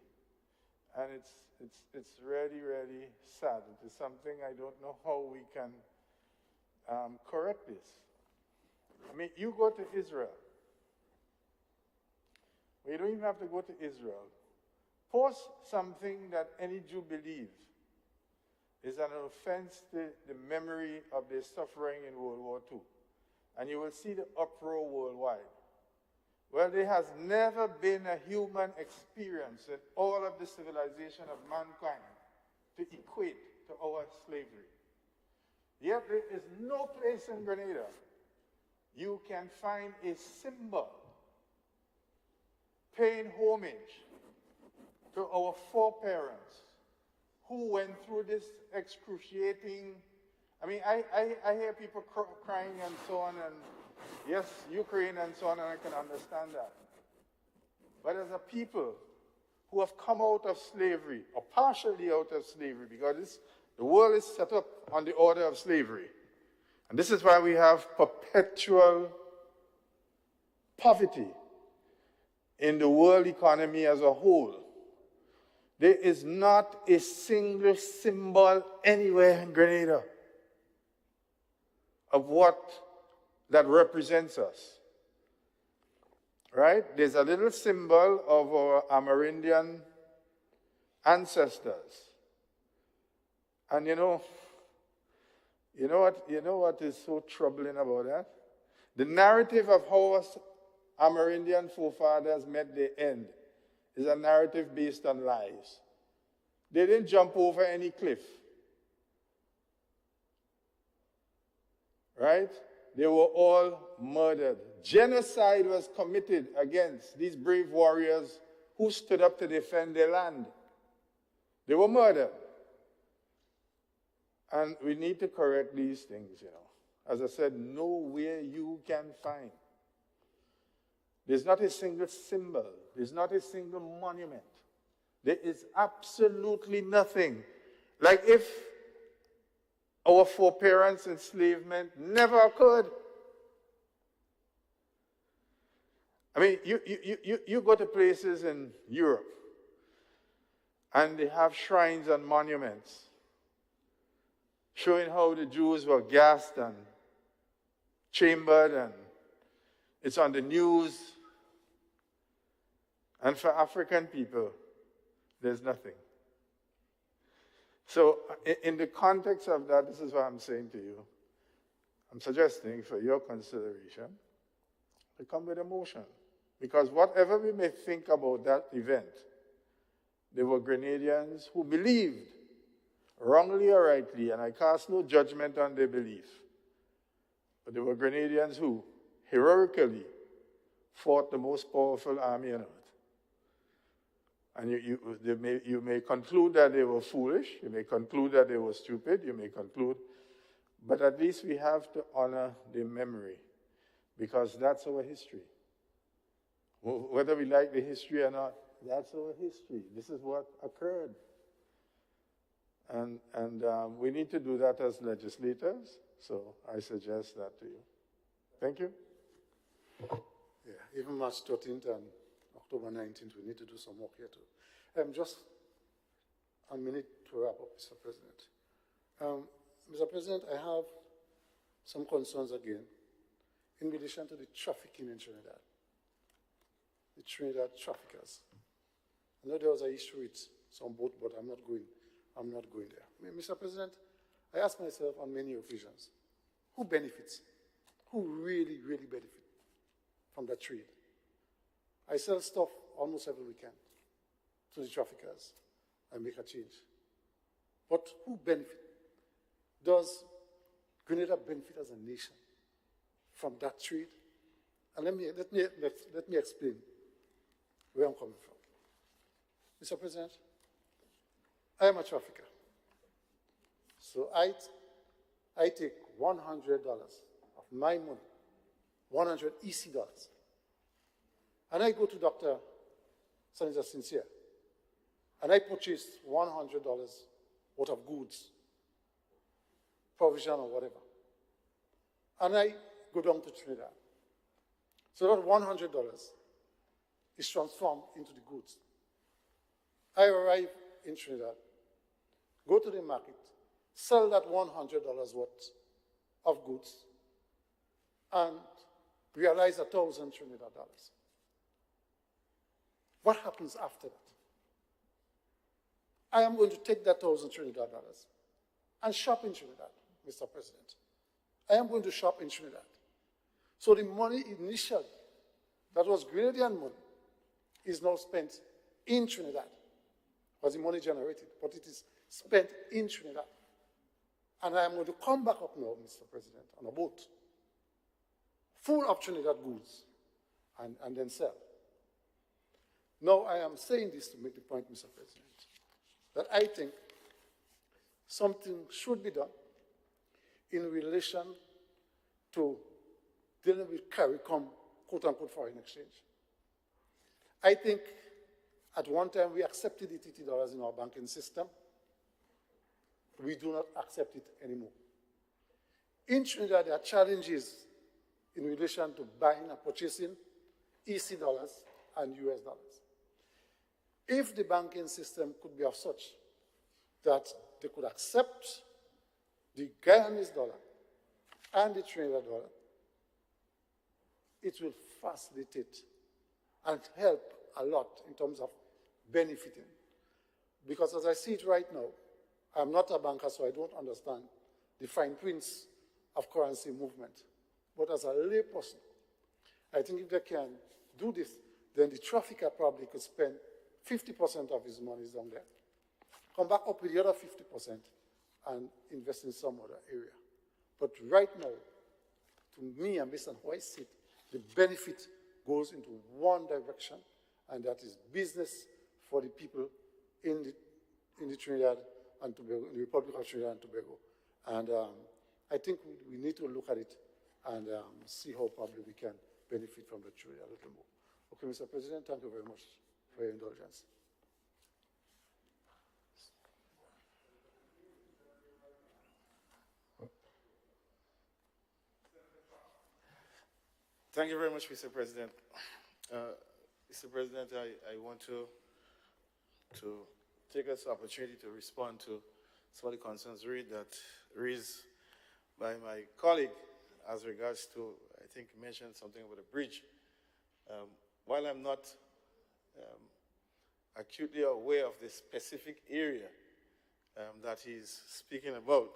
And it's really, really sad. It is something I don't know how we can correct this. I mean, you go to Israel. We don't even have to go to Israel. Post something that any Jew believes is an offense to the memory of their suffering in World War II. And you will see the uproar worldwide. Well, there has never been a human experience in all of the civilization of mankind to equate to our slavery. Yet there is no place in Grenada you can find a symbol paying homage to our foreparents who went through this excruciating. I mean, I hear people crying and so on, and yes, Ukraine and so on, and I can understand that. But as a people who have come out of slavery, or partially out of slavery, because the world is set up on the order of slavery. And this is why we have perpetual poverty in the world economy as a whole. There is not a single symbol anywhere in Grenada of what that represents us. Right? There's a little symbol of our Amerindian ancestors. And you know what is so troubling about that? The narrative of how us Amerindian forefathers met their end is a narrative based on lies. They didn't jump over any cliff. Right? They were all murdered. Genocide was committed against these brave warriors who stood up to defend their land. They were murdered. And we need to correct these things, you know. As I said, nowhere you can find. There's not a single symbol. There's not a single monument. There is absolutely nothing. Like if our foreparents' enslavement never occurred. I mean, you go to places in Europe, And they have shrines and monuments showing how the Jews were gassed and chambered, and it's on the news. And for African people, there's nothing. So in the context of that, this is what I'm saying to you. I'm suggesting for your consideration to come with a motion. Because whatever we may think about that event, there were Grenadians who believed, wrongly or rightly, and I cast no judgment on their belief, but there were Grenadians who heroically fought the most powerful army on earth. And you may conclude that they were foolish, you may conclude that they were stupid, you may conclude, but at least we have to honor their memory, because that's our history. Whether we like the history or not, that's our history. This is what occurred. And we need to do that as legislators, so I suggest that to you. Thank you. Yeah, even March 13th and October 19th, we need to do some work here too. Just a minute to wrap up, Mr. President. Mr. President, I have some concerns again in relation to the trafficking in Trinidad. The Trinidad traffickers. I know there was an issue with some boat, but I'm not going there. Mr. President, I ask myself on many occasions, who benefits? Who really, really benefit from that trade? I sell stuff almost every weekend to the traffickers. I make a change. But who benefit? Does Grenada benefit as a nation from that trade? And let me explain where I'm coming from. Mr. President, I am a trafficker. So I take $100 of my money, 100 EC dollars, and I go to Dr. Senator Sincere, and I purchase $100 worth of goods, provision or whatever, and I go down to Trinidad. So that $100 is transformed into the goods. I arrive in Trinidad, go to the market, sell that $100 worth of goods, and realize 1,000 Trinidad dollars. What happens after that? I am going to take that 1,000 Trinidad dollars and shop in Trinidad, Mr. President. I am going to shop in Trinidad. So the money initially, that was Grenadian money, is now spent in Trinidad. Was the money generated, but it is spent in Trinidad. And I am going to come back up now, Mr. President, on a boat, full of Trinidad goods, and then sell. Now, I am saying this to make the point, Mr. President, that I think something should be done in relation to dealing with CARICOM, quote-unquote, foreign exchange. I think at one time we accepted the $30 in our banking system. We do not accept it anymore. In Trinidad, there are challenges in relation to buying and purchasing EC dollars and US dollars. If the banking system could be of such that they could accept the Guyanese dollar and the Trinidad dollar, it will facilitate and help a lot in terms of benefiting. Because as I see it right now, I'm not a banker, so I don't understand the fine prints of currency movement. But as a layperson, I think if they can do this, then the trafficker probably could spend 50% of his money down there, come back up with the other 50% and invest in some other area. But right now, to me, and based on how I see it, the benefit goes into one direction, and that is business for the people in the Trinidad and Tobago, in the Republic of Trinidad and Tobago. And I think we need to look at it and see how probably we can benefit from the trade a little more. Okay, Mr. President, thank you very much for your indulgence. Thank you very much, Mr. President. Mr. President, I want to take this opportunity to respond to some of the concerns raised by my colleague as regards to, I think he mentioned something about a bridge. While I'm not acutely aware of the specific area that he's speaking about,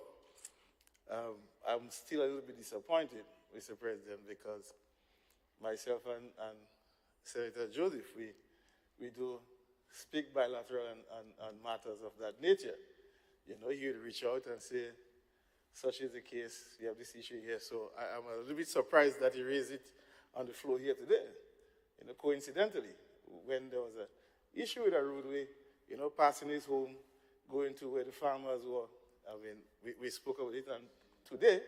I'm still a little bit disappointed, Mr. President, because myself and Senator Joseph, we do speak bilateral on matters of that nature. You know, he would reach out and say, such is the case, we have this issue here. So I'm a little bit surprised that he raised it on the floor here today. You know, coincidentally, when there was an issue with a roadway, you know, passing his home, going to where the farmers were, I mean, we spoke about it, and today,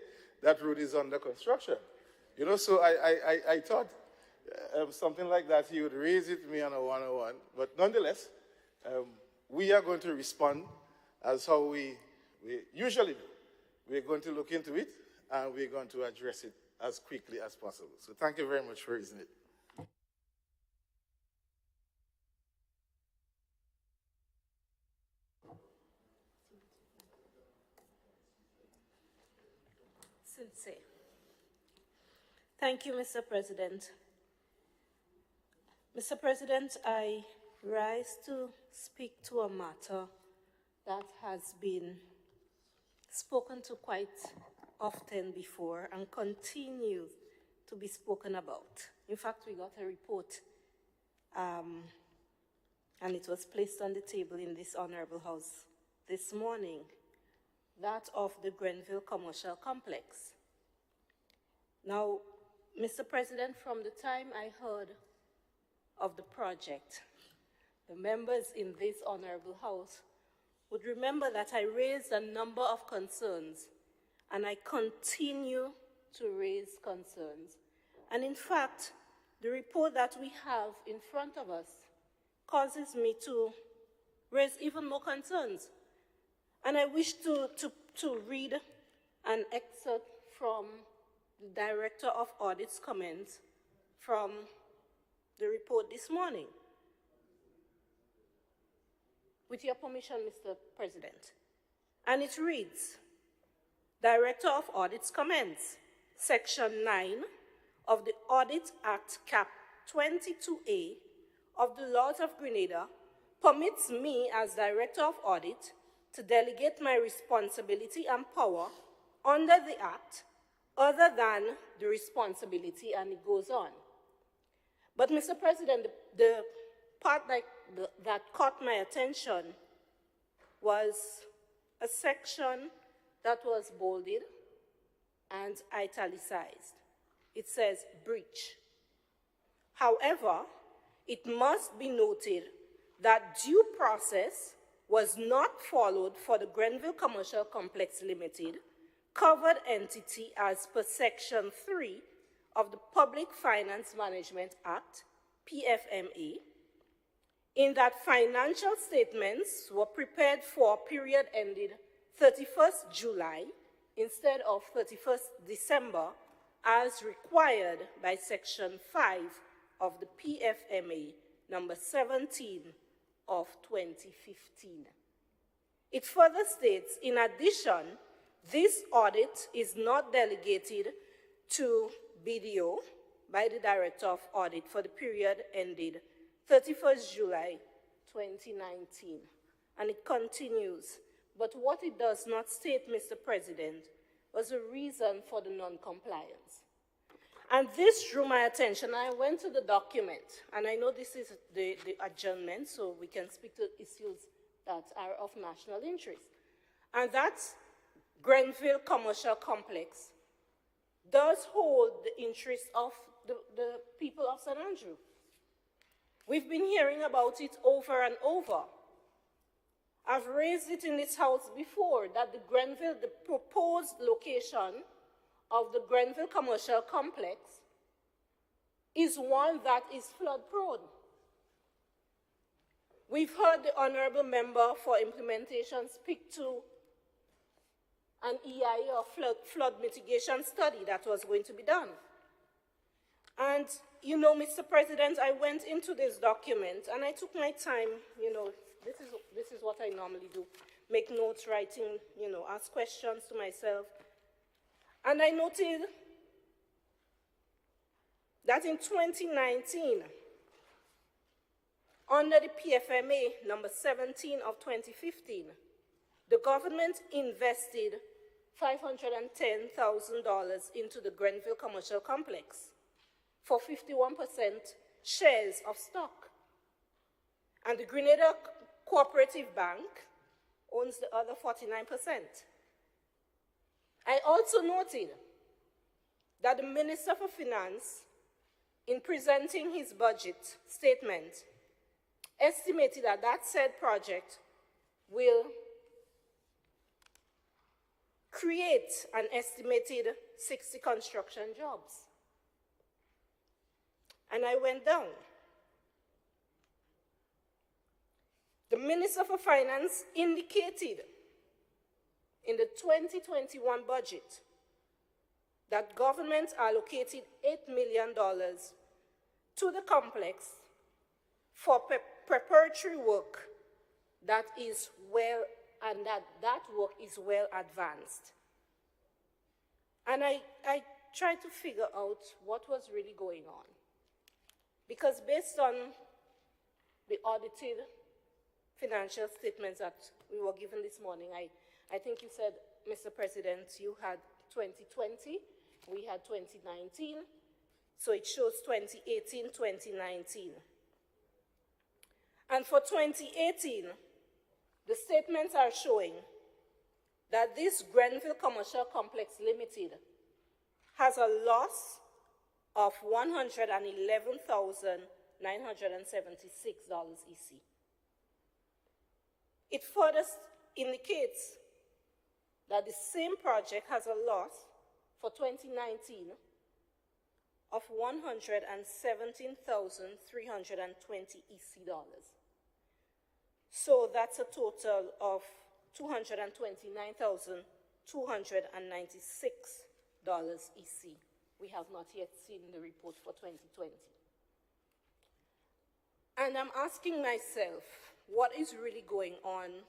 that road is under construction. You know, so I thought something like that, he would raise it to me on a one-on-one, but nonetheless, we are going to respond as how we usually do. We're going to look into it, and we're going to address it as quickly as possible. So thank you very much for raising it. Sincere. Thank you, Mr. President. Mr. President, I rise to speak to a matter that has been spoken to quite often before and continues to be spoken about. In fact, we got a report, and it was placed on the table in this Honorable House this morning, that of the Grenville Commercial Complex. Now, Mr. President, from the time I heard of the project, the members in this Honorable House would remember that I raised a number of concerns, and I continue to raise concerns. And in fact, the report that we have in front of us causes me to raise even more concerns. And I wish to read an excerpt from the Director of Audit's comments from the report this morning. With your permission, Mr. President. And it reads, Director of Audit's comments, Section 9 of the Audit Act Cap 22A of the Laws of Grenada permits me as Director of Audit to delegate my responsibility and power under the Act other than the responsibility, and it goes on. But, Mr. President, the part that caught my attention was a section that was bolded and italicized. It says, breach. However, it must be noted that due process was not followed for the Grenville Commercial Complex Limited, covered entity as per Section 3 of the Public Finance Management Act, PFMA, in that financial statements were prepared for a period ended 31st July instead of 31st December as required by Section 5 of the PFMA number 17 of 2015. It further states, in addition, this audit is not delegated to BDO by the Director of Audit for the period ended 31st July 2019. And it continues, but what it does not state, Mr. President, was a reason for the non-compliance. And this drew my attention. I went to the document, and I know this is the adjournment, so we can speak to issues that are of national interest. And that's Grenville Commercial Complex does hold the interest of the people of St. Andrew. We've been hearing about it over and over. I've raised it in this house before that the proposed location of the Grenville Commercial Complex is one that is flood prone. We've heard the Honorable Member for Implementation speak to an EIA or flood mitigation study that was going to be done. And, you know, Mr. President, I went into this document and I took my time, you know, this is what I normally do. Make notes, writing, ask questions to myself. And I noted that in 2019, under the PFMA number 17 of 2015, the government invested $510,000 into the Grenville Commercial Complex for 51% shares of stock. And the Grenada Cooperative Bank owns the other 49%. I also noted that the Minister for Finance, in presenting his budget statement, estimated that that said project will create an estimated 60 construction jobs. And I went down. The Minister for Finance indicated in the 2021 budget that government allocated $8 million to the complex for preparatory work that is well, and that work is well advanced. And I tried to figure out what was really going on. Because based on the audited financial statements that we were given this morning, I think you said, Mr. President, you had 2020, we had 2019, so it shows 2018, 2019. And for 2018, the statements are showing that this Grenville Commercial Complex Limited has a loss of $111,976 EC. It further indicates that the same project has a loss for 2019 of $117,320 EC dollars. So that's a total of $229,296 EC. We have not yet seen the report for 2020. And I'm asking myself, what is really going on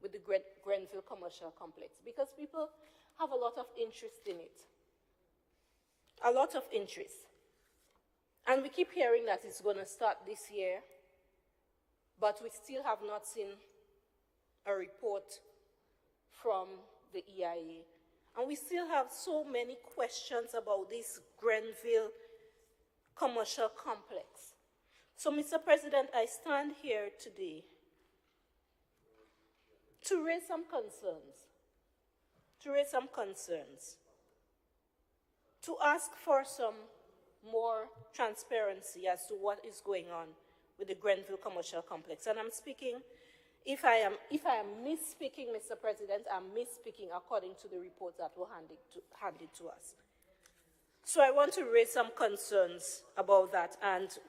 with the Grenville Commercial Complex? Because people have a lot of interest in it. A lot of interest. And we keep hearing that it's going to start this year, but we still have not seen a report from the EIA. And we still have so many questions about this Grenville Commercial Complex. So, Mr. President, I stand here today to raise some concerns, to ask for some more transparency as to what is going on with the Grenville Commercial Complex. And I'm speaking, if I am misspeaking, Mr. President, I'm misspeaking according to the reports that were handed to us. So I want to raise some concerns about that and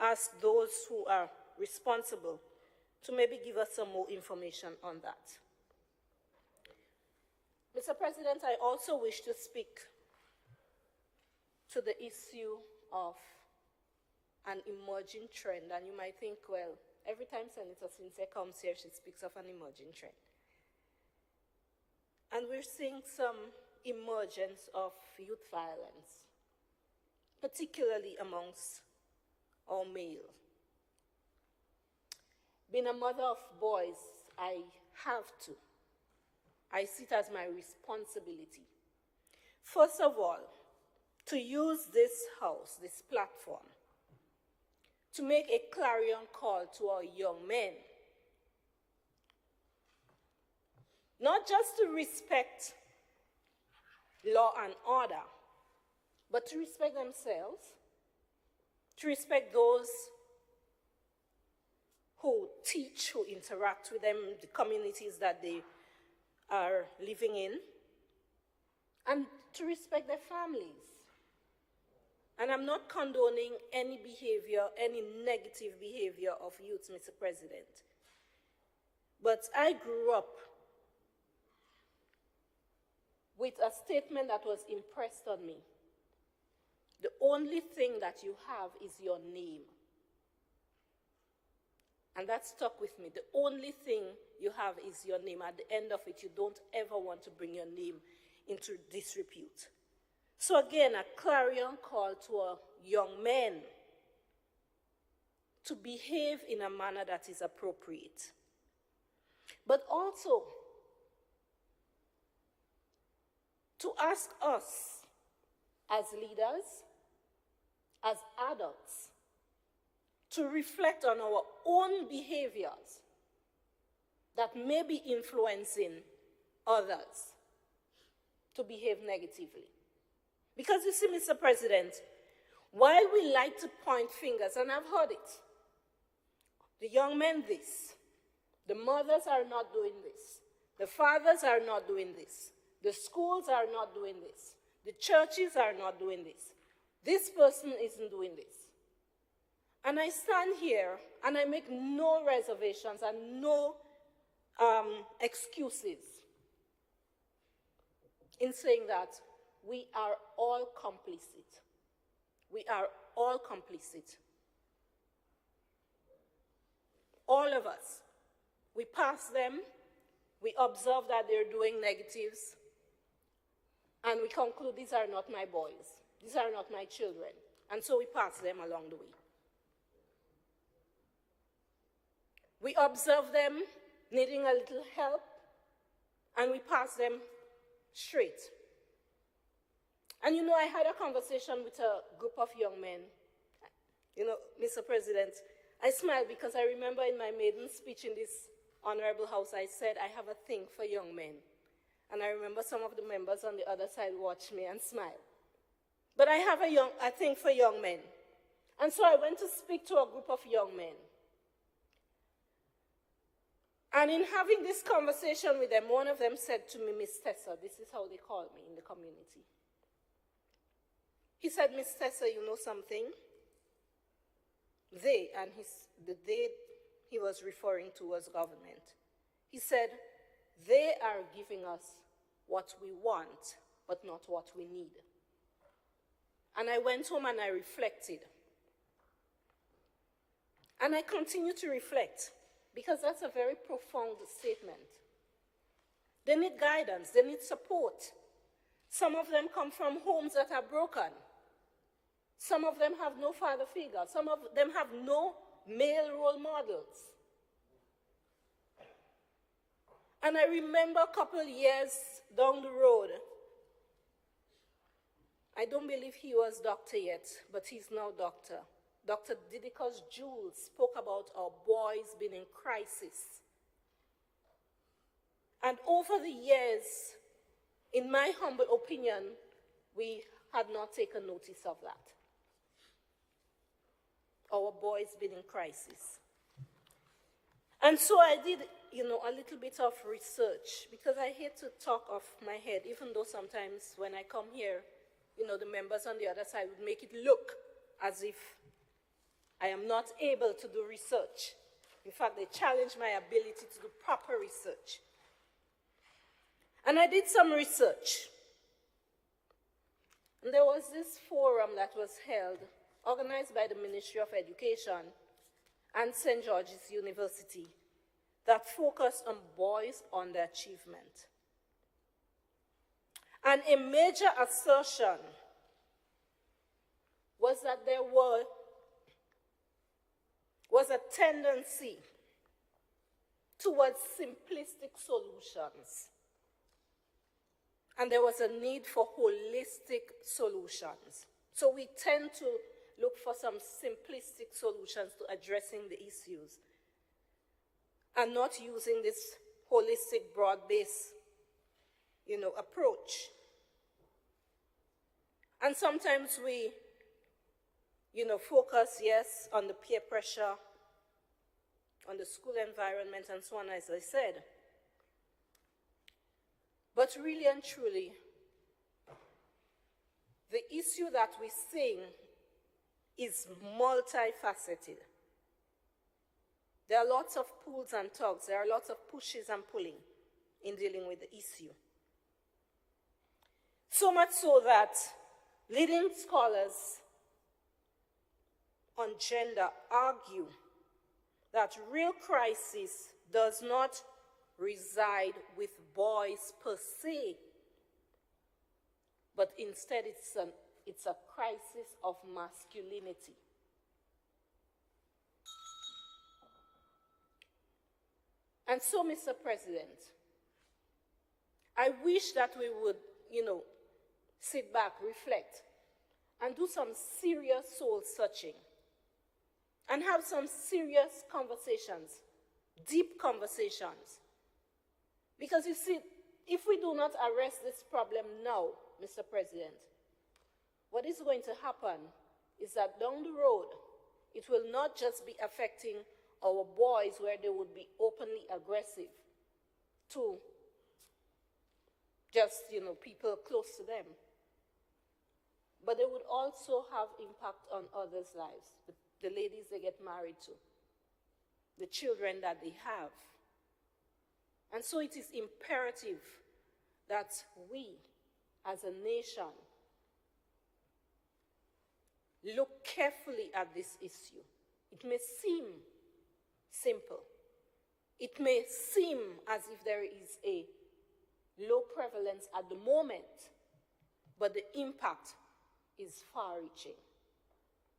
ask those who are responsible to maybe give us some more information on that. Mr. President, I also wish to speak to the issue of an emerging trend. And you might think, well, every time Senator Sincere comes here, she speaks of an emerging trend. And we're seeing some emergence of youth violence, particularly amongst our male. Being a mother of boys, I see it as my responsibility. First of all, to use this house, this platform, to make a clarion call to our young men. Not just to respect law and order, but to respect themselves, to respect those who teach, who interact with them, the communities that they are living in, and to respect their families. And I'm not condoning any behavior, any negative behavior of youth, Mr. President. But I grew up with a statement that was impressed on me. The only thing that you have is your name. And that stuck with me. The only thing you have is your name. At the end of it, you don't ever want to bring your name into disrepute. So again, a clarion call to our young men to behave in a manner that is appropriate. But also to ask us as leaders, as adults, to reflect on our own behaviors that may be influencing others to behave negatively. Because you see, Mr. President, while we like to point fingers, and I've heard it, the young men this, the mothers are not doing this, the fathers are not doing this, the schools are not doing this, the churches are not doing this person isn't doing this. And I stand here and I make no reservations and no excuses in saying that we are all complicit. We are all complicit. All of us. We pass them, we observe that they're doing negatives, and we conclude these are not my boys, these are not my children, and so we pass them along the way. We observe them needing a little help, and we pass them straight. And you know, I had a conversation with a group of young men. You know, Mr. President, I smiled because I remember in my maiden speech in this honorable house, I said, I have a thing for young men. And I remember some of the members on the other side watched me and smiled. But I have a thing for young men. And so I went to speak to a group of young men. And in having this conversation with them, one of them said to me, Miss Tessa, this is how they call me in the community. He said, Miss Tessa, you know something? They, and the they he was referring to was government. He said, they are giving us what we want, but not what we need. And I went home and I reflected. And I continue to reflect, because that's a very profound statement. They need guidance, they need support. Some of them come from homes that are broken. Some of them have no father figure. Some of them have no male role models. And I remember a couple years down the road, I don't believe he was doctor yet, but he's now doctor. Dr. Didikos Jules spoke about our boys being in crisis. And over the years, in my humble opinion, we had not taken notice of that. Our boys been in crisis. And so I did, a little bit of research, because I hate to talk off my head, even though sometimes when I come here, the members on the other side would make it look as if I am not able to do research. In fact, they challenge my ability to do proper research. And I did some research. And there was this forum that was held, organized by the Ministry of Education and St. George's University, that focused on boys' underachievement. And a major assertion was that there was a tendency towards simplistic solutions. And there was a need for holistic solutions. So we tend to look for some simplistic solutions to addressing the issues and not using this holistic, broad-based, approach. And sometimes we, focus, yes, on the peer pressure, on the school environment, and so on, as I said. But really and truly, the issue that we're seeing is multifaceted. There are lots of pulls and tugs. There are lots of pushes and pulling in dealing with the issue. So much so that leading scholars on gender argue that real crisis does not reside with boys per se, but instead it's a crisis of masculinity. And so, Mr. President, I wish that we would, sit back, reflect, and do some serious soul searching, and have some serious conversations, deep conversations. Because you see, if we do not arrest this problem now, Mr. President, what is going to happen is that down the road, it will not just be affecting our boys where they would be openly aggressive to just, people close to them. But they would also have impact on others' lives, the ladies they get married to, the children that they have. And so it is imperative that we, as a nation, look carefully at this issue. It may seem simple. It may seem as if there is a low prevalence at the moment, but the impact is far-reaching.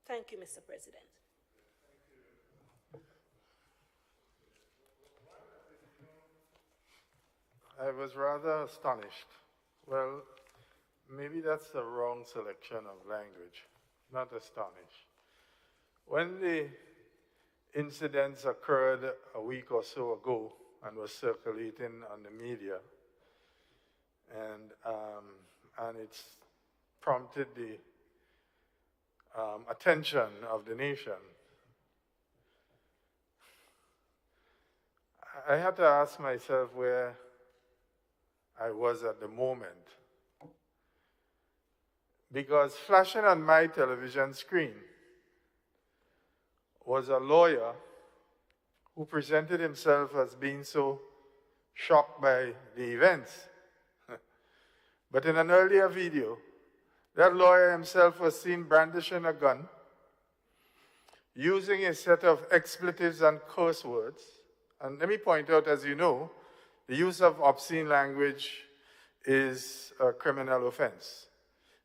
Thank you, Mr. President. I was rather astonished. Well, maybe that's the wrong selection of language, not astonished. When the incidents occurred a week or so ago and was circulating on the media, and it's prompted the attention of the nation, I had to ask myself where I was at the moment. Because flashing on my television screen was a lawyer who presented himself as being so shocked by the events. But in an earlier video, that lawyer himself was seen brandishing a gun, using a set of expletives and curse words. And let me point out, as you know, the use of obscene language is a criminal offense.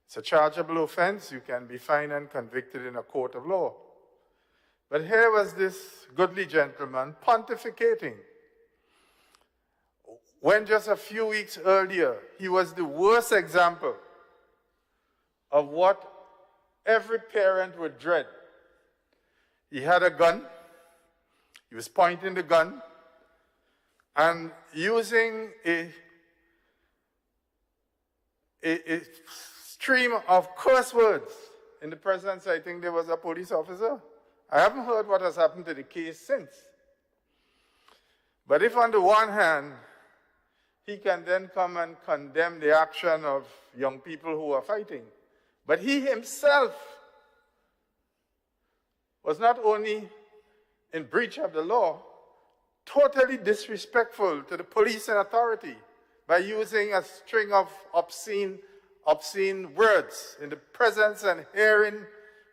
It's a chargeable offense. You can be fined and convicted in a court of law. But here was this goodly gentleman pontificating, when just a few weeks earlier, he was the worst example of what every parent would dread. He had a gun, he was pointing the gun, and using a stream of curse words. In the presence, I think there was a police officer. I haven't heard what has happened to the case since. But if on the one hand, he can then come and condemn the action of young people who are fighting, but he himself was not only in breach of the law, totally disrespectful to the police and authority by using a string of obscene words in the presence and hearing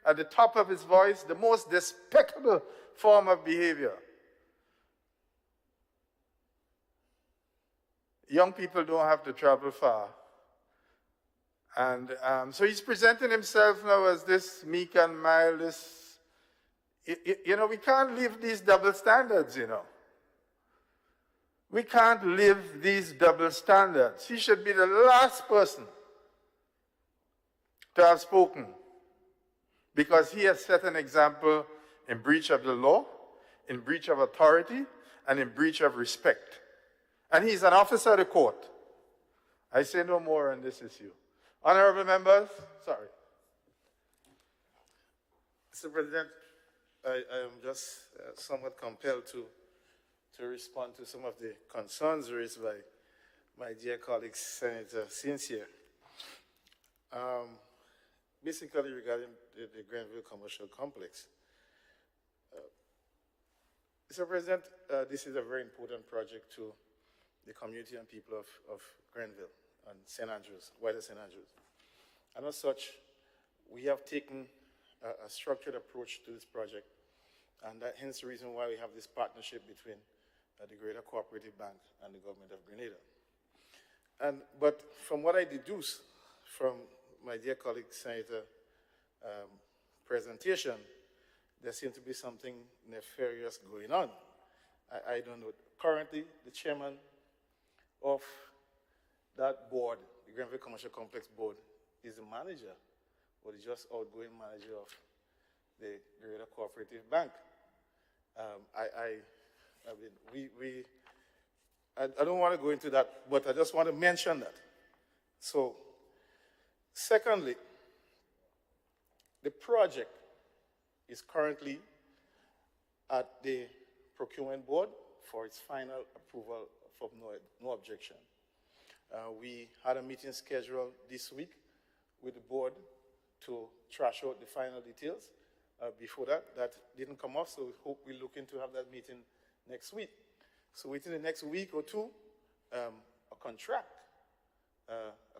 at the top of his voice, the most despicable form of behavior. Young people don't have to travel far. And so he's presenting himself now as this meek and mild, we can't live these double standards, We can't live these double standards. He should be the last person to have spoken, because he has set an example in breach of the law, in breach of authority, and in breach of respect. And he's an officer of the court. I say no more on this issue. Honorable members, sorry. Mr. President, I am just somewhat compelled to respond to some of the concerns raised by my dear colleague, Senator Sincere. Basically regarding the Grenville Commercial Complex. Mr. President, this is a very important project to the community and people of Grenville and St. Andrews, wider St. Andrews. And as such, we have taken a structured approach to this project, And that, hence the reason why we have this partnership between the Grenada Cooperative Bank and the government of Grenada. But from what I deduce from my dear colleague Senator presentation, there seems to be something nefarious going on. I don't know. Currently, the chairman of that board, the Grenville Commercial Complex board, is the manager, or the just outgoing manager of the Grenada Cooperative Bank. I don't want to go into that, but I just want to mention that. So, secondly, the project is currently at the procurement board for its final approval of no objection. We had a meeting scheduled this week with the board to trash out the final details. Before that didn't come off, so we hope we're looking to have that meeting next week. So within the next week or two, a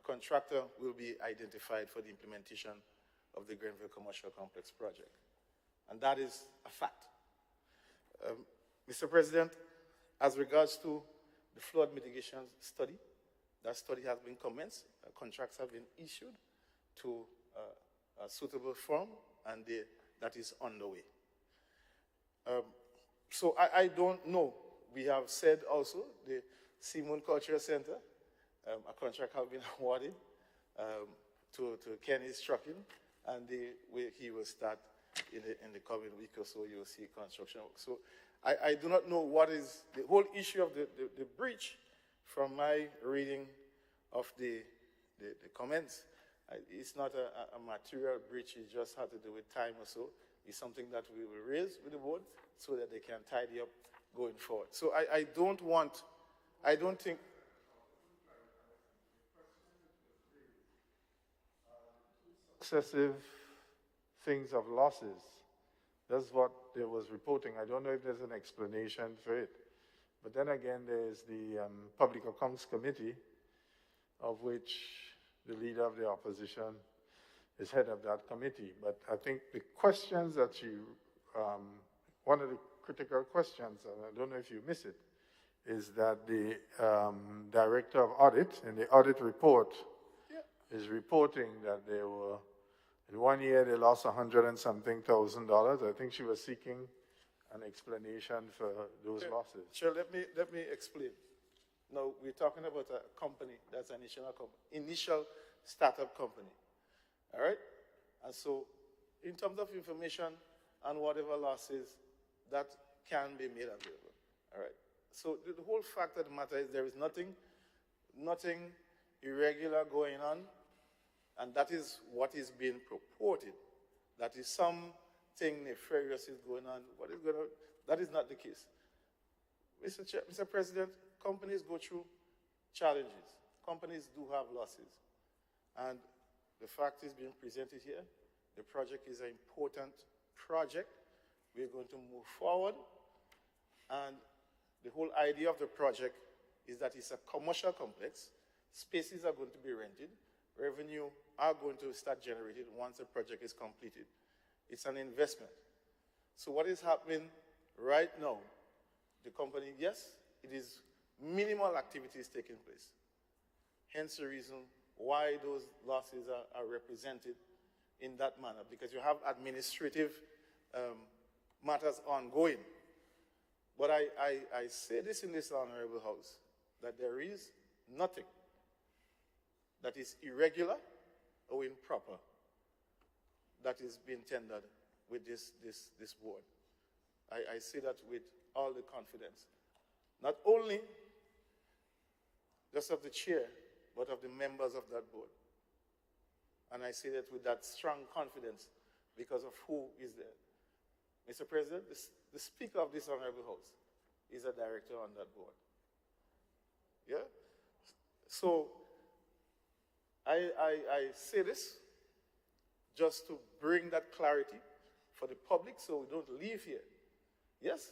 contractor will be identified for the implementation of the Grenville Commercial Complex project. And that is a fact. Mr. President, as regards to the flood mitigation study, that study has been commenced. Contracts have been issued to a suitable firm, and that is underway. So I don't know. We have said also the Simon Cultural Center, a contract has been awarded to Kenny's Trucking, and he will start in the coming week or so. You will see construction work. So I do not know what is the whole issue of the breach. From my reading of the comments, it's not a material breach. It just had to do with time or so. It's something that we will raise with the board so that they can tidy up going forward. So I don't think. Excessive things of losses. That's what there was reporting. I don't know if there's an explanation for it. But then again, there's the Public Accounts Committee, of which the leader of the opposition is head of that committee. But I think the questions that one of the critical questions, and I don't know if you miss it, is that the Director of Audit in the audit report is reporting that they were, in 1 year they lost $100 and something thousand. I think she was seeking an explanation for those losses. Sure, let me explain. Now, we're talking about a company that's an initial startup company. All right? And so, in terms of information and whatever losses, that can be made available. All right? So, the whole fact of the matter is there is nothing irregular going on, and that is what is being purported. That is something nefarious is going on. What is going on? That is not the case. Mr. President, companies go through challenges. Companies do have losses. And the fact is being presented here. The project is an important project. We're going to move forward. And the whole idea of the project is that it's a commercial complex. Spaces are going to be rented. Revenue are going to start generated once the project is completed. It's an investment. So what is happening right now, the company, yes, it is minimal activities taking place. Hence the reason why those losses are represented in that manner, because you have administrative matters ongoing. But I say this in this honorable house, that there is nothing that is irregular or improper that is being tendered with this board. I say that with all the confidence. Not only just of the chair, but of the members of that board. And I say that with that strong confidence because of who is there. Mr. President, the Speaker of this honorable house is a director on that board. Yeah? So, I say this just to bring that clarity for the public so we don't leave here. Yes,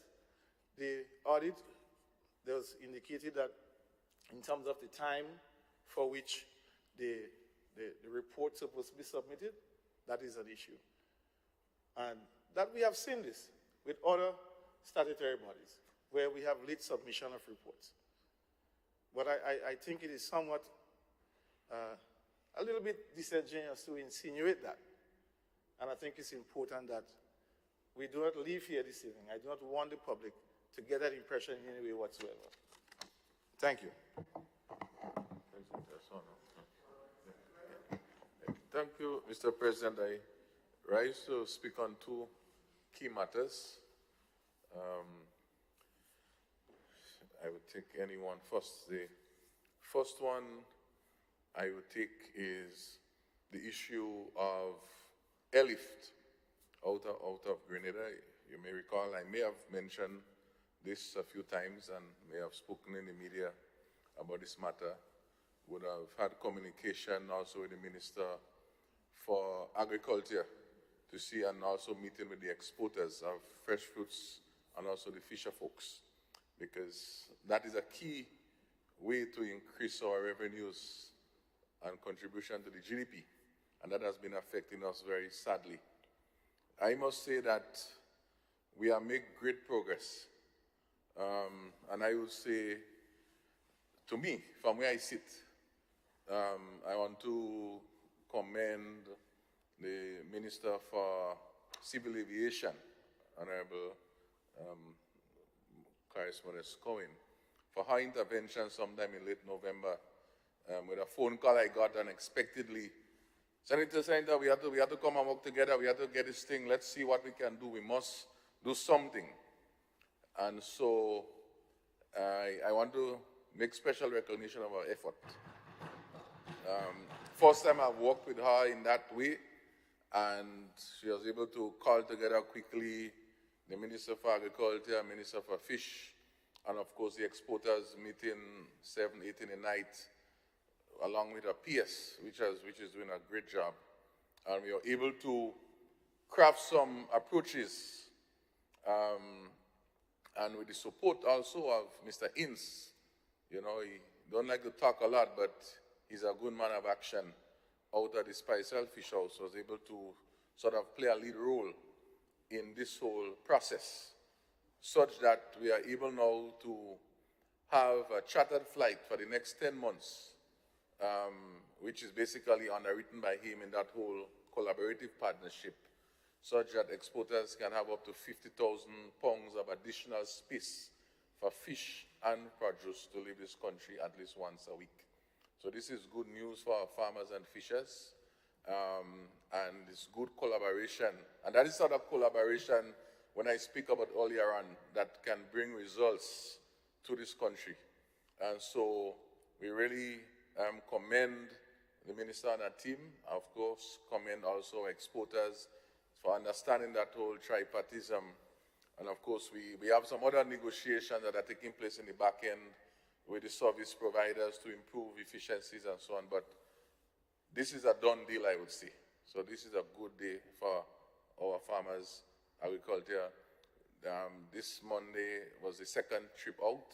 the audit was indicated that in terms of the time for which the report is supposed to be submitted, that is an issue. And that we have seen this. with other statutory bodies where we have late submission of reports. But I think it is somewhat a little bit disingenuous to insinuate that. And I think it's important that we do not leave here this evening. I do not want the public to get that impression in any way whatsoever. Thank you. Thank you, Mr. President. I rise to speak on two key matters. I would take anyone first. The first one I would take is the issue of airlift out of Grenada. You may recall I may have mentioned this a few times and may have spoken in the media about this matter. Would have had communication also with the Minister for Agriculture to see, and also meeting with the exporters of fresh fruits and also the fisher folks, because that is a key way to increase our revenues and contribution to the GDP, and that has been affecting us very sadly. I must say that we have made great progress, and I would say, to me, from where I sit, I want to commend the Minister for Civil Aviation, Honorable Correspondent Cohen, for her intervention sometime in late November with a phone call I got unexpectedly. Senator, we have to come and work together. We have to get this thing. Let's see what we can do. We must do something. And so I want to make special recognition of our effort. First time I've worked with her in that way, and she was able to call together quickly the Minister for Agriculture, Minister for Fish, and of course the exporters meeting 7, 8 in the night, along with her PS, which is doing a great job. And we were able to craft some approaches, and with the support also of Mr. Ince. You know, he don't like to talk a lot, but he's a good man of action out of the Speysel Fish House, was able to sort of play a lead role in this whole process, such that we are able now to have a chartered flight for the next 10 months, which is basically underwritten by him in that whole collaborative partnership, such that exporters can have up to 50,000 pounds of additional space for fish and produce to leave this country at least once a week. So this is good news for our farmers and fishers, and it's good collaboration. And that is sort of collaboration, when I speak about earlier on, that can bring results to this country. And so we really commend the Minister and her team, of course, commend also exporters for understanding that whole tripartism. And of course, we have some other negotiations that are taking place in the back end with the service providers to improve efficiencies and so on. But this is a done deal, I would say. So this is a good day for our farmers, agriculture. This Monday was the second trip out,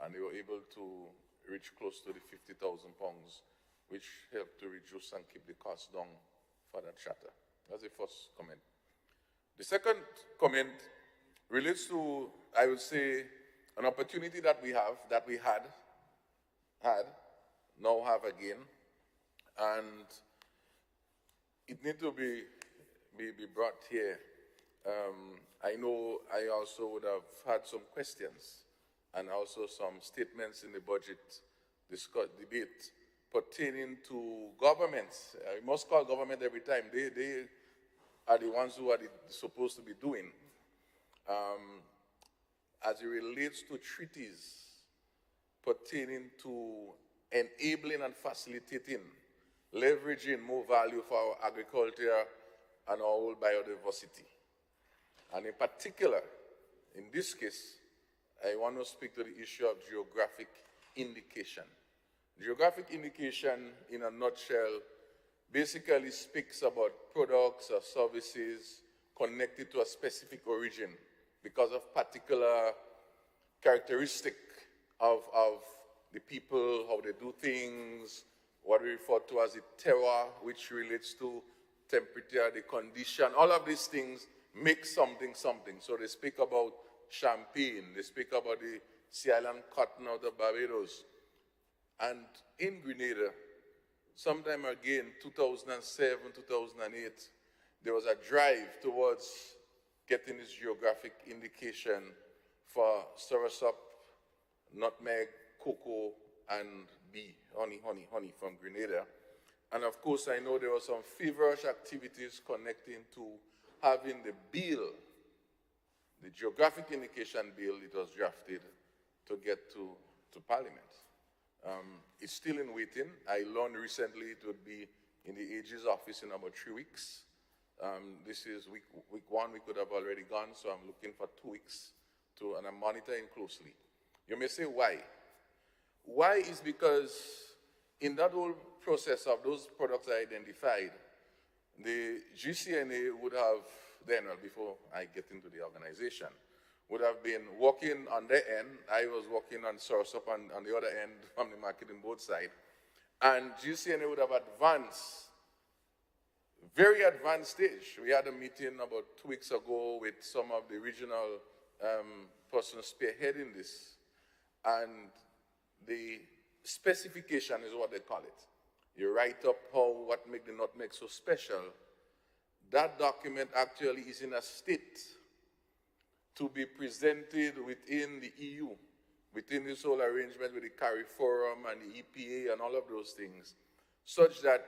and they were able to reach close to the 50,000 pounds, which helped to reduce and keep the cost down for that charter. That's the first comment. The second comment relates to, I would say, an opportunity that we have, that we had, now have again, and it needs to be brought here. I know I also would have had some questions and also some statements in the budget debate pertaining to governments. We must call government every time. They are the ones who are supposed to be doing. As it relates to treaties pertaining to enabling and facilitating, leveraging more value for our agriculture and our whole biodiversity. And in particular, in this case, I want to speak to the issue of geographic indication. Geographic indication, in a nutshell, basically speaks about products or services connected to a specific origin because of particular characteristic of the people, how they do things, what we refer to as the terroir, which relates to temperature, the condition. All of these things make something something. So they speak about champagne, they speak about the Sea Island cotton out of Barbados. And in Grenada, sometime again, 2007, 2008, there was a drive towards getting this geographic indication for soursop, nutmeg, cocoa, and bee, honey from Grenada. And of course, I know there were some feverish activities connecting to having the bill, the geographic indication bill, it was drafted to get to Parliament. It's still in waiting. I learned recently it would be in the AG's office in about 3 weeks. This is week 1, we could have already gone, so I'm looking for 2 weeks and I'm monitoring closely. You may say, why? Why is because in that whole process of those products I identified, the GCNA would have then, well, before I get into the organization, would have been working on their end. I was working on soursop on the other end from the marketing board side. And GCNA would have advanced, very advanced stage. We had a meeting about 2 weeks ago with some of the regional persons spearheading this. And the specification is what they call it. You write up what makes the nutmeg so special. That document actually is in a state to be presented within the EU, within this whole arrangement with the CARIFORUM and the EPA and all of those things, such that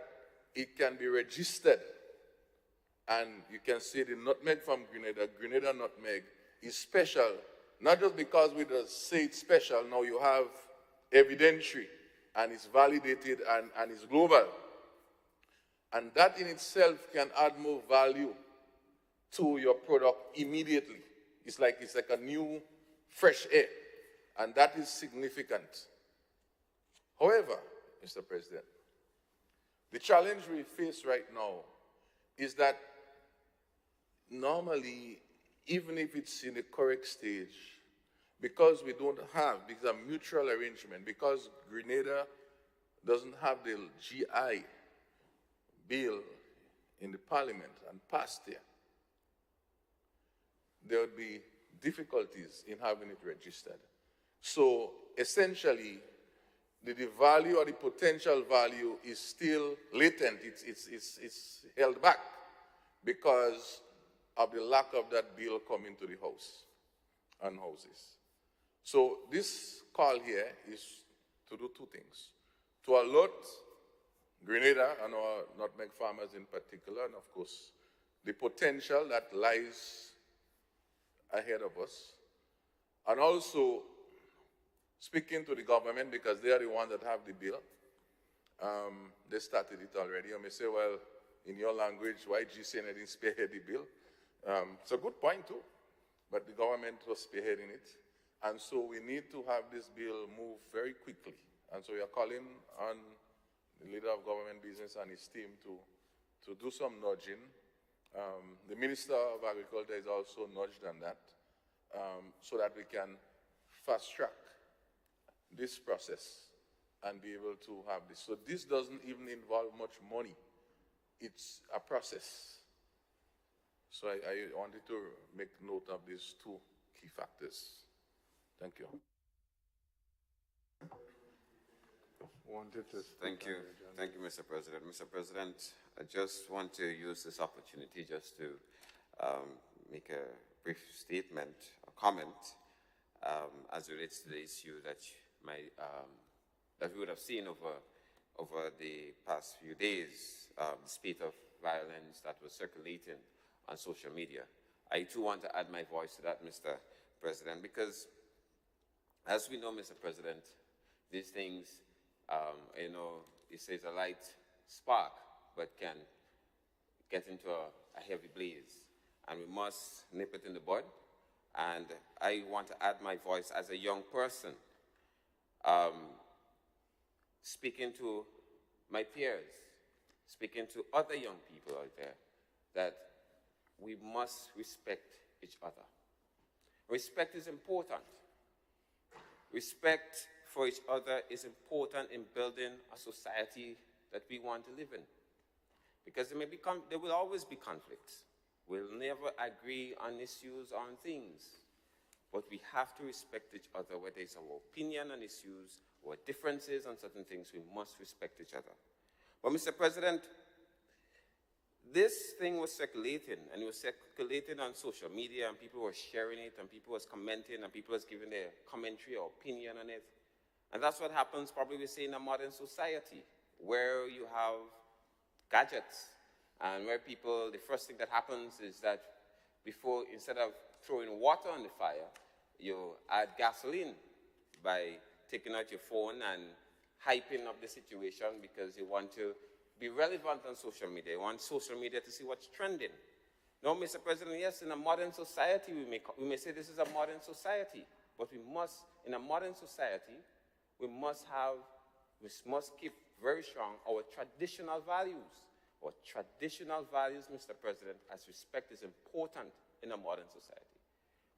it can be registered. And you can say the nutmeg from Grenada nutmeg, is special, not just because we just say it's special, now you have evidentiary, and it's validated and it's global. And that in itself can add more value to your product immediately. It's like a new, fresh air, and that is significant. However, Mr. President, the challenge we face right now is that normally, even if it's in the correct stage, because we don't have, because a mutual arrangement, because Grenada doesn't have the GI bill in the parliament and passed there, there would be difficulties in having it registered. So essentially, the value or the potential value is still latent. It's held back because of the lack of that bill coming to the House and houses. So this call here is to do 2 things. To alert Grenada and our nutmeg farmers in particular, and of course, the potential that lies ahead of us, and also speaking to the government because they are the ones that have the bill. They started it already. You may say, well, in your language, why GCN didn't spearhead the bill? It's a good point too, but the government was spearheading it. And so we need to have this bill move very quickly. And so we are calling on the leader of government business and his team to do some nudging. The Minister of Agriculture is also nudged on that, so that we can fast track this process and be able to have this. So this doesn't even involve much money. It's a process. So I wanted to make note of these 2 key factors. Thank you. Thank you. Thank you, Mr. President. Mr. President, I just want to use this opportunity just to make a brief statement, a comment, as it relates to the issue that that we would have seen over the past few days, the spate of violence that was circulating on social media. I too want to add my voice to that, Mr. President, because as we know, Mr. President, these things, it says a light spark, but can get into a heavy blaze. And we must nip it in the bud. And I want to add my voice as a young person, speaking to my peers, speaking to other young people out there, that we must respect each other. Respect is important. Respect for each other is important in building a society that we want to live in. Because there will always be conflicts We'll never agree on issues, on things. But we have to respect each other, whether it's our opinion on issues or differences on certain things, we must respect each other. But Mr. President, this thing was circulating, and it was circulating on social media, and people were sharing it, and people was commenting, and people was giving their commentary or opinion on it. And that's what happens probably we say in a modern society, where you have gadgets, and where people, the first thing that happens is that instead of throwing water on the fire, you add gasoline by taking out your phone and hyping up the situation because you want to be relevant on social media. You want social media to see what's trending. No, Mr. President, yes, in a modern society, we may say this is a modern society, but we must, in a modern society, we must keep very strong our traditional values. Our traditional values, Mr. President, as respect is important in a modern society.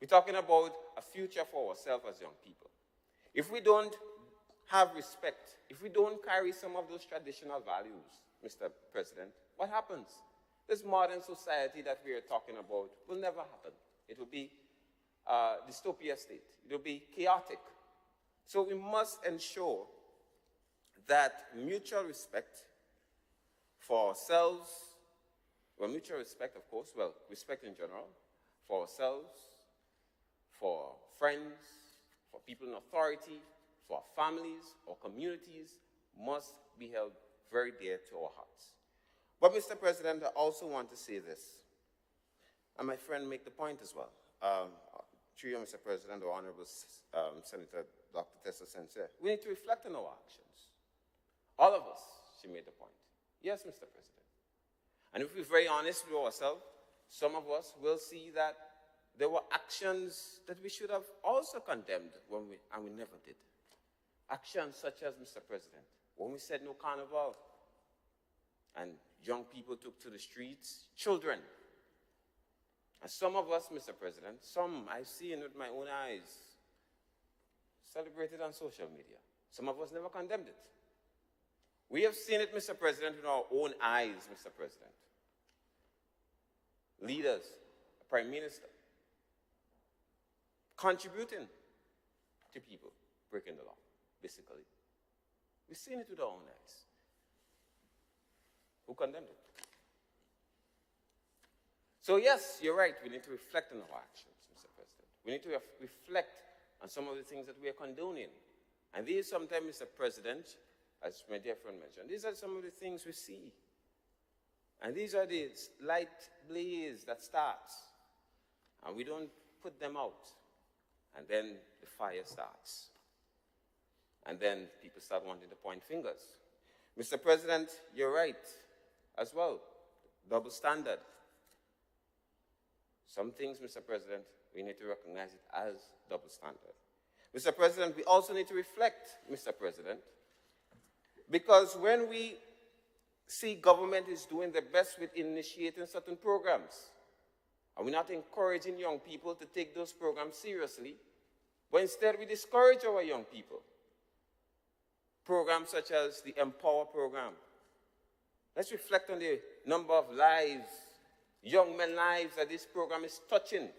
We're talking about a future for ourselves as young people. If we don't have respect, if we don't carry some of those traditional values, Mr. President, what happens? This modern society that we are talking about will never happen. It will be a dystopia state. It will be chaotic. So we must ensure that mutual respect for ourselves, well, mutual respect, of course, well, respect in general, for ourselves, for friends, for people in authority, for our families, our communities, must be held very dear to our hearts. But, Mr. President, I also want to say this, and my friend make the point as well. Through you, Mr. President, the Honorable Senator Dr. Tessa Sensei, we need to reflect on our actions. All of us, she made the point. Yes, Mr. President. And if we're very honest with ourselves, some of us will see that there were actions that we should have also condemned and we never did. Actions such as, Mr. President, when we said no carnival, and young people took to the streets, children. And some of us, Mr. President, some I've seen with my own eyes, celebrated on social media. Some of us never condemned it. We have seen it, Mr. President, with our own eyes, Mr. President. Leaders, a Prime Minister, contributing to people breaking the law, basically. We've seen it with our own eyes. Who condemned it? So yes, you're right, we need to reflect on our actions, Mr. President. We need to reflect on some of the things that we are condoning. And these sometimes, Mr. President, as my dear friend mentioned, these are some of the things we see. And these are the light blaze that starts. And we don't put them out. And then the fire starts. And then people start wanting to point fingers. Mr. President, you're right as well. Double standard. Some things, Mr. President, we need to recognize it as double standard. Mr. President, we also need to reflect, Mr. President, because when we see government is doing their best with initiating certain programs, and we're not encouraging young people to take those programs seriously, but instead we discourage our young people. Programs such as the Empower program. Let's reflect on the number of lives, young men's lives that this program is touching.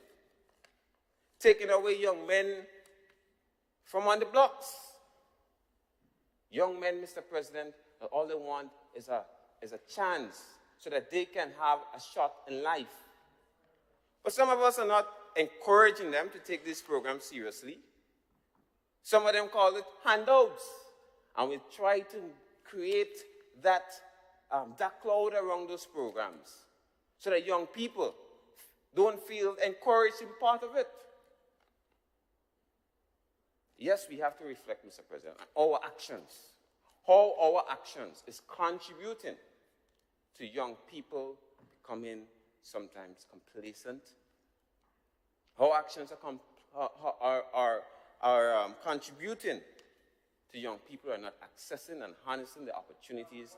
Taking away young men from on the blocks. Young men, Mr. President, all they want is a chance so that they can have a shot in life. But some of us are not encouraging them to take this program seriously. Some of them call it handouts. And we try to create that cloud around those programs so that young people don't feel encouraged to be part of it. Yes, we have to reflect, Mr. President, on our actions. How our actions is contributing to young people becoming sometimes complacent. How actions are contributing to young people are not accessing and harnessing the opportunities.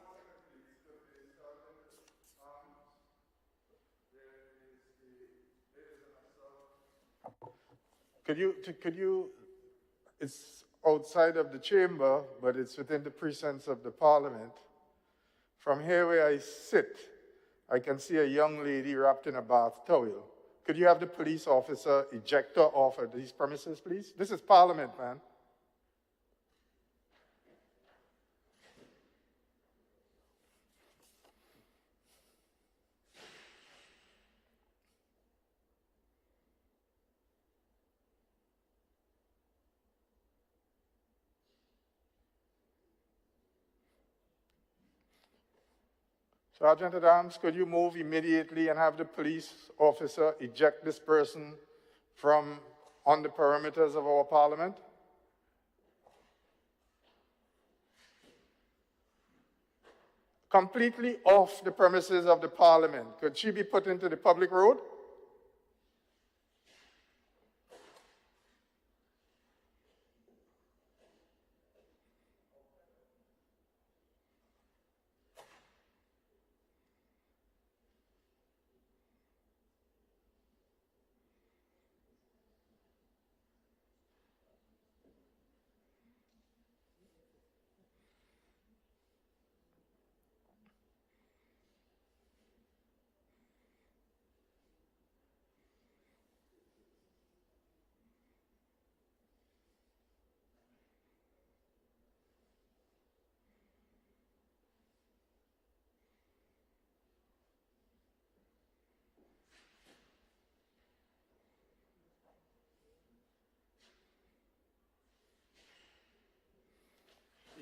Could you, it's outside of the chamber, but it's within the precincts of the parliament. From here where I sit, I can see a young lady wrapped in a bath towel. Could you have the police officer eject her off of these premises, please? This is Parliament, man. Sergeant at Arms, could you move immediately and have the police officer eject this person from on the perimeters of our Parliament? Completely off the premises of the Parliament. Could she be put into the public road?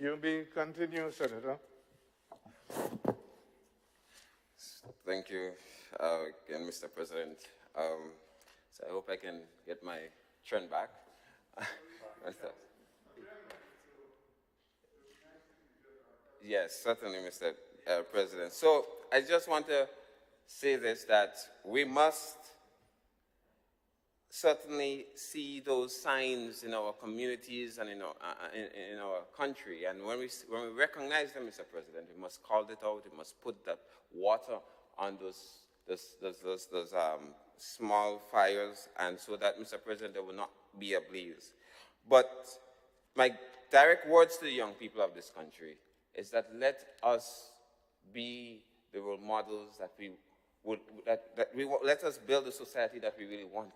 You may continue, Senator. Thank you again, Mr. President. So I hope I can get my trend back. Yes, certainly, Mr. President. So I just want to say this, that we must certainly see those signs in our communities and in our country. And when we recognize them, Mr. President, we must call it out. We must put that water on those small fires, and so that, Mr. President, there will not be a blaze. But my direct words to the young people of this country is that let us be the role models that let us build a society that we really want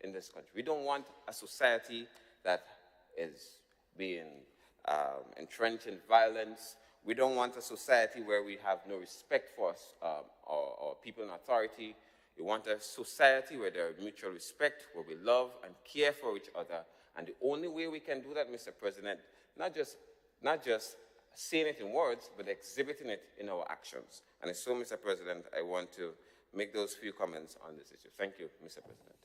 in this country. We don't want a society that is being entrenched in violence. We don't want a society where we have no respect for us or people in authority. We want a society where there is mutual respect, where we love and care for each other. And the only way we can do that, Mr. President, not just saying it in words, but exhibiting it in our actions. And so, Mr. President, I want to make those few comments on this issue. Thank you, Mr. President.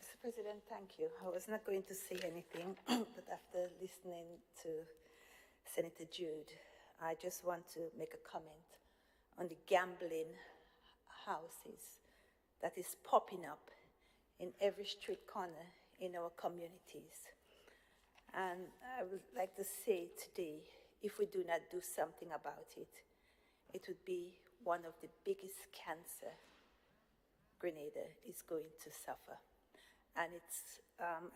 Mr. President, thank you. I was not going to say anything, but after listening to Senator Jude, I just want to make a comment on the gambling houses that is popping up in every street corner in our communities. And I would like to say today, if we do not do something about it, it would be one of the biggest cancer Grenada is going to suffer. And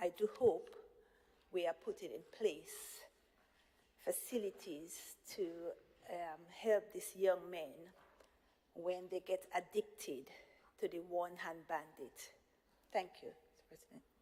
I do hope we are putting in place facilities to help these young men when they get addicted to the one-hand bandit. Thank you, Mr. President.